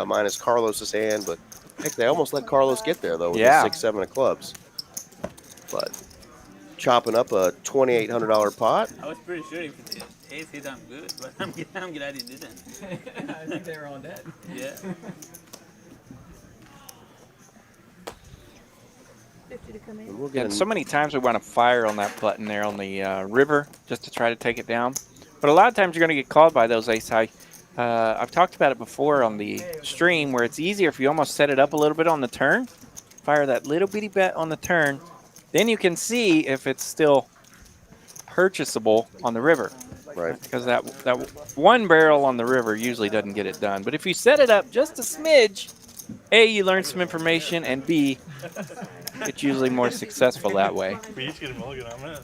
minus Carlos's hand, but heck, they almost let Carlos get there though with Yeah. the 6-7 of clubs. But chopping up a $2,800 pot. I was pretty sure if it Ace hit, I'm good, but I'm glad he didn't. I think they were on dead. Yeah. 50 to come in. And we're yeah, getting so many times we want to fire on that button there on the river just to try to take it down. But a lot of times you're going to get called by those ace high. I've talked about it before on the stream where it's easier if you almost set it up a little bit on the turn. Fire that little bitty bet on the turn. Then you can see if it's still purchasable on the river. Right. Because that one barrel on the river usually doesn't get it done. But if you set it up just a smidge, A, you learn some information, and B, it's usually more successful that way. We each get a mulligan on that.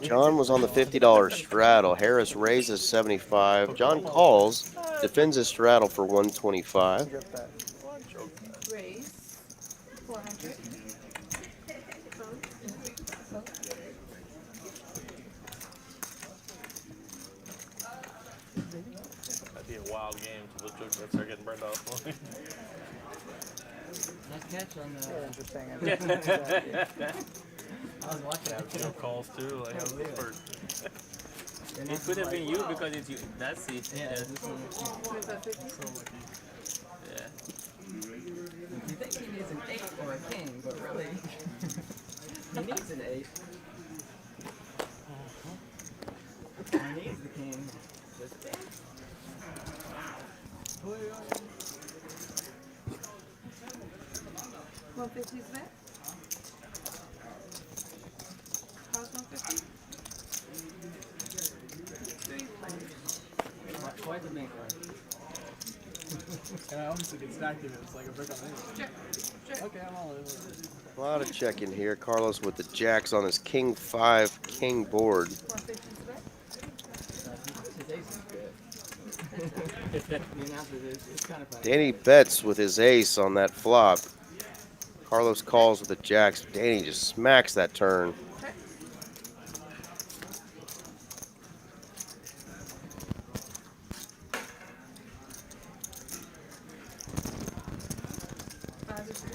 John was on the $50 straddle. Harris raises 75. John calls, defends his straddle for 125. Raise 400. That'd be a wild game to look at start getting burned off. Nice catch on the. Interesting. I was watching Yeah, Joe calls too. Like, how's this work? It could have been you because it's you. That's it. Yeah, Yeah. this one. Was that 50? So lucky. Yeah. You think he needs an 8 or a king, but really, he needs an 8. He needs the king. Just 8. 150 is that? Cost 150? 3 players. Quite the bank run. And I honestly get stacked if it's like a brick on it. Check. Check. Okay, I'm all in. A lot of checking here. Carlos with the jacks on his king 5 king board. 150 is that? His ace is good. I mean, after this, it's kind of funny. Danny bets with his ace on that flop. Carlos calls with the jacks. Danny just smacks that turn. Five is good.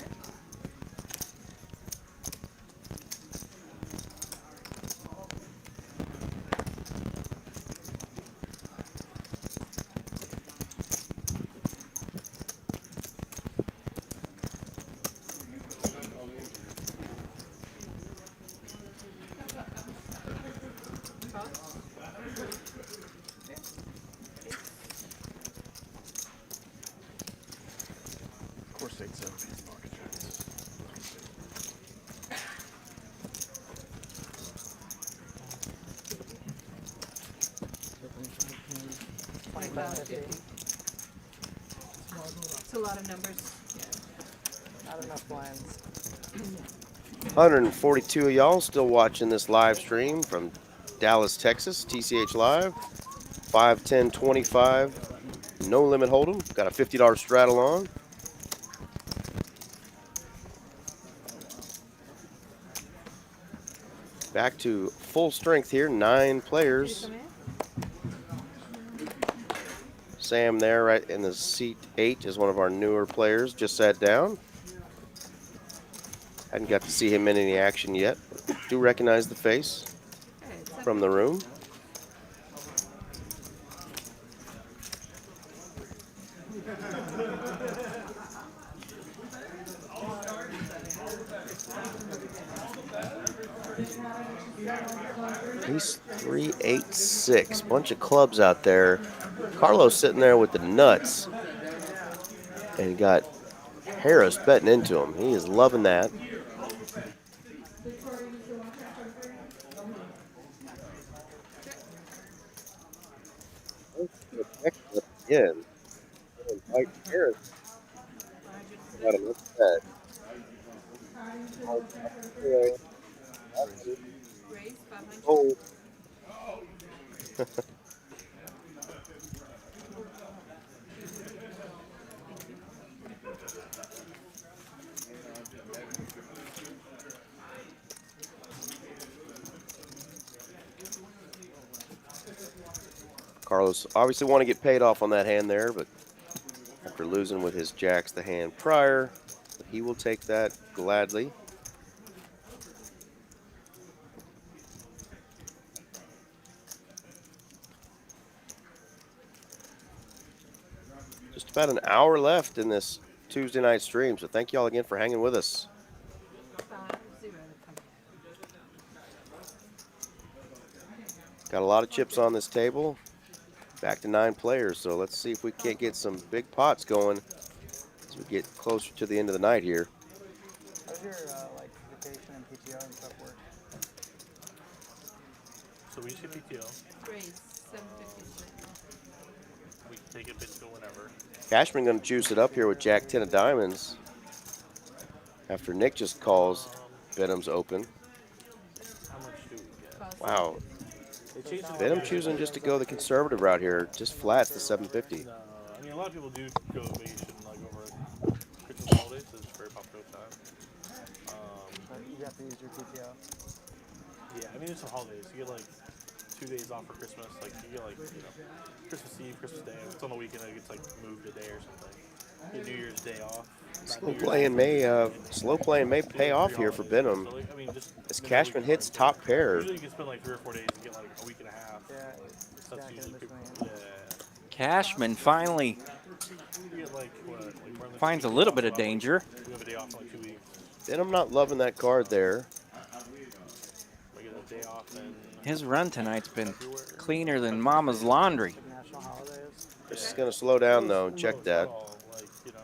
Of course, 8-7 pocket jacks. It's a lot of numbers. Not enough blinds. 142 of y'all still watching this live stream from Dallas, Texas, TCH Live. 5, 10, 25. No limit hold'em. Got a $50 straddle on. Back to full strength here, 9 players. Sam there right in the seat 8 is one of our newer players, just sat down. Hadn't got to see him in any action yet. Do recognize the face from the room. He's 3-8-6. Bunch of clubs out there. Carlos sitting there with the nuts. And he got Harris betting into him. He is loving that. Again. Mike Harris got him upset. Raise 500. Oh. Carlos obviously want to get paid off on that hand there, but after losing with his jacks the hand prior, he will take that gladly. Just about an hour left in this Tuesday night stream, so thank you all again for hanging with us. 5-0 coming Got a lot of chips on this table. Back to 9 players, so let's see if we can't get some big pots going as we get closer to the end of the night here. How's your like vacation and PTO and stuff work? So we just get PTO. Great, 750. We can take it basically whenever. Cashman going to juice it up here with Jack 10 of diamonds. After Nick just calls, Venom's open. How much do we get? Wow. They changed the Venom choosing just to go the conservative route here. Just flats the 750. No, I mean, a lot of people do go vacation like over Christmas holidays. So it's a very popular time. So you have to use your PTO. Yeah, I mean, there's some holidays. You get like 2 days off for Christmas. Like you get like Christmas Eve, Christmas Day. If it's on the weekend, it gets like moved a day or something. You get New Year's Day off. Slow playing may pay off here for Venom. So, like, I mean, just As Cashman hits top pair. usually you can spend like 3 or 4 days and get like a week and a half. Yeah, So that's stack it usually in people. between. Yeah. Cashman finally You get like what? Like more than finds a 2 little weeks bit of off. danger. We have a day off in like 2 weeks. Venom not loving that card there. We get a day off and His run tonight's been cleaner than Mama's laundry. National holidays. This is going to slow down though. Check that. Like, you know,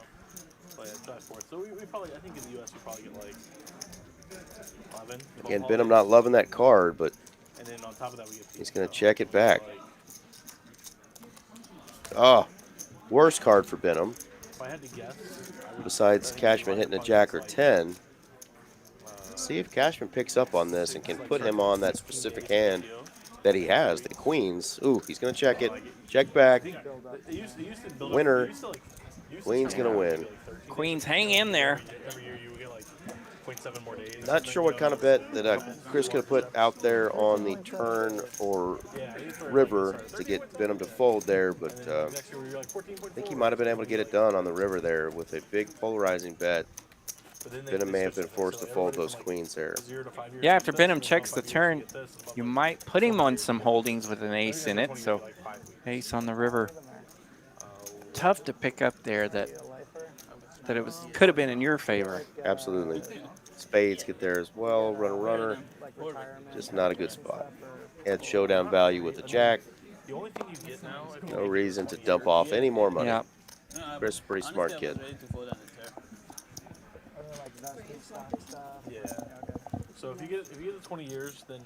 like July 4th. So we probably, I think in the US we probably get like 11. 12 Again, Venom holidays. not loving that card, but And then on top of that we get he's going to PTO. check it back. Like, Oh, worst card for Venom. if I had to guess, I would Besides Cashman hitting a jack or 10. See if Cashman picks up on this and can put him on that specific hand that he has, the queens. Ooh, he's going to check it. Check back. they used to build Winner. Up, they used to, like, used to Queen's say gonna it would win. be, like, 13 Queens days. hang in there. Every year you would get like 0.7 more days. Not sure what kind of bet that Chris could have put out there on the turn or river to get Venom to fold there, but Next year we were like 14.4. I think he might have been able to get it done on the river there with a big polarizing bet. But then Venom may have been switched it, forced so to fold everybody those from, like, queens there. 0 to 5 years Yeah, you after get this, Venom and checks the 5 years turn, you get this, and you blah, blah, might put him on some holdings with an blah. ace in I it. think So like 5 weeks. ace on the river. Tough to pick up there that it was could have been in your favor. Absolutely. Spades get there as well. Runner. Like retirement. Just not a good spot. Had showdown value with the jack. The only thing you get now, I No reason to dump off any more money. Yeah. Chris is a pretty smart kid. Other like vested stock stuff. Yeah. So if you get the 20 years, then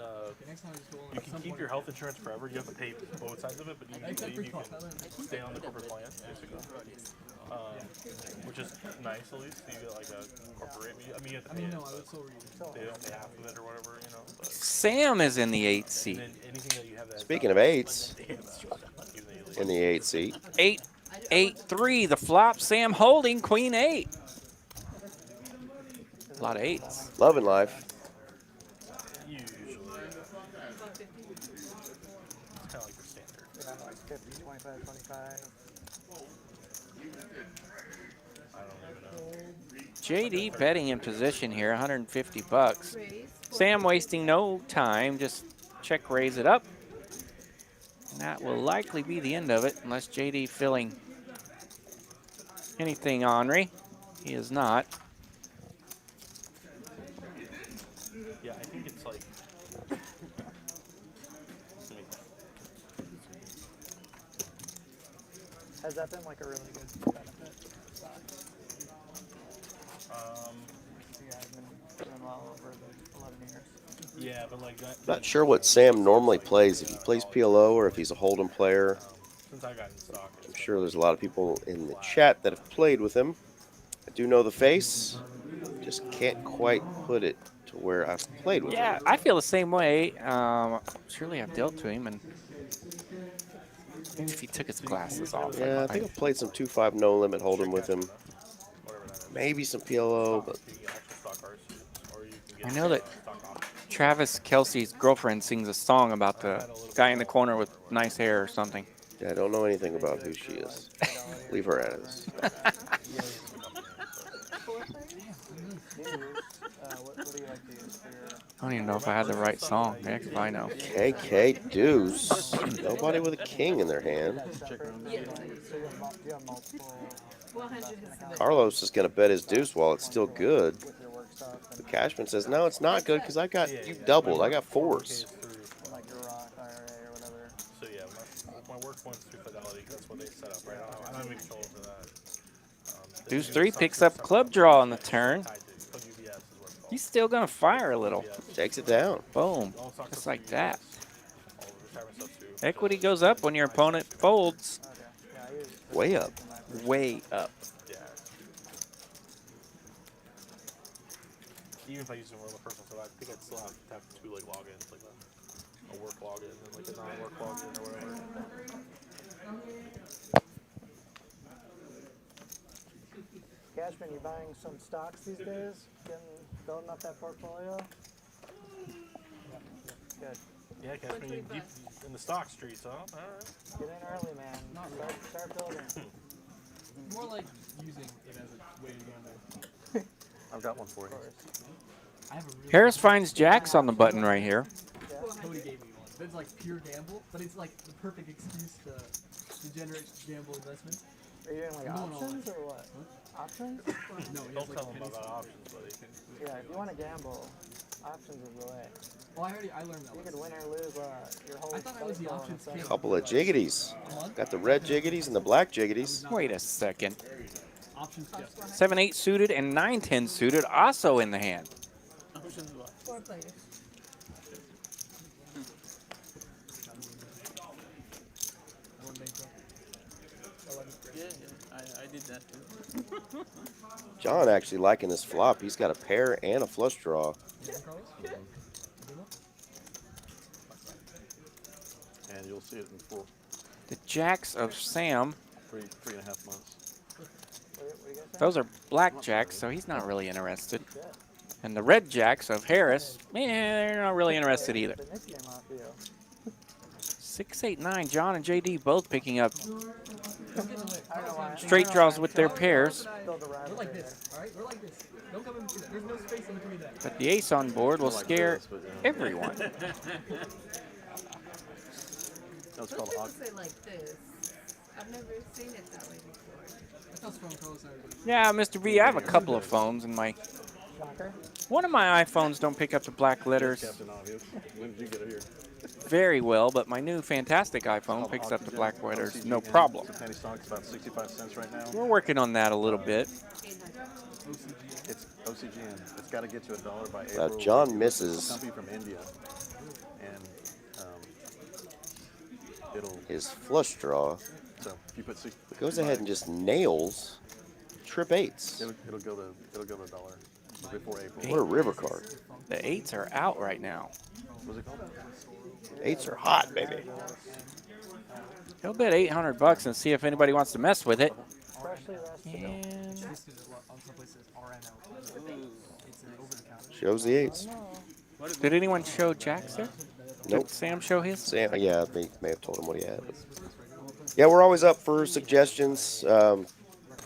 Next time, just roll you can keep your health insurance forever. You have to pay both sides of it, but you can leave. You can stay on the corporate plan, basically. Which is nice at least. So you get like a corporate. I mean, you have to pay it, no, I but was so reading. they don't pay half of it or whatever, you know. But Sam is in the 8th seat. then anything that you have that Speaking of eights, in the 8 seat. 8, 8, 3. The flop. Sam holding queen 8. A lot of 8s. Loving life. usually, it's kind of like the standard. Yeah, like 50, 25, 25. I don't even know. JD betting in position here, 150 bucks. Sam wasting no time, just check raise it up. And that will likely be the end of it, unless JD filling anything ornery. He is not. Yeah, I think it's like. Has that been like a really good benefit for stocks? You guys have been doing well over the 11 years. Yeah, but like that. Not sure what Sam normally plays, if he plays PLO or if he's a hold'em player. Since I got in stock, I'm sure there's a lot of people in the chat that have played with him. I do know the face, just can't quite put it to where I've played with Yeah, him. I feel the same way. Surely I've dealt to him, and maybe if he took his glasses off. Yeah, I think I've played some 2-5 no limit hold'em with him. Maybe some PLO, but you can get actual stock cards, or you can get I know that stock options. Travis Kelsey's girlfriend sings a song about the guy in the corner with nice hair or something. yeah, I don't know anything about who she is. Leave her out of this. What do you like to use for your... I don't even know if I had the right song. Heck if I know. KK Deuce. Nobody with a king in their hand. Separate? So you have multiple 100 is Carlos is going to bet his deuce while it's still good. with your work stuff But Cashman says, no, it's not good because I got you doubled. I got fours. and like your Roth IRA or My work one's through Fidelity. That's what they set up right now. I'm not even control for that. Deuce 3 picks up club draw on the turn. He's still going to fire a little. Takes it down. Boom. Just like that. Equity goes up when your opponent folds. Way up. Way up. Yeah. Even if I use them on the personal stuff, I think I'd still have to have 2 like logins, like a work login and like a non-work login or whatever. Cashman, you buying some stocks these days? Building up that portfolio? Good. Yeah, Cashman, you deep in the stock streets, huh? All right. Get in early, man. Start building. More like using it as a way to gamble. I've got one for you. I have a really Harris finds jacks on the button right here. Cody gave me one. That's like pure gamble, but it's like the perfect excuse to generate gamble investment. Are you doing like options or what? Options? No, he Don't has like tell a them penny about stock. options, buddy. Yeah, if you want to gamble, options is the way. Well, I learned that. You could win or lose your whole. I thought that was the options king. Couple of jiggities. Got the red jiggities and the black jiggities. Wait a second. Options, yes. 7-8 suited and 9-10 suited also in the hand. Options what? 4 players. Yeah, I did that too. John actually liking this flop. He's got a pair and a flush draw. And you'll see it in full. The jacks of Sam. 3.5 months. Those are black jacks, so he's not really interested. And the red jacks of Harris, they're not really interested either. 6, 8, 9. John and JD both picking up straight draws with their pairs. We're like this, all right? We're like this. Don't come in between that. There's no space in between that. But the ace on board will scare everyone. That's Some called people say like this. I've never seen it that way before. That's from Carlos. Yeah, Mr. V, I have a couple of phones, and one of my iPhones don't pick up the black letters Captain Obvious. When did you get it here? very well, but my new fantastic iPhone picks up the black letters no problem. It's a penny stock. It's about 65 cents right now. We're working on that a little bit. It's OCGN. It's got to get to $1 by April. John misses. It's a company from India, and it'll His flush draw. So if you put 60, Goes ahead and just nails trip eights. it'll go to $1 before April. What a river card. The 8s are out right now. What's it called? Eights are hot, baby. He'll bet $800 and see if anybody wants to mess with it. And Shows the eights. did anyone show jacks there? Nope. Did Sam show his? Sam, yeah, I may have told him what he had. But. Yeah, we're always up for suggestions.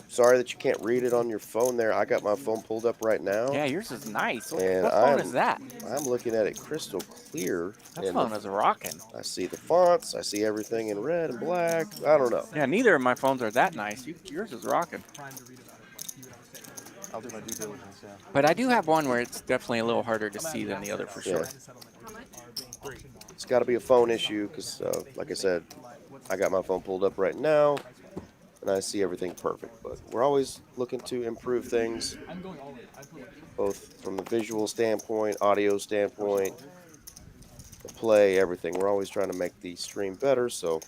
Sorry that you can't read it on your phone there. I got my phone pulled up right now. Yeah, yours is nice. What And phone is that? I'm looking at it crystal clear. That and phone is rocking. I see the fonts. I see everything in red and black. I don't know. Yeah, neither of my phones are that nice. Yours is rocking. I'll do my due diligence. Yeah. But I do have one where it's definitely a little harder to see than the other for sure. It's got to be a phone issue because, like I said, I got my phone pulled up right now, and I see everything perfect. But we're always looking to improve things, both from the visual standpoint, audio standpoint, the play, everything. We're always trying to make the stream better, so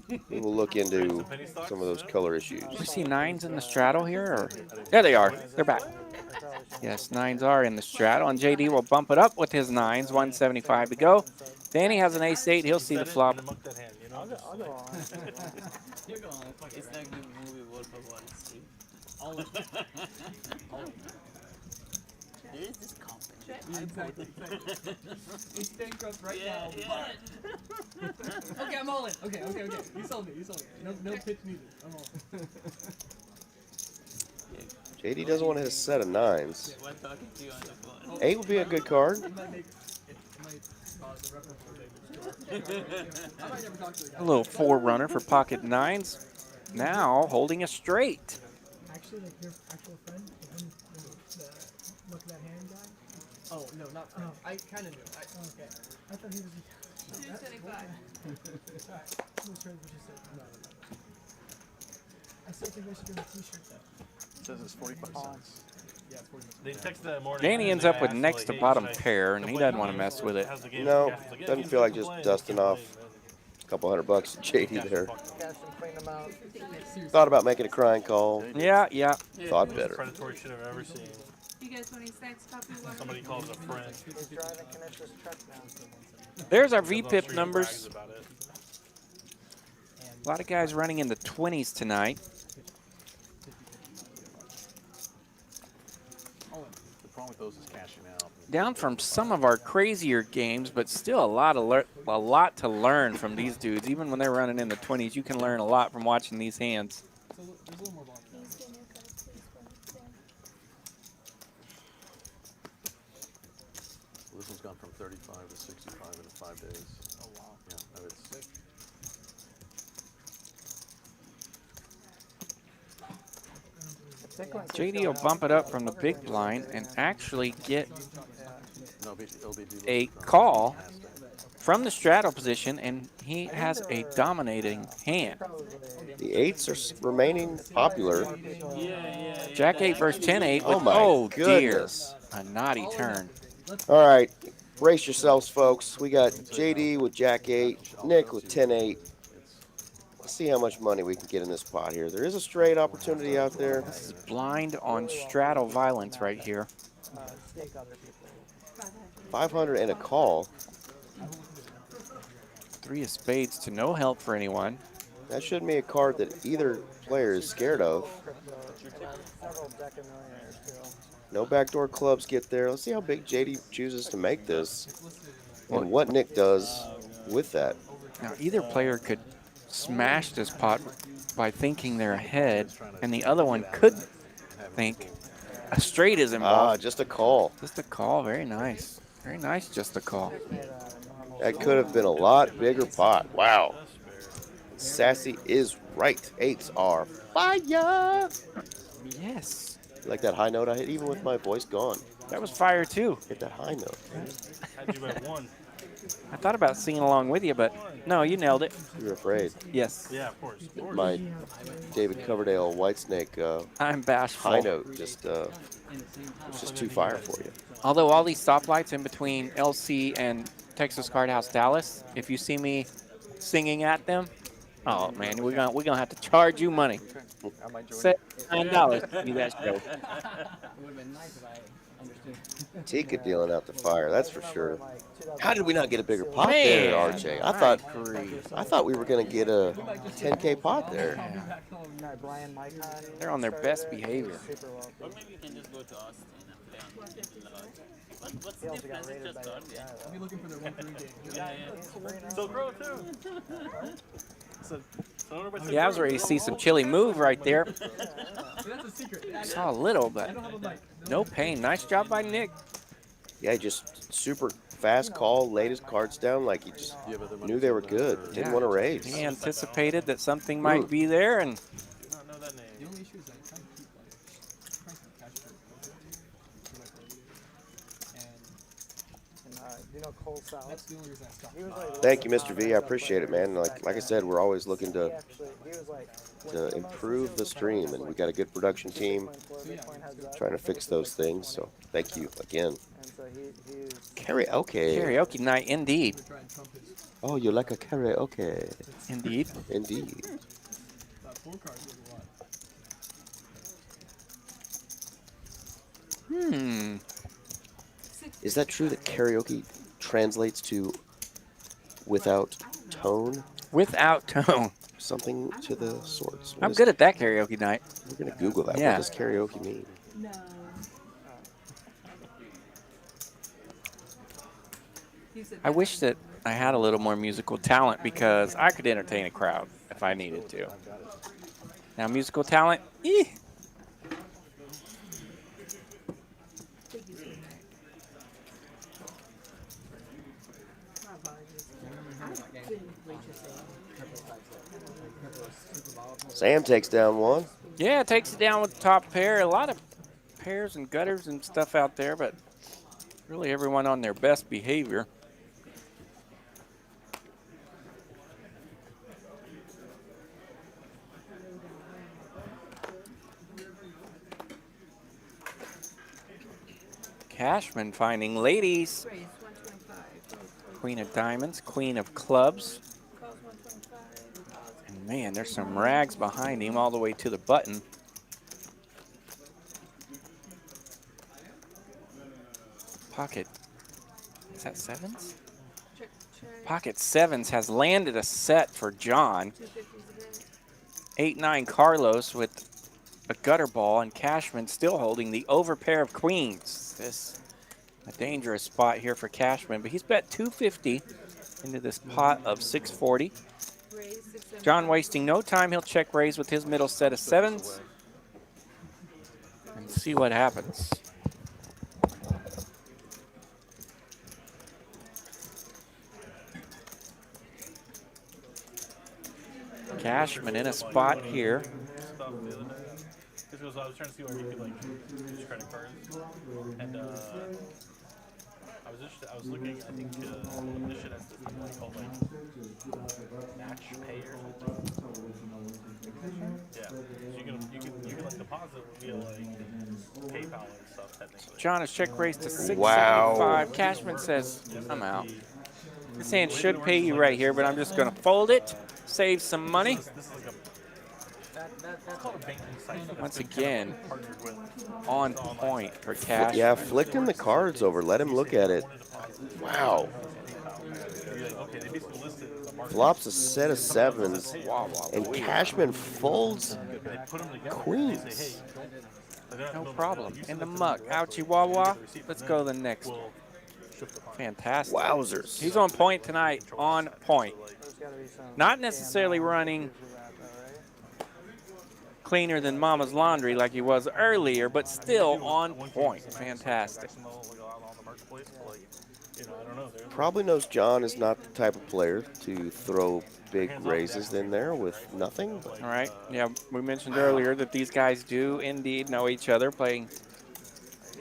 we will look into some of those color issues. Do you see 9s in the straddle here? Or? There they are. They're back. Yes, 9s are in the straddle, and JD will bump it up with his 9s. 175 to go. Danny has an ace-8. He'll see the flop. It's like the movie Wolf of Wall Street. There is this company. He's bankrupt right now. Yeah. Okay, I'm all in. Okay. You sold me. No pitch needed. I'm all in. JD doesn't want to hit a set of 9s. When talking to you on the phone. 8 would be a good card. A little 4-runner for pocket 9s. Now holding a straight. Actually, like your actual friend, the look at that hand guy. Oh no, not friend. No. I kind of knew. Okay. I thought he was. 225. I still think we should do a t-shirt though. It says it's 45 cents. Yeah, 45 They texted that morning. Danny ends up with next to bottom pair, and he doesn't want to mess with it. No, doesn't feel like just dusting off a couple $100 to JD there. Cashman cleaned them out. Thought about making a crying call. Yeah. Thought better. Predatory shit I've ever seen. You guys want any snacks, coffee, water? Somebody calls a friend. He's driving Kanishka's truck now. There's our Comes on the VPip street and numbers. brags about it. A lot of guys running in the 20s tonight. The problem with those is cashing out. Down from some of our crazier games, but still a lot to learn from these dudes. Even when they're running in the 20s, you can learn a lot from watching these hands. So there's a little more volume. This one's gone from 35 to 65 in 5 days. Oh wow. Yeah, it's JD will bump it up from the big blind and actually get a call from the straddle position, and he has a dominating hand. The 8s are remaining popular. Jack 8 versus 10 8. Oh my goodness. Dear. A naughty turn. All right, brace yourselves, folks. We got JD with Jack 8, Nick with 10 8. Let's see how much money we can get in this pot here. There is a straight opportunity out there. This is blind on straddle violence right here. 500 and a call. 3 of spades to no help for anyone. That shouldn't be a card that either player is scared of. No backdoor clubs get there. Let's see how big JD chooses to make this and what Nick does with that. Now, either player could smash this pot by thinking they're ahead, and the other one could think a straight is involved. Just a call. Just a call. Very nice. Very nice, just a call. That could have been a lot bigger pot. Wow. Sassy is right. 8s are fire. Yes. You like that high note I hit, even with my voice gone? That was fire, too. Hit that high note. Had you at 1. I thought about singing along with you, but no, you nailed it. You were afraid. Yes. Yeah, of course. My David Coverdale Whitesnake I'm bashful. high note just was just too fire for you. Although all these stoplights in between LC and Texas Card House Dallas, if you see me singing at them, oh man, we're gonna have to charge you money. $79 to do that show. It would have been nice if I understood. Tika dealing out the fire, that's for sure. How did we not get a bigger pot Man, there, RJ? I thought we were gonna get a 10K pot there. They're on their best behavior. Or maybe you can just go to Austin and play on the lodge. What's the difference? It's just God. I'll be looking for their 1-3 game. Yeah. So grow too. Yeah, I was ready to see some chilly move right there. So that's a secret. Saw a little, but no pain. Nice job by Nick. Yeah, just super fast call, laid his cards down like he just knew they were good. Didn't want to raise. He anticipated that something might be there, and The only issue is that I'm trying to keep like cash for you know, cold salad. That's the only reason I stopped. Thank you, Mr. V. I appreciate it, man. Like I said, we're always looking to improve the stream, and we got a good production team trying to fix those things. So thank you again. Karaoke. Karaoke night, indeed. Oh, you like a karaoke? Indeed. Indeed. Is that true that karaoke translates to without tone? Without tone. Something to the sorts. I'm good at that karaoke night. We're going to Google that. Yeah. What does karaoke mean? No. I wish that I had a little more musical talent because I could entertain a crowd if I needed to. Now, musical talent, Sam takes down one. Yeah, takes it down with the top pair. A lot of pairs and gutters and stuff out there, but really everyone on their best behavior. Cashman finding ladies. Queen of diamonds, queen of clubs. And man, there's some rags behind him all the way to the button. Pocket, is that sevens? Pocket sevens has landed a set for John. 8-9 Carlos with a gutter ball, and Cashman still holding the over pair of queens. This a dangerous spot here for Cashman, but he's bet 250 into this pot of 640. John wasting no time. He'll check raise with his middle set of sevens and see what happens. Cashman in a spot here. I was trying to see where you could like use credit cards, and I was looking. I think this shit has this thing called like match pay or something. Yeah, so you can like deposit via like PayPal and stuff technically. John has check raised to 675. Wow. Cashman says, I'm out. This hand should pay you right here, but I'm just going to fold it, save some money. This is like it's called a banking site. Once again, on point for Cash. Yeah, flicking the cards over. Let him look at it. Wow. Flops a set of sevens, and Cashman folds queens. No problem. In the muck. Ouchie wah. Let's go to the next. Fantastic. Wowzers. He's on point tonight. On point. Not necessarily running cleaner than Mama's laundry like he was earlier, but still on point. Fantastic. Probably knows John is not the type of player to throw big raises in there with nothing. All right. Yeah, we mentioned earlier that these guys do indeed know each other,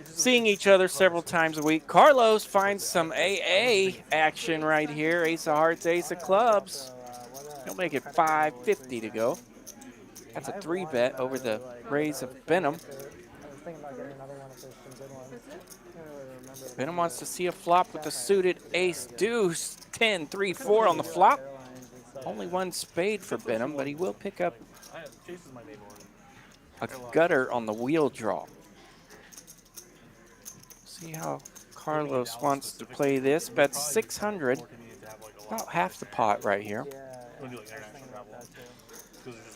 seeing each other several times a week. Carlos finds some AA action right here. Ace of hearts, ace of clubs. He'll make it 550 to go. That's a 3-bet over the raise of Venom. Venom wants to see a flop with the suited ace deuce. 10, 3, 4 on the flop. Only one spade for Venom, but he will pick up a gutter on the wheel draw. See how Carlos wants to play this. Bet 600. About half the pot right here.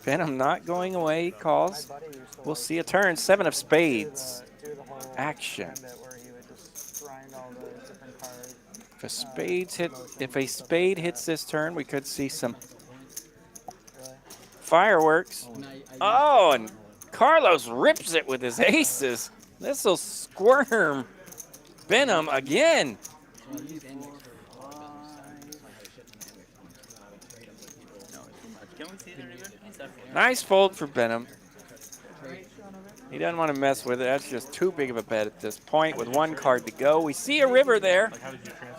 Venom not going away, he calls. We'll see a turn. 7 of spades. Action. If a spade hits this turn, we could see some fireworks. Oh, and Carlos rips it with his aces. This'll squirm Venom again. Nice fold for Venom. He doesn't want to mess with it. That's just too big of a bet at this point with one card to go. We see a river there. I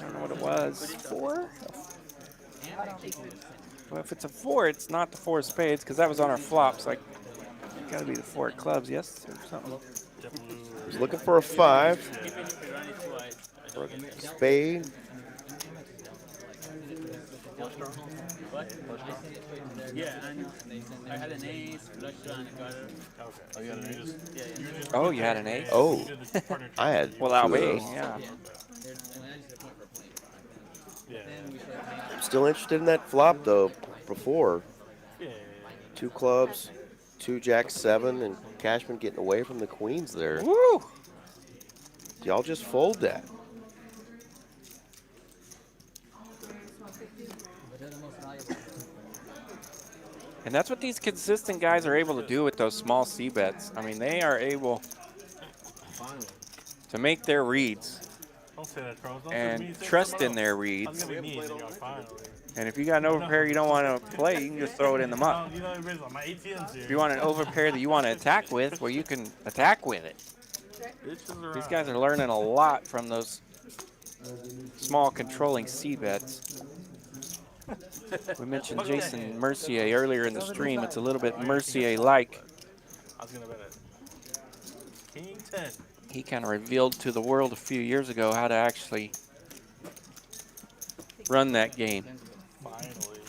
don't know what it was. 4? Well, if it's a 4, it's not the 4 of spades because that was on our flops. Like, it's got to be the 4 of clubs, yes, or something. He's looking for a 5. Spade. Yeah, I know. I had an ace, flush draw, and a gutter. Oh, you had an ace? Yeah. Oh, you had an ace? Oh, I had. Well, I'll two of wait, those. yeah. I'm still interested in that flop though. Before 2 clubs, 2 jack 7, and Cashman getting away from the queens there. Woo! Y'all just fold that. And that's what these consistent guys are able to do with those small C bets. I mean, they are able to make their reads and trust in their reads. And if you got an overpair you don't want to play, you can just throw it in the muck. If you want an overpair that you want to attack with, well, you can attack with it. These guys are learning a lot from those small controlling C bets. We mentioned Jason Mercier earlier in the stream. It's a little bit Mercier-like. I was going to bet it. King 10. he kind of revealed to the world a few years ago how to actually run that game. Finally.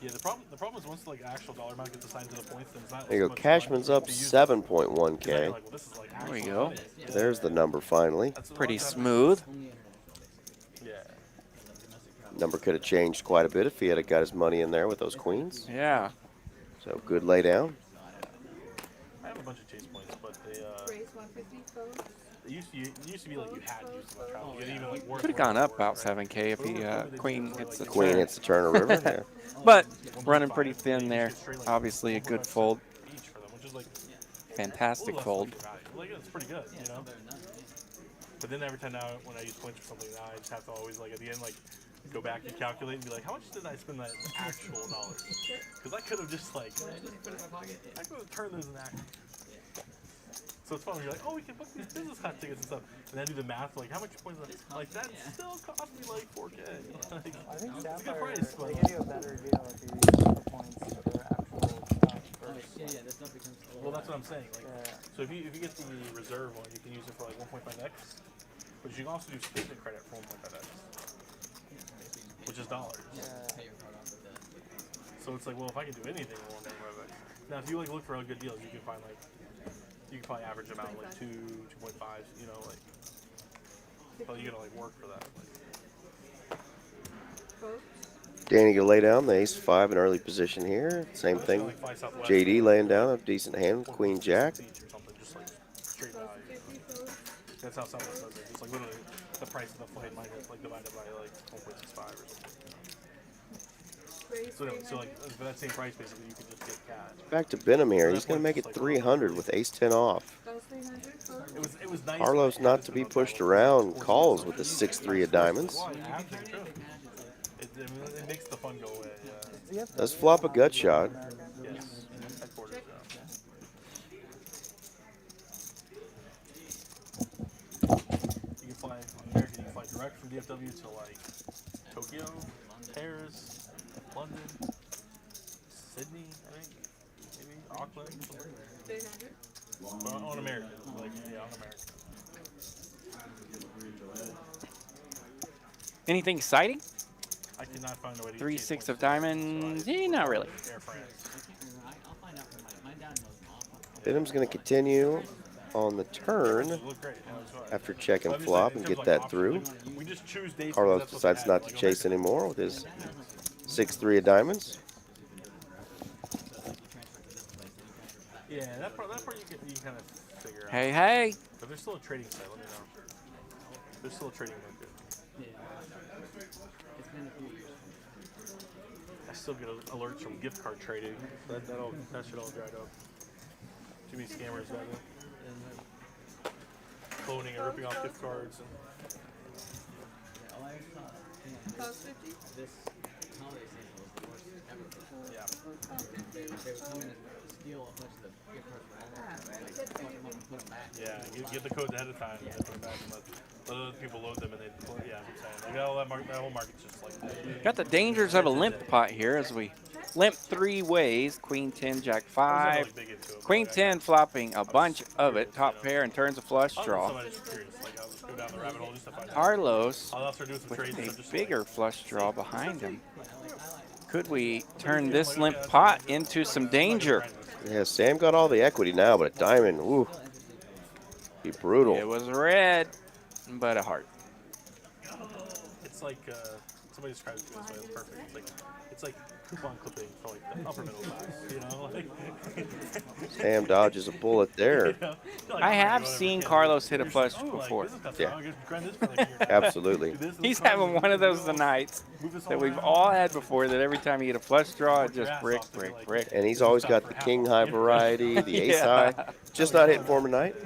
Yeah, the problem is once like actual dollar amount gets assigned to the points, then it's not. There you go. Cashman's up 7.1K. There we go. There's the number finally. Pretty smooth. Yeah. Number could have changed quite a bit if he had got his money in there with those queens. Yeah. So good lay down. I have a bunch of chase points, but they Raise 150 folks. it used to be like you had to use them on travel. You didn't even like work. Could have gone up about 7K if he queen hits the Queen turn. hits the turn of river. Yeah. But running pretty thin there. Obviously a good fold. Each for them, which is like Fantastic fold. Like it's pretty good, you know. But then every time now when I use points for something now, I just have to always like at the end like go back and calculate and be like, how much did I spend that actual dollars? Because I could have just like I could have turned those in act. So it's fun when you're like, oh, we can book these business class tickets and stuff, and then do the math like how much points like that still cost me like 4K. Like, I think it's a good Sapphire, price, they but give you a better deal if you use the points for actual stuff first. well, that's what I'm saying. Like, so if you get the reserve one, you can use it for like 1.5x, but you can also do statement credit for 1.5x, which is dollars. So it's like, well, if I can do anything with 1.5x, now if you like look for good deals, you can find like you can probably average them out like 2.5, you know, like. So you gotta like work for that. Like. Danny gonna lay down the ace-5 in early position here. Same thing. JD laying down a decent hand, Queen Jack. That's how someone does it. It's like literally the price of the flight minus like divided by like 1.65 or something. So like for that same price, basically, you can just get cash. Back to Venom here. He's gonna make it 300 with ace-10 off. It was nice. Carlos not to be pushed around. Calls with the 6-3 of diamonds. It makes the fun go away. Yeah. Does flop a gut shot. Yes. Headquarters. You can fly on American. You can fly direct from DFW to like Tokyo, Paris, London, Sydney, I think, maybe Auckland. On American, like yeah, on American. Anything exciting? I cannot find a way to 3-6 of diamonds. Not really. Air France. Venom's gonna continue on the turn after checking flop and get that through. Carlos decides not to chase anymore with his 6-3 of diamonds. Yeah, that part you can kind of figure out. Hey. But there's still a trading site, let me know. There's still a trading market. I still get alerts from gift card trading. That shit all dried up. Too many scammers got it. Cloning and ripping off gift cards. Cost 50? Yeah. Yeah, get the codes ahead of time and then put them back and let other people load them and they like that whole market's just like that. Got the dangers of a limp pot here as we limp 3 ways. Queen 10, Jack 5. Queen 10 flopping a bunch of it. Top pair and turns a flush draw. Carlos with a bigger flush draw behind him. Could we turn this limp pot into some danger? Yeah, Sam got all the equity now, but a diamond, ooh, be brutal. It was red, but a heart. It's like somebody describes it this way. It's perfect. It's like coupon clipping for like the upper middle class. You know, like Sam dodges a bullet there. I have seen Carlos hit a flush before. Yeah, absolutely. He's having one of those nights that we've all had before. That every time you get a flush draw, it just brick. And he's always got the king high variety, the ace high. Just not hitting for him tonight.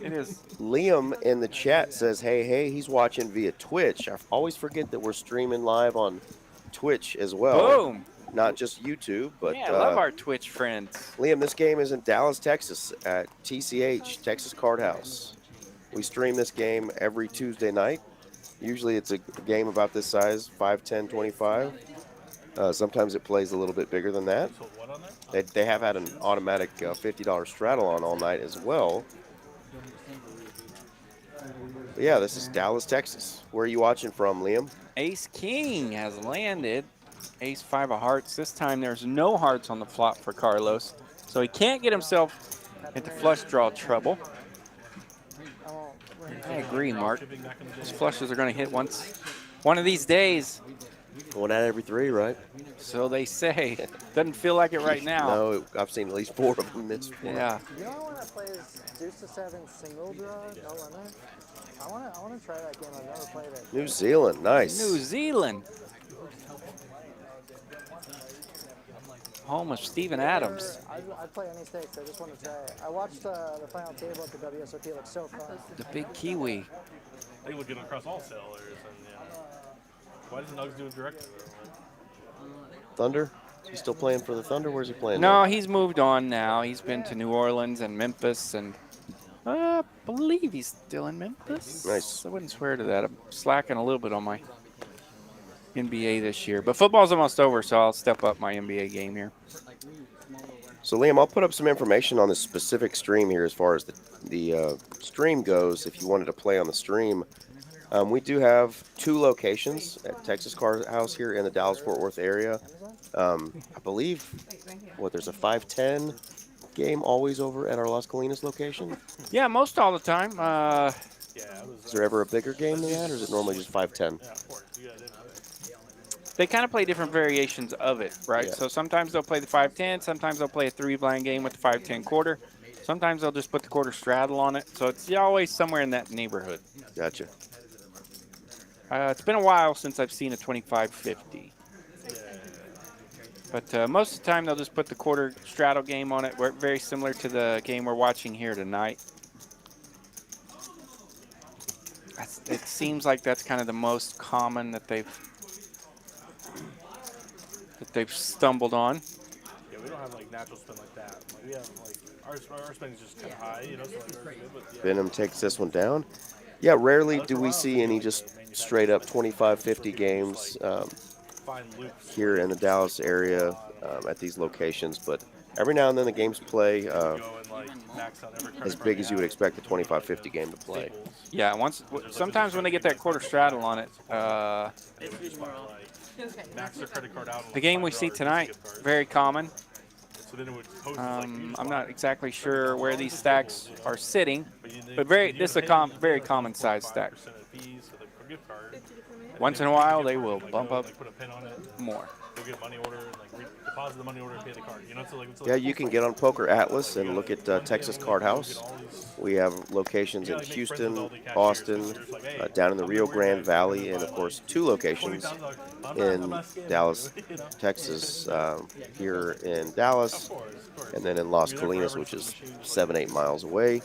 It is. Liam in the chat says, hey, he's watching via Twitch. I always forget that we're streaming live on Twitch as well. Boom. Not just YouTube, but yeah, I love our Twitch friends. Liam, this game is in Dallas, Texas at TCH, Texas Card House. We stream this game every Tuesday night. Usually it's a game about this size, 5, 10, 25. Sometimes it plays a little bit bigger than that. They have had an automatic $50 straddle on all night as well. But yeah, this is Dallas, Texas. Where are you watching from, Liam? Ace King has landed. Ace 5 of hearts. This time there's no hearts on the flop for Carlos, so he can't get himself into flush draw trouble. I agree, Mark. Those flushes are going to hit once. One of these days. Going at every 3, right? So they say. Doesn't feel like it right now. No, I've seen at least 4 of them miss. Yeah. You know one that plays deuce to 7 single draw, no limit? I want to try that game. I've never played it. New Zealand, nice. New Zealand. Home of Steven Adams. I'd play any stakes. I just want to try it. I watched the final table at the WSOP. It looks so fun. The big Kiwi. They look good across all sailors. And, why doesn't Nugs do it directly? Thunder? Is he still playing for the Thunder? Where's he playing No, now? he's moved on now. He's been to New Orleans and Memphis, and I believe he's still in Memphis. Nice. I wouldn't swear to that. I'm slacking a little bit on my NBA this year. But football's almost over, so I'll step up my NBA game here. So, Liam, I'll put up some information on this specific stream here as far as the stream goes. If you wanted to play on the stream, we do have 2 locations at Texas Card House here in the Dallas-Fort Worth area. I believe, there's a 5-10 game always over at our Las Colinas location? Yeah, most all the time. Is there ever a bigger game than that, or is it normally just 5-10? They kind of play different variations of it, right? Yeah. So sometimes they'll play the 5-10. Sometimes they'll play a 3-blind game with the 5-10 quarter. Sometimes they'll just put the quarter straddle on it. So it's always somewhere in that neighborhood. Gotcha. It's been a while since I've seen a 25-50. But most of the time, they'll just put the quarter straddle game on it, very similar to the game we're watching here tonight. It seems like that's kind of the most common that they've stumbled on. Yeah, we don't have like natural spin like that. Like, we have like our spin is just kind of high, so like Venom takes this one down. Yeah, rarely do we see any just straight up 25-50 games here in the Dallas area at these locations, but every now and then the games play as big as you would expect a 25-50 game to play. Yeah, sometimes when they get that quarter straddle on it, the game we see tonight, very common. I'm not exactly sure where these stacks are sitting, but this is a very common size stack. Once in a while, they will bump up more. Yeah, you can get on Poker Atlas and look at Texas Card House. We have locations in Houston, Austin, down in the Rio Grande Valley, and of course 2 locations in Dallas, Texas, here in Dallas, and then in Las Colinas, which is 7-8 miles away.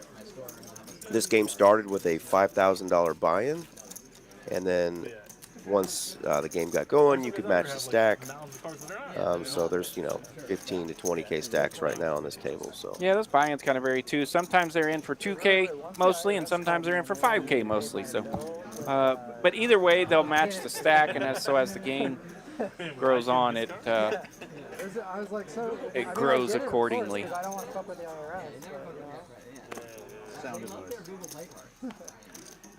This game started with a $5,000 buy-in, and then once the game got going, you could match the stack. So there's 15 to 20K stacks right now on this table. So yeah, those buy-ins kind of vary too. Sometimes they're in for 2K mostly, and sometimes they're in for 5K mostly. So, but either way, they'll match the stack, and so as the game grows on, it grows accordingly. I don't want to fuck with the IRS.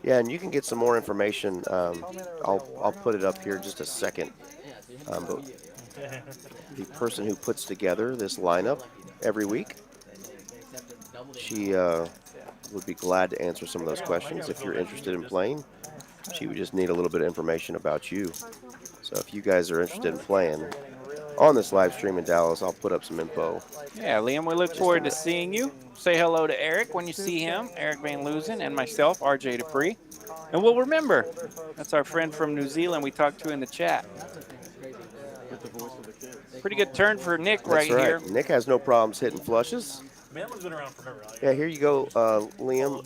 yeah, and you can get some more information. I'll put it up here in just a second. But the person who puts together this lineup every week, she would be glad to answer some of those questions if you're interested in playing. She would just need a little bit of information about you. So if you guys are interested in playing on this live stream in Dallas, I'll put up some info. Yeah, Liam, we look forward to seeing you. Say hello to Eric when you see him, Eric Van Loozen, and myself, RJ Dupree. And we'll remember, that's our friend from New Zealand we talked to in the chat. Pretty good turn for Nick right here. Nick has no problems hitting flushes. Venom's been around forever. Yeah, here you go, Liam.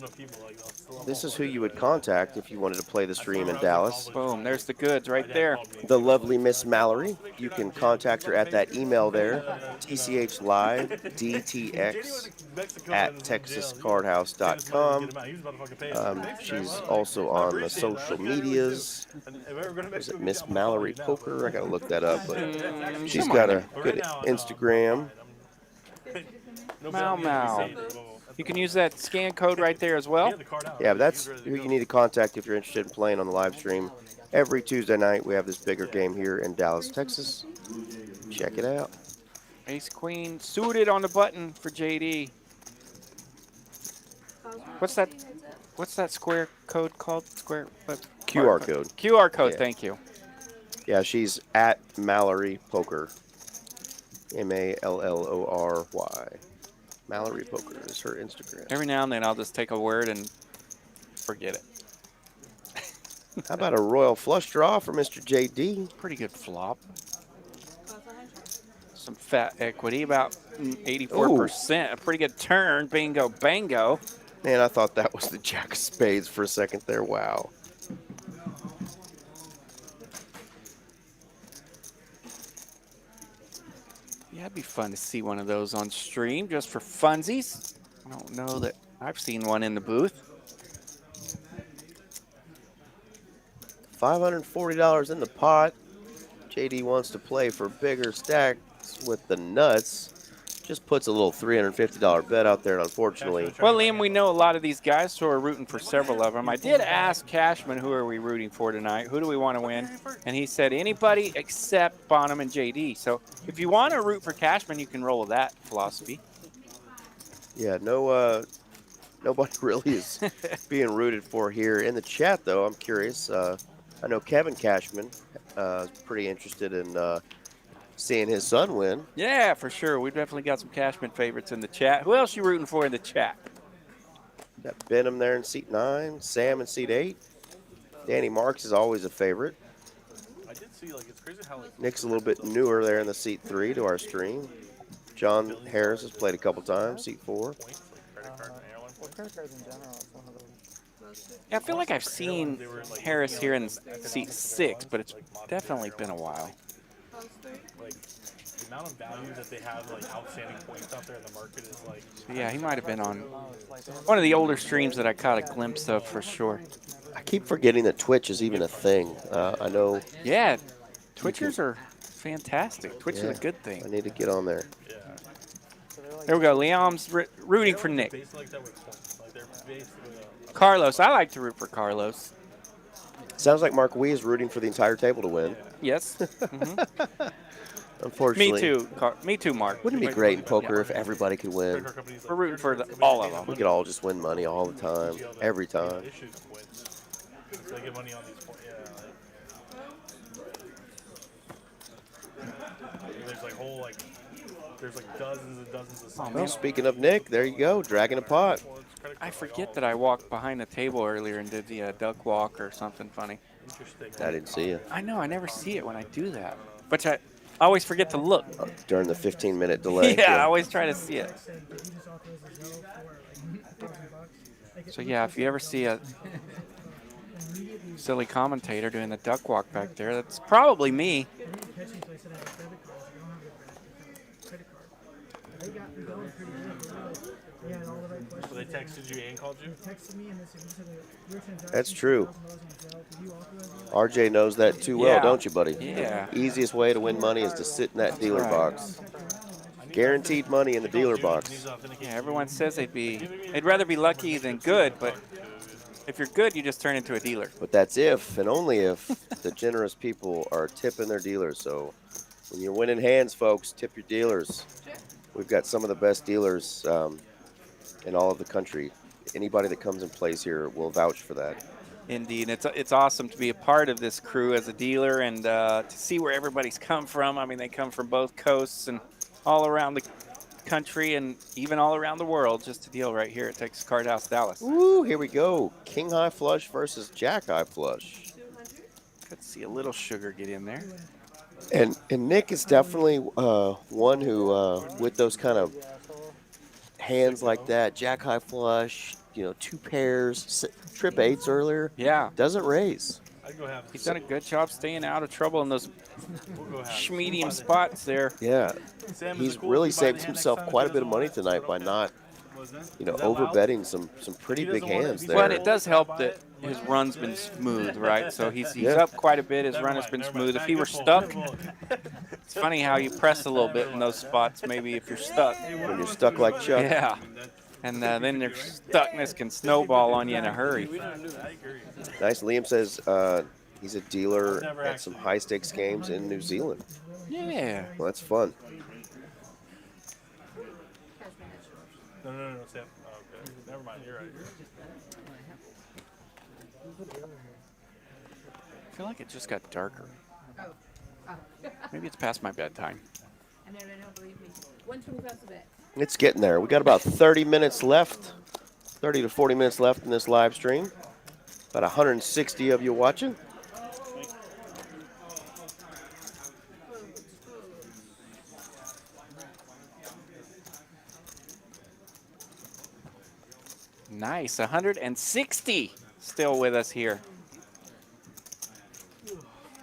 this is who you would contact if you wanted to play the stream in Dallas. Boom, there's the goods right there. The lovely Miss Mallory. You can contact her at that email there, tchlivedtx@texascardhouse.com. She's also on the social medias. Is it Miss Mallory Poker? I got to look that up. But she's got a good Instagram. Mau. You can use that scan code right there as well. Yeah, but that's who you need to contact if you're interested in playing on the live stream. Every Tuesday night, we have this bigger game here in Dallas, Texas. Check it out. Ace Queen suited on the button for JD. What's that square code called? Square what? QR code. QR code. Yeah. Thank you. Yeah, she's at Mallory Poker. Mallory. Mallory Poker is her Instagram. Every now and then I'll just take a word and forget it. How about a royal flush draw for Mr. JD? Pretty good flop. Some fat equity, about 84%. A pretty good turn. Bingo, bango. Man, I thought that was the jack of spades for a second there. Wow. Yeah, it'd be fun to see one of those on stream just for funsies. I don't know that I've seen one in the booth. $540 in the pot. JD wants to play for bigger stacks with the nuts. Just puts a little $350 bet out there, and unfortunately. Well, Liam, we know a lot of these guys, so we're rooting for several of them. I did ask Cashman, who are we rooting for tonight? Who do we want to win? And he said anybody except Bonham and JD. So if you want to root for Cashman, you can roll with that philosophy. Yeah, nobody really is being rooted for here. In the chat, though, I'm curious. I know Kevin Cashman is pretty interested in seeing his son win. Yeah, for sure. We've definitely got some Cashman favorites in the chat. Who else you rooting for in the chat? Got Venom there in seat 9, Sam in seat 8. Danny Marks is always a favorite. I did see, like, it's crazy how, like, Nick's a little bit newer there in the seat 3 to our stream. John Harris has played a couple times, seat 4. Yeah, I feel like I've seen Harris here in seat 6, but it's definitely been a while. like, the amount of value that they have, like, outstanding points out there in the market is, like... Yeah, he might have been on one of the older streams that I caught a glimpse of for sure. I keep forgetting that Twitch is even a thing. I know. Yeah, Twitchers are fantastic. Twitch is a good thing. I need to get on there. Yeah. There we go. Liam's rooting for Nick. Carlos. I like to root for Carlos. Sounds like Mark Wee is rooting for the entire table to win. Yes. Unfortunately. Me too. Me too, Mark. Wouldn't it be great in poker if everybody could win? We're rooting for all of them. We could all just win money all the time, every time. They get money on these points. There's like whole there's like dozens and dozens of songs. Well, speaking of Nick, there you go, dragging a pot. I forget that I walked behind the table earlier and did the duck walk or something funny. I didn't see you. I know, I never see it when I do that. But I always forget to look. During the 15-minute delay. Yeah, I always try to see it. So yeah, if you ever see a silly commentator doing the duck walk back there, that's probably me. So they texted you and called you? That's true. RJ knows that too well, don't you, buddy? Yeah. Easiest way to win money is to sit in that dealer box. Guaranteed money in the dealer box. Yeah, everyone says they'd rather be lucky than good, but if you're good, you just turn into a dealer. But that's if and only if the generous people are tipping their dealers. So when you're winning hands, folks, tip your dealers. We've got some of the best dealers in all of the country. Anybody that comes and plays here will vouch for that. Indeed. It's awesome to be a part of this crew as a dealer and to see where everybody's come from. I mean, they come from both coasts and all around the country and even all around the world just to deal right here at Texas Card House Dallas. Ooh, here we go. King high flush versus jack high flush. Good to see a little sugar get in there. And Nick is definitely one who, with those kind of hands like that, jack high flush, two pairs, trip 8s earlier. Yeah. Doesn't raise. I'd go have. He's done a good job staying out of trouble in those We'll go have. medium spots there. Yeah. Sam, is He's it cool really if we buy saved the hand himself next time quite a if bit of he money doesn't tonight want by it? not, Was that? Is that overbetting some pretty He big doesn't want it. hands He's there. But it does help that his run's been smooth, right? So he's up quite a bit. His run has been smooth. If he were stuck, it's funny how you press a little bit in those spots. Maybe if you're stuck. When you're stuck like Chuck. Yeah. And then your stuckness can snowball on you in a hurry. Nice. Liam says he's a dealer at some high stakes games in New Zealand. Yeah. Well, that's fun. No, Sam. Oh, okay. Never mind. You're right. I feel like it just got darker. Maybe it's past my bedtime. And they don't believe me. 125 a bet. It's getting there. We got about 30 minutes left, 30 to 40 minutes left in this live stream. About 160 of you watching. Nice. 160 still with us here.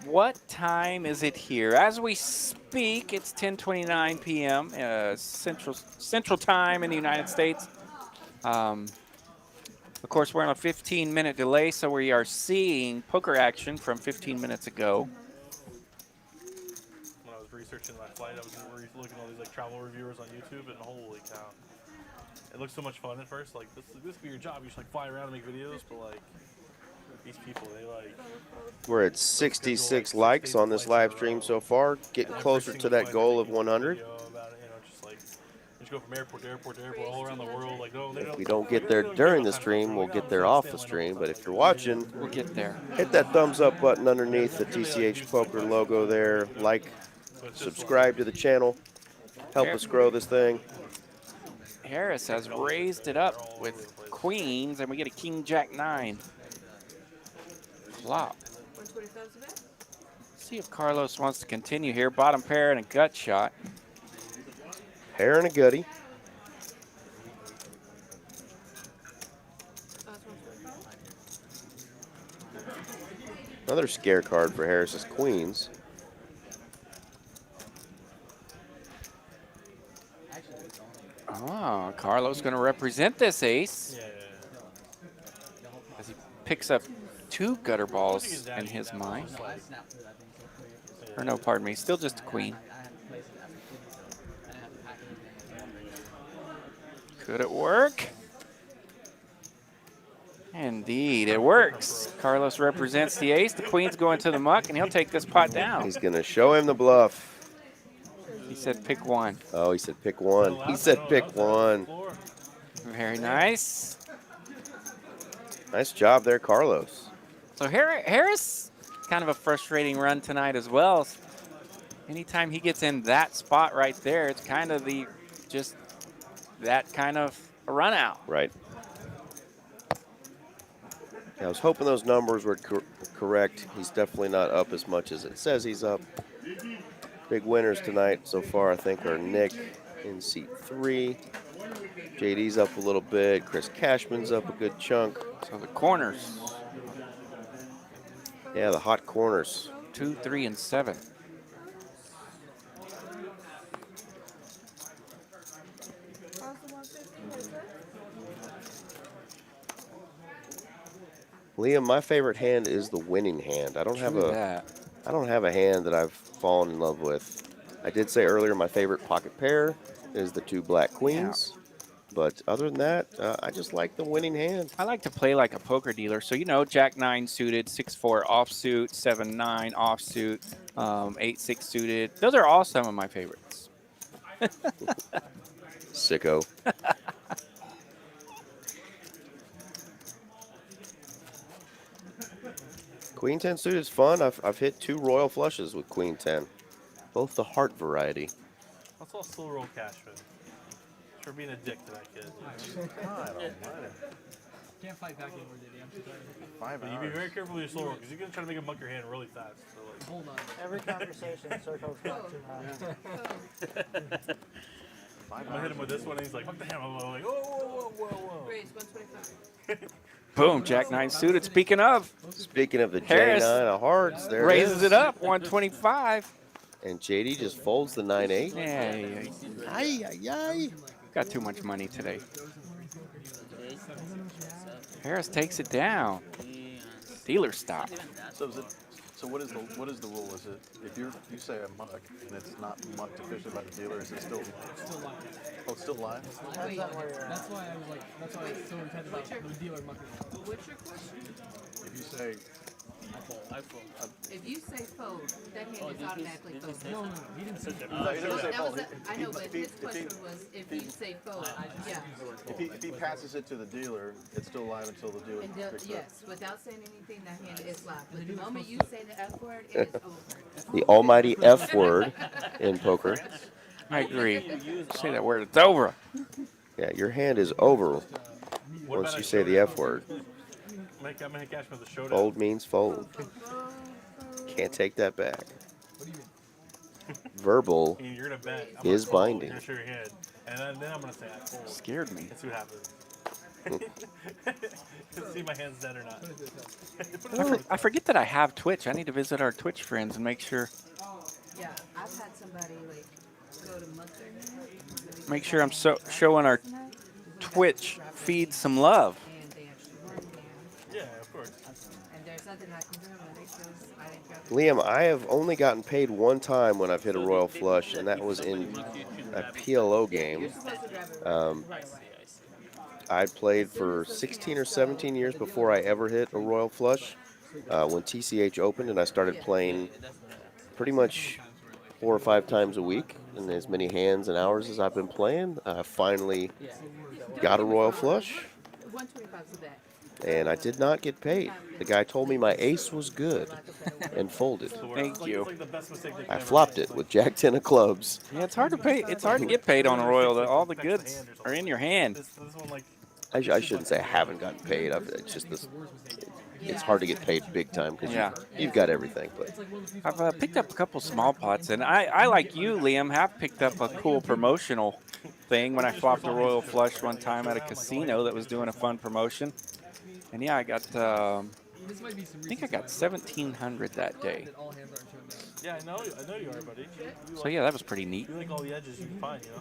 What time is it here? As we speak, it's 10:29 p.m. Central Time in the United States. Of course, we're on a 15-minute delay, so we are seeing poker action from 15 minutes ago. When I was researching my flight, I was looking at all these like travel reviewers on YouTube, and holy cow, it looks so much fun at first. Like this could be your job. You should like fly around and make videos, but like these people, they like. We're at 66 likes on this live stream so far, getting closer to that goal of 100. Just go from airport to airport to airport all around the world. Like, no, If we don't get there during the stream, we'll get there off the stream. But if you're watching, we'll get there. Hit that thumbs up button underneath the TCH Poker logo there. Like, subscribe to the channel. Help us grow this thing. Harris has raised it up with queens, and we get a king jack 9. Flop. 125 a bet. See if Carlos wants to continue here. Bottom pair and a gut shot. Pair and a gutty. Another scare card for Harris is queens. Oh, Carlos going to represent this ace. As he picks up 2 gutter balls in his mind. Or no, pardon me, still just a queen. Could it work? Indeed, it works. Carlos represents the ace. The queen's going to the muck, and he'll take this pot down. He's going to show him the bluff. He said pick 1. Oh, he said pick 1. He said pick 1. Very nice. Nice job there, Carlos. So Harris, kind of a frustrating run tonight as well. Anytime he gets in that spot right there, it's kind of just that kind of a run out. Right. I was hoping those numbers were correct. He's definitely not up as much as it says he's up. Big winners tonight so far, I think, are Nick in seat 3. JD's up a little bit. Chris Cashman's up a good chunk. So the corners. Yeah, the hot corners. 2, 3, and 7. Liam, my favorite hand is the winning hand. I don't have a hand that I've fallen in love with. I did say earlier my favorite pocket pair is the 2 black queens. Yeah. But other than that, I just like the winning hand. I like to play like a poker dealer. So, Jack 9 suited, 6-4 offsuit, 7-9 offsuit, 8-6 suited. Those are all some of my favorites. Sicko. Queen 10 suited is fun. I've hit 2 royal flushes with Queen 10. Both the heart variety. Let's all slow roll Cashman. For being a dick to that kid. Can't fight back anymore, did he? I'm so tired. But you be very careful with your slow roll because you're going to try to make him muck your hand really fast. So Hold on. Every conversation circles back to that. I'm gonna hit him with this one, and he's like, "What the hell?" I'm like, "Oh, whoa." Raise 125. Boom, Jack 9 suited. Speaking of the Harris J9 of hearts, there raises it is. it up, 125. And JD just folds the 9-8. Yeah. Ay, ay, ay. Got too much money today. Harris takes it down. Dealer stop. So what is the rule? Is it if you say a muck and it's not mucked officially by the dealer, is it still live? Oh, it's still live? That's why I was like, that's why I was so intended about the dealer mucking. What's your question? If you say I fold. If you say fold, that hand is automatically folded. No, he didn't say that. he didn't say fold. I know, but his question was if you say fold, yeah. If he passes it to the dealer, it's still live until the dealer And picks it up. yes, without saying anything, that hand is live. But the moment you say the F word, it is over. The almighty F word in poker. I agree. Say that word, it's over. Yeah, your hand is over once you say the F word. I'm gonna hit Cashman with a showdown. Fold means fold. Can't take that back. Verbal And you're gonna bet. I'm is gonna fold, binding. You're gonna show your hand, and then I'm gonna say I fold. Scared me. Let's see what happens. See if my hand's dead or not. I forget that I have Twitch. I need to visit our Twitch friends and make sure Yeah, I've had somebody like go to Mustard. I'm showing our Twitch feed some love. And they actually won there. Yeah, of course. And there's nothing I can do about it because I didn't grab the Liam, I have only gotten paid one time when I've hit a royal flush, and that was in a PLO game. I played for 16 or 17 years before I ever hit a royal flush. When TCH opened, and I started playing pretty much 4 or 5 times a week, and as many hands and hours as I've been playing, I finally got a royal flush, 125's a bet. and I did not get paid. The guy told me my ace was good and folded. Thank you. It's like the best mistake they can I ever flopped make. it with Jack 10 of clubs. Yeah, it's hard to pay. It's hard to get paid on a royal. All the goods are in your hand. This one, like, I shouldn't say I haven't gotten paid. It's just this. It's hard to get paid big time because you've got everything. But I've picked up a couple small pots, and I like you, Liam, have picked up a cool promotional thing when I flopped a royal flush one time at a casino that was doing a fun promotion. And yeah, I got, I think I got 1,700 that day. yeah, I know you are, buddy. So yeah, that was pretty neat. You like all the edges you can find, you know?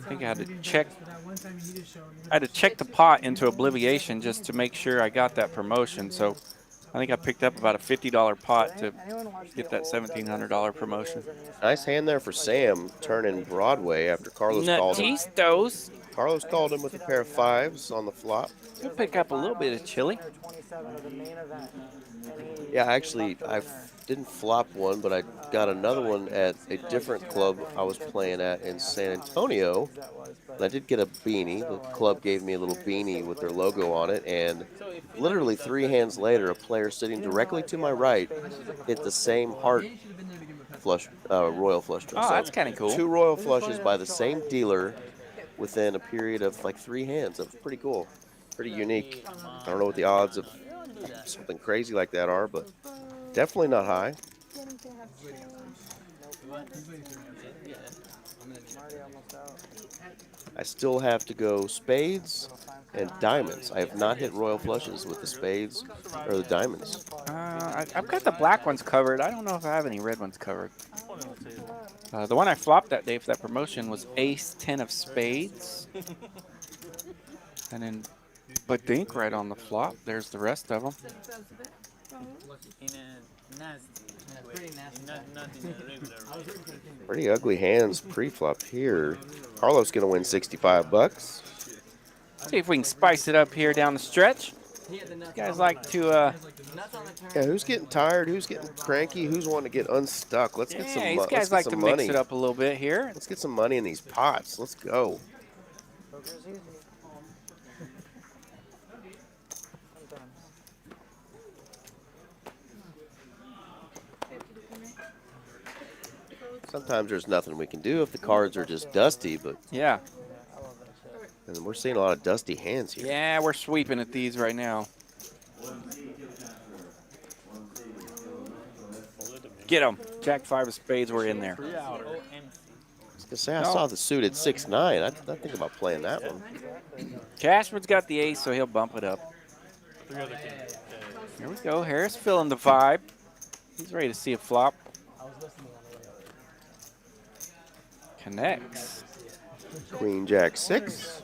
I think I had to check the pot into Obliviation just to make sure I got that promotion. So I think I picked up about a $50 pot to get that $1,700 promotion. nice hand there for Sam, turning Broadway after Carlos called him. Natistos. Carlos called him with a pair of 5s on the flop. We'll pick up a little bit of chili. Yeah, actually, I didn't flop one, but I got another one at a different club I was playing at in San Antonio. And I did get a beanie. The club gave me a little beanie with their logo on it, and literally 3 hands later, a player sitting directly to my right hit the same heart flush, royal flush draw. Oh, So that's kind of cool. 2 royal flushes by the same dealer within a period of like 3 hands. That was pretty cool, pretty unique. I don't know what the odds of something crazy like that are, but definitely not high. I still have to go spades and diamonds. I have not hit royal flushes with the spades or the diamonds. I've got the black ones covered. I don't know if I have any red ones covered. The one I flopped that day for that promotion was Ace 10 of spades. And then Badink right on the flop. There's the rest of them. In a nasty Pretty nasty. not in a regular way. Pretty ugly hands pre-flop here. Carlos gonna win 65 bucks. See if we can spice it up here down the stretch. You guys like to, Yeah, who's getting tired? Who's getting cranky? Who's wanting to get unstuck? Let's get some. yeah, these Let's guys get like to some mix money. it up a little bit here. Let's get some money in these pots. Let's go. Poker's easy. Sometimes there's nothing we can do if the cards are just dusty, but Yeah. and we're seeing a lot of dusty hands here. Yeah, we're sweeping at these right now. Get them. Jack 5 of spades, we're in there. OMC. Say, I saw the suited 6-9. I think about playing that one. Cashman's got the ace, so he'll bump it up. 3 other kings. Here we go. Harris feeling the vibe. He's ready to see a flop. Connects. Queen, Jack, 6.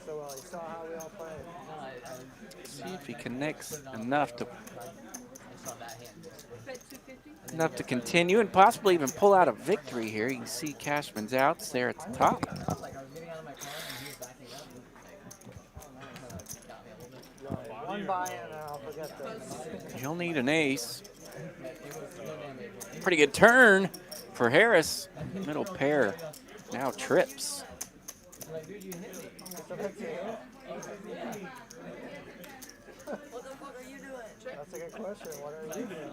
See if he connects enough to continue and possibly even pull out a victory here. You can see Cashman's outs there at the top. One buy-in and I'll forget this. You'll need an ace. Pretty good turn for Harris. Middle pair now trips. That's a good question. What are you doing?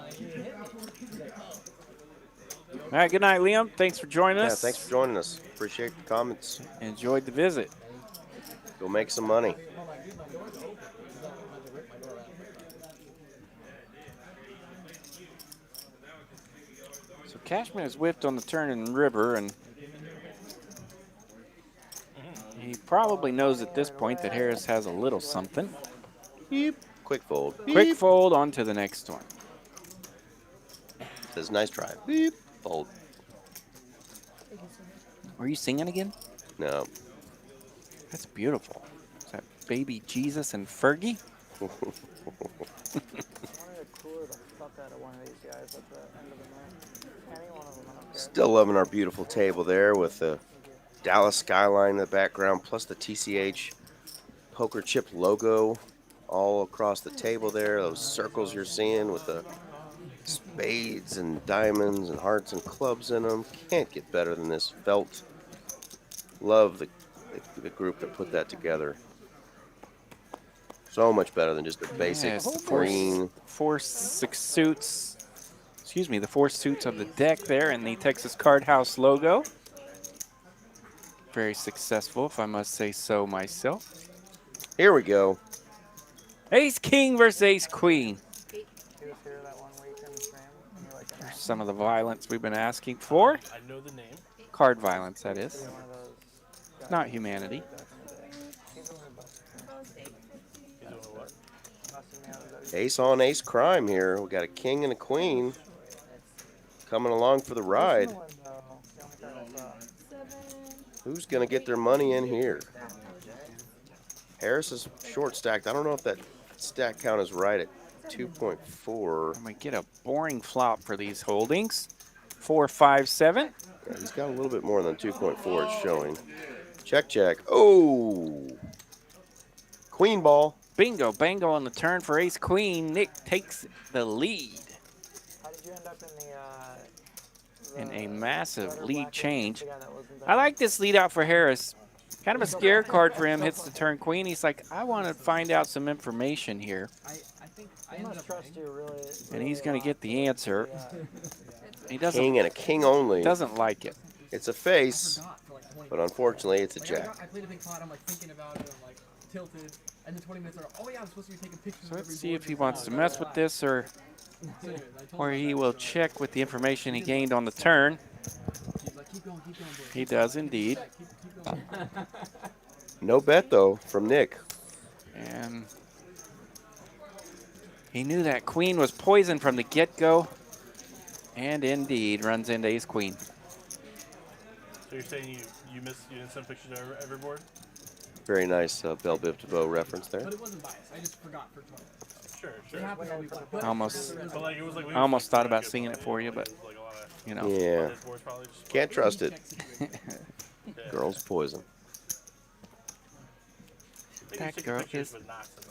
All right, good night, Liam. Thanks for joining us. Yeah, thanks for joining us. Appreciate the comments. Enjoyed the visit. Go make some money. So Cashman is whipped on the turn in river, and he probably knows at this point that Harris has a little something. Beep. Quick fold. Beep. Quick fold on to the next one. Says nice try. Beep. Fold. Were you singing again? No. That's beautiful. Is that baby Jesus and Fergie? I wanted to cooler the fuck out of one of these guys at the end of the night. Any one of them, I don't care. Still loving our beautiful table there with the Dallas skyline in the background, plus the TCH poker chip logo all across the table there. Those circles you're seeing with the spades and diamonds and hearts and clubs in them. Can't get better than this felt. Love the group that put that together. So much better than just a basic green. The four suits of the deck there and the Texas Card House logo. Very successful, if I must say so myself. Here we go. Ace King versus Ace Queen. There's some of the violence we've been asking for. I know the name. Card violence, that is. Not humanity. Ace on ace crime here. We got a king and a queen coming along for the ride. Who's going to get their money in here? Harris is short stacked. I don't know if that stack count is right at 2.4. I'm going to get a boring flop for these holdings. 4, 5, 7. Yeah, he's got a little bit more than 2.4 it's showing. Check, check. Oh! Queen ball. Bingo, bango on the turn for Ace Queen. Nick takes the lead. How did you end up in In a massive lead change. I like this lead out for Harris. Kind of a scare card for him. Hits the turn queen. He's like, I want to find out some information here. I must trust you really. And he's going to get the answer. He doesn't. King and a king only. Doesn't like it. It's a face, but unfortunately it's a jack. I played a big pot. I'm like thinking about it. I'm like tilted. And then 20 minutes later, oh yeah, I'm supposed to be taking pictures. So let's see if he wants to mess with this or he will check with the information he gained on the turn. He does indeed. No bet though from Nick. And he knew that queen was poisoned from the get-go. And indeed runs into ace queen. So you're saying you didn't send pictures to every board? Very nice Bell Biv DeVoe reference there. But it wasn't biased. I just forgot for 20. Sure. I almost thought about singing it for you, but you know. Yeah. Can't trust it. Girl's poison. That girl is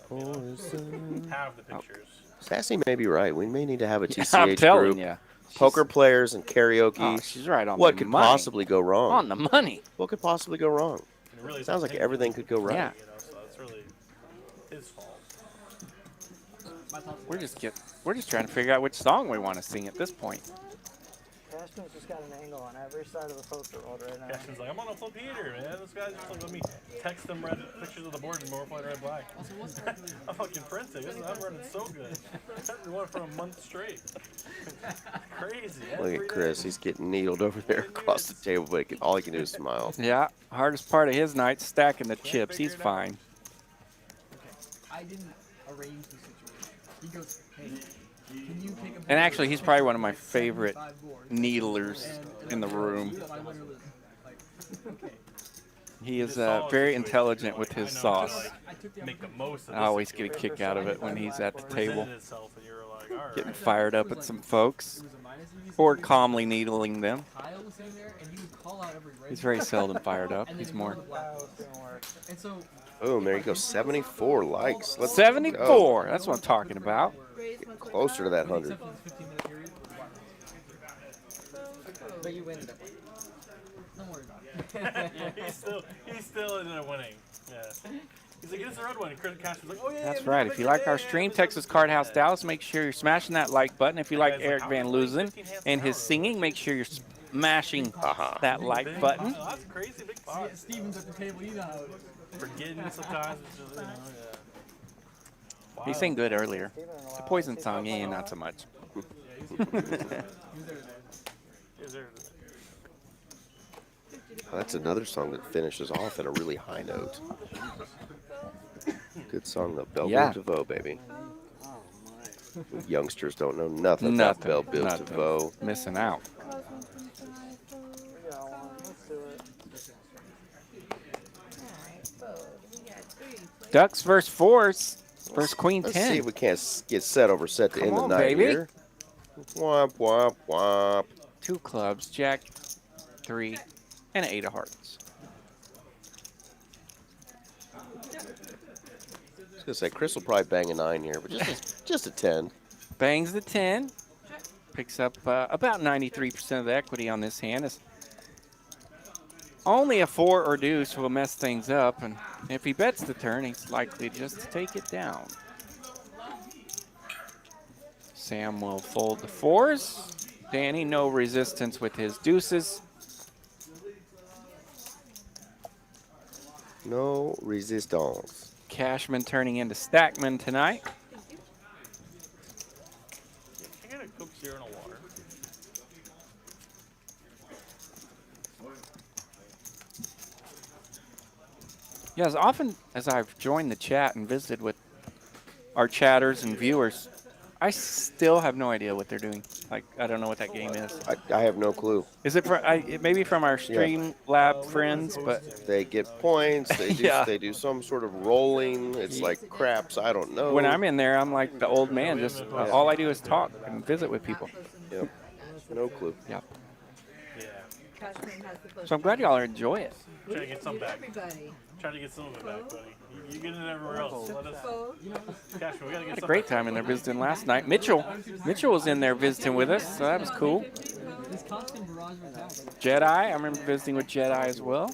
poison. Have the pictures. Sassy may be right. We may need to have a TCH I'm telling group. you. Poker players and karaoke. Oh, she's right on What the could money. possibly go wrong? On the money. What could possibly go wrong? Really Sounds like everything could go right. Yeah. So that's really his fault. We're just trying to figure out which song we want to sing at this point. Cashman's just got an angle on every side of the poker world right now. Cashman's like, I'm on a flip heater, man. This guy's just like, let me text them red pictures of the board and more playing red black. I'm fucking printing. I'm running so good. We won for a month straight. Crazy. Look at Chris. He's getting needled over there across the table, but all he can do is smile. Yeah, hardest part of his night, stacking the chips. He's fine. I didn't arrange the situation. He goes, hey, can you take a And actually, he's probably one of my favorite needlers in the room. He is very intelligent with his sauce. I always get a kick out of it when he's at the table, getting fired up at some folks, or calmly needling them. He's very seldom fired up. He's more. Boom, there you go. 74 likes. Let's 74. That's what I'm talking about. Get closer to that 100. But you win. Don't worry Yeah, he's still ended up winning. Yeah. He's like, it's the red one. And Cash was like, oh yeah. That's right. If you like our stream, Texas Card House Dallas, make sure you're smashing that like button. If you like Eric Van Loozen and his singing, make sure you're smashing that like button. Oh, that's crazy big pot. Steven's at the table, you know how it is. Forgetting sometimes. It's just, He sang good earlier. The Poison song, not so much. That's another song that finishes off at a really high note. Good song, though. Belle Biv DeVoe, baby. Youngsters don't know nothing about Belle Biv DeVoe. Missing out. Ducks versus fours. Versus Queen 10. Let's see if we can't get set over set to end the night baby. here. Womp, womp, womp. 2 clubs, Jack, 3, and 8 of hearts. I was gonna say Chris will probably bang a 9 here, but just a 10. Bangs the 10. Picks up about 93% of the equity on this hand. It's only a 4 or deuce will mess things up, and if he bets the turn, he's likely just to take it down. Sam will fold the 4s. Danny, no resistance with his deuces. No resistance. Cashman turning into Stackman tonight. I got a Coke Zero and a water. Yeah, as often as I've joined the chat and visited with our chatters and viewers, I still have no idea what they're doing. Like, I don't know what that game is. I have no clue. Is it maybe from our stream lab friends? But they get points. They do, they do some sort of rolling. It's like craps. I don't know. When I'm in there, I'm like the old man. Just all I do is talk and visit with people. Yep. No clue. Yep. So I'm glad y'all enjoy it. Try to get some back. Try to get some of it back, buddy. You get it everywhere else. Let us. Cashman, we gotta get Had a some great back. time in there visiting last night. Mitchell was in there visiting with us, so that was cool. Jedi, I remember visiting with Jedi as well.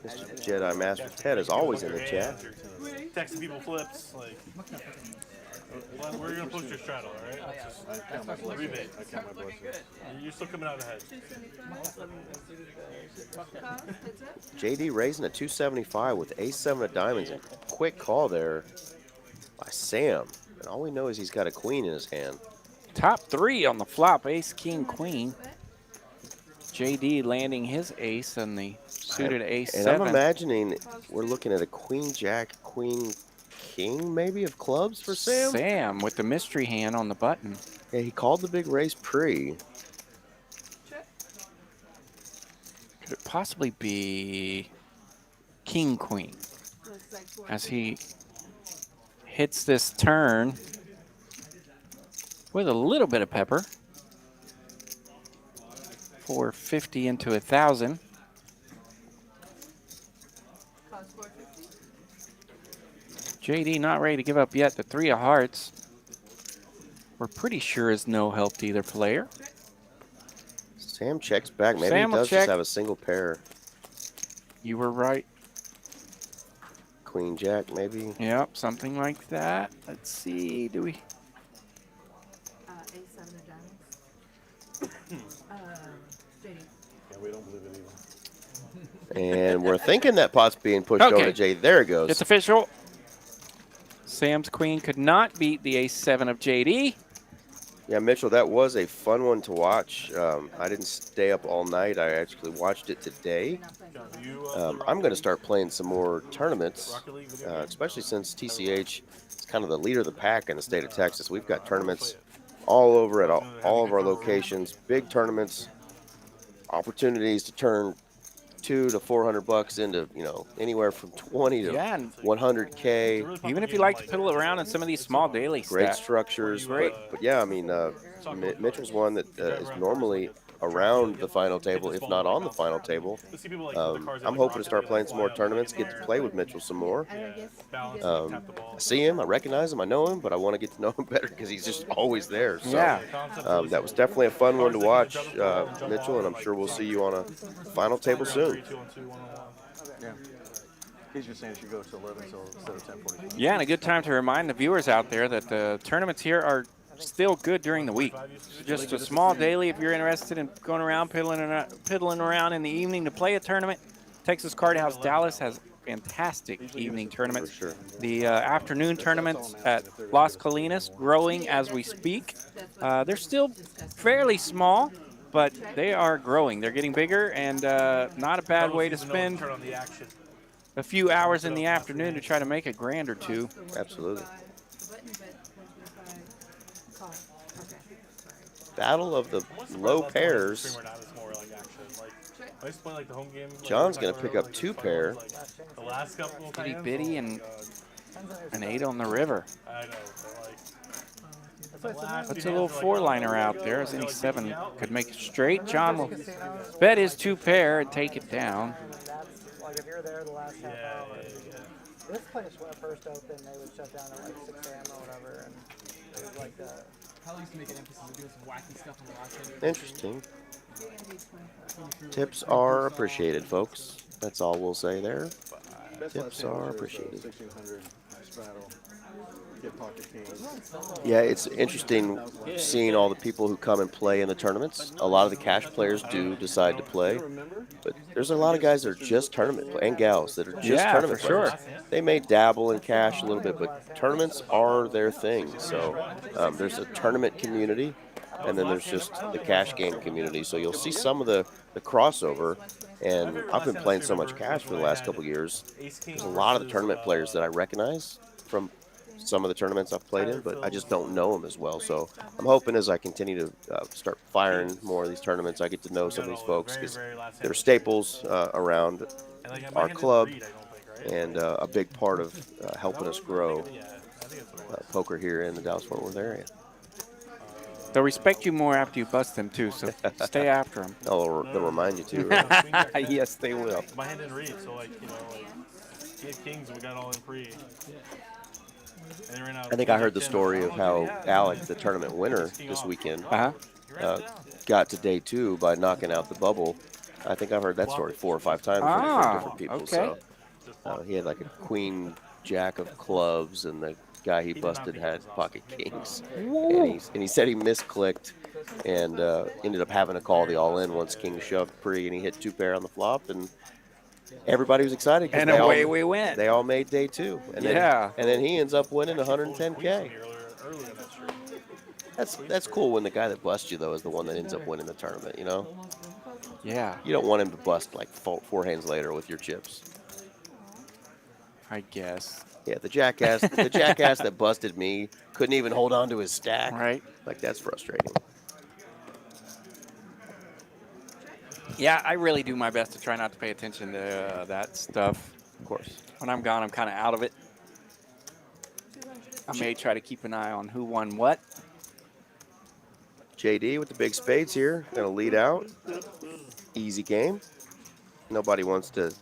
Mr. Jedi Master Ted is always in the chat. Texting people flips. Like, we're gonna post your straddle, all right? Rebate. You're still coming out ahead. JD raising a 275 with ace-7 of diamonds. And quick call there by Sam. And all we know is he's got a queen in his hand. Top 3 on the flop, ace, king, queen. JD landing his ace on the suited ace-7. And I'm imagining we're looking at a queen, jack, queen, king maybe of clubs for Sam? Sam with the mystery hand on the button. Yeah, he called the big raise pre. Could it possibly be king, queen? As he hits this turn with a little bit of pepper. 450 into 1,000. JD not ready to give up yet. The 3 of hearts, we're pretty sure is no help to either player. Sam checks back. Maybe Sam he does just have a single pair. You were right. Queen jack, maybe. Yep, something like that. Let's see. Do we? A7 of diamonds. we don't believe it either. And we're thinking that pot's being pushed over to JD. There it goes. It's official. Sam's queen could not beat the ace-7 of JD. Yeah, Mitchell, that was a fun one to watch. I didn't stay up all night. I actually watched it today. I'm going to start playing some more tournaments, especially since TCH is kind of the leader of the pack in the state of Texas. We've got tournaments all over at all of our locations, big tournaments, opportunities to turn $200 to $400 into, you know, anywhere from 20 to 100K. Even if you like to piddle around in some of these small daily Great stats. structures, but yeah, I mean, Mitchell's one that is normally around the final table, if not on the final table. I'm hoping to start playing some more tournaments, get to play with Mitchell some more. I see him, I recognize him, I know him, but I want to get to know him better because he's just always there. So that was definitely a fun one to watch, Mitchell, and I'm sure we'll see you on a final table soon. Yeah. He's just saying it should go to 11 instead of 10:45. Yeah, and a good time to remind the viewers out there that the tournaments here are still good during the week. Just a small daily if you're interested in going around piddling around in the evening to play a tournament. Texas Card House Dallas has fantastic evening tournaments. Sure. The afternoon tournaments at Las Colinas growing as we speak. They're still fairly small, but they are growing. They're getting bigger, and not a bad way to spend a few hours in the afternoon to try to make a grand or two. Absolutely. Battle of the low pairs. John's going to pick up 2 pair. Itty bitty and an 8 on the river. Puts a little 4-liner out there as any 7 could make it straight. John will bet his 2 pair and take it down. Like if you're there the last half hour. This place when it first opened, they would shut down at like 6 a.m. or whatever, and it was like the. Probably used to make an emphasis of doing some wacky stuff on the last hand. Interesting. Tips are appreciated, folks. That's all we'll say there. Tips are appreciated. 1600 straddle. Get pocket kings. Yeah, it's interesting seeing all the people who come and play in the tournaments. A lot of the cash players do decide to play, but there's a lot of guys that are just tournament and gals that are just tournament players. They may dabble in cash a little bit, but tournaments are their thing. So there's a tournament community, and then there's just the cash game community. So you'll see some of the crossover, and I've been playing so much cash for the last couple of years. There's a lot of the tournament players that I recognize from some of the tournaments I've played in, but I just don't know them as well. So I'm hoping as I continue to start firing more of these tournaments, I get to know some of these folks because they're staples around our club and a big part of helping us grow poker here in the Dallas-Fort Worth area. They'll respect you more after you bust them too, so stay after them. They'll remind you too, right? Yes, they will. My hand didn't read, so like, you know, like, we had kings and we got all in pre. I think I heard the story of how Alec, the tournament winner this weekend, got to day 2 by knocking out the bubble. I think I've heard that story 4 or 5 times from different people. Okay. So he had like a queen jack of clubs, and the guy he busted had pocket kings. And he said he misclicked and ended up having to call the all-in once king shoved pre, and he hit 2 pair on the flop, and everybody was excited. And away we went. They all made day 2. And then he ends up winning 110K. That's cool when the guy that busts you, though, is the one that ends up winning the tournament, you know? Yeah. You don't want him to bust like 4 hands later with your chips. I guess. Yeah, the jackass that busted me couldn't even hold on to his stack. Right. Like, that's frustrating. Yeah, I really do my best to try not to pay attention to that stuff. Of course. When I'm gone, I'm kind of out of it. I may try to keep an eye on who won what. JD with the big spades here. Going to lead out. Easy game. Nobody wants to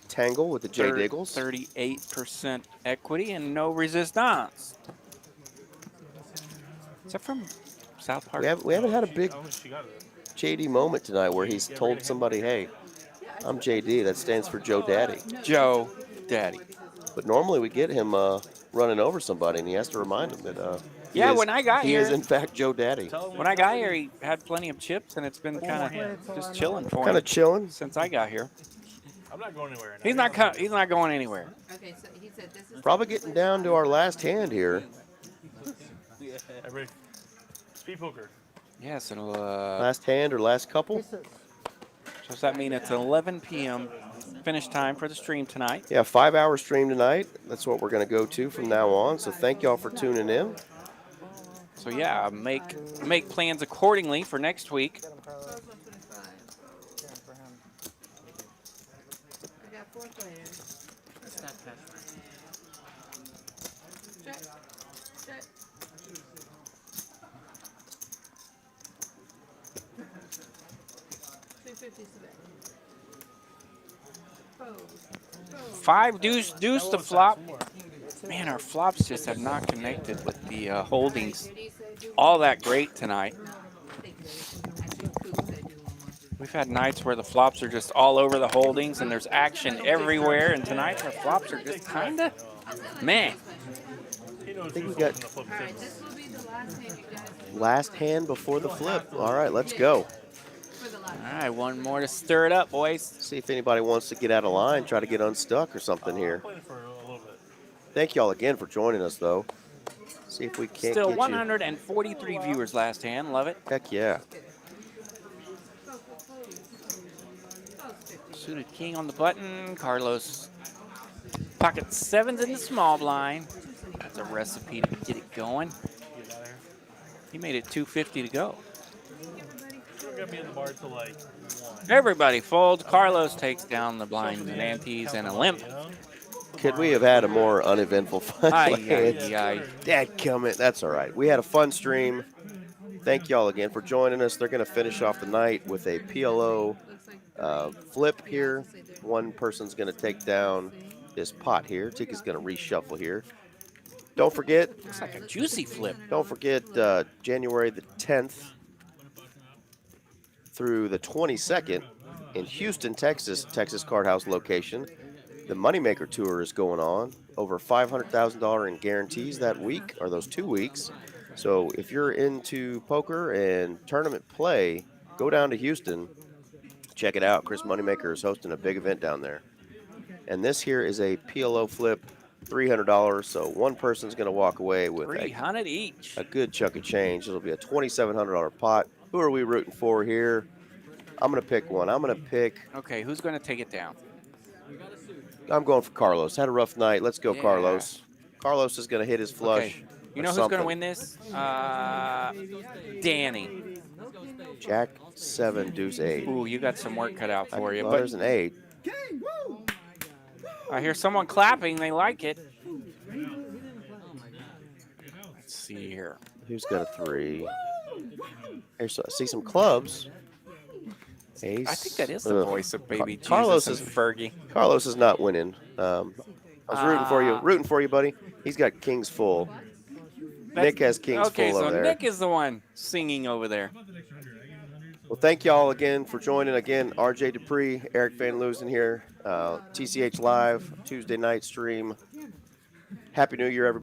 tangle with the J Diggles. 38% equity and no resistance. Is that from South Park? We haven't had a big JD moment tonight where he's told somebody, hey, I'm JD. That stands for Joe Daddy. Joe Daddy. But normally we get him running over somebody, and he has to remind him that Yeah, is, when I got he here, is in fact Joe Daddy. when I got here, he had plenty of chips, and it's been kind of just chilling for him. Kind of chilling. Since I got here. I'm not going anywhere. He's not going anywhere. Okay, so he said this is Probably getting down to our last hand here. Everybody, speed poker. Yes, and Last hand or last couple? so does that mean it's 11 p.m. finish time for the stream tonight? Yeah, 5-hour stream tonight. That's what we're going to go to from now on. So thank y'all for tuning in. So yeah, make plans accordingly for next week. 12.25. I got 4 players. Start Cashman. Check. Check. Pose. 5 deuce the flop. Man, our flops just have not connected with the holdings all that great tonight. We've had nights where the flops are just all over the holdings and there's action everywhere, and tonight our flops are just kinda man. I think we got last hand before the flip. All right, let's go. All right, one more to stir it up, boys. See if anybody wants to get out of line, try to get unstuck or something here. Thank y'all again for joining us, though. See if we can't Still get 143 viewers last hand. Love it. Heck yeah. Suited king on the button. Carlos pocket 7s in the small blind. That's a recipe to get it going. He made it 250 to go. Everybody folds. Carlos takes down the blinds and antes and a limp. Could we have had a more uneventful fun? Dadgummit. That's all right. We had a fun stream. Thank y'all again for joining us. They're going to finish off the night with a PLO flip here. One person's going to take down this pot here. Tika's going to reshuffle here. Don't forget. Looks like a juicy flip. Don't forget January the 10th through the 22nd in Houston, Texas Card House location. The Moneymaker Tour is going on. Over $500,000 in guarantees that week, or those 2 weeks. So if you're into poker and tournament play, go down to Houston. Check it out. Chris Moneymaker is hosting a big event down there. And this here is a PLO flip, $300. So one person's going to walk away with $300 each. A good chunk of change. It'll be a $2,700 pot. Who are we rooting for here? I'm going to pick one. I'm going to pick. Okay, who's going to take it down? I'm going for Carlos. Had a rough night. Let's go, Carlos. Carlos is going to hit his flush. Okay. You know who's going to win this? Danny. Jack 7, deuce 8. Ooh, you got some work cut out for you. Well, But there's an 8. I hear someone clapping. They like it. Let's see here. Who's got a 3? Here's, I see some clubs. Ace. I think that is the voice of baby Jesus Carlos and is Fergie. Carlos is not winning. I was rooting for you, buddy. He's got kings full. Nick has kings full over there. Okay, so Nick is the one singing over there. Well, thank y'all again for joining. Again, RJ Dupree, Eric Van Loosen here, TCH Live, Tuesday night stream. Happy New Year, everybody.